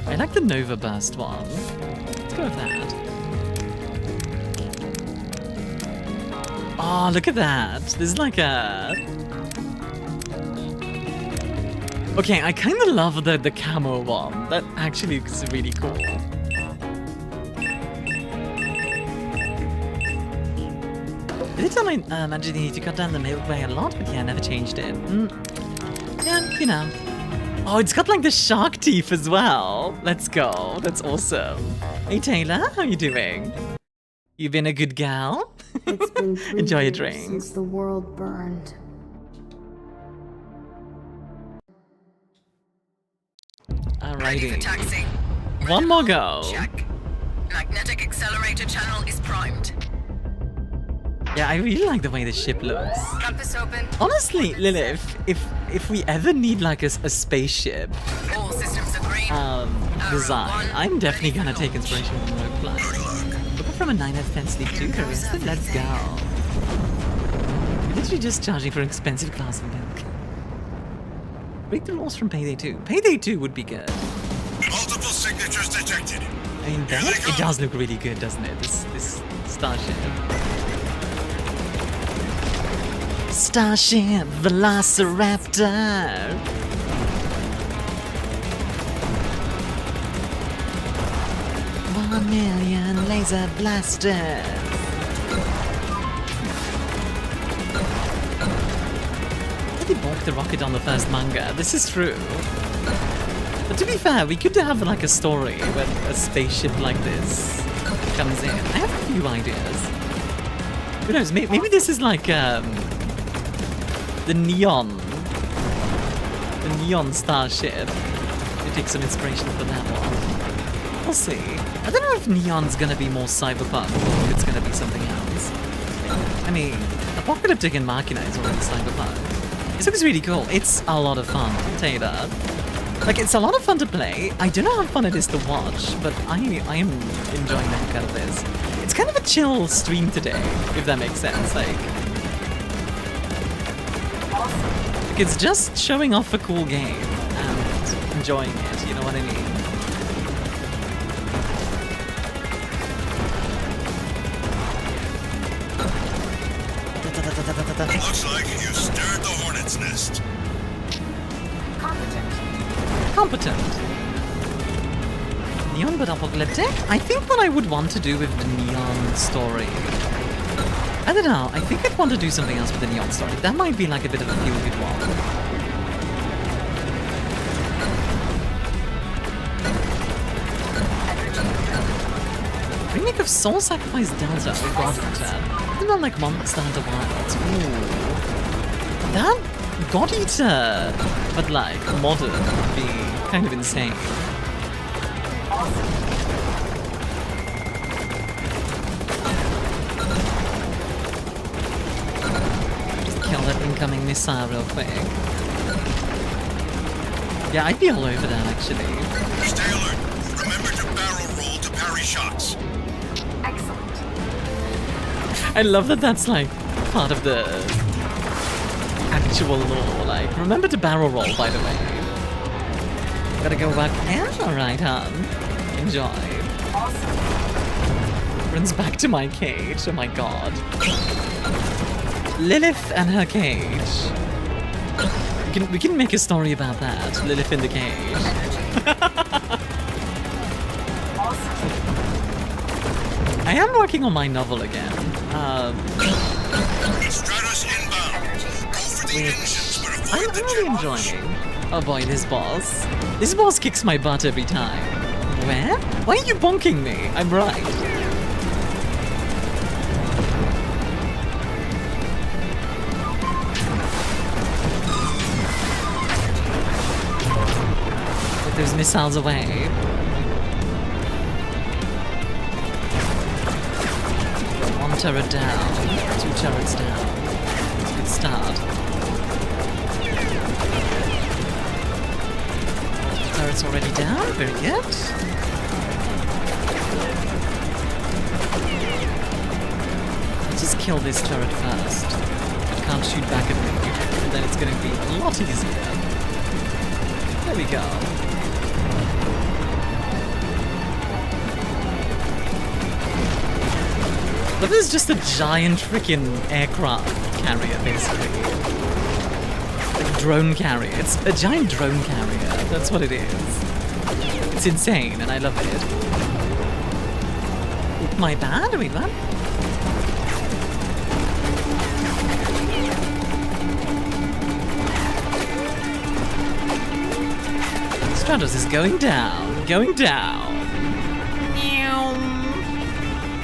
I like the Nova Burst one. Let's go with that. Oh, look at that. This is like a... Okay, I kind of love the camo one. That actually looks really cool. Did it tell my manager they need to cut down the milk by a lot? But yeah, I never changed it. Yeah, you know. Oh, it's got like the shark teeth as well. Let's go. That's awesome. Hey Taylor, how you doing? You been a good gal? It's been 3 Enjoy your years drink. since the world burned. Ready for Alrighty. taxi. One more go. Check. Magnetic accelerator channel is primed. Yeah, I really like the way the ship looks. Compass open. Honestly, Lilith, if we ever need like a spaceship All systems are green. design, I'm definitely gonna take inspiration from Rogue Flight. Looking from a 9 out of 10 sleep 2 Arrested, let's go. Literally just charging for an expensive glass of milk. Break the rules from Payday 2. Payday 2 would be good. Multiple signatures detected. I mean, it does look really good, doesn't it? This starship. Starship Velociraptor. 1 million laser blasters. really balked the rocket on the first manga. This is true. But to be fair, we could have like a story where a spaceship like this comes in. I have a few ideas. Who knows? Maybe this is like the neon starship. We take some inspiration from that one. We'll see. I don't know if neon's gonna be more cyberpunk or if it's gonna be something else. I mean, Apocalyptic and Machina is already cyberpunk. This looks really cool. It's a lot of fun, I'll tell you that. Like, it's a lot of fun to play. I don't know how fun it is to watch, but I am enjoying the heck out of this. It's kind of a chill stream today, if that makes sense. Like it's just showing off a cool game and enjoying it, you know what I mean? Looks like you stirred the hornet's nest. Competent. Neon but apocalyptic? I think what I would want to do with the neon story. I don't know, I think I'd want to do something else with the neon story. That might be like a bit of a feel-good one. Remake of Soul Sacrifice Delta with God Eater. Isn't that like Monster Hunter Wilds? Ooh. That God Eater, but like modern, would be kind of insane. Just kill that incoming missile real quick. Yeah, I'd be all over that actually. Stay alert. Remember to barrel roll to parry shots. Excellent. I love that that's like part of the actual lore. Like, remember to barrel roll, by the way. Gotta go back. Yeah, alright, hon. Enjoy. Awesome. Runs back to my cage. Oh my god. Lilith and her cage. We can make a story about that. Lilith in the cage. I am working on my novel again. Stratus inbound. Go for the engines, but avoid I'm the really jet enjoying. Oh boy, this boss. This boss kicks my butt every time. Where? Why are you bonking me? I'm right. Get those missiles away. One turret down. 2 turrets down. It's a good start. Turret's already down. Very good. Let's just kill this turret first. It can't shoot back at me. And then it's going to be a lot easier. There we go. But this is just a giant freaking aircraft carrier, basically. Like a drone carrier. It's a giant drone carrier. That's what it is. It's insane, and I love it. My bad? Wait, what? Stratos is going down. Going down.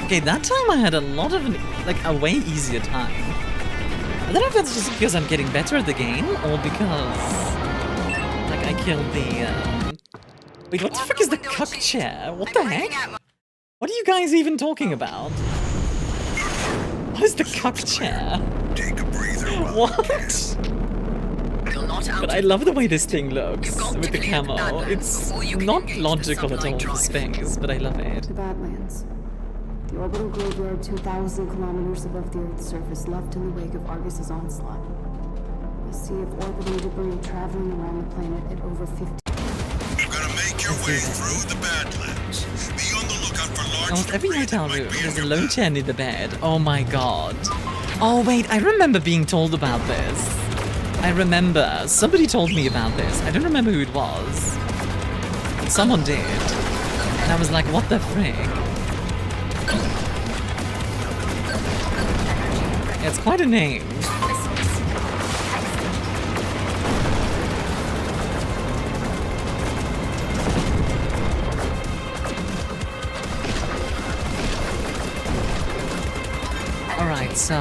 Okay, that time I had a lot of, like, a way easier time. I don't know if that's just because I'm getting better at the game, or because, like, I killed the, Wait, what the fuck is the cuck chair? What the heck? What are you guys even talking about? What is the cuck chair? Take a breather. What? But I love the way this thing looks with the camo. It's not logical at all for space, but I love it. The Badlands. The orbital graveyard 2,000 kilometers above the Earth's surface, left in the wake of Argus's onslaught. A sea of orbiting debris traveling around the planet at over 50. You're gonna make your way through the Badlands. Be on the lookout for large Almost every debris hotel that might room, be in there's a your lone path. chair near the bed. Oh my god. Oh wait, I remember being told about this. I remember. Somebody told me about this. I don't remember who it was. Someone did. And I was like, what the frick? Yeah, it's quite a name. Alright, so...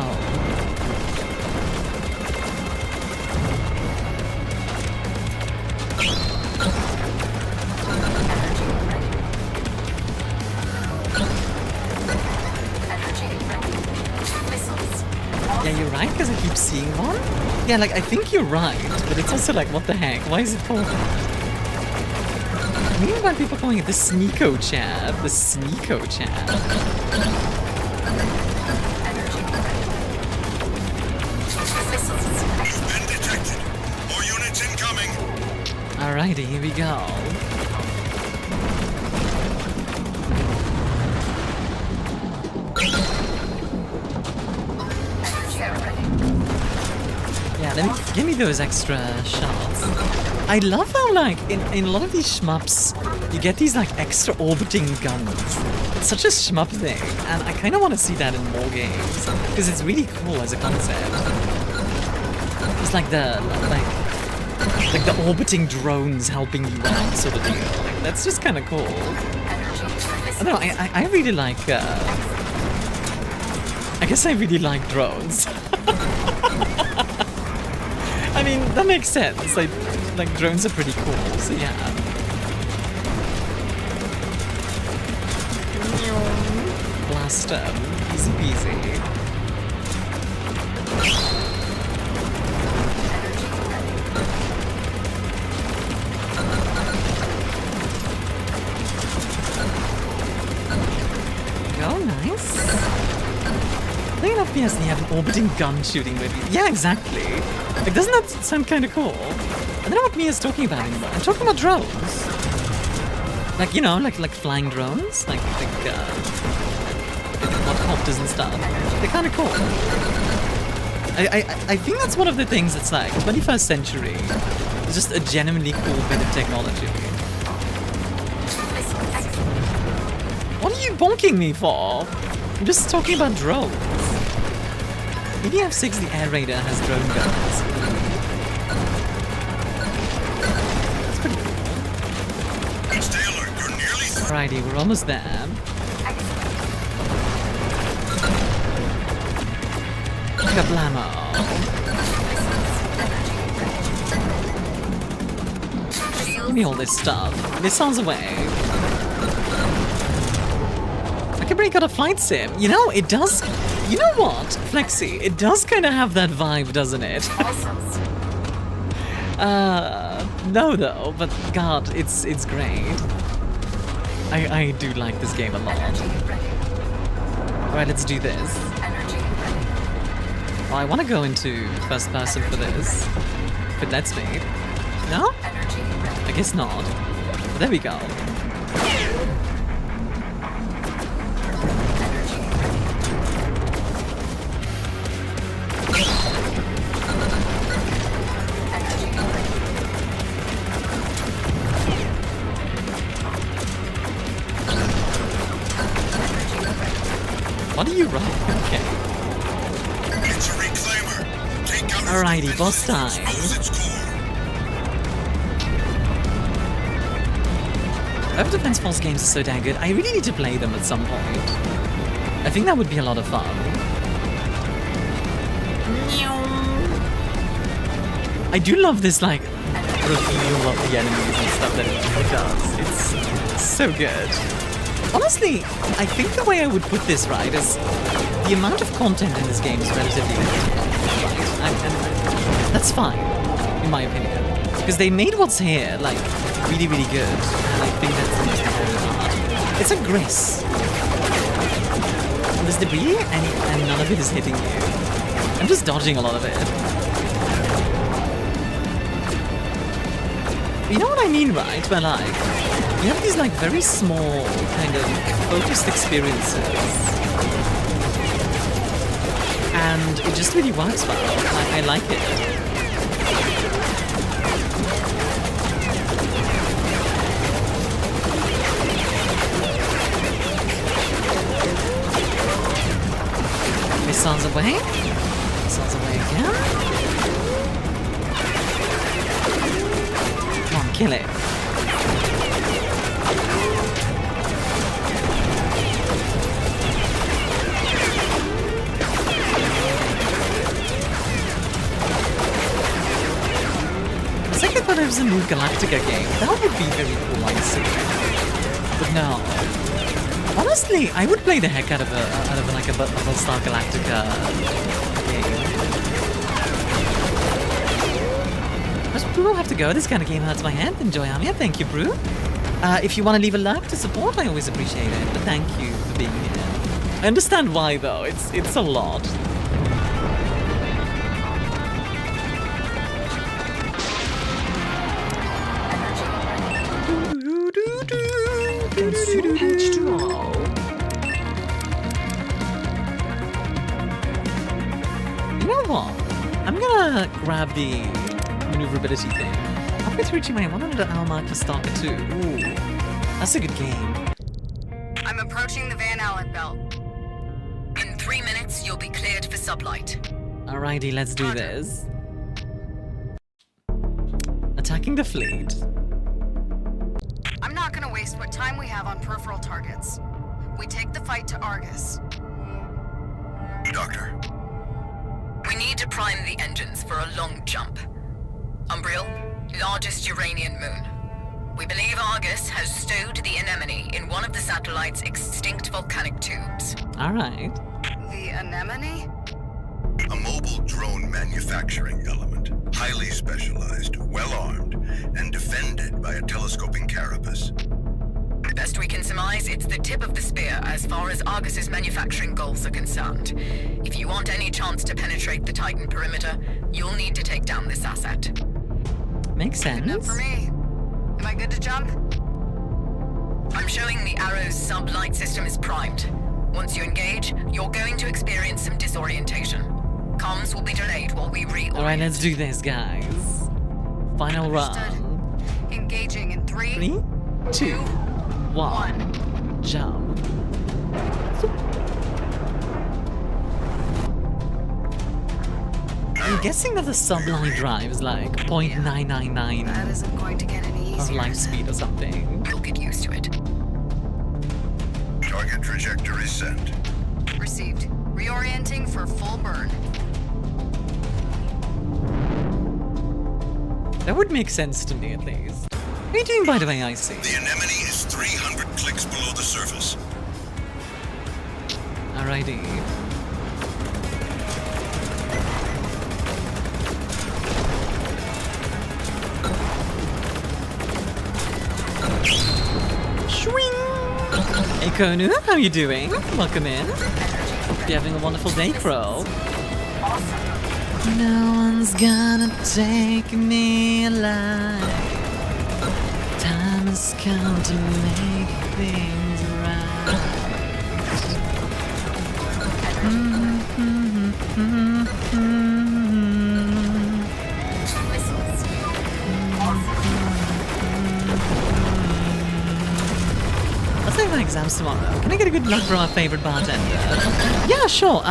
Yeah, you're right, because I keep seeing one. Yeah, like, I think you're right, but it's also like, what the heck? Why is it called that? Meanwhile, people calling it the Sneeko Chat. The Sneeko Chat. You've been detected. More units incoming. Alrighty, here we go. Yeah, let me give me those extra shots. I love how, like, in a lot of these shmups, you get these, like, extra orbiting guns. It's such a shmup thing, and I kind of want to see that in more games, because it's really cool as a concept. It's like the orbiting drones helping you out sort of deal. Like, that's just kind of cool. I don't know, I really like, I guess I really like drones. I mean, that makes sense. Like drones are pretty cool, so yeah. Blast them. Easy peasy. Oh, nice. I think enough PS they have an orbiting gun shooting maybe. Yeah, exactly. Like, doesn't that sound kind of cool? I don't know what Mia's talking about anymore. I'm talking about drones. Like, you know, like flying drones, like quadcopters and stuff. They're kind of cool. I think that's one of the things that's like 21st century. It's just a genuinely cool bit of technology. What are you bonking me for? I'm just talking about drones. Maybe F6, the Air Raider, has drone guns. That's pretty cool. Stay alert. You're nearly through. Alrighty, we're almost there. Kablamo. Give me all this stuff. Missiles away. I can break out a flight sim. You know, it does. You know what, Flexi? It does kind of have that vibe, doesn't it? No though, but God, it's great. I do like this game a lot. Alright, let's do this. Oh, I want to go into first person for this. If it lets me. No? I guess not. But there we go. What are you running? Okay. It's a reclaimer. Take out Alrighty, boss time. Over Defense Force games are so dang good. I really need to play them at some point. I think that would be a lot of fun. I do love this, like, reveal of the enemies and stuff that it does. It's so good. Honestly, I think the way I would put this, right, is the amount of content in this game is relatively limited. Right? And that's fine, in my opinion. Because they made what's here, like, really, really good. And I think that's the most important part. It's a gris. There's debris, and none of it is hitting you. I'm just dodging a lot of it. You know what I mean, right? Where, like, you have these, like, very small, kind of focused experiences. And it just really works well. I like it. Missiles away. Missiles away again. Come on, kill it. was a new Galactica game, that would be very cool, I see. But no. Honestly, I would play the heck out of like a Battlestar Galactica game. But Brew will have to go. This kind of game hurts my head. Enjoy Armia. Thank you, Brew. If you want to leave a like to support, I always appreciate it. But thank you for being here. I understand why though. It's a lot. Consume H2O. You know what? I'm gonna grab the maneuverability thing. Halfway through reaching my 100 hour mark for Stalker 2. Ooh, that's a good game. I'm approaching the Van Allen belt. In 3 minutes, you'll be cleared for sublight. Alrighty, let's do this. Attacking the fleet. I'm not gonna waste what time we have on peripheral targets. We take the fight to Argus. Doctor. We need to prime the engines for a long jump. Umbriel, largest Uranian moon. We believe Argus has stowed the anemone in one of the satellite's extinct volcanic tubes. Alright. The anemone? A mobile drone manufacturing element. Highly specialized, well-armed, and defended by a telescoping carapace. Best we can surmise, it's the tip of the spear as far as Argus's manufacturing goals are concerned. If you want any chance to penetrate the Titan perimeter, you'll need to take down this asset. Makes sense. Good enough for me. Am I good to jump? I'm showing the Arrow's sub-light system is primed. Once you engage, you're going to experience some disorientation. Comms will be delayed while we reorient. Alright, let's do this, guys. Final run. Engaging in 3, 2, 1. Jump. I'm guessing that the sublight drive is like 0.999 That isn't going to get any easier. of light speed or something. You'll get used to it. Target trajectory set. Received. Reorienting for full burn. That would make sense to me, at least. What are you doing, by the way, Icy? The anemone is 300 clicks below the surface. Alrighty. Swing! Hey Konu, how you doing? Welcome in. Hope you're having a wonderful day, Crow. No one's gonna take me alive. Time has come to make things right. Let's take my exams tomorrow. Can I get a good luck from our favorite bartender? Yeah, sure.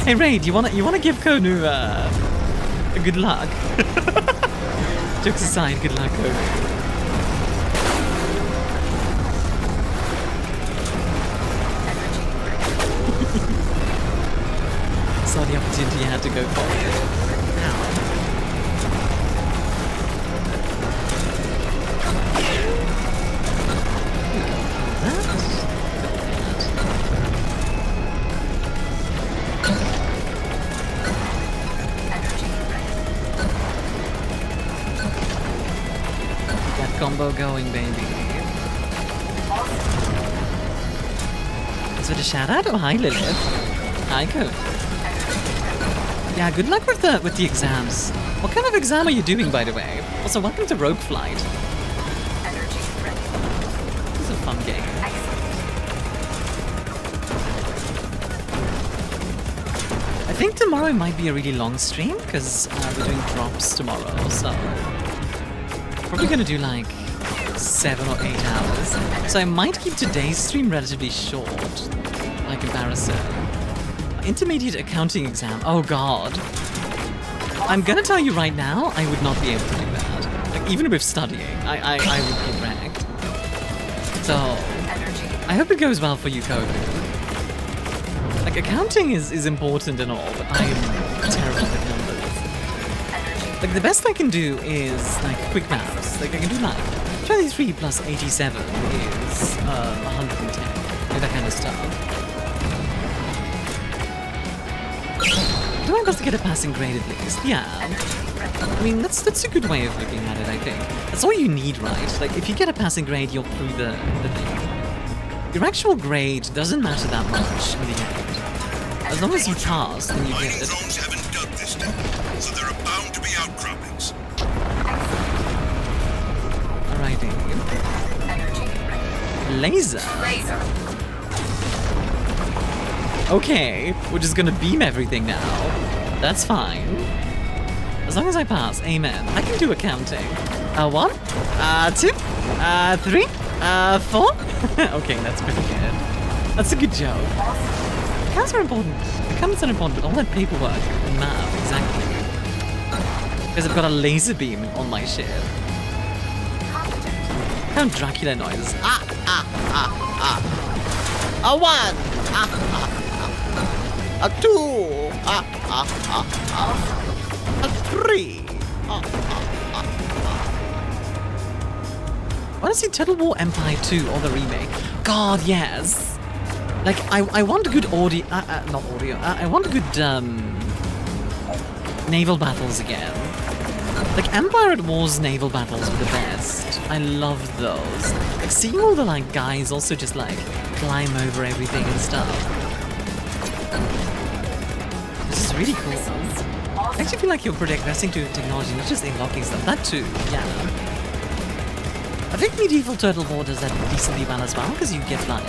Hey Raid, you wanna give Konu a good luck? Jokes aside, good luck, Konu. Saw the opportunity, you had to go for it. Ow. Combo going, baby. Is it a shout out? Oh, hi, Lilith. Hi, Code. Yeah, good luck with the exams. What kind of exam are you doing, by the way? Also, welcome to Rogue Flight. This is a fun game. I think tomorrow might be a really long stream because we're doing drops tomorrow, so. Probably gonna do like 7 or 8 hours. So I might keep today's stream relatively short by comparison. Intermediate accounting exam. Oh god. I'm gonna tell you right now, I would not be able to do that. Like even with studying, I would be wrecked. So I hope it goes well for you, Kobe. Like accounting is important and all, but I am terrible with numbers. Like, the best I can do is, like, quick maths. Like, I can do, like, 23 plus 87 is 110. Like, that kind of stuff. Do my best to get a passing grade at least. Yeah. I mean, that's a good way of looking at it, I think. That's all you need, right? Like, if you get a passing grade, you're through the thing. Your actual grade doesn't matter that much in the end. As long as you pass, then you get it. Zones haven't dug this time, so there are bound to be outcroppings. Alrighty. Laser. Okay, we're just gonna beam everything now. That's fine. As long as I pass, amen. I can do a counting. 1, 2, 3, 4. Okay, that's pretty good. That's a good joke. Counts are important. The counts are important, but all that paperwork and math, exactly. Because I've got a laser beam on my ship. Kind of Dracula noises. A 1. A 2. A 3. I want to see Total War Empire 2 or the remake. God, yes. Like, I want good audio. Not audio. I want good naval battles again. Like, Empire at War's naval battles were the best. I loved those. Like, seeing all the, like, guys also just, like, climb over everything and stuff. This is really cool. I actually feel like you're progressing to technology, not just unlocking stuff. That too, yeah. I think Medieval Turtle War does that decently well as well, because you get, like,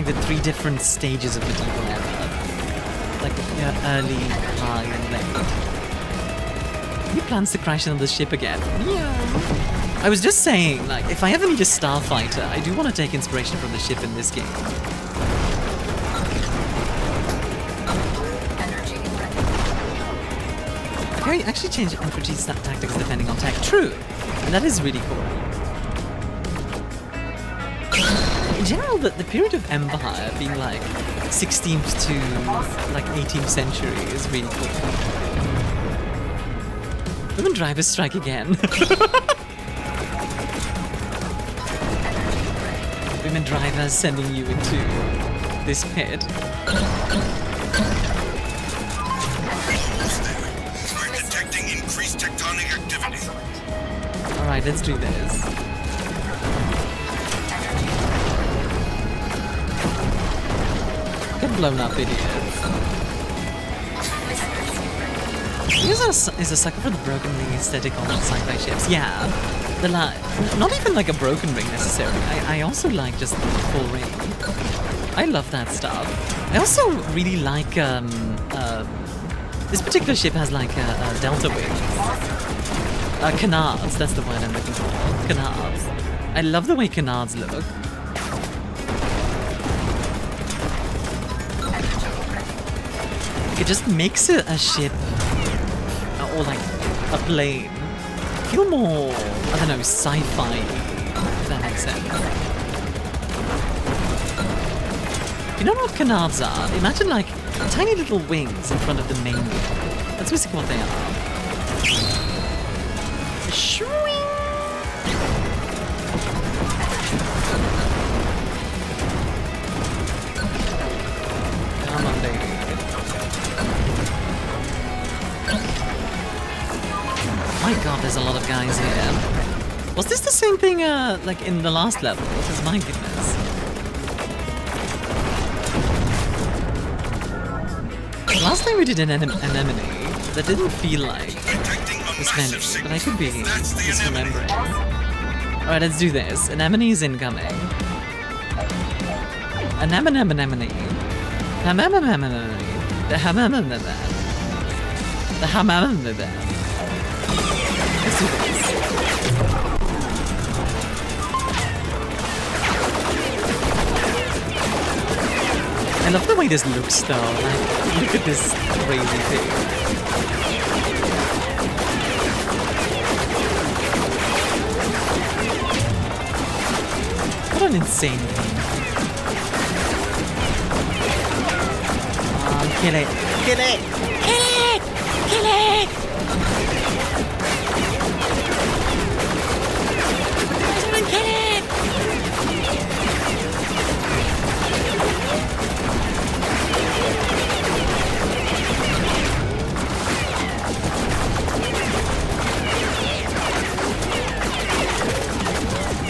the 3 different stages of medieval era. Like, early, high, and late. He plans to crash on the ship again. Yeah. I was just saying, like, if I ever need a starfighter, I do want to take inspiration from the ship in this game. Can you actually change infantry tactics depending on tech? True. And that is really cool. In general, the period of Empire being like 16th to like 18th century is really cool. Women drivers strike again. Women drivers sending you into this pit. We're detecting increased tectonic activity. Alright, let's do this. Get blown up, idiots. Is a sucker for the broken ring aesthetic on sci-fi ships. Yeah, not even like a broken ring necessarily. I also like just the full ring. I love that stuff. I also really like this particular ship has like a delta wing. Canards, that's the word I'm looking for. Canards. I love the way canards look. It just makes a ship or like a plane feel more, I don't know, sci-fi, if that makes sense. You know what canards are? Imagine like tiny little wings in front of the main wing. That's basically what they are. Shwing! Come on, baby. My god, there's a lot of guys here. Was this the same thing, like in the last level? Because my goodness. Last time we did an anemone, that didn't feel like this many, but I could be misremembering. Alright, let's do this. Anemone is incoming. Anemone. The hamamamamam. Let's do this. I love the way this looks though. Like, look at this crazy thing. What an insane thing. Kill it. Kill it. Kill it! kill it! Someone kill it!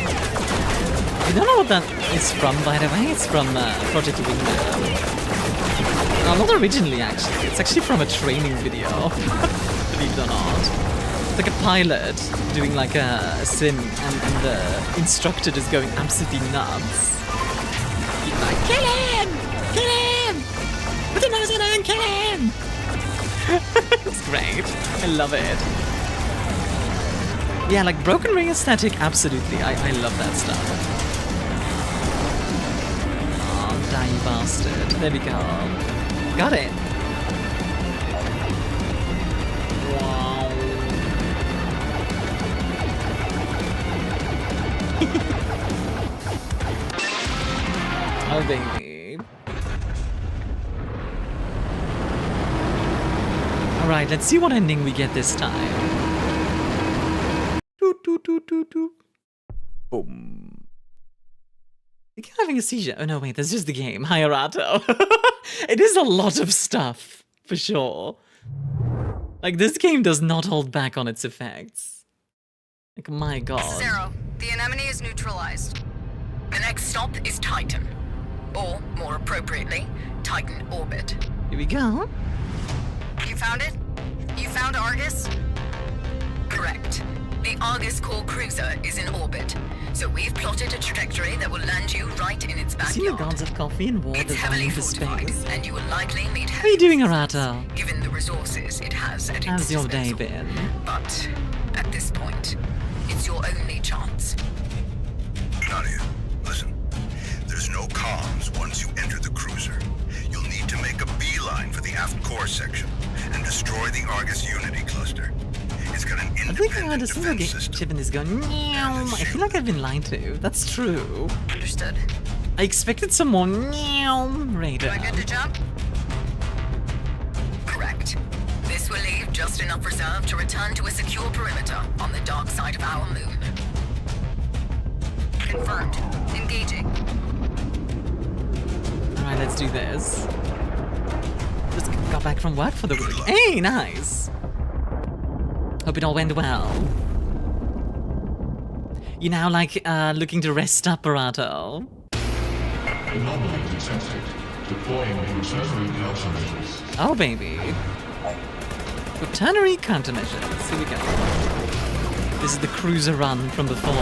I don't know what that is from, by the way. It's from Project Wingman. No, not originally, actually. It's actually from a training video. Believe it or not. It's like a pilot doing like a sim, and the instructor just going absolutely nuts. He's like, kill him! Kill him! Put the nose on him and kill him! It's great. I love it. Yeah, like Broken Ring aesthetic, absolutely. I love that stuff. You bastard. There we go. Got it. Wow. Oh, baby. Alright, let's see what ending we get this time. Boom. I keep having a seizure. Oh no, wait, that's just the game. Hi, Arato. It is a lot of stuff, for sure. Like, this game does not hold back on its effects. Like, my god. Zero, the anemone is neutralized. The next stop is Titan. Or, more appropriately, Titan Orbit. Here we go. You found it? You found Argus? Correct. The Argus core cruiser is in orbit, so we've plotted a trajectory that will land you right in its backyard. Seen the gods of coffee and war It's designed heavily for fortified, space. and you will likely meet How are you doing, Arato? given the resources it has at its How's your day disposal. been? But at this point, it's your only chance. Nadia, listen. There's no comms once you enter the cruiser. You'll need to make a beeline for the aft core section and destroy the Argus Unity cluster. It's got an I think I heard independent a single defense system. chip and is going meow. I feel like I've been lied to. That's true. Understood. I expected some more meow radar. Am I good to jump? Correct. This will leave just enough reserve to return to a secure perimeter on the dark side of our moon. Confirmed. Engaging. Alright, let's do this. Just got back from work for the week. Hey, nice! Hope it all went well. You now like looking to rest up, Arato? Anomaly detected. Deploying quaternary countermeasures. Oh, baby. Quaternary countermeasures. Here we go. This is the cruiser run from before.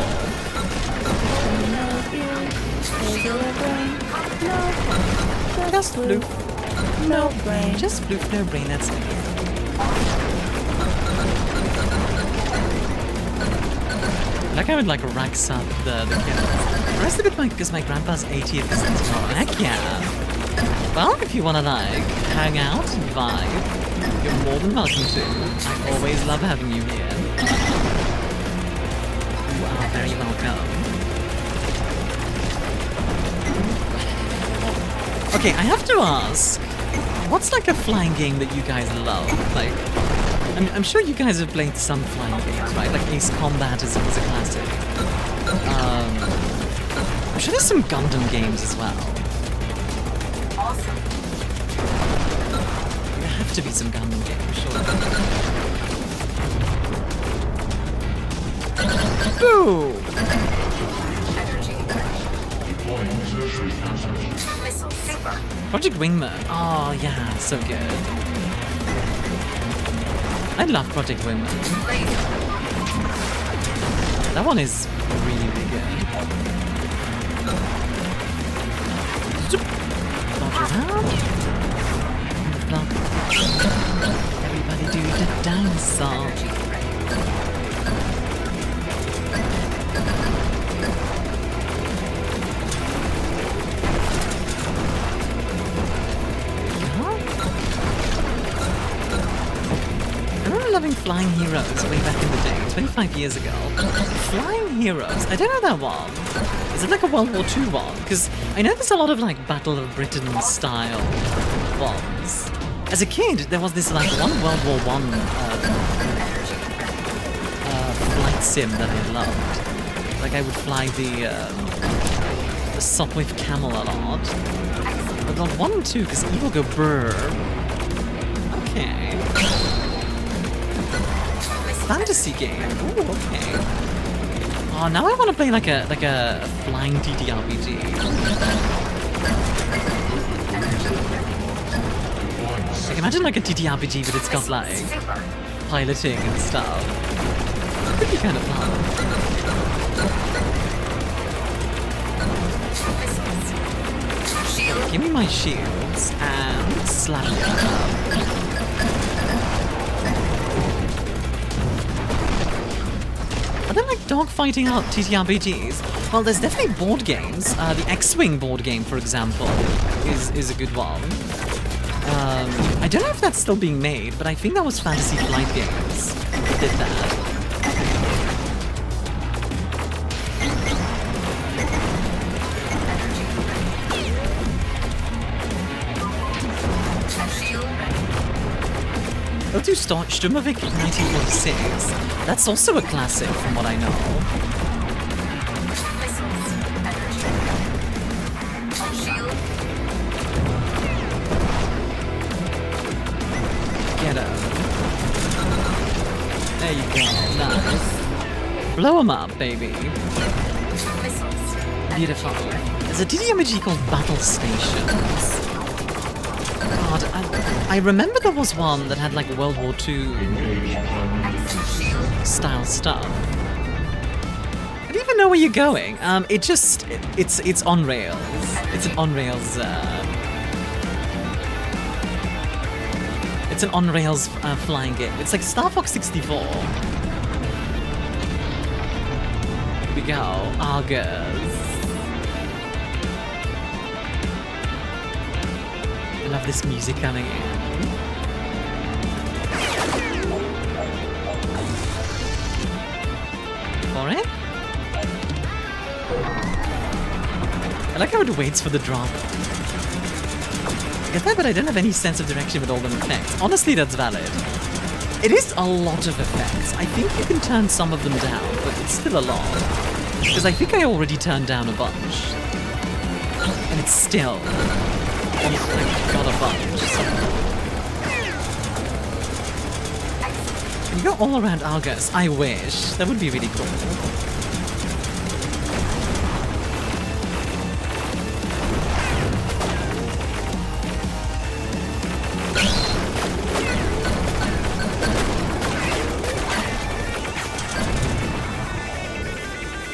Just floof. No brain. Just floof, no brain, that's it. Like I would like racks up the kills. Rest of it because my grandpa's 80th is tomorrow. Heck yeah. Well, if you wanna like hang out and vibe, you're more than welcome to. I always love having you here. You are very welcome. Okay, I have to ask, what's like a flying game that you guys love? Like, I'm sure you guys have played some flying games, right? Like Ace Combat is a classic. I'm sure there's some Gundam games as well. Awesome. There have to be some Gundam games, sure. Boo! Deploying tertiary countermeasures. Missile super. Project Wingman. Oh yeah, so good. I love Project Wingman. That one is really, really good. Dodge around. Block. Everybody do the dinosaur. Loving Flying Heroes way back in the day, 25 years ago. Flying Heroes, I don't know that one. Is it like a World War II one? Because I know there's a lot of like Battle of Britain style ones. As a kid, there was this like one World War I flight sim that I loved. Like I would fly the Sopwith Camel a lot. But not 1 and 2 because evil go brr. Okay. Fantasy game. Ooh, okay. Oh, now I want to play like a flying TTRPG. Like imagine like a TTRPG, but it's got like piloting and stuff. Could be kind of fun. Give me my shields and slap it up. Are there like dogfighting out TTRPGs? Well, there's definitely board games. The X-Wing board game, for example, is a good one. I don't know if that's still being made, but I think that was Fantasy Flight Games that did that. Go to Sturmovik 1946. That's also a classic from what I know. Get up. There you go. Nice. Blow 'em up, baby. Beautiful. There's a TTRPG called Battle Stations. God, I remember there was one that had like World War II style stuff. I don't even know where you're going. It's on rails. It's an on rails. It's an on rails flying game. It's like Star Fox 64. Here we go, Argus. I love this music coming in. For it? I like how it waits for the drop. I get that, but I don't have any sense of direction with all the effects. Honestly, that's valid. It is a lot of effects. I think you can turn some of them down, but it's still a lot. Because I think I already turned down a bunch. And it's still... I've got a bunch. Can you go all around Argus? I wish. That would be really cool.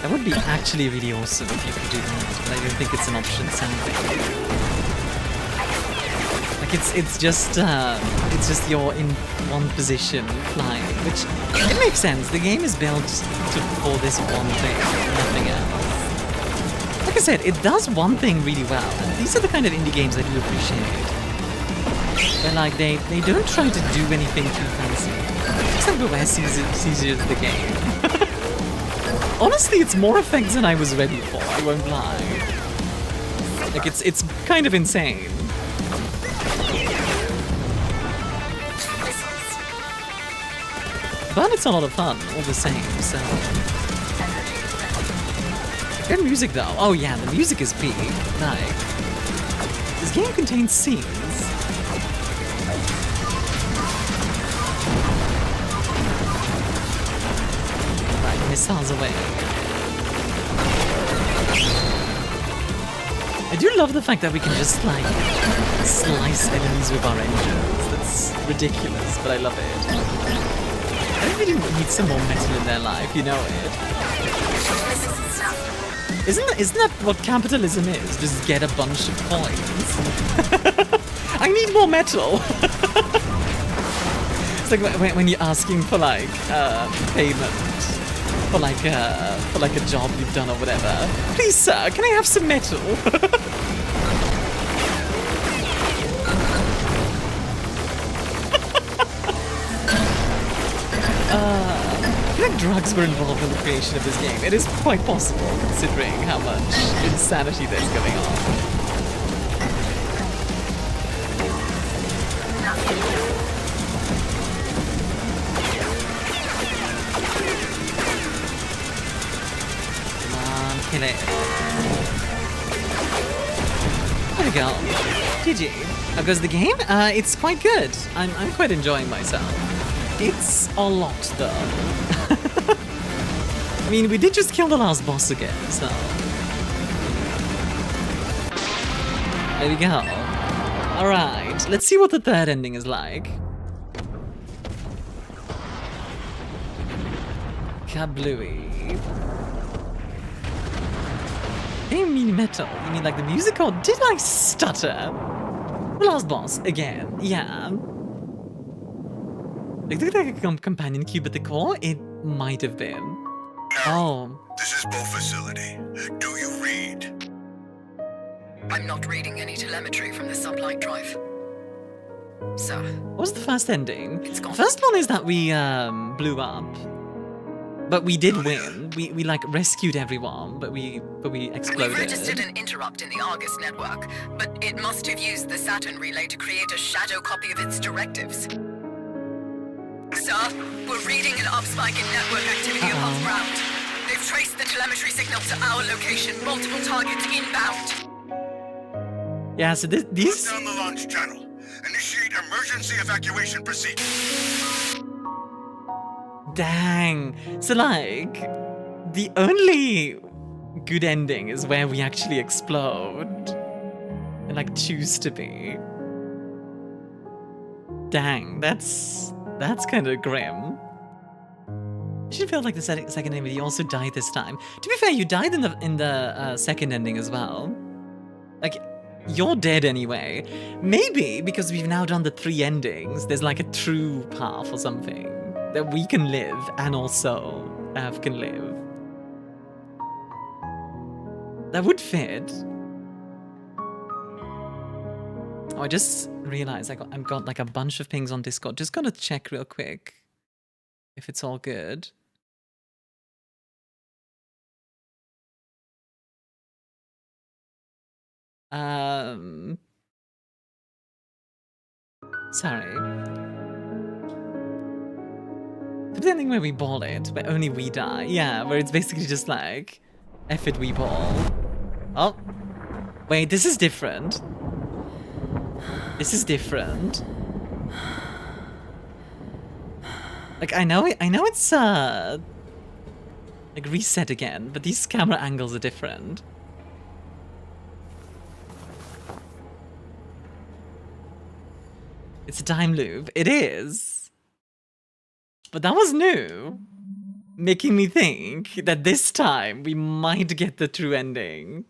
That would be actually really awesome if you could do that, but I don't think it's an option sadly. It's just you're in one position flying, which it makes sense. The game is built for this one thing, nothing else. Like I said, it does one thing really well, and these are the kind of indie games I do appreciate. Where like they don't try to do anything too fancy. Just like the way sees the game. Honestly, it's more effects than I was ready for. I won't lie. Like it's kind of insane. But it's a lot of fun, all the same, so... Good music, though. Oh yeah, the music is big. Like... This game contains scenes. Right, missiles away. I do love the fact that we can just, like, slice enemies with our engines. That's ridiculous, but I love it. I think they didn't need some more metal in their life, you know it. Isn't that what capitalism is? Just get a bunch of coins. I need more metal. It's like when you're asking for like payment for like a job you've done or whatever. Please, sir, can I have some metal? I feel like drugs were involved in the creation of this game. It is quite possible, considering how much insanity there's going on. go. GG. How goes the game? It's quite good. I'm quite enjoying myself. It's a lot, though. I mean, we did just kill the last boss again, so... There we go. Alright, let's see what the third ending is like. Kablooey. You mean metal? You mean like the music, or did I stutter? The last boss, again, yeah. It looked like a companion cube at the core. It might have been. Oh. This is Bo Facility. Do you read? I'm not reading any telemetry from the sublight drive. So... What was the first ending? The first one is that we, blew up. But we did win. We like rescued everyone, but we exploded. We've registered an interrupt in the Argus network, but it must have used the Saturn relay to create a shadow copy of its directives. Sir, we're reading an upspike in network activity above ground. They've traced the telemetry signal to our location, multiple targets inbound. Yeah, so these... Put down the launch channel. Initiate emergency evacuation procedure. Dang. So, like, the only good ending is where we actually explode. And, like, choose to be. Dang, that's kind of grim. I should feel like the second ending, you also died this time. To be fair, you died in the second ending as well. Like, you're dead anyway. Maybe because we've now done the 3 endings, there's like a true path or something that we can live and also Earth can live. That would fit. Oh, I just realized I've got like a bunch of pings on Discord. Just gotta check real quick if it's all good. Sorry. The ending where we ball it, where only we die. Yeah, where it's basically just like, F it, we ball. Oh. Wait, this is different. This is different. Like, I know it's, like, reset again, but these camera angles are different. It's a time loop. It is. But that was new. Making me think that this time we might get the true ending.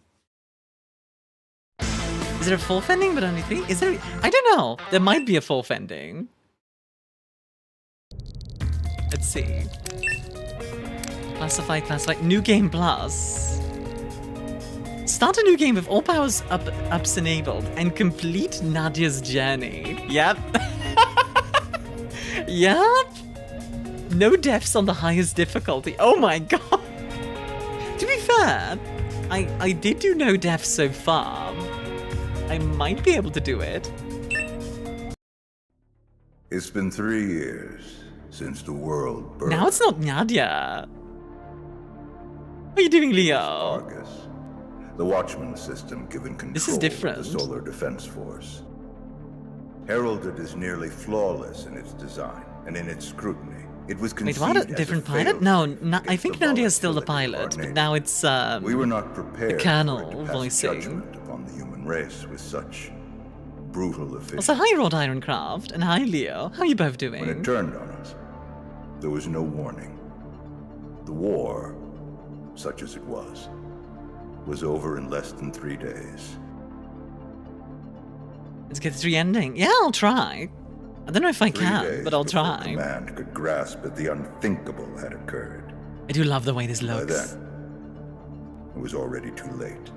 Is there a 4th ending but only 3? Is there? I don't know. There might be a 4th ending. Let's see. Classify. New game plus. Start a new game with all powers ups enabled and complete Nadia's journey. Yep. Yep. No deaths on the highest difficulty. Oh my god. To be fair, I did do no deaths so far. I might be able to do it. It's been 3 years since the world birthed. Now it's not Nadia. What are you doing, Leo? Argus, the Watchman system given control This is different. of the Solar Defense Force. Heralded as nearly flawless in its design and in its scrutiny. It was conceived Wait, what? A different pilot? No, I think Nadia's still the pilot, but now it's we were not prepared the colonel for it to pass voicing. judgment upon the human race with such brutal efficiency. Also, hi Rod Ironcraft, and hi Leo. How are you both doing? When it turned on us, there was no warning. The war, such as it was over in less than 3 days. Let's get the 3 ending. Yeah, I'll try. I don't know if I 3 can, days but I'll before try. Command could grasp that the unthinkable had occurred. I do love the way this By looks. then, it was already too late.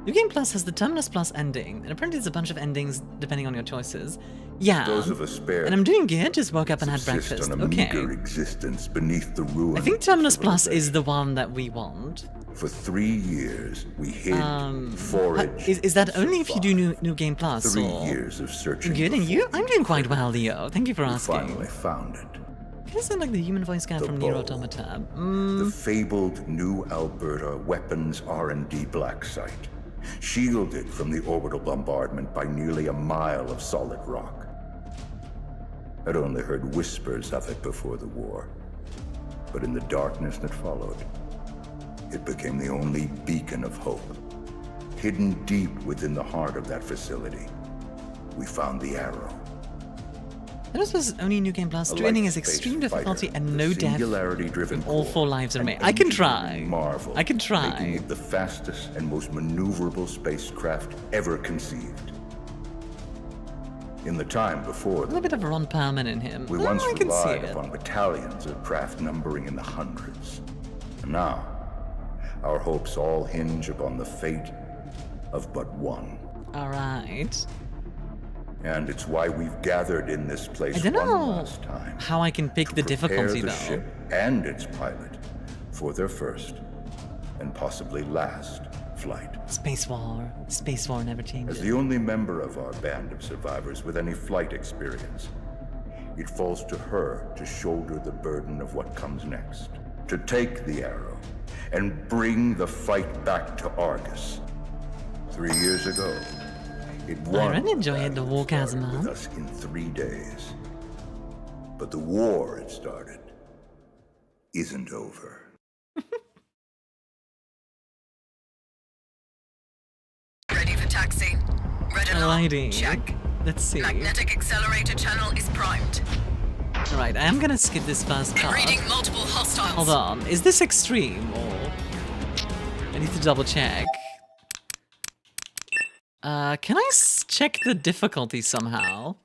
New Game Plus has the Terminus Plus ending, and apparently there's a bunch of endings depending on your choices. Yeah, Those of us spared and I'm doing good, just woke up and had subsist breakfast. on a Okay. meager existence beneath the ruins I think Terminus of Plus is civilization. the one that we want. For 3 years, we hid, foraged, Is that only if you do New Game Plus? 3 or... years of searching. Good, and for you? food. I'm doing quite well, Leo. Thank you for We asking. finally found it. Kind of sound like the human voice guy The from bow. Nier Automata. The fabled New Alberta Weapons R&D black site. shielded from the orbital bombardment by nearly a mile of solid rock. I'd only heard whispers of it before the war, but in the darkness that followed, it became the only beacon of hope. Hidden deep within the heart of that facility, we found the Arrow. This was only New Game Plus. Training is extreme difficulty and no death. All 4 lives remain. I can try. I can try. Making it the fastest and most maneuverable spacecraft ever conceived. In the time before, a little bit of Ron Perlman in him. We once relied upon battalions of craft numbering in the hundreds. And now, our hopes all hinge upon the fate of but one. All right. And it's why we've gathered in this place I don't know last time. How I can pick the difficulty, the though. Ship and its pilot for their first and possibly last flight. Space War never changes. As the only member of our band of survivors with any flight experience, it falls to her to shoulder the burden of what comes next. To take the Arrow and bring the fight back to Argus. 3 years ago, it won. I really enjoyed the war, Kazuma. With us in 3 days. But the war it started isn't over. Ready for taxi. Red alarm. Alrighty. Check. Let's see. Magnetic accelerator channel is primed. Alright, I am gonna skip this first part. Reading multiple hostiles. Hold on. Is this extreme or... I need to double check. Can I check the difficulty somehow?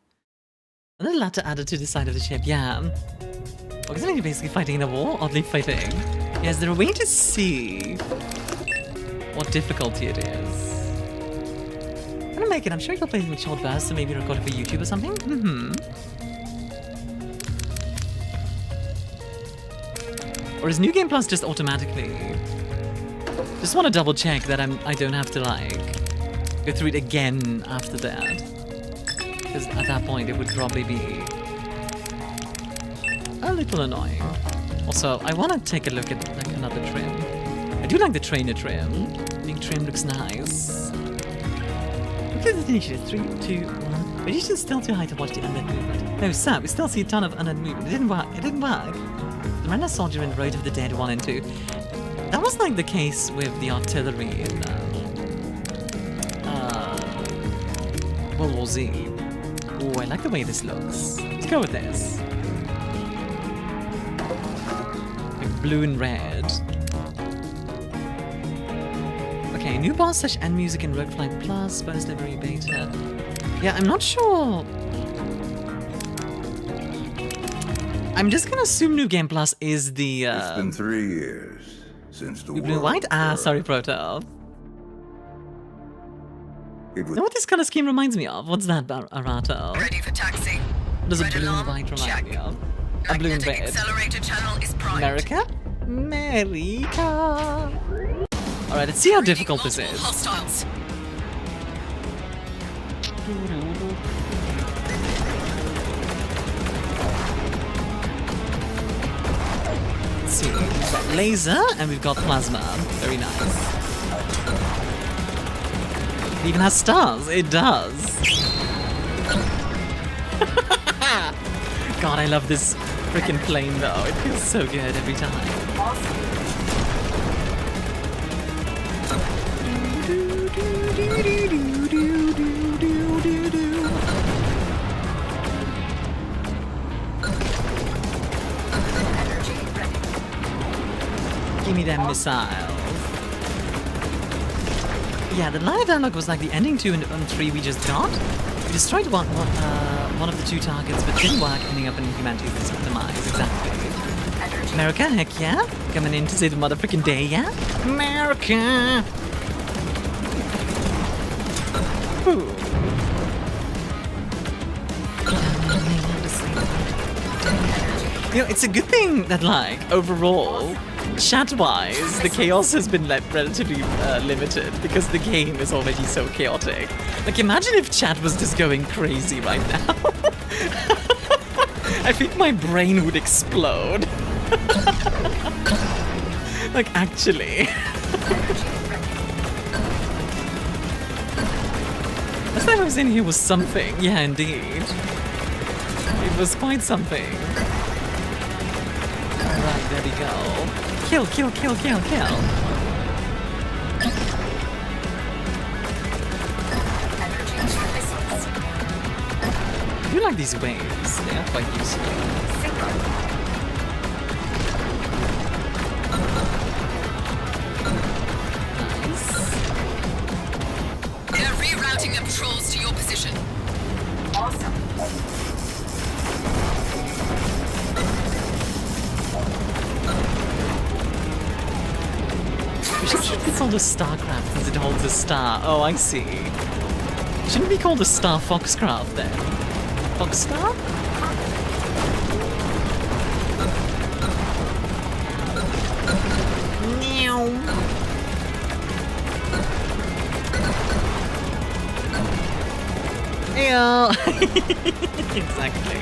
A little latter added to the side of the ship, yeah. Well, isn't he basically fighting in a war? Oddly fighting. Yeah, is there a way to see what difficulty it is? I'm gonna make it. I'm sure you'll play it in short bursts and maybe record it for YouTube or something. Or is New Game Plus just automatically? Just want to double check that I don't have to like go through it again after that, because at that point it would probably be a little annoying. Also, I want to take a look at like another trim. I do like the trainer trim. Big trim looks nice. Look at the initiative. 3, 2, 1. But it's still too high to watch the undead movement. No, Sam, we still see a ton of undead movement. It didn't work. It didn't work. The Renner Soldier in Road of the Dead 1 and 2. That was like the case with the artillery in World War Z. Oh, I like the way this looks. Let's go with this. Like blue and red. Okay, new boss / end music in Rogue Flight Plus, bonus delivery beta. Yeah, I'm not sure. I'm just gonna assume New Game Plus is the It's been 3 years since the blue and white? Ah, sorry, Proto. You know what this kind of scheme reminds me of? What's that, Arato? Ready for taxi. What does a blue and white remind me of? A blue and red. Accelerator channel is primed. America? America. Alright, let's see how difficult this is. Hostiles. Let's see. We've got laser and we've got plasma. Very nice. It even has stars. It does. God, I love this freaking plane though. It feels so good every time. Give me them missiles. Yeah, the live dialogue was like the ending 2 and 3 we just got. We destroyed one of the 2 targets, but didn't work, ending up in humanity's demise. Exactly. America, heck yeah. Coming in to save the motherfucking day, yeah? America! Ooh. You know, it's a good thing that, like, overall, chat-wise, the chaos has been relatively limited because the game is already so chaotic. Like, imagine if chat was just going crazy right now. I think my brain would explode. Like, actually. last time I was in here was something. Yeah, indeed. It was quite something. Alright, there we go. Kill, kill, kill, kill, kill. I do like these waves. They are quite useful. Rerouting the patrols to your position. Awesome. It should be called a Starcraft since it holds a star. Oh, I see. Shouldn't it be called a Star Foxcraft then? Foxstar? Yeah. Exactly.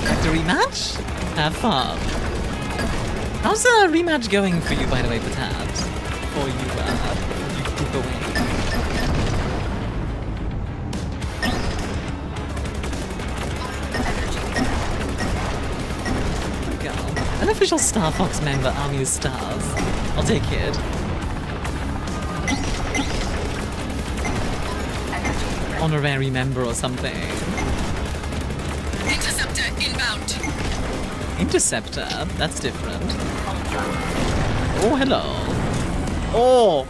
Like the rematch? Have fun. How's the rematch going for you, by the way, Patat? Before you dip away. There we go. An official Star Fox member, ArmiaStars. I'll take it. Honorary member or something. Interceptor inbound. Interceptor? That's different. Oh, hello. Oh!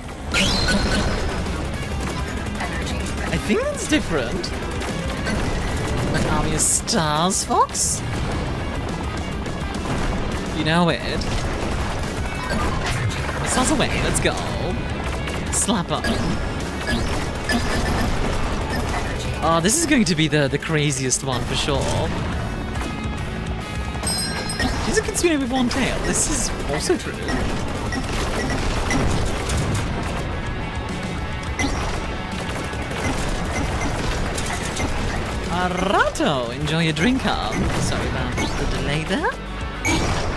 I think that's different. Like ArmiaStars Fox? You know it. Stars away, let's go. Slap on. Oh, this is going to be the craziest one for sure. She's a Kitsune with one tail. This is also true. Arato, enjoy your drink up. Sorry about the delay there.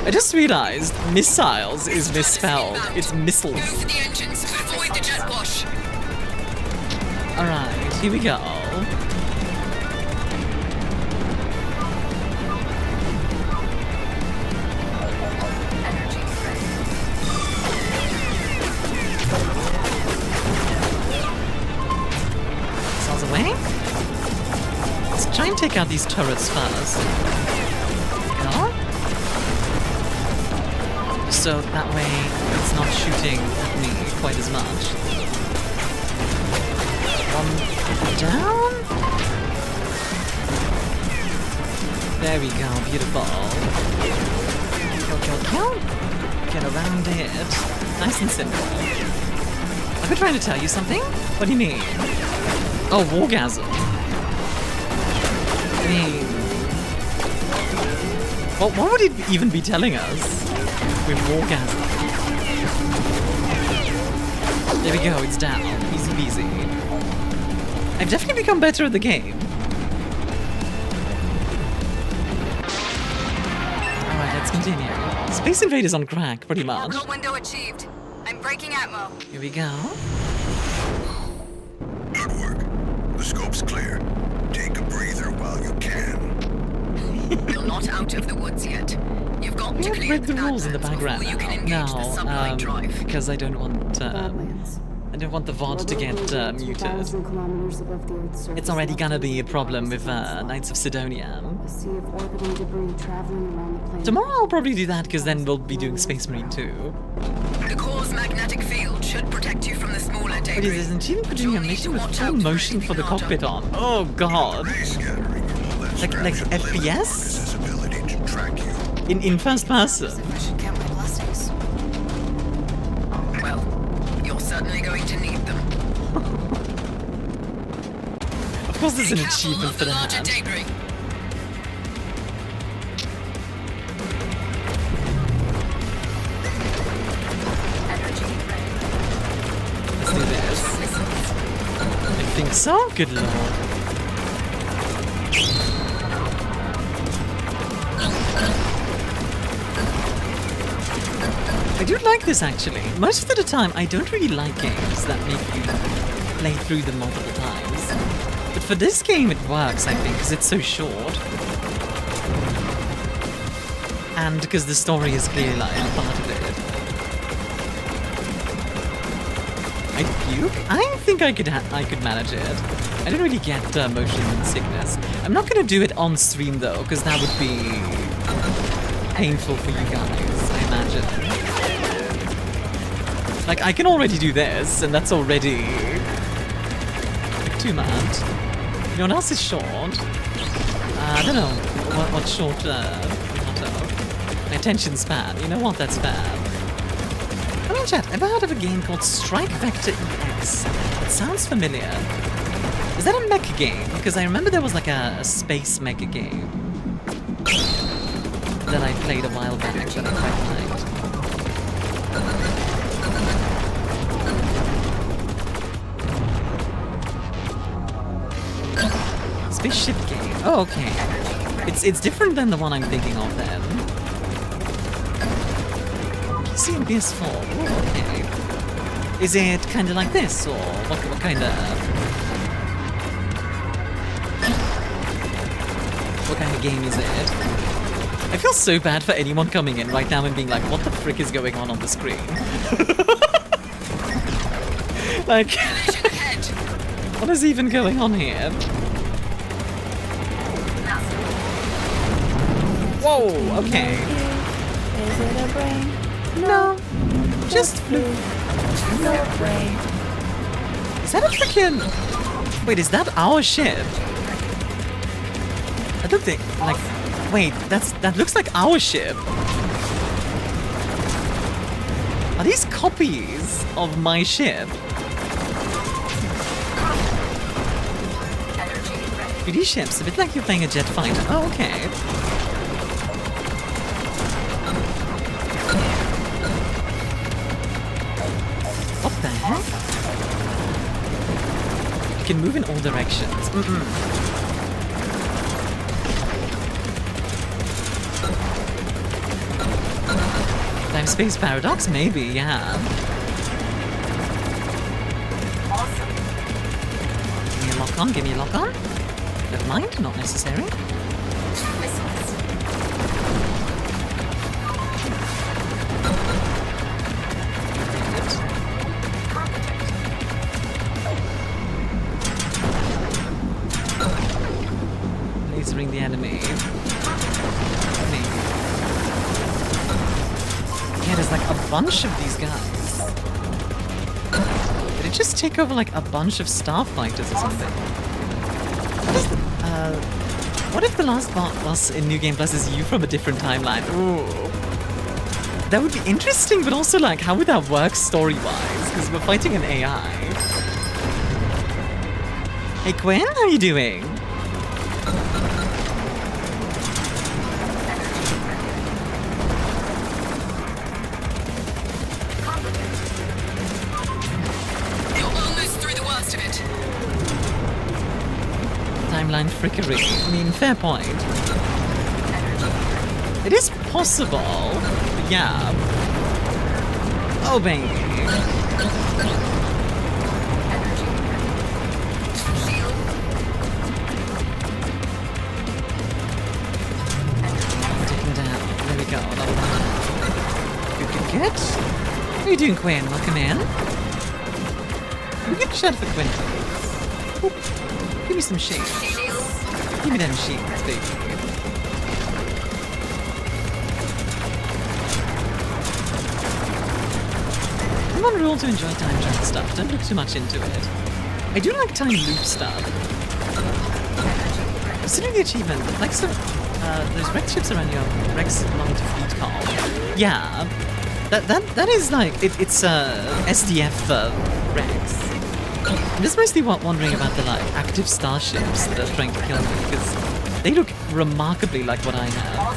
I just realized missiles is misspelled. It's missiles. Go for the engines. Avoid the jet wash. Alright, here we go. Missiles away. Let's try and take out these turrets first. No? So that way it's not shooting at me quite as much. One down? There we go, beautiful. Kill, kill, kill. Get around it. Nice and simple. I've been trying to tell you something? What do you mean? Oh, wargasm. I mean... Well, what would it even be telling us? With wargasm. There we go, it's down. Easy peasy. I've definitely become better at the game. Alright, let's continue. Space Invaders on crack, pretty much. Cargo window achieved. I'm breaking atmo. Here we go. Good work. The scope's clear. Take a breather while you can. You're not out of the woods yet. You've got We to have clear read the rules in the background you can engage the supply drive. because I don't want the VOD to get muted. It's already gonna be a problem with Knights of Sidonia. Tomorrow I'll probably do that because then we'll be doing Space Marine 2. The core's magnetic field should protect you from the smaller What debris. is this? And even putting a mission with full motion for the cockpit on. Oh god. Like FPS? In first person. Well, you're certainly going to need them. Of course there's an achievement for that. Let's do this. I think so? Good lord. I do like this actually. Most of the time I don't really like games that make you play through them multiple times. But for this game, it works, I think, because it's so short. And because the story is clearly like part of it. I puke? I think I could manage it. I don't really get motion sickness. I'm not gonna do it on stream though, because that would be painful for you guys, I imagine. Like, I can already do this, and that's already like, too much. You know what else is short? I don't know what's short. My attention span. You know what? That's bad. I mean, chat, I've heard of a game called Strike Vector EX. It sounds familiar. Is that a mecha game? Because I remember there was like a space mecha game that I played a while back that I quite liked. Spaceship game. Oh, okay. It's different than the one I'm thinking of then. PC and PS4. Oh, okay. Is it kind of like this, or what kind of? What kind of game is it? I feel so bad for anyone coming in right now and being like, what the frick is going on the screen? Like, what is even going on here? Whoa, okay. Is it a brain? No, just flu. No brain. Is that a freaking... Wait, is that our ship? I don't think, like... Wait, that looks like our ship. Are these copies of my ship? 3D ships, a bit like you're playing a jet fighter. Oh, okay. What the heck? You can move in all directions. Time space paradox? Maybe, yeah. Awesome. Give me a lock on, give me a lock on. Never mind, not necessary. Missiles. Lasering the enemy. Yeah, there's like a bunch of these guys. Did it just take over like a bunch of starfighters or something? What is the, what if the last boss in New Game Plus is you from a different timeline? Ooh. That would be interesting, but also like, how would that work story-wise? Because we're fighting an AI. Hey Quinn, how you doing? Timeline frickery. I mean, fair point. It is possible. Yeah. Oh, baby. Taking down. There we go. Good. How are you doing, Quinn? Welcome in. We get shot for Quinn, please. Oop. Give me some shades. Give me them shades, baby. I'm on rule to enjoy time travel stuff. Don't look too much into it. I do like time loop stuff. Considering the achievement, like some those Rex ships around your Rex belong to Fleet Call. Yeah, that is like it's SDF Rex. I'm just mostly wondering about the like active starships that are trying to kill me because they look remarkably like what I have.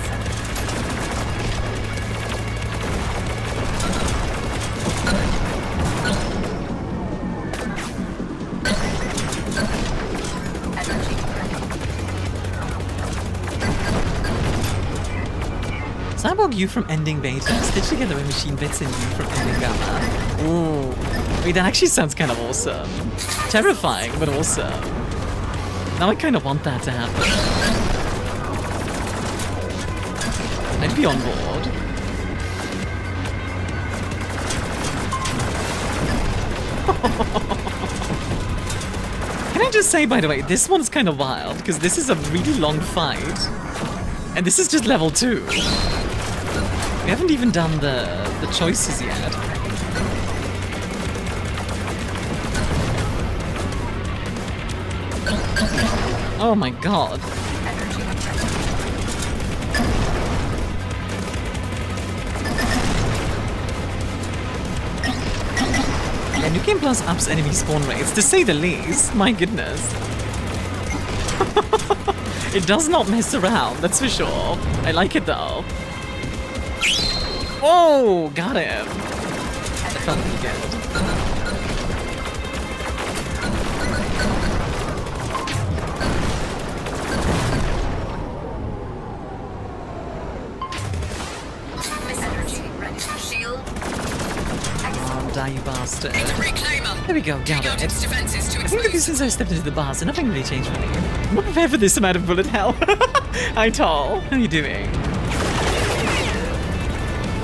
Cyborg you from ending beta. Stitch together with machine bits and you from ending gamma. Ooh. Wait, that actually sounds kind of awesome. Terrifying, but awesome. Now I kind of want that to happen. I'd be on board. Can I just say, by the way, this one's kind of wild, because this is a really long fight. And this is just level 2. We haven't even done the choices yet. Oh my god. Yeah, New Game Plus ups enemy spawn rates, to say the least. My goodness. It does not mess around, that's for sure. I like it though. Oh, got him. That felt really good. Oh, die you bastard. There we go, got it. I think that since I stepped into the bars, nothing really changed for me. I'm not prepared for this amount of bullet hell. Hi, Tall. How are you doing?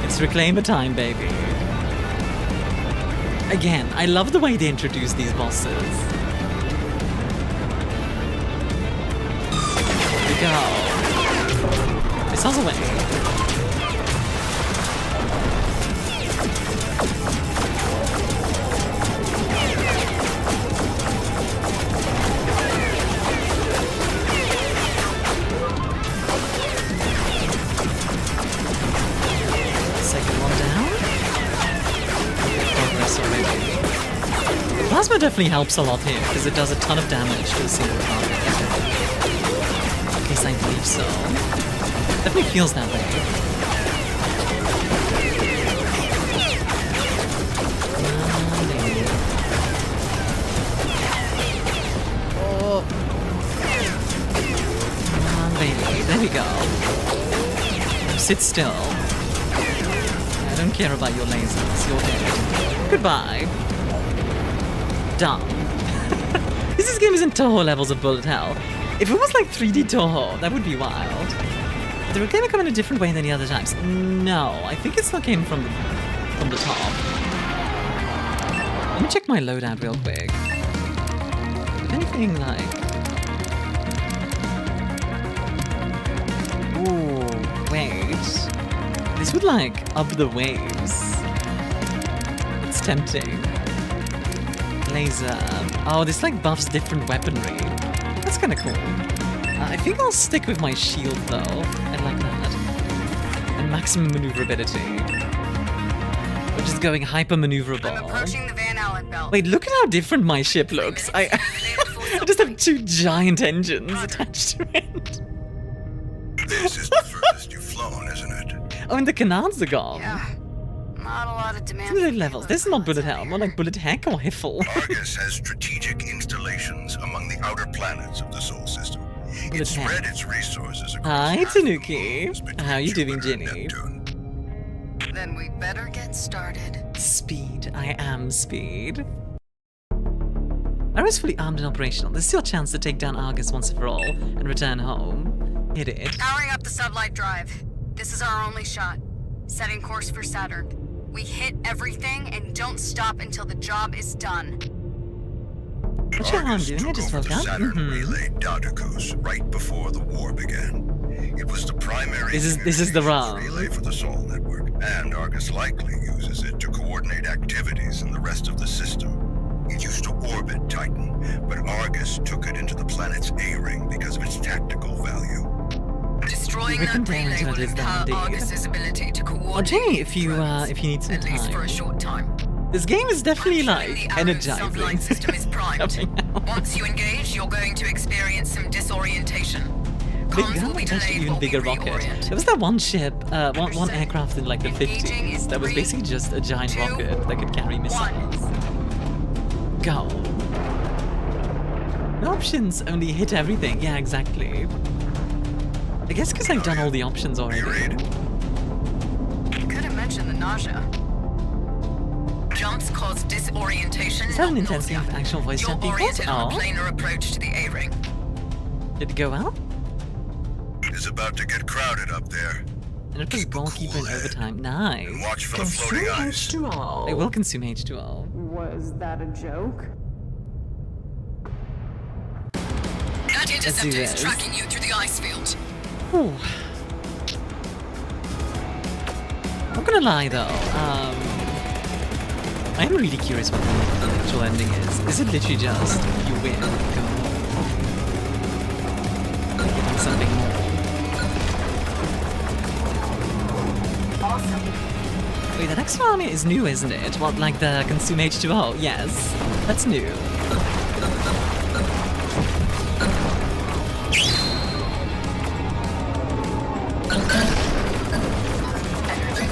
It's Reclaimer time, baby. Again, I love the way they introduce these bosses. Here we go. Missiles away. Plasma definitely helps a lot here, because it does a ton of damage to a single target. At least I believe so. Definitely feels that way. Oh. Come on, baby. There we go. Sit still. I don't care about your lasers. You're dead. Goodbye. Dumb. This game isn't Toho levels of bullet hell. If it was like 3D Toho, that would be wild. Did the game come in a different way than the other times? No, I think it still came from the top. Let me check my loadout real quick. If anything like... Ooh, wait. This would like up the waves. It's tempting. Laser. Oh, this like buffs different weaponry. That's kind of cool. I think I'll stick with my shield though. I like that. And maximum maneuverability. We're just going hyper maneuverable. I'm approaching the Van Allen belt. Wait, look at how different my ship looks. I just have 2 giant engines attached to it. This is the furthest you've flown, isn't it? Oh, and the canards are gone. Yeah. Not a lot of demand. Look at the levels. This is not bullet hell, more like bullet heck or hiffle. Argus has strategic installations among the outer planets of the Sol system. It spread its resources across. Hi, Tanuki. How you doing, Jenny? Then we better get started. Speed. I am speed. Arrow is fully armed and operational. There's still a chance to take down Argus once and for all and return home. Hit it. Powering up the sublight drive. This is our only shot. Setting course for Saturn. We hit everything and don't stop until the job is done. What's your arm doing? I just woke up. Relayed Datakos right before the war began. It was the primary This is the ROM. relay for the Sol network, and Argus likely uses it to coordinate activities in the rest of the system. It used to orbit Titan, but Argus took it into the planet's A-ring because of its tactical value. Destroying that relay will empower Argus's ability to coordinate. Oh, Jenny, if you need some at least for a short time. This game is definitely like energizing. The system is primed. Once you engage, you're going to experience some disorientation. Big gun, attached even bigger rocket. There was that one ship, one aircraft in like the 50s that was basically just a giant rocket that could carry missiles. Go. No options, only hit everything. Yeah, exactly. I guess because I've done all the options already. nausea. Jumps cause disorientation. Is that an intensity of actual voice chat people? Oriented on a planar approach to the A-ring. Did it go well? It's about to get crowded up there. And it was goalkeeper in overtime. Nice. And watch for the floating ice. It will consume H2O. Was that a joke? That interceptor is tracking you through the ice field. Whew. Not gonna lie though, I'm really curious what the actual ending is. Is it literally just you win, go on something more? Awesome. Wait, that extra army is new, isn't it? What, like the consume H2O? Yes, that's new.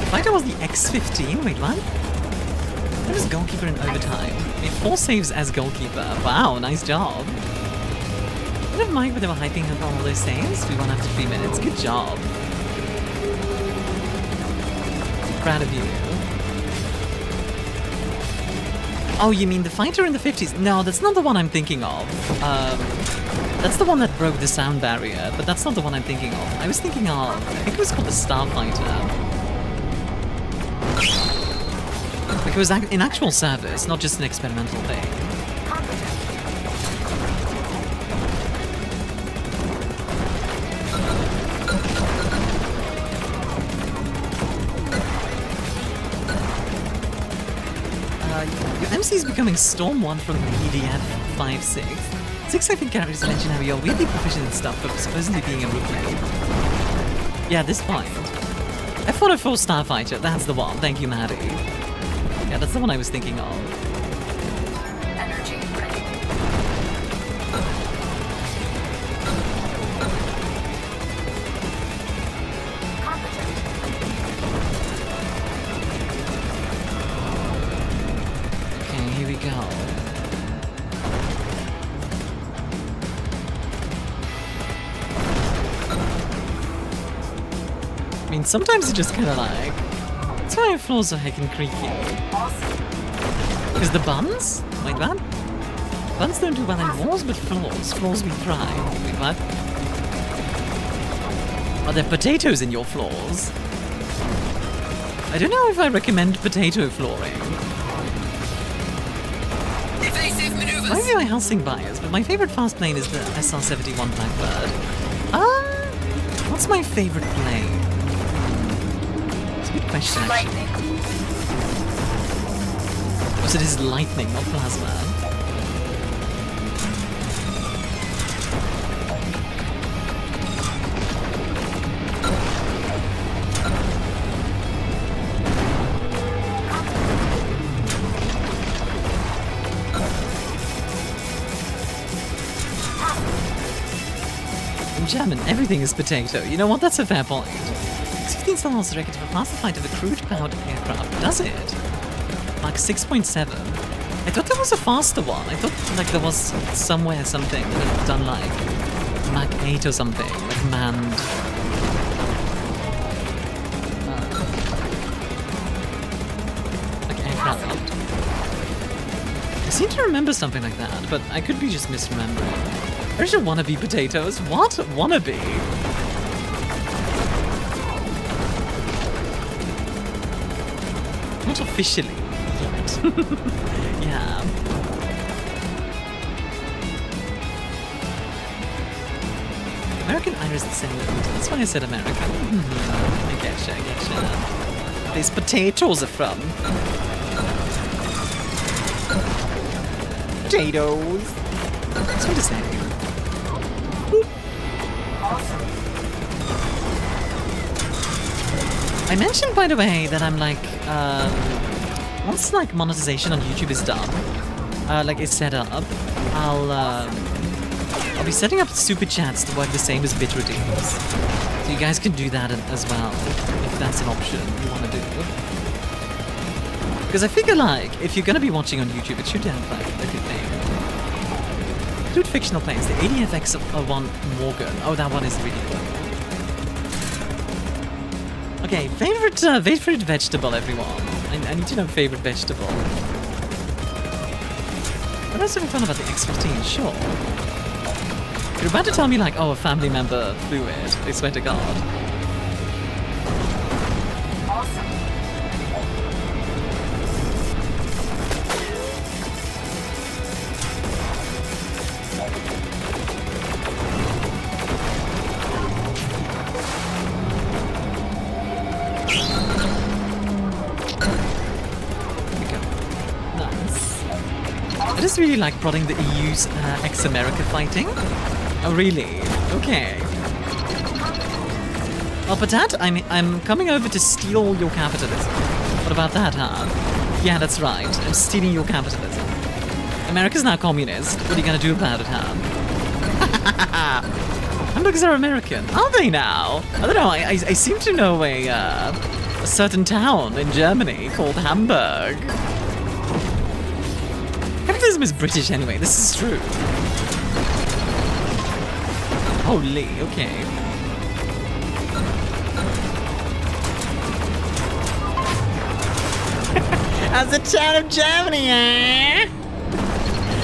Fighter was the X15? Wait, what? That was goalkeeper in overtime. Made 4 saves as goalkeeper. Wow, nice job. I don't mind when they were hyping up all those saves. We won after 3 minutes. Good job. Proud of you. Oh, you mean the fighter in the 50s? No, that's not the one I'm thinking of. That's the one that broke the sound barrier, but that's not the one I'm thinking of. I was thinking of... I think it was called the Starfighter. Like it was in actual service, not just an experimental thing. Your MC is becoming Storm 1 from EDF 5-6. 6 I think characters mention how you're weirdly proficient in stuff for supposedly being a rookie. Yeah, this point. F104 Starfighter, that's the one. Thank you, Maddie. Yeah, that's the one I was thinking of. Energy ready. Competent. Okay, here we go. I mean, sometimes it's just kind of like... That's why floors are heckin' creaky. Because the buns? Wait, what? Buns don't do well in walls, but floors. Floors we thrive. Wait, what? Are there potatoes in your floors? I don't know if I recommend potato flooring. Evasive maneuvers. Maybe my housing bias, but my favorite fast plane is the SR-71 Blackbird. What's my favorite plane? It's a good question, actually. Lightning. Oh, so it is lightning, not plasma. In German, everything is potato. You know what? That's a fair point. 16 star was directed to pass the flight of a crude-powered aircraft. Does it? Like 6.7. I thought there was a faster one. I thought like there was somewhere something that had done like Mach 8 or something, like manned. Like aircraft. I seem to remember something like that, but I could be just misremembering. Where's your wannabe potatoes? What? Wannabe? Not officially yet. Yeah. American Irish descendant. That's why I said American. I getcha, I getcha. These potatoes are from. Potatoes. That's what to say. I mentioned, by the way, that I'm like, once like monetization on YouTube is done, like it's set up, I'll be setting up super chats to work the same as bit redeems. So you guys can do that as well, if that's an option you want to do. Because I figure like, if you're gonna be watching on YouTube, it should have like a good name. Include fictional planes, the ADFX1 Morgan. Oh, that one is really cool. Okay, favorite vegetable, everyone. I need to know favorite vegetable. What else have we found about the X-15? Sure. You're about to tell me, like, oh, a family member flew it. I swear to God. I just really like prodding the EU's ex-America fighting. Oh, really? Okay. Oh, Patat, I'm coming over to steal your capitalism. What about that, huh? Yeah, that's right. I'm stealing your capitalism. America's now communist. What are you gonna do about it, huh? Hamburgers are American. Are they now? I don't know. I seem to know a certain town in Germany called Hamburg. Capitalism is British anyway, this is true. Holy, okay. As a town of Germany, eh?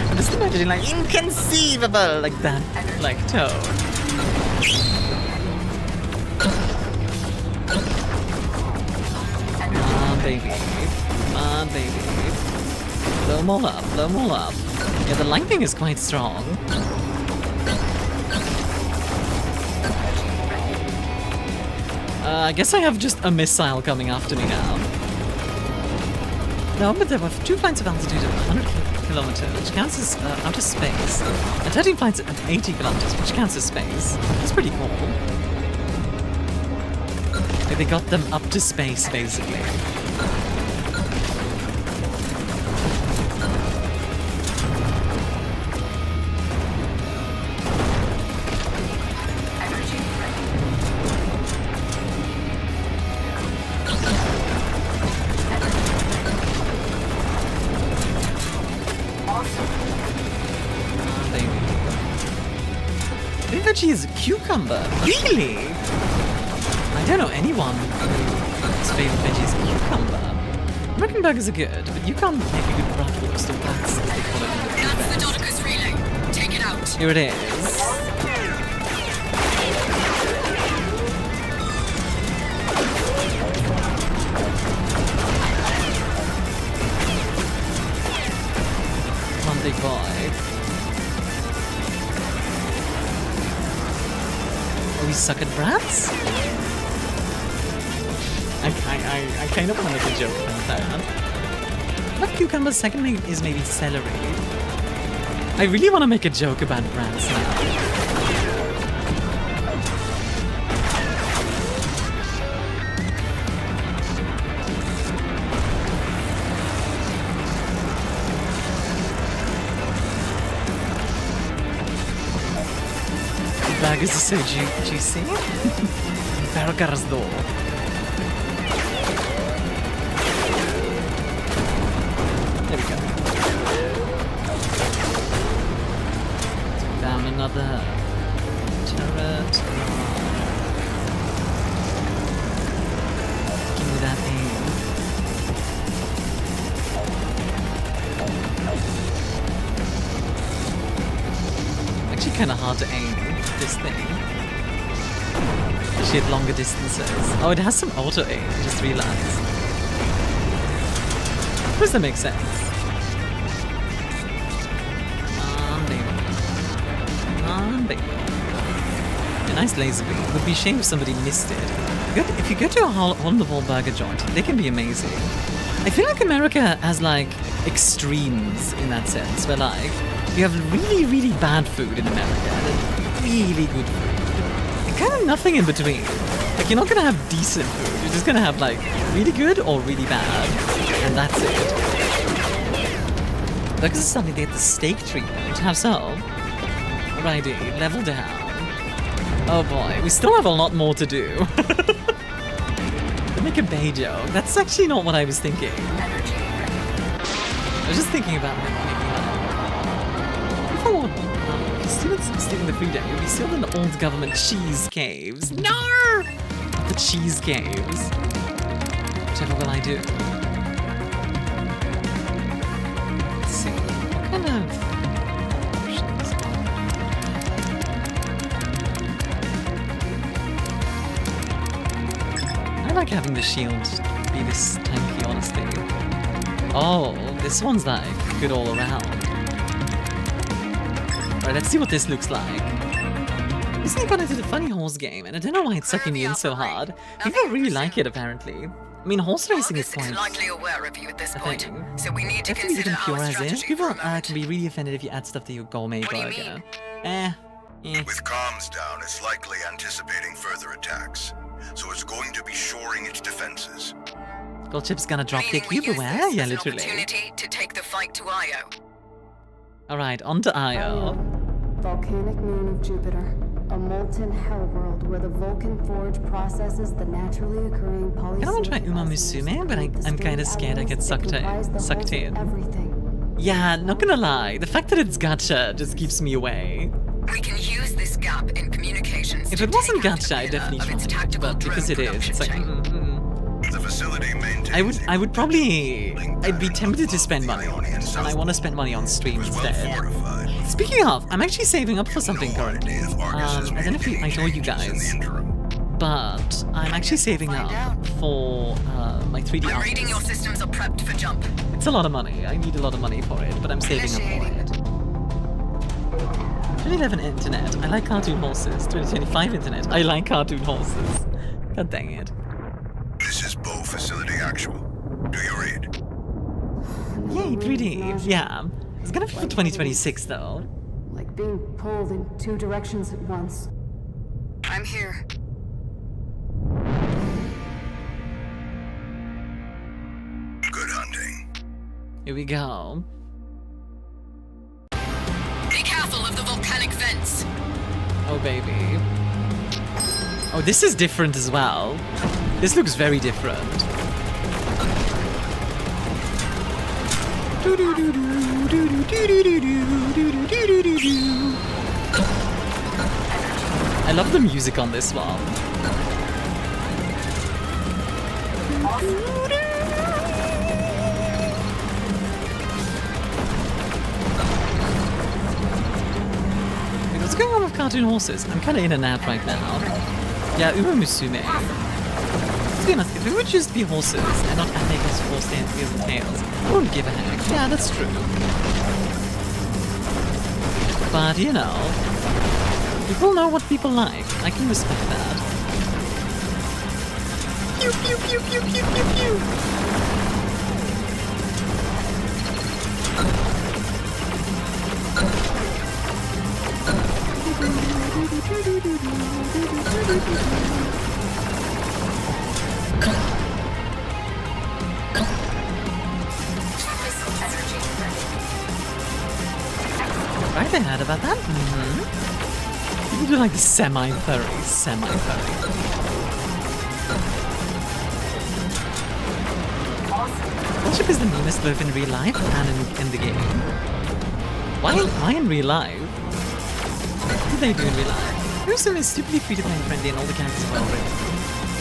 I'm just imagining like inconceivable, like that, like tone. Ah, baby. Ah, baby. Blow them all up, blow them all up. Yeah, the lightning is quite strong. I guess I have just a missile coming after me now. No, but there were 2 flights of altitude at 100 kilometers, which counts as outer space, and 13 flights at 80 kilometers, which counts as space. That's pretty cool. Like they got them up to space, basically. Is a cucumber. Really? I don't know anyone whose favorite veggie is cucumber. American burgers are good, but you can't make a good bratwurst or brats, as they call it in the That's the Doticus relay. Take it out. Here it is. Come on, big boy. We suck at brats? I kind of want to make a joke about that. Not cucumbers, secondly is maybe celery. I really want to make a joke about brats now. Burgers are so juicy. Burgers though. There we go. Down another turret. Give me that aim. Actually kind of hard to aim. This thing. She had longer distances. Oh, it has some auto aim, I just realized. Of course that makes sense. Come on, baby. Come on, baby. A nice laser beam. It would be a shame if somebody missed it. If you go to a hole-in-the-wall burger joint, they can be amazing. I feel like America has, like, extremes in that sense, where, like, you have really, really bad food in America, and then really good food. And kind of nothing in between. Like, you're not gonna have decent food, you're just gonna have, like, really good or really bad. And that's it. Because it's something they get the steak treatment. Have some. Alrighty, level down. Oh boy, we still have a lot more to do. Make a bay joke. That's actually not what I was thinking. I was just thinking about making if I want stealing the food out, you'll be still in the old government cheese caves. No! the cheese caves. Whichever will I do. Let's see. What kind of options? I like having the shield be this tanky, honestly. Oh, this one's like good all around. Alright, let's see what this looks like. Recently got into the funny horse game, and I don't know why it's sucking me in so hard. People really like it, apparently. I mean, horse racing is quite likely aware of you at this point, thing. so we need to Definitely consider even pure our as is. strategy People for a moment. can be really offended if you add stuff to your gourmet What do you burger. mean? With comms down, it's likely anticipating further attacks, so it's going to be shoring its defenses. Goldchip's gonna drop kick you, Meaning we use beware? this Yeah, as an literally. opportunity to take the fight to Io. Alright, on to Io. Volcanic moon of Jupiter. A molten hell world where the Vulcan Forge processes the naturally occurring I kinda wanna try polycyclic Uma osmosis Musume, but with the I'm kinda strange scared I get elements that comprise the sucked whole of in. Everything. Yeah, not gonna lie, the fact that it's gacha just keeps me away. We can use this gap in communications. If to it wasn't take out gacha, I'd Kella definitely of its try it, tactical but because it drone is, it's like, production chain. The facility maintains I would probably, I'd be tempted to spend money on it, and I want to spend money on stream was well instead. fortified. Speaking of, I'm actually saving up for something currently. I don't know if I told you guys, but I'm actually saving up for my 3D I'm reading your artist. systems are prepped for jump. It's a lot of money. I need a lot of money for it, but I'm saving up for it. 2011 internet. I like cartoon horses. 2025 internet. I like cartoon horses. God dang it. This is Bo Facility Actual. Do you read? Yay, 3D. Yeah. It's gonna be for 2026 though. Like being pulled in two directions at once. I'm here. Good hunting. Here we go. Be careful of the volcanic vents. Oh baby. Oh, this is different as well. This looks very different. I love the music on this one. Wait, what's going on with cartoon horses? I'm kind of in and out right now. Yeah, Uma Musume. To be honest, if it would just be horses and not animators with 4 stands, ears and tails, I wouldn't give a heck. Yeah, that's true. But, you know, people know what people like. I can respect that. Pew, pew, pew, pew, pew, pew, pew. Right, I heard about that. People do like the semi-furry. Goldchip is the meanest both in real life and in the game. Why in real life? What do they do in real life? Musume is stupidly free-to-play and friendly and all the characters are well written.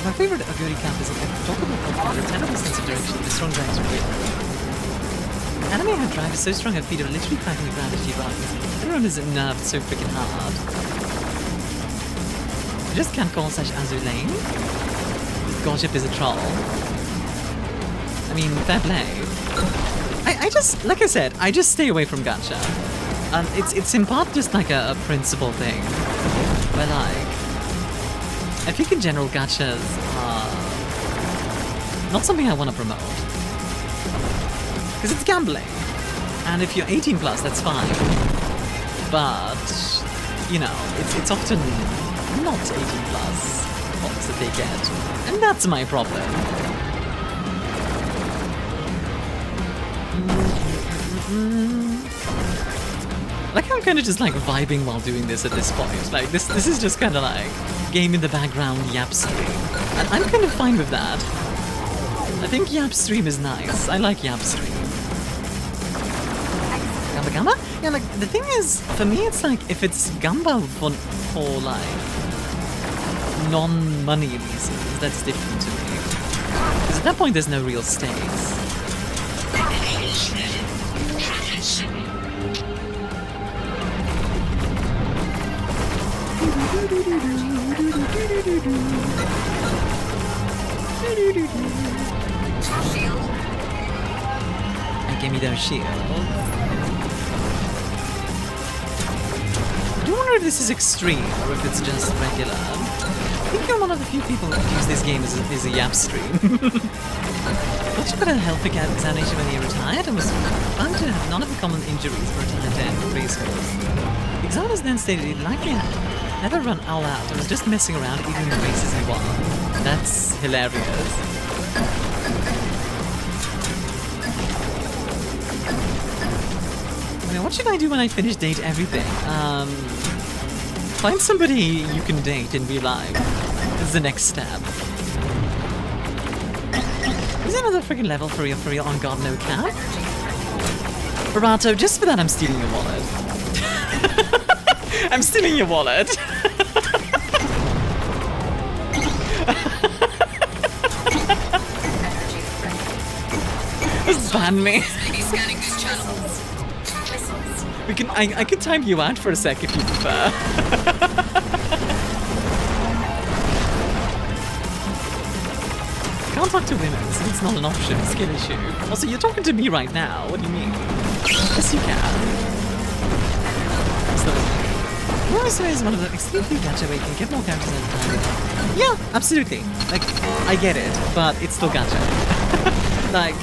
My favorite Aguri camp is a talkable compound with a terrible sense of direction and a strong drive to win. Anime her drive is so strong her feet are literally cracking the ground as she runs. Everyone is nerved so freaking hard. You just can't call such Azulane. Goldchip is a troll. I mean, fair play. I just, like I said, I just stay away from gacha. It's in part just like a principle thing. But like, I think in general gachas are not something I want to promote. Because it's gambling. And if you're 18 plus, that's fine. But, you know, it's often not 18 plus odds that they get. And that's my problem. Like I'm kind of just like vibing while doing this at this point. Like this is just kind of like game in the background yap stream. And I'm kind of fine with that. I think yap stream is nice. I like yap stream. Gamba? Yeah, like, the thing is, for me, it's like, if it's Gamba for like, non-money reasons, that's different to me. Because at that point, there's no real stakes. And give me those shields. I do wonder if this is extreme or if it's just regular. I think I'm one of the few people who use this game as a yap stream. But you got a health examination when you retired and was found to have none of the common injuries for retired and racehorse. The examiners then stated he'd likely never run all out and was just messing around even in the races he won. That's hilarious. I mean, what should I do when I finish date everything? Find somebody you can date in real life. This is the next step. Is there another freaking level for real on God No Cap? Barato, just for that I'm stealing your wallet. I'm stealing your wallet. Just ban me. We can. I could time you out for a sec if you prefer. Can't talk to women, so it's not an option. Skill issue. Also, you're talking to me right now. What do you mean? Yes, you can. So is one of the extremely gacha where you can get more characters at a time. Yeah, absolutely. Like, I get it, but it's still gacha. Like,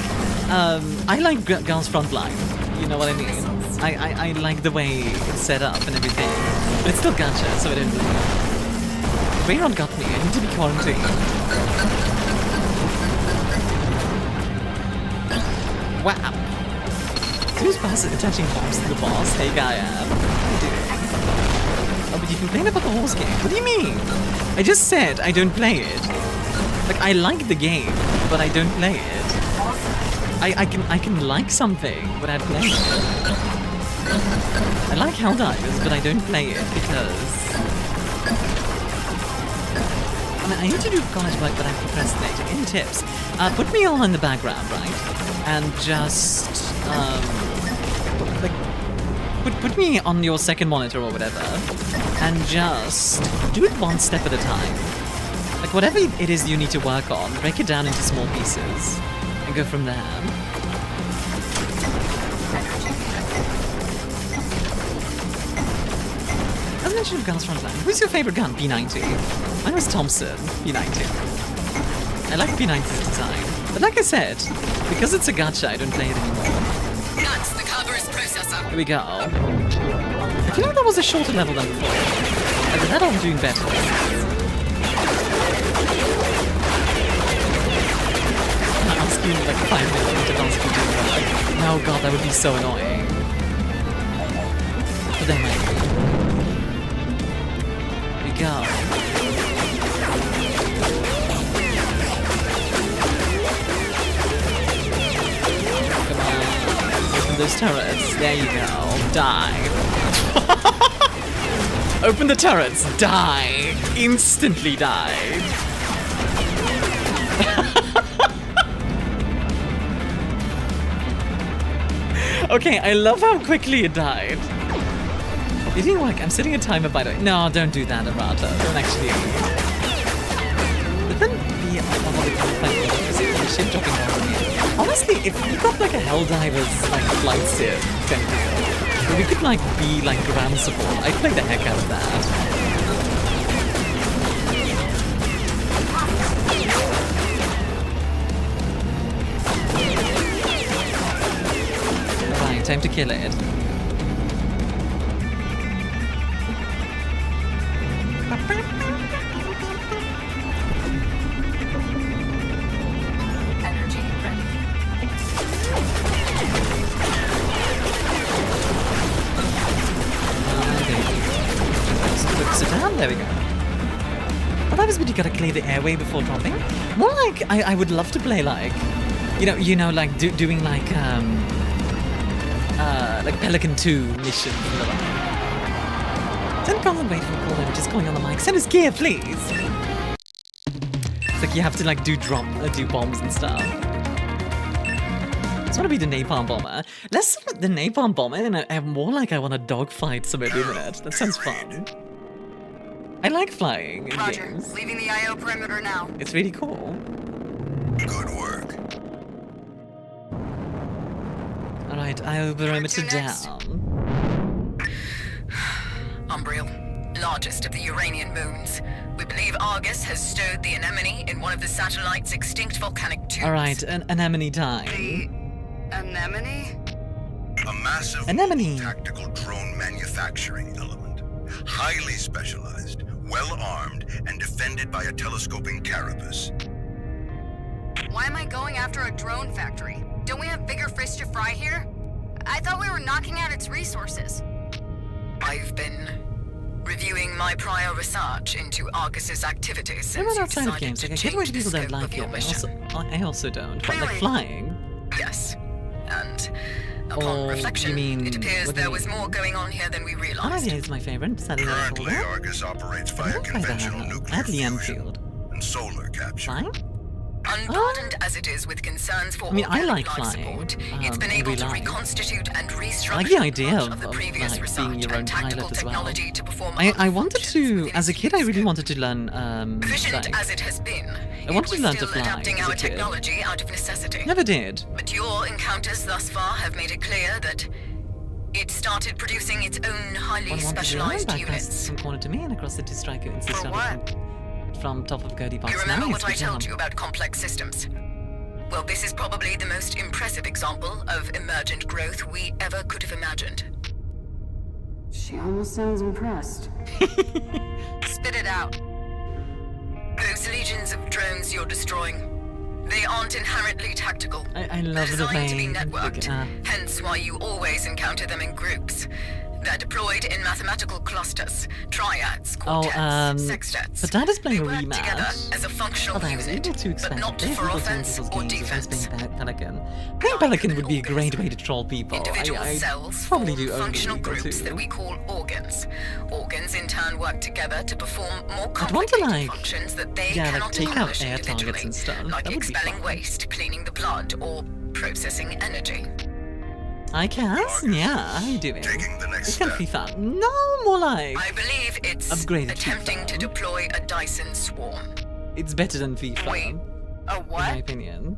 I like Girls Frontline. You know what I mean? I like the way it's set up and everything. But it's still gacha, so I don't really know. Raynor got me. I need to be quarantined. Wow. Who's attaching bombs to the boss? Hey, Gaia. What are you doing? Oh, but you complain about the horse game. What do you mean? I just said I don't play it. Like, I like the game, but I don't play it. I can like something without playing it. I like Helldivers, but I don't play it because... I mean, I need to do college work, but I'm procrastinating. Any tips? Put me all in the background, right? And just, like, put me on your second monitor or whatever, and just do it one step at a time. Like, whatever it is you need to work on, break it down into small pieces, and go from there. As mentioned of guns frontline, who's your favorite gun? P90. Mine was Thompson, P90. I like P90's design, but like I said, because it's a gacha, I don't play it anymore. That's the Kerberos processor. Here we go. I feel like that was a shorter level than before. Either that or I'm doing better. I ask you in like 5 minutes to ask you to do that. No, God, that would be so annoying. But there might be. Here we go. Those turrets. There you go. Die. Open the turrets. Die. Instantly died. Okay, I love how quickly it died. It didn't work. I'm setting a timer, by the way. No, don't do that, Arata. Don't actually. But then the ship dropping down on me. Honestly, if we got like a Helldiver's like flight sim kind of deal, we could like be like ground support. I'd play the heck out of that. Alright, time to kill it. There we go. Well, that was when you gotta clear the airway before dropping. More like, I would love to play like, you know, like doing like Pelican 2 missions and the like. Don't go and wait for a caller, which is calling on the mic. Send us gear, please. It's like you have to like do bombs and stuff. I just want to be the napalm bomber. Less the napalm bomber, and I'm more like I want to dogfight somebody in it. That sounds fun. I like flying in games. Leaving the IO perimeter now. It's really cool. Good work. Alright, IO perimeter down. Umbriel, largest of the Uranian moons. We believe Argus has stowed the anemone in one of the satellite's extinct volcanic tubes. Alright, an anemone time. The anemone? A massive anemone tactical drone manufacturing element. Highly specialized, well-armed, and defended by a telescoping carapace. Why am I going after a drone factory? Don't we have bigger fish to fry here? I thought we were knocking out its resources. I've been reviewing my prior research into Argus's activities since Everyone you outside of decided games, to like, I get change why the people don't scope like of your it, mission. I also don't. But like flying. Yes. And upon Or reflection, you mean, it appears what do you there was more going on here than we realized. Armia is my favorite. Saturday Night Currently, Live. Argus operates via Like conventional that. nuclear At the fusion Enfield. and solar capture. Flying? Unburdened as it is with concerns for I mean, I like life flying. support, it's been able to reconstitute and restructure I like the idea much of the previous like, research being your own and tactical pilot as well. technology to perform I wanted to, as a kid, I really wanted to learn. Efficient like, as it has been, I wanted to learn to still fly adapting as a our kid. technology out of necessity. Never did. But your encounters thus far have made it clear that it started producing its own highly specialized units. From corner to me and across the to striker and sister from top of Gertie Box. You remember Nice, what I good told job. you about complex systems? Well, this is probably the most impressive example of emergent growth we ever could have imagined. She almost sounds impressed. Spit it out. Those legions of drones you're destroying, they aren't inherently tactical. I love They're the designed to be way. networked, hence why you always encounter them in groups. They're deployed in mathematical clusters, triads, quartets, sextets. But Dad is playing They a work together rematch. as a functional But I was unit, able to but expand not it. for offense or defense. Playing Pelican. Playing Pelican would be a great way to troll people. Individual I cells probably form do functional people groups too. that we call organs. Organs in turn work together to perform more I'd want to complicated like, functions that they yeah, like cannot take out accomplish air individually, targets and stuff. like That would be expelling fun. waste, cleaning the blood, or processing energy. I can, yeah, how are you doing? It's gonna be fun. No, more like I believe it's upgraded attempting FIFA. to deploy a Dyson swarm. It's better than FIFA. Wait, a what? In my opinion.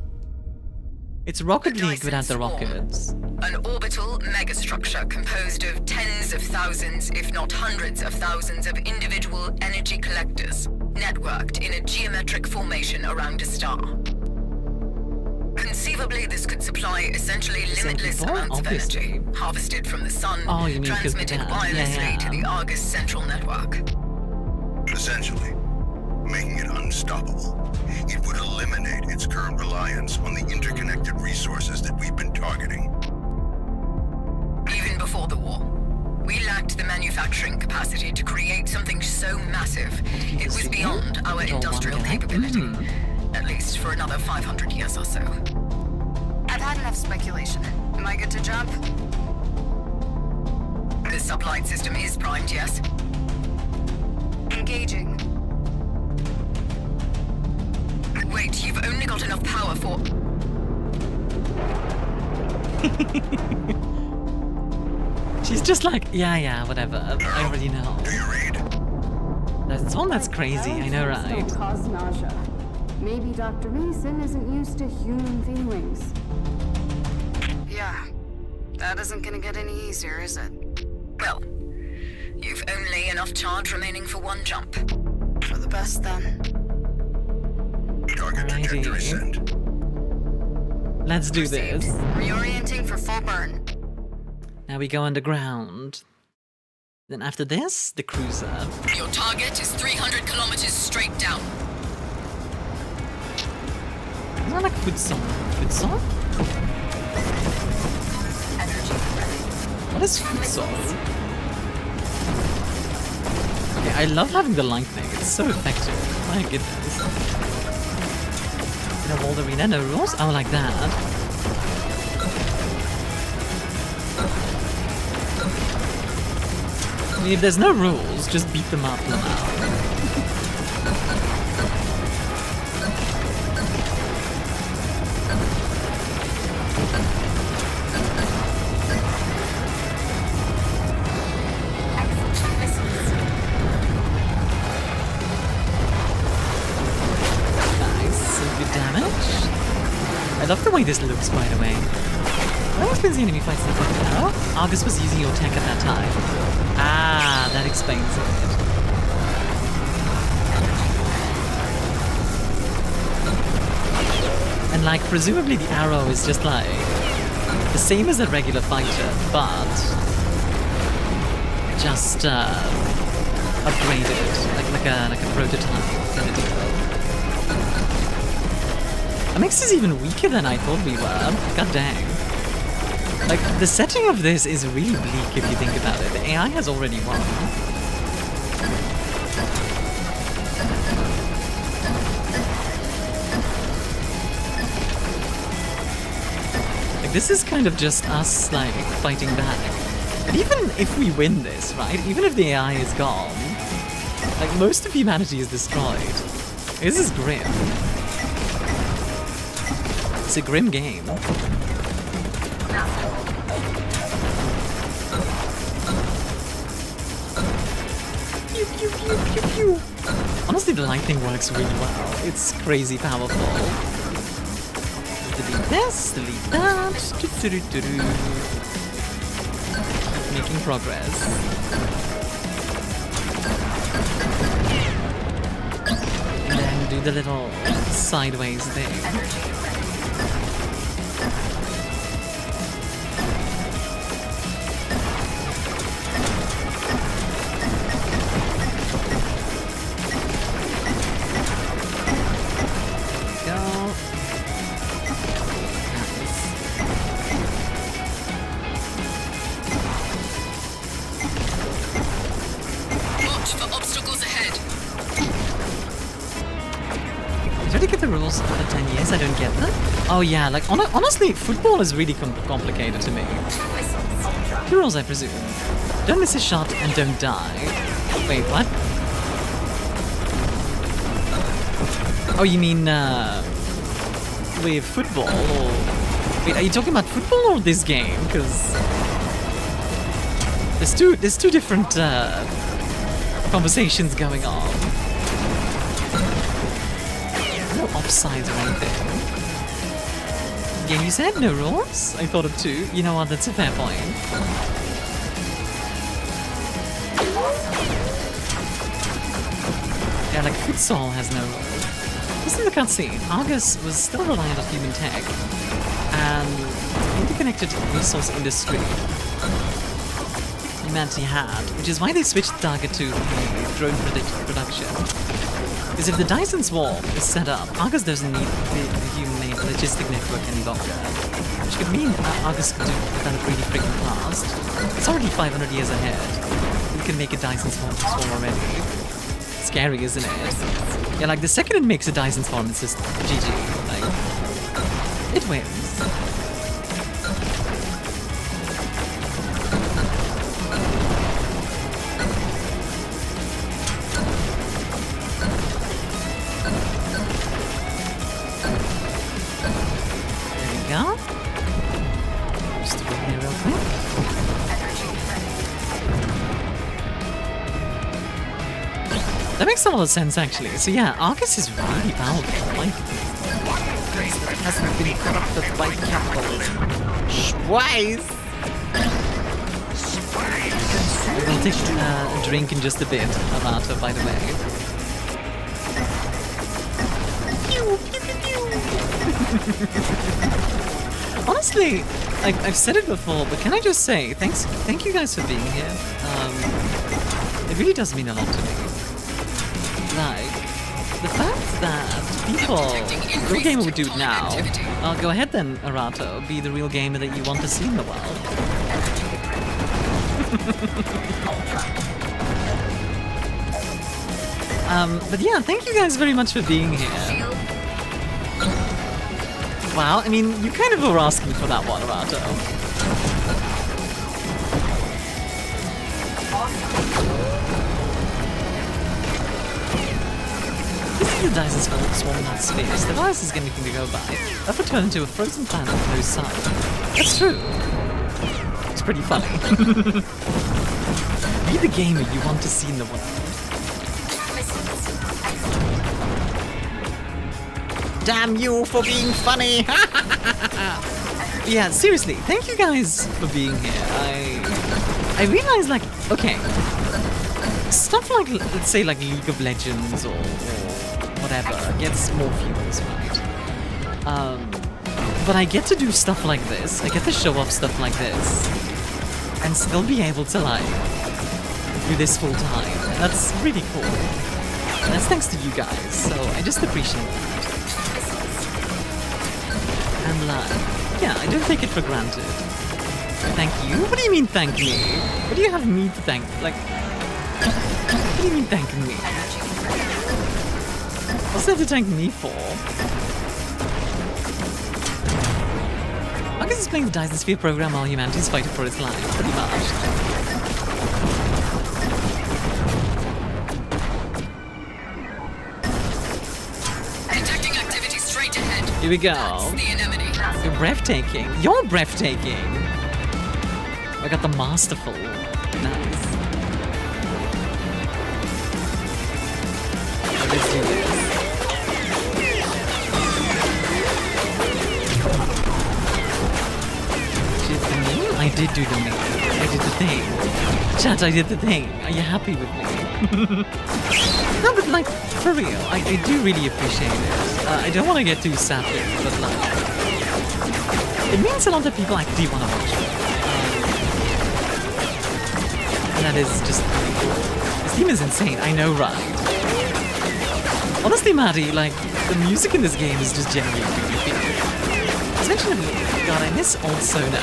It's Rocket League Dyson without the swarm. rockets. An orbital megastructure composed of tens of thousands, if not hundreds of thousands of individual energy collectors, networked in a geometric formation around a star. Conceivably, this could supply essentially limitless people? amounts of Obviously. energy, harvested from the sun, Oh, you mean 'cause transmitted of that. wirelessly Yeah. to the Argus central network. Essentially, making it unstoppable. It would eliminate its current reliance on the interconnected resources that we've been targeting. Even before the war, we lacked the manufacturing capacity to create something so massive, it was beyond our industrial capability. At least for another 500 years or so. I've had enough speculation. Am I good to jump? The sublight system is primed, yes? Engaging. Wait, you've only got enough power for... She's just like, yeah, whatever. I already know. Do you read? That's all that's crazy, I know, right? Don't cause nausea. Maybe Dr. Mason isn't used to human feelings. Yeah. That isn't gonna get any easier, is it? Well, you've only enough charge remaining for one jump. For the best, then. Target trajectory sent. Let's do this. Reorienting for full burn. Now we go underground. Then after this, the cruiser. Your target is 300 kilometers straight down. Is that like futsal? Futsal? What is futsal? Okay, I love having the lightning. It's so effective. My goodness. No walled arena, no rules? Oh, like that. I mean, if there's no rules, just beat them up, Lamau. love the way this looks, by the way. What explains the enemy fights the arrow? Argus was using your tech at that time. Ah, that explains it. And like, presumably the arrow is just like the same as a regular fighter, but just upgraded, like a prototype kind of deal. Amix is even weaker than I thought we were. God dang. Like, the setting of this is really bleak if you think about it. The AI has already won. Like, this is kind of just us, like, fighting back. And even if we win this, right? Even if the AI is gone, like, most of humanity is destroyed. This is grim. It's a grim game. Pew, pew, pew, pew, pew. Honestly, the lightning works really well. It's crazy powerful. Delete this, delete that. Keep making progress. And then do the little sideways thing. I don't get them. Oh yeah, like honestly, football is really complicated to me. Two rules, I presume. Don't miss a shot and don't die. Wait, what? Oh, you mean with football? Or wait, are you talking about football or this game? Because there's two different conversations going on. Offsides or anything. Yeah, you said no rules? I thought of two. You know what, that's a fair point. Yeah, like futsal has no rules. This is the cutscene. Argus was still reliant on human tech and interconnected resource industry humanity had, which is why they switched the target to drone production. Because if the Dyson's wall is set up, Argus doesn't need the human-made logistic network any longer. Which could mean Argus could develop really freaking fast. It's already 500 years ahead. We can make a Dyson's swarm already. Scary, isn't it? Yeah, like the second it makes a Dyson's swarm, it's just GG. Like, it wins. That makes a lot of sense, actually. So yeah, Argus is really powerful. Like, it hasn't been corrupted by capitalism. Twice! We'll take a drink in just a bit, Amato, by the way. Pew, pew, pew, pew. Honestly, I've said it before, but can I just say, thank you guys for being here. It really does mean a lot to me. Like, the fact that people, real gamer would do it now. Go ahead then, Arato, be the real gamer that you want to see in the world. But yeah, thank you guys very much for being here. Wow, I mean, you kind of were asking for that one, Arato. The Dyson's swarm not spheres. The virus is getting to go by. That would turn into a frozen planet with no sun. That's true. It's pretty funny. Be the gamer you want to see in the world. Damn you for being funny! Yeah, seriously, thank you guys for being here. I realize, like, okay, stuff like, let's say, like League of Legends or whatever gets more views, right? But I get to do stuff like this. I get to show off stuff like this, and still be able to like do this full time. That's really cool. And that's thanks to you guys. So I just appreciate that. And like, yeah, I don't take it for granted. Thank you? What do you mean thank me? What do you have me to thank? Like, what do you mean thanking me? What's there to thank me for? August is playing the Dyson Sphere program while humanity's fighting for its life, pretty much. Detecting activity straight ahead. Here we go. That's the anemone. You're breathtaking. You're breathtaking. I got the masterful. Nice. Let's do this. Did the meme? I did do the meme. I did the thing. Chat, I did the thing. Are you happy with me? No, but like, for real, I do really appreciate it. I don't want to get too sappy, but like, it means a lot that people actually want to watch it. And that is just really cool. This game is insane, I know, right? Honestly, Maddie, like, the music in this game is just genuinely really good. Especially, God, I miss old Sona.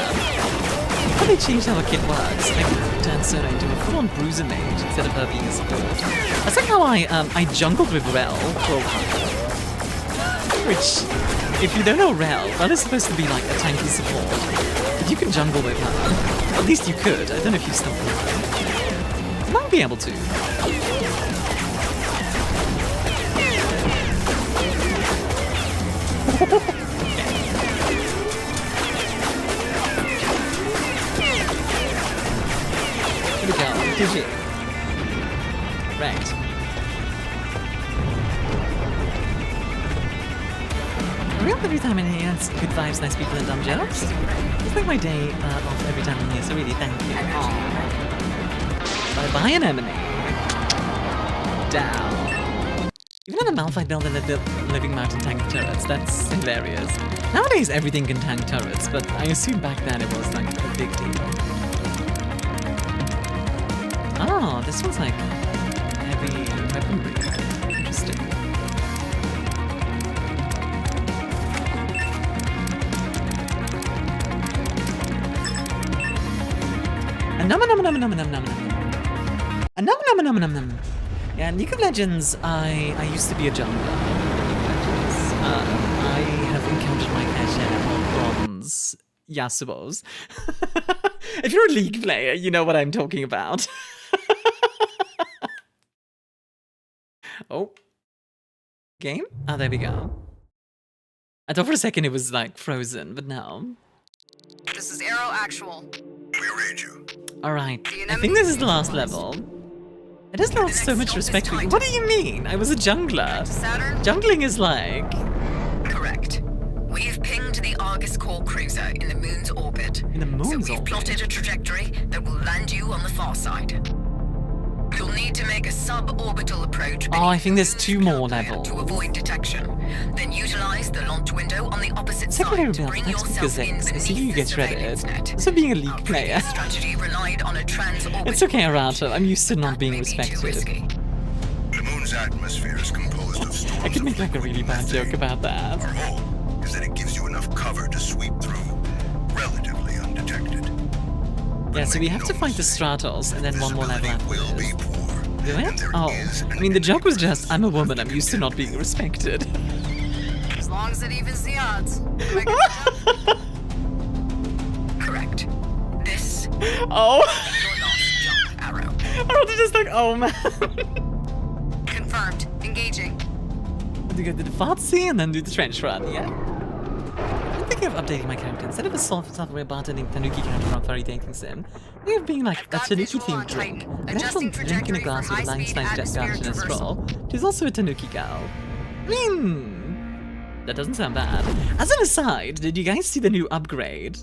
How they changed how a kid works. Like, turned Sona into a full-on bruiser mage instead of her being a support. That's like how I jungled with Rel for a while. Which, if you don't know Rel is supposed to be like a tanky support. But you can jungle with her. At least you could. I don't know if you still can. You might be able to. Here we go. GG. Right. Every time in here, it's good vibes, nice people, and dumb jokes. It's like my day off every time in here, so really thank you. Bye-bye, anemone. Down. Even in a Malphite build in the living mountain tank turrets, that's hilarious. Nowadays, everything can tank turrets, but I assume back then it was like a big deal. Oh, this one's like heavy weaponry. Interesting. Yeah, in League of Legends, I used to be a jungler. I have encountered my fair share of bronze Yasuos. If you're a League player, you know what I'm talking about. Oh. Game? Oh, there we go. I thought for a second it was like frozen, but no. This is Arrow Actual. We read you. Alright, I think this is the last level. I just lost so much respect for you. What do you mean? I was a jungler. Jungling is like... Correct. We've pinged the Argus core cruiser in the moon's orbit. In the moon's orbit? So we've plotted a trajectory that will land you on the far side. You'll need to make a suborbital approach. Oh, I think there's 2 more levels. To avoid detection. Then utilize the launch window on the opposite side to bring yourself in I see you get shredded. Also being a League player. Strategy relied on a It's okay, Arata. I'm used to not being respected. The moon's atmosphere is composed of storms. I could make like a really bad joke about that. Our hope is that it gives you enough cover to sweep through relatively undetected. Yeah, so we have to fight the Stratos and then one more level after this. Do it? Oh, I mean the joke was just, I'm a woman, I'm used to not being respected. As long as it evens the odds. Correct. This. Oh. Your last jump, Arrow. I was just like, oh man. Confirmed. Engaging. Do go to the Fartsy and then do the trench run, yeah. I'm thinking of updating my character. Instead of a software bartending Tanuki character from Furry Dating Sim, we have being like a Tanuki themed drink. An actual drink in a glass with a line slice jet garnish and a straw. She's also a Tanuki gal. I mean, That doesn't sound bad. As an aside, did you guys see the new upgrade?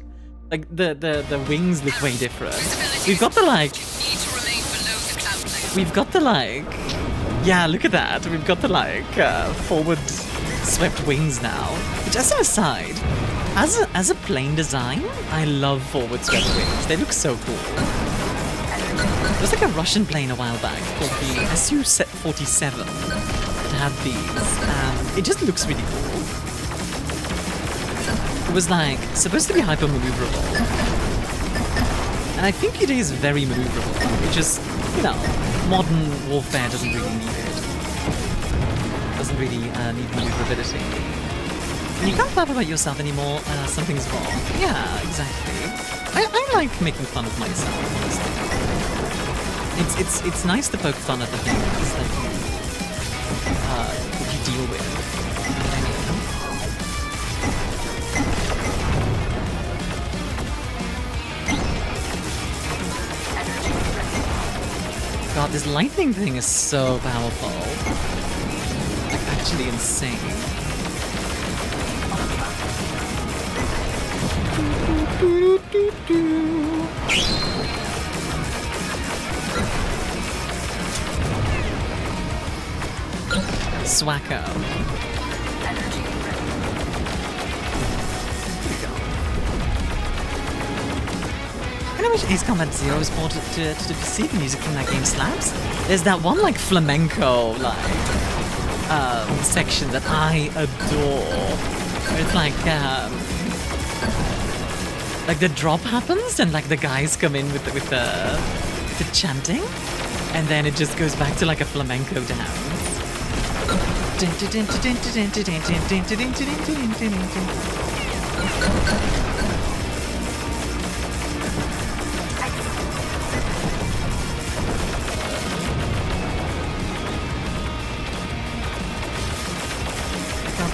Like, the wings look way different. We've got the, like... We've got the, like... Yeah, look at that. We've got the, like, forward swept wings now. Which, as an aside, as a plain design, I love forward swept wings. They look so cool. There was like a Russian plane a while back called the Su-47 that had these, and it just looks really cool. It was like supposed to be hyper maneuverable, and I think it is very maneuverable. It just, you know, modern warfare doesn't really need it. Doesn't really need maneuverability. And you can't laugh about yourself anymore. Something's wrong. Yeah, exactly. I like making fun of myself, honestly. It's nice to poke fun at the things that you deal with. You know what I mean? God, this lightning thing is so powerful. Like, actually insane. Swacko. I wish Ace Combat Zero was ported to the PC. The music from that game slaps. There's that one like flamenco section that I adore. It's like the drop happens and like the guys come in with the chanting, and then it just goes back to like a flamenco dance.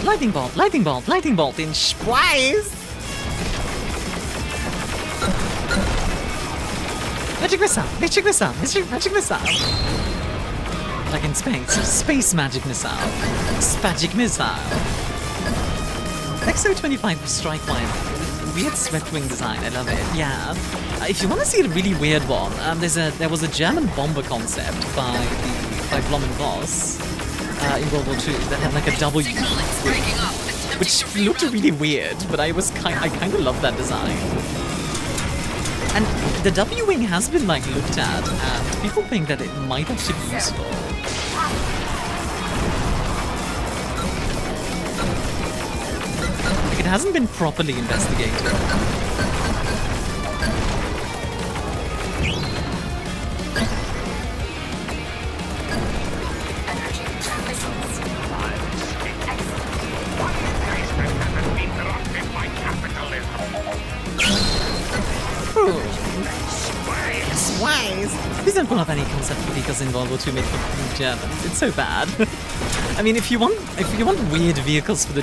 Lightning bolt, lightning bolt, lightning bolt in Schweiz! Magic missile, magic missile, magic missile! Like in space, space magic missile. Spagic missile. XO25 Strike Wire. Weird swept wing design, I love it. Yeah. If you want to see a really weird one, there was a German bomber concept by Blom and Voss in World War II that had like a W wing, which looked really weird, but I kind of love that design. And the W-wing has been like looked at, and people think that it might actually be useful. Like, it hasn't been properly investigated. Please don't pull up any concept for vehicles in World War II made for Germans. It's so bad. I mean, if you want weird vehicles for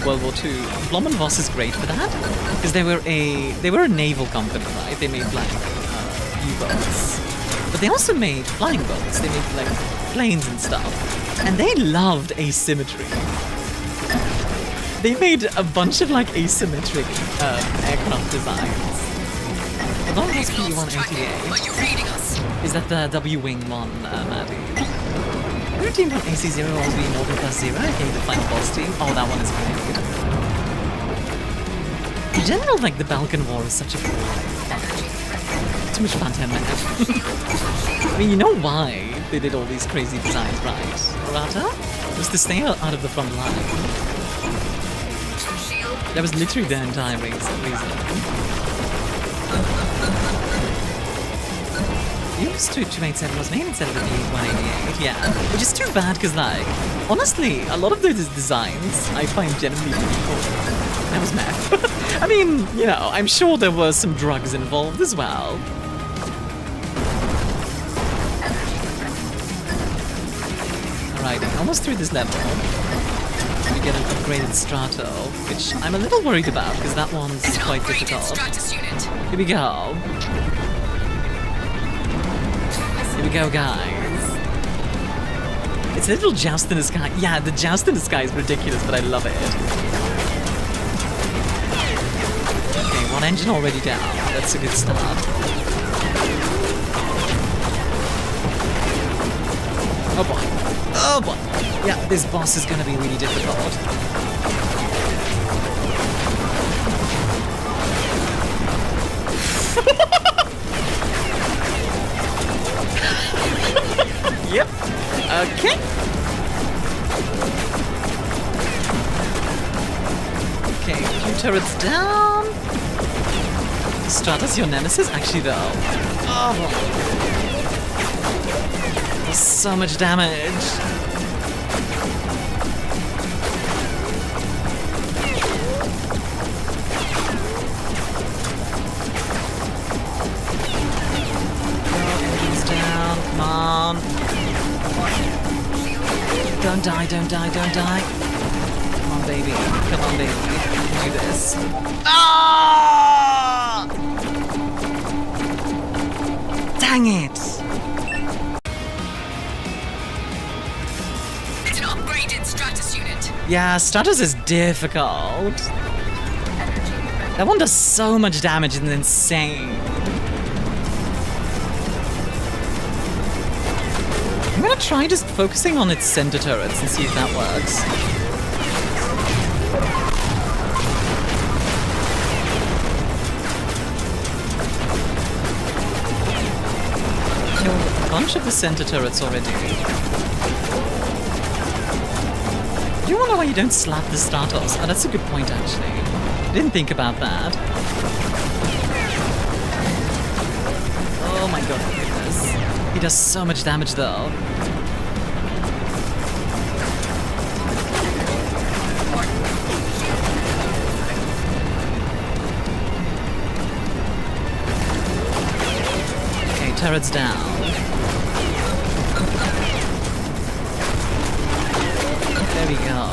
World War II, Blom and Voss is great for that because they were a naval company, right? They made like U-boats, but they also made flying boats. They made like planes and stuff, and they loved asymmetry. They made a bunch of like asymmetric aircraft designs. Not SPE-188. Is that the W-wing one, Maddie? Your team from AC0 will always be more than +0. Okay, the final boss team. Oh, that one is great. In general, like the Balkan War is such a cool too much fun to imagine. I mean, you know why they did all these crazy designs, right? Rata? It was to stay out of the front line. That was literally their entire reason. Used to 287 was named instead of the 188, yeah. Which is too bad because, like, honestly, a lot of those designs I find genuinely really cool. That was meth. I mean, you know, I'm sure there were some drugs involved as well. Alrighty, almost through this level. We get an upgraded Strato, which I'm a little worried about because that one's quite difficult. Here we go. Here we go, guys. It's a little joust in the sky. Yeah, the joust in the sky is ridiculous, but I love it. Okay, one engine already down. That's a good start. Oh boy. Oh boy. Yeah, this boss is gonna be really difficult. Yep. Okay. Okay, a few turrets down. Stratus, your nemesis? Actually, though. Oh. There's so much damage. Come on. Don't die, don't die, don't die. Come on, baby. Come on, baby. You can do this. Ah! Dang it. It's an upgraded Stratus unit. Yeah, Stratus is difficult. That one does so much damage, it's insane. I'm gonna try just focusing on its center turrets and see if that works. Killed a bunch of the center turrets already. Do you wonder why you don't slap the Starkos? Oh, that's a good point, actually. I didn't think about that. Oh my god, goodness. He does so much damage, though. Okay, turrets down. There we go.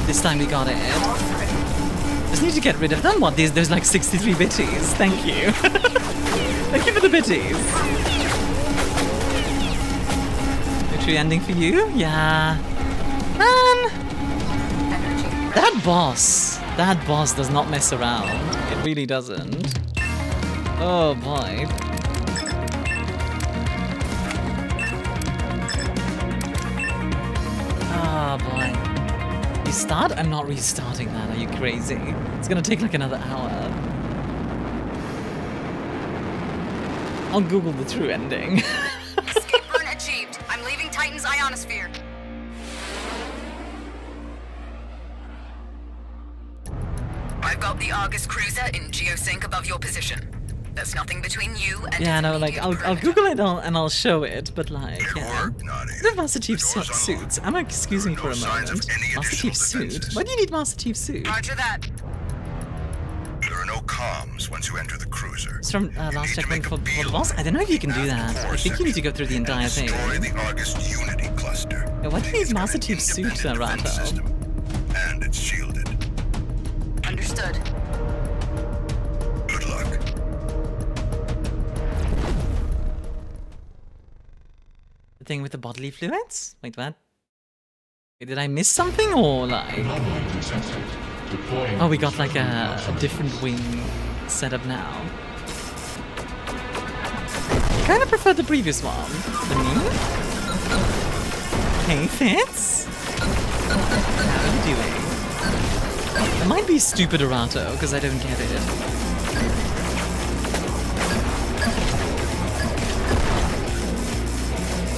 This time we got it. Just need to get rid of them. What? There's like 63 bitties. Thank you. Thank you for the bitties. Victory ending for you? Yeah. Man! That boss does not mess around. It really doesn't. Oh boy. Oh boy. Restart? I'm not restarting that. Are you crazy? It's gonna take like another hour. I'll Google the true ending. Escape burn achieved. I'm leaving Titan's ionosphere. I've got the Argus cruiser in geosync above your position. There's nothing between you and Yeah, its no, like I'll Google it and I'll show it, but like, yeah. The Master Chief suits. I'm excusing for a moment. Master Chief suit? Why do you need Master Chief suit? Roger that. There are no comms once you enter the cruiser. It's from last checkpoint for the boss? I don't know if you can do that. I think you need to go through the entire thing. Destroy the Argus Unity cluster. Yeah, why do you need Master Chief suit, Rato? And it's shielded. Understood. Good luck. The thing with the bodily fluids? Wait, what? Wait, did I miss something or like? Oh, we got like a different wing setup now. I kind of prefer the previous one. The me? Hey, Fitz? How are you doing? It might be stupid Arato, because I don't get it.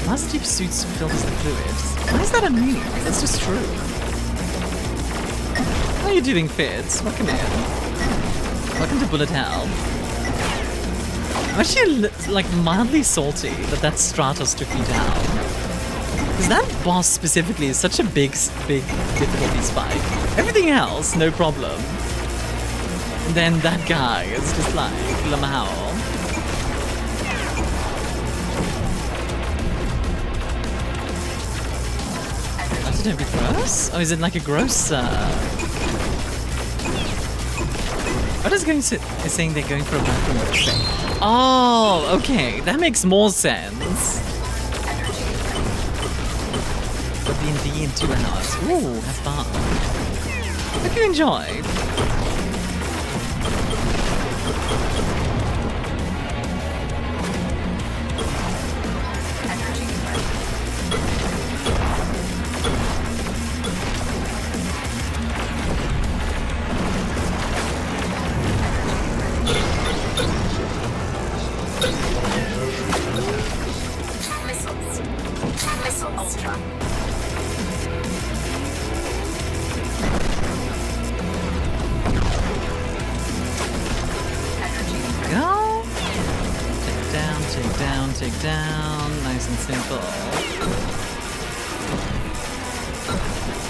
Master Chief suits fills the fluids. Why is that a me? That's just true. How are you doing, Fitz? Welcome in. Welcome to Bullet Hell. I'm actually like mildly salty that Stratos took me down. Because that boss specifically is such a big difficulty spike. Everything else, no problem. And then that guy is just like Lamau. Don't be gross? Oh, is it like a gross, What is going to is saying they're going for a bathroom break? Oh, okay. That makes more sense. D&D in 2 hours. Ooh, have fun. Hope you enjoy. Take down, nice and simple.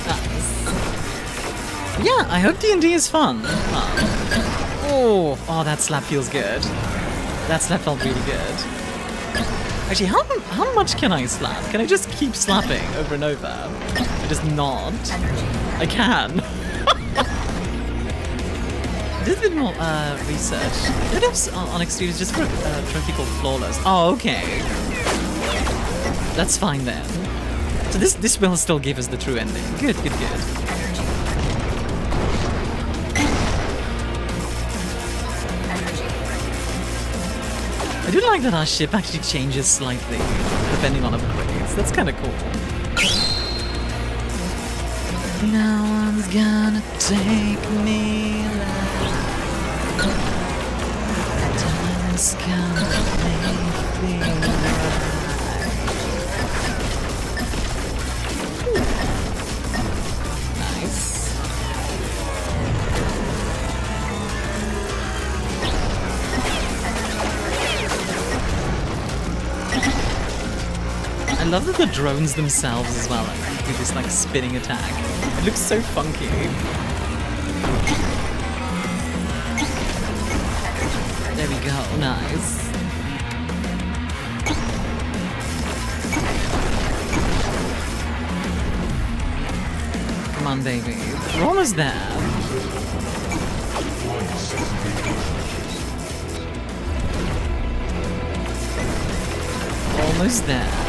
Nice. Yeah, I hope D&D is fun. Oh, that slap feels good. That slap felt really good. Actually, how much can I slap? Can I just keep slapping over and over? I just not. I can. I did a bit more research. It is on Exteriors just for a trophy called Flawless. Oh, okay. That's fine then. So this will still give us the true ending. Good, good, good. I do like that our ship actually changes slightly depending on upgrades. That's kind of cool. No one's gonna take me alive. Time's gonna make me right. Nice. I love that the drones themselves as well do this like spinning attack. It looks so funky. There we go, nice. Come on, baby. We're almost there. Almost there.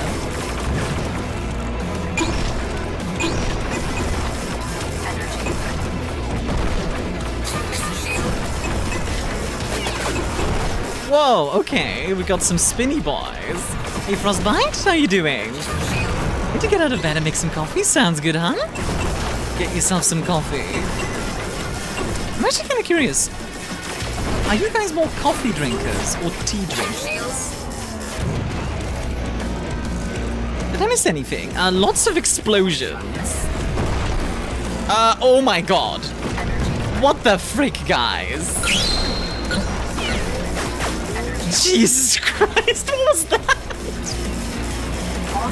Whoa, okay, we got some spinny boys. Hey Frostbite, how you doing? Need to get out of bed and make some coffee? Sounds good, huh? Get yourself some coffee. I'm actually kind of curious. Are you guys more coffee drinkers or tea drinkers? Did I miss anything? Lots of explosions. Oh my god. What the frick, guys? Jesus Christ, what was that?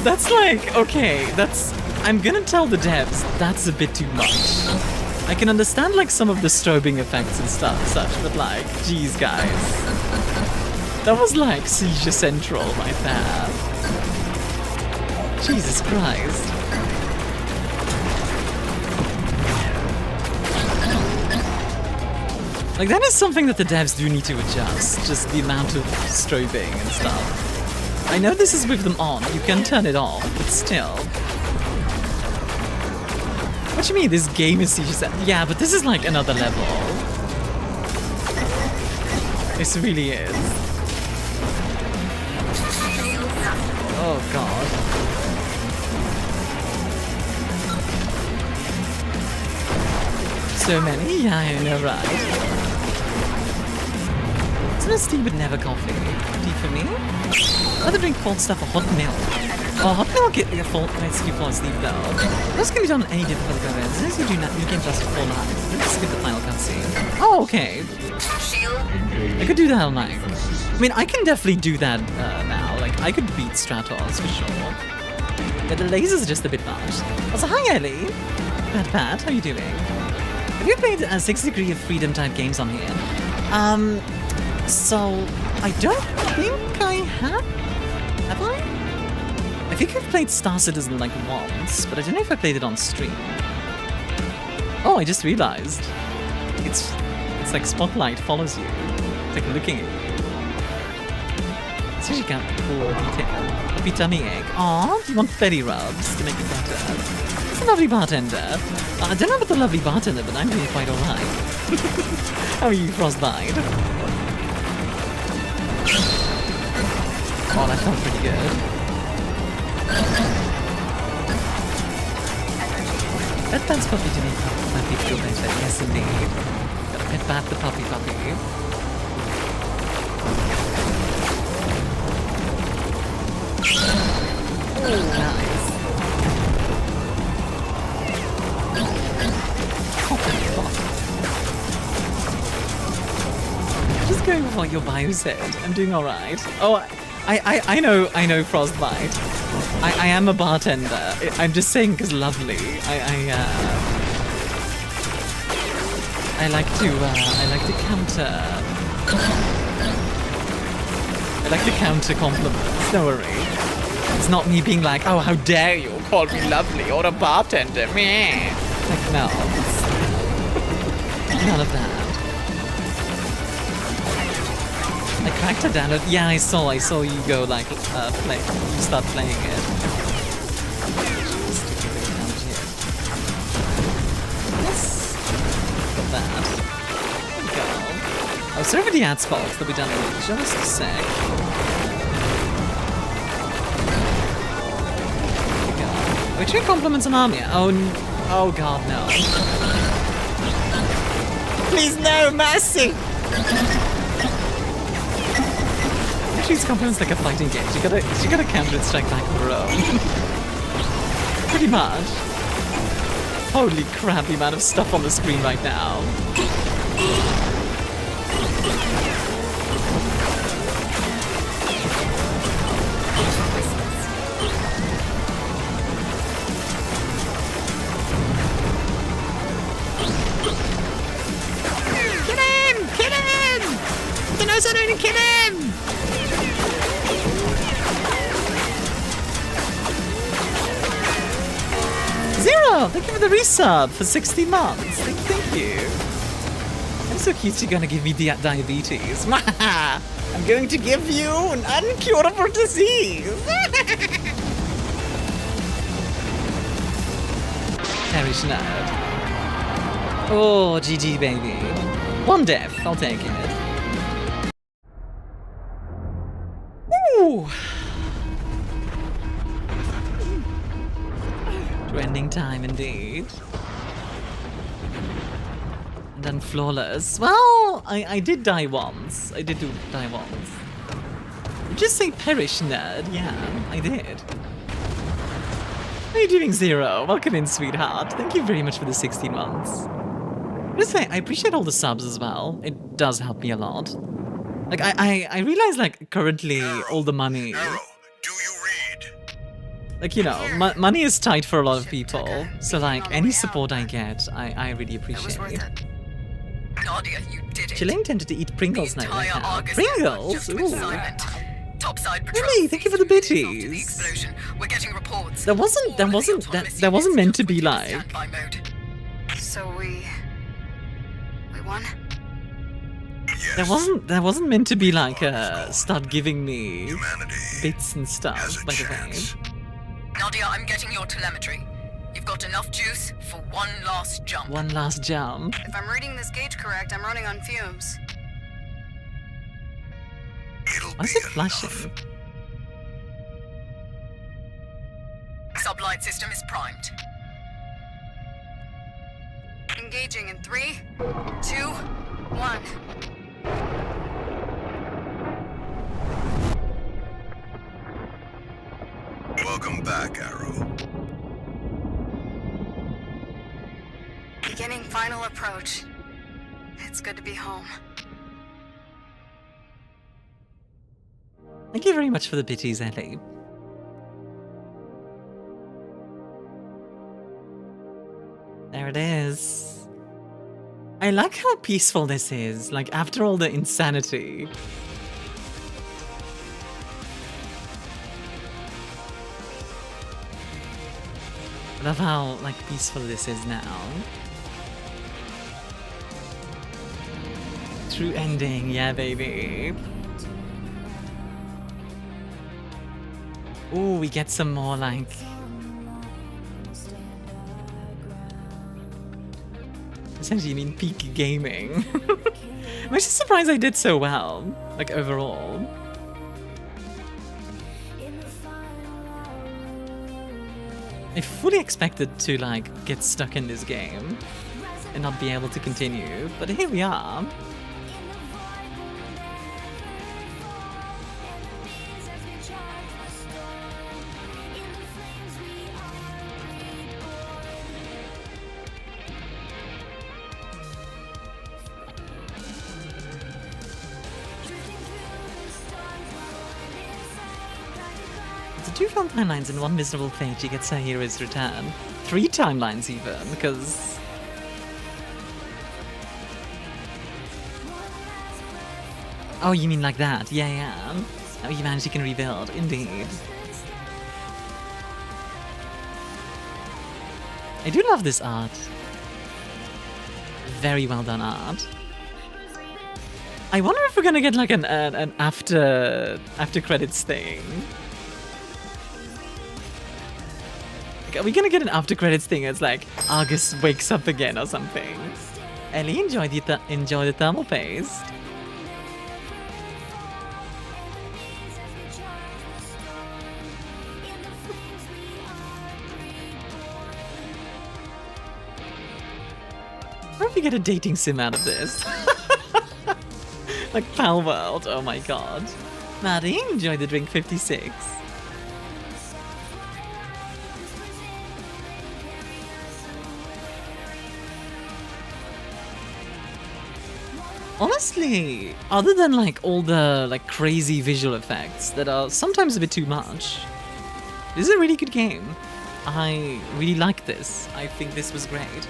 That's like, okay, that's... I'm gonna tell the devs, that's a bit too much. I can understand like some of the strobing effects and such, but like, geez guys. That was like Seizure Central right there. Jesus Christ. Like, that is something that the devs do need to adjust, just the amount of strobing and stuff. I know this is with them on, you can turn it off, but still. What do you mean, this game is CG? Yeah, but this is like another level. This really is. Oh god. So many? Yeah, I know, right? Sometimes tea but never coffee. Tea for me? I'd rather drink cold stuff or hot milk. Oh, hot milk makes you fall asleep though. This can be done on any difficulty level. As soon as you do not, you can just fall out. Let's skip the final cutscene. Oh, okay. I could do that all night. I mean, I can definitely do that now. Like, I could beat Stratos for sure. Yeah, the lasers are just a bit much. Also, hi Ellie. Pat, how you doing? Have you played 6 Degree of Freedom type games on here? So, I don't think I have. Have I? I think I've played Star Citizen like once, but I don't know if I played it on stream. Oh, I just realized. It's like Spotlight follows you. It's like looking at you. It's actually got cool detail. puppy tummy ache. Aw, do you want berry rubs to make it better? It's a lovely bartender. I don't know about the lovely bartender, but I'm doing quite alright. How are you, Frostbite? Oh, that felt pretty good. Pet Pat's puppy to make puppy feel better. Yes, indeed. Gotta pet pat the puppy. Nice. Just going with what your bio said. I'm doing alright. Oh, I know Frostbite. I am a bartender. I'm just saying because lovely. I like to counter. I like to counter compliments. Don't worry. It's not me being like, oh, how dare you call me lovely or a bartender, meh. Like, no. None of that. I cracked a download. Yeah, I saw you go, like, play. You start playing it. Yes. Got that. There we go. Oh, so for the ad spots that we done in just a sec. Are we doing compliments on Armia? Oh god, no. Please, no, mercy! Actually, it's compliments like a fighting game. You gotta counter and strike back with your own. Pretty much. Holy crap, the amount of stuff on the screen right now. Kill him! Zero! Thank you for the resub for 60 months. Thank you. I'm so cute you're gonna give me diabetes. I'm going to give you an uncurable disease. Perish nerd. Oh, GG baby. One death, I'll take it. Trending time indeed. And then flawless. Well, I did die once. I did die once. Just say perish, nerd. Yeah, I did. How are you doing, Zero? Welcome in, sweetheart. Thank you very much for the 16 months. Just say, I appreciate all the subs as well. It does help me a lot. Like, I realize, like, currently all the money... Like, you know, money is tight for a lot of people, so, like, any support I get, I really appreciate. Nadia, you did it. Chilling tended to eat Pringles now. Pringles? Ooh. Topside really? Thank you for the bitties. We're getting reports. That wasn't meant to be like... So we won? That wasn't meant to be like, start giving me bits and stuff, by the way. Nadia, I'm getting your telemetry. You've got enough juice for one last jump. One last jump. If I'm reading this gauge correct, I'm running on fumes. Why is it flashing? Sublight system is primed. Engaging in 3, 2, 1. Welcome back, Arrow. Beginning final approach. It's good to be home. Thank you very much for the bitties, Ellie. There it is. I like how peaceful this is, like after all the insanity. I love how, like, peaceful this is now. True ending, yeah, baby. Ooh, we get some more like... Essentially, you mean peak gaming. I'm just surprised I did so well, like overall. I fully expected to like get stuck in this game and not be able to continue, but here we are. Two film timelines and one miserable fate, she gets her hero's return. 3 timelines even, because... Oh, you mean like that? Yeah, yeah. Oh, you managed, you can rebuild, indeed. I do love this art. Very well done art. I wonder if we're gonna get like an after credits thing. Are we gonna get an after credits thing? It's like Argus wakes up again or something. Ellie, enjoy the thermal paste. What if we get a dating sim out of this? Like Pal World, oh my god. Maddie, enjoy the drink 56. Honestly, other than like all the like crazy visual effects that are sometimes a bit too much, this is a really good game. I really like this. I think this was great.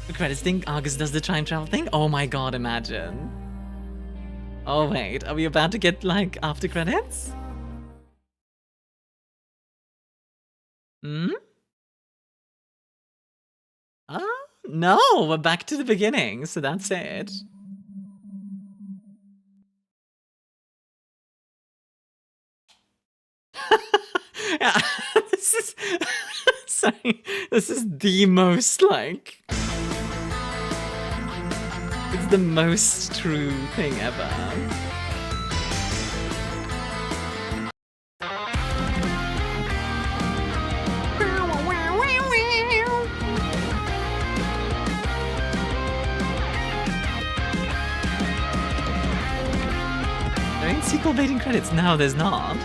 The credits thing, Argus does the time travel thing? Oh my god, imagine. Oh wait, are we about to get like after credits? Hmm? No, we're back to the beginning, so that's it. Yeah, this is... Sorry, this is the most, like... It's the most true thing ever. There ain't sequel baiting credits. No, there's not.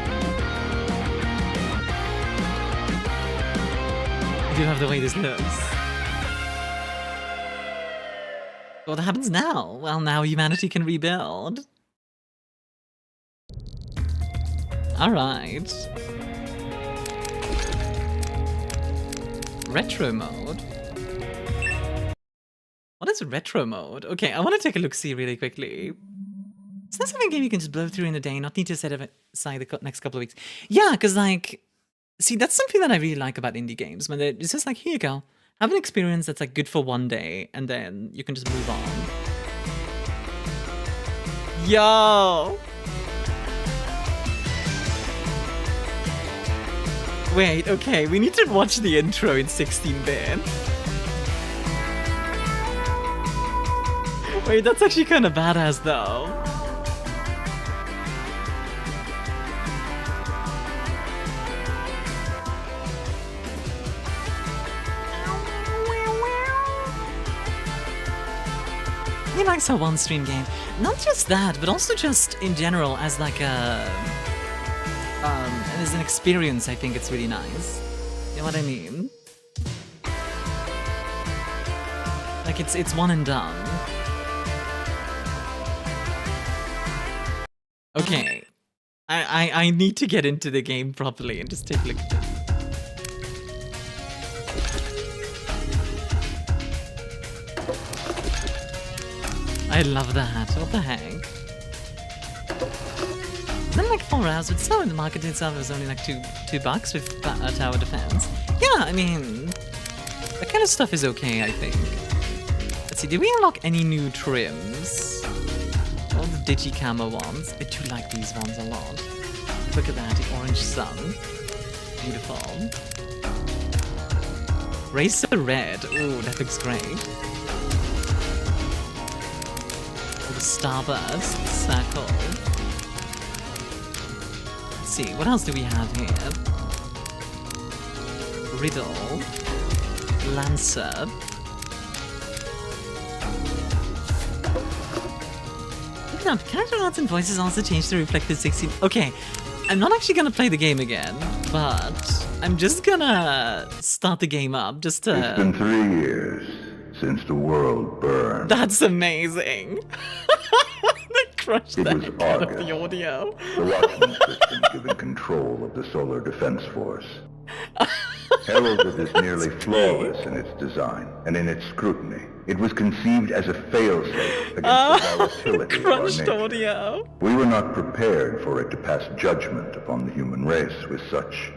I do love the way this looks. What happens now? Well, now humanity can rebuild. Alright. Retro mode? What is retro mode? Okay, I want to take a look-see really quickly. Is that something game you can just blow through in a day, not need to set aside the next couple of weeks? Yeah, because like... See, that's something that I really like about indie games, when it's just like, here you go. Have an experience that's like good for one day, and then you can just move on. Yo! Wait, okay, we need to watch the intro in 16-bit. Wait, that's actually kind of badass though. He likes a one-stream game. Not just that, but also just in general as like a... as an experience, I think it's really nice. You know what I mean? Like it's one and done. Okay. I need to get into the game properly and just take a look at this. I love that. What the heck? Then like 4 hours, but so in the market itself it was only like $2 with tower defense. Yeah, I mean, that kind of stuff is okay, I think. Let's see, did we unlock any new trims? All the digicamo ones. I do like these ones a lot. Look at that, the orange sun. Beautiful. Racer red. Ooh, that looks great. All the starburst circle. Let's see, what else do we have here? Riddle. Lancer. Look up, character arts and voices also changed to reflect the 16. Okay, I'm not actually gonna play the game again, but I'm just gonna start the game up just to... It's been 3 years since the world burned. That's amazing. They crushed It that was out of Argus, the audio. the watchman system given control of the Solar Defense Force. Heralded as nearly flawless in its design and in its scrutiny, it was conceived as a failsafe against the volatility of our Crunched nature. audio. We were not prepared for it to pass judgment upon the human race with such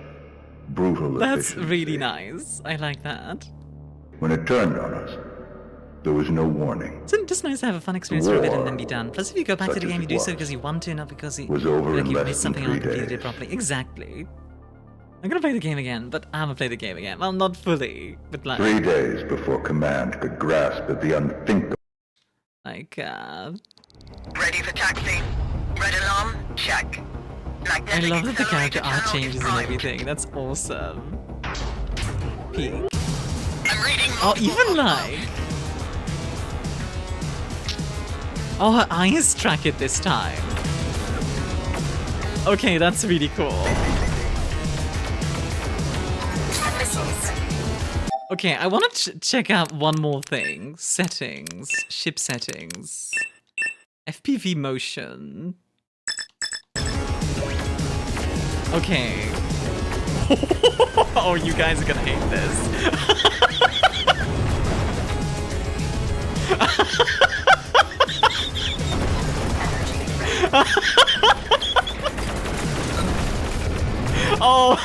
brutal That's efficiency. really nice. I like that. When it turned on us, there was no warning. It's just nice to have a fun experience for a bit and then be done. Plus, if you go back to the game, you do so because you want to, not because you was over feel like in you less missed than something 3 or completed days. it properly. Exactly. I'm gonna play the game again, but I'm gonna play the game again. Well, not fully, but like... 3 days before command could grasp at the unthinkable. Like, Ready for taxi. Red alarm, check. I love that the character art changes and everything. That's awesome. Peak. Oh, even like... Oh, her eyes track it this time. Okay, that's really cool. Okay, I want to check out one more thing. Settings. Ship settings. FPV motion. Okay. Oh, you guys are gonna hate this. Oh.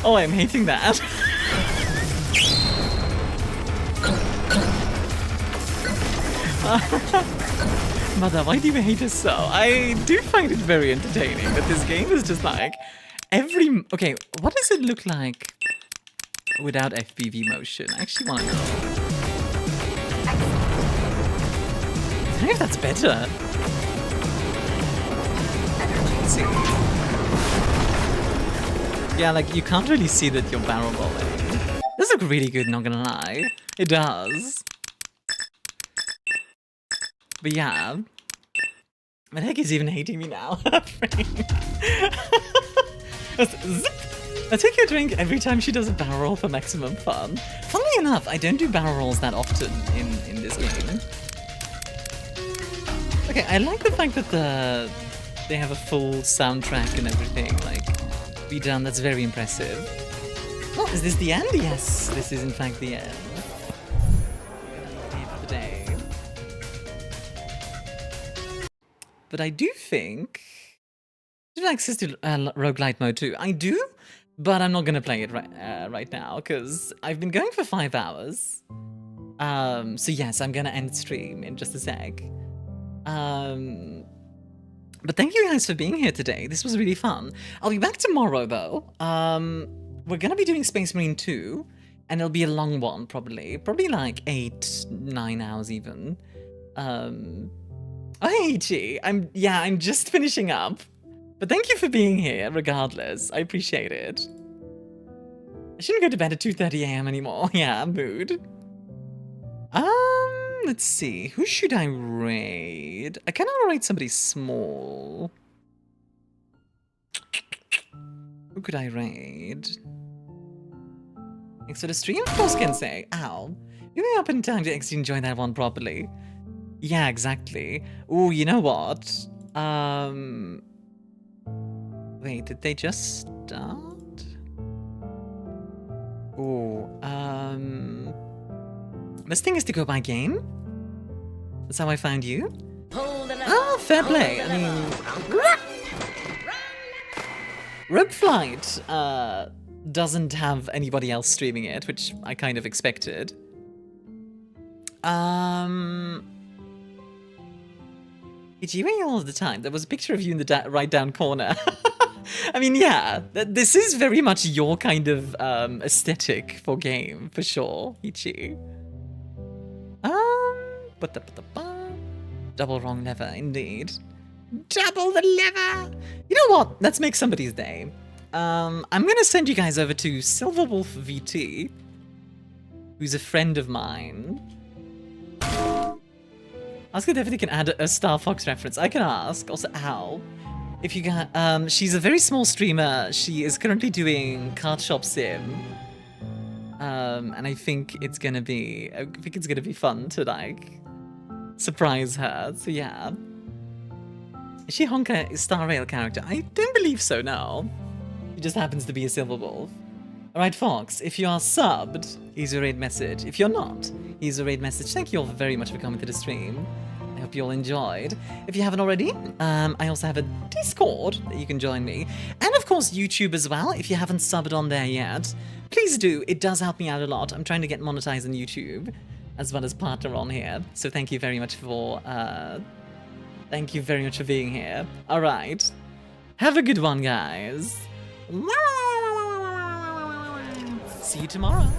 Oh, I'm hating that. Mother, why do you hate us so? I do find it very entertaining that this game is just like every... Okay, what does it look like without FPV motion? I actually want to know. I don't know if that's better. Let's see. Yeah, like, you can't really see that you're barrel rolling. This looks really good, not gonna lie. It does. But yeah. My heck is even hating me now. I take your drink every time she does a barrel roll for maximum fun. Funnily enough, I don't do barrel rolls that often in this game. Okay, I like the fact that they have a full soundtrack and everything, like, be done. That's very impressive. Oh, is this the end? Yes, this is in fact the end. For the day. But I do think... Do you have access to roguelite mode too? I do, but I'm not gonna play it right now, because I've been going for 5 hours. So yes, I'm gonna end stream in just a sec. But thank you guys for being here today. This was really fun. I'll be back tomorrow, though. We're gonna be doing Space Marine 2, and it'll be a long one, probably. Probably like 8, 9 hours even. Oh, hey, Chi. I'm just finishing up. But thank you for being here, regardless. I appreciate it. I shouldn't go to bed at 2:30 AM anymore. Yeah, mood. Let's see. Who should I raid? I kind of want to raid somebody small. Who could I raid? Thanks for the stream, of course, can say. Ow. You were up in time to actually enjoy that one properly. Yeah, exactly. Ooh, you know what? Wait, did they just start? Ooh, best thing is to go by game. That's how I found you. Ah, fair play. I mean, Rogue Flight doesn't have anybody else streaming it, which I kind of expected. It's you all the time. There was a picture of you in the right down corner. I mean, yeah, this is very much your kind of aesthetic for game, for sure, Ichi. Double wrong lever, indeed. Double the lever! You know what? Let's make somebody's day. I'm gonna send you guys over to Silverwolf VT, who's a friend of mine. Ask if they can add a Star Fox reference. I can ask. Also, Al. If you got, she's a very small streamer. She is currently doing Card Shop Sim. And I think it's gonna be fun to like surprise her. So yeah. Is she Honka Star Rail character? I don't believe so, no. She just happens to be a Silverwolf. Alright, Fox, if you are subbed, here's your raid message. If you're not, here's a raid message. Thank you all very much for coming to the stream. I hope you all enjoyed. If you haven't already, I also have a Discord that you can join me. And of course, YouTube as well. If you haven't subbed on there yet, please do. It does help me out a lot. I'm trying to get monetized on YouTube, as well as partner on here. So thank you very much for, being here. Alright. Have a good one, guys. See you tomorrow.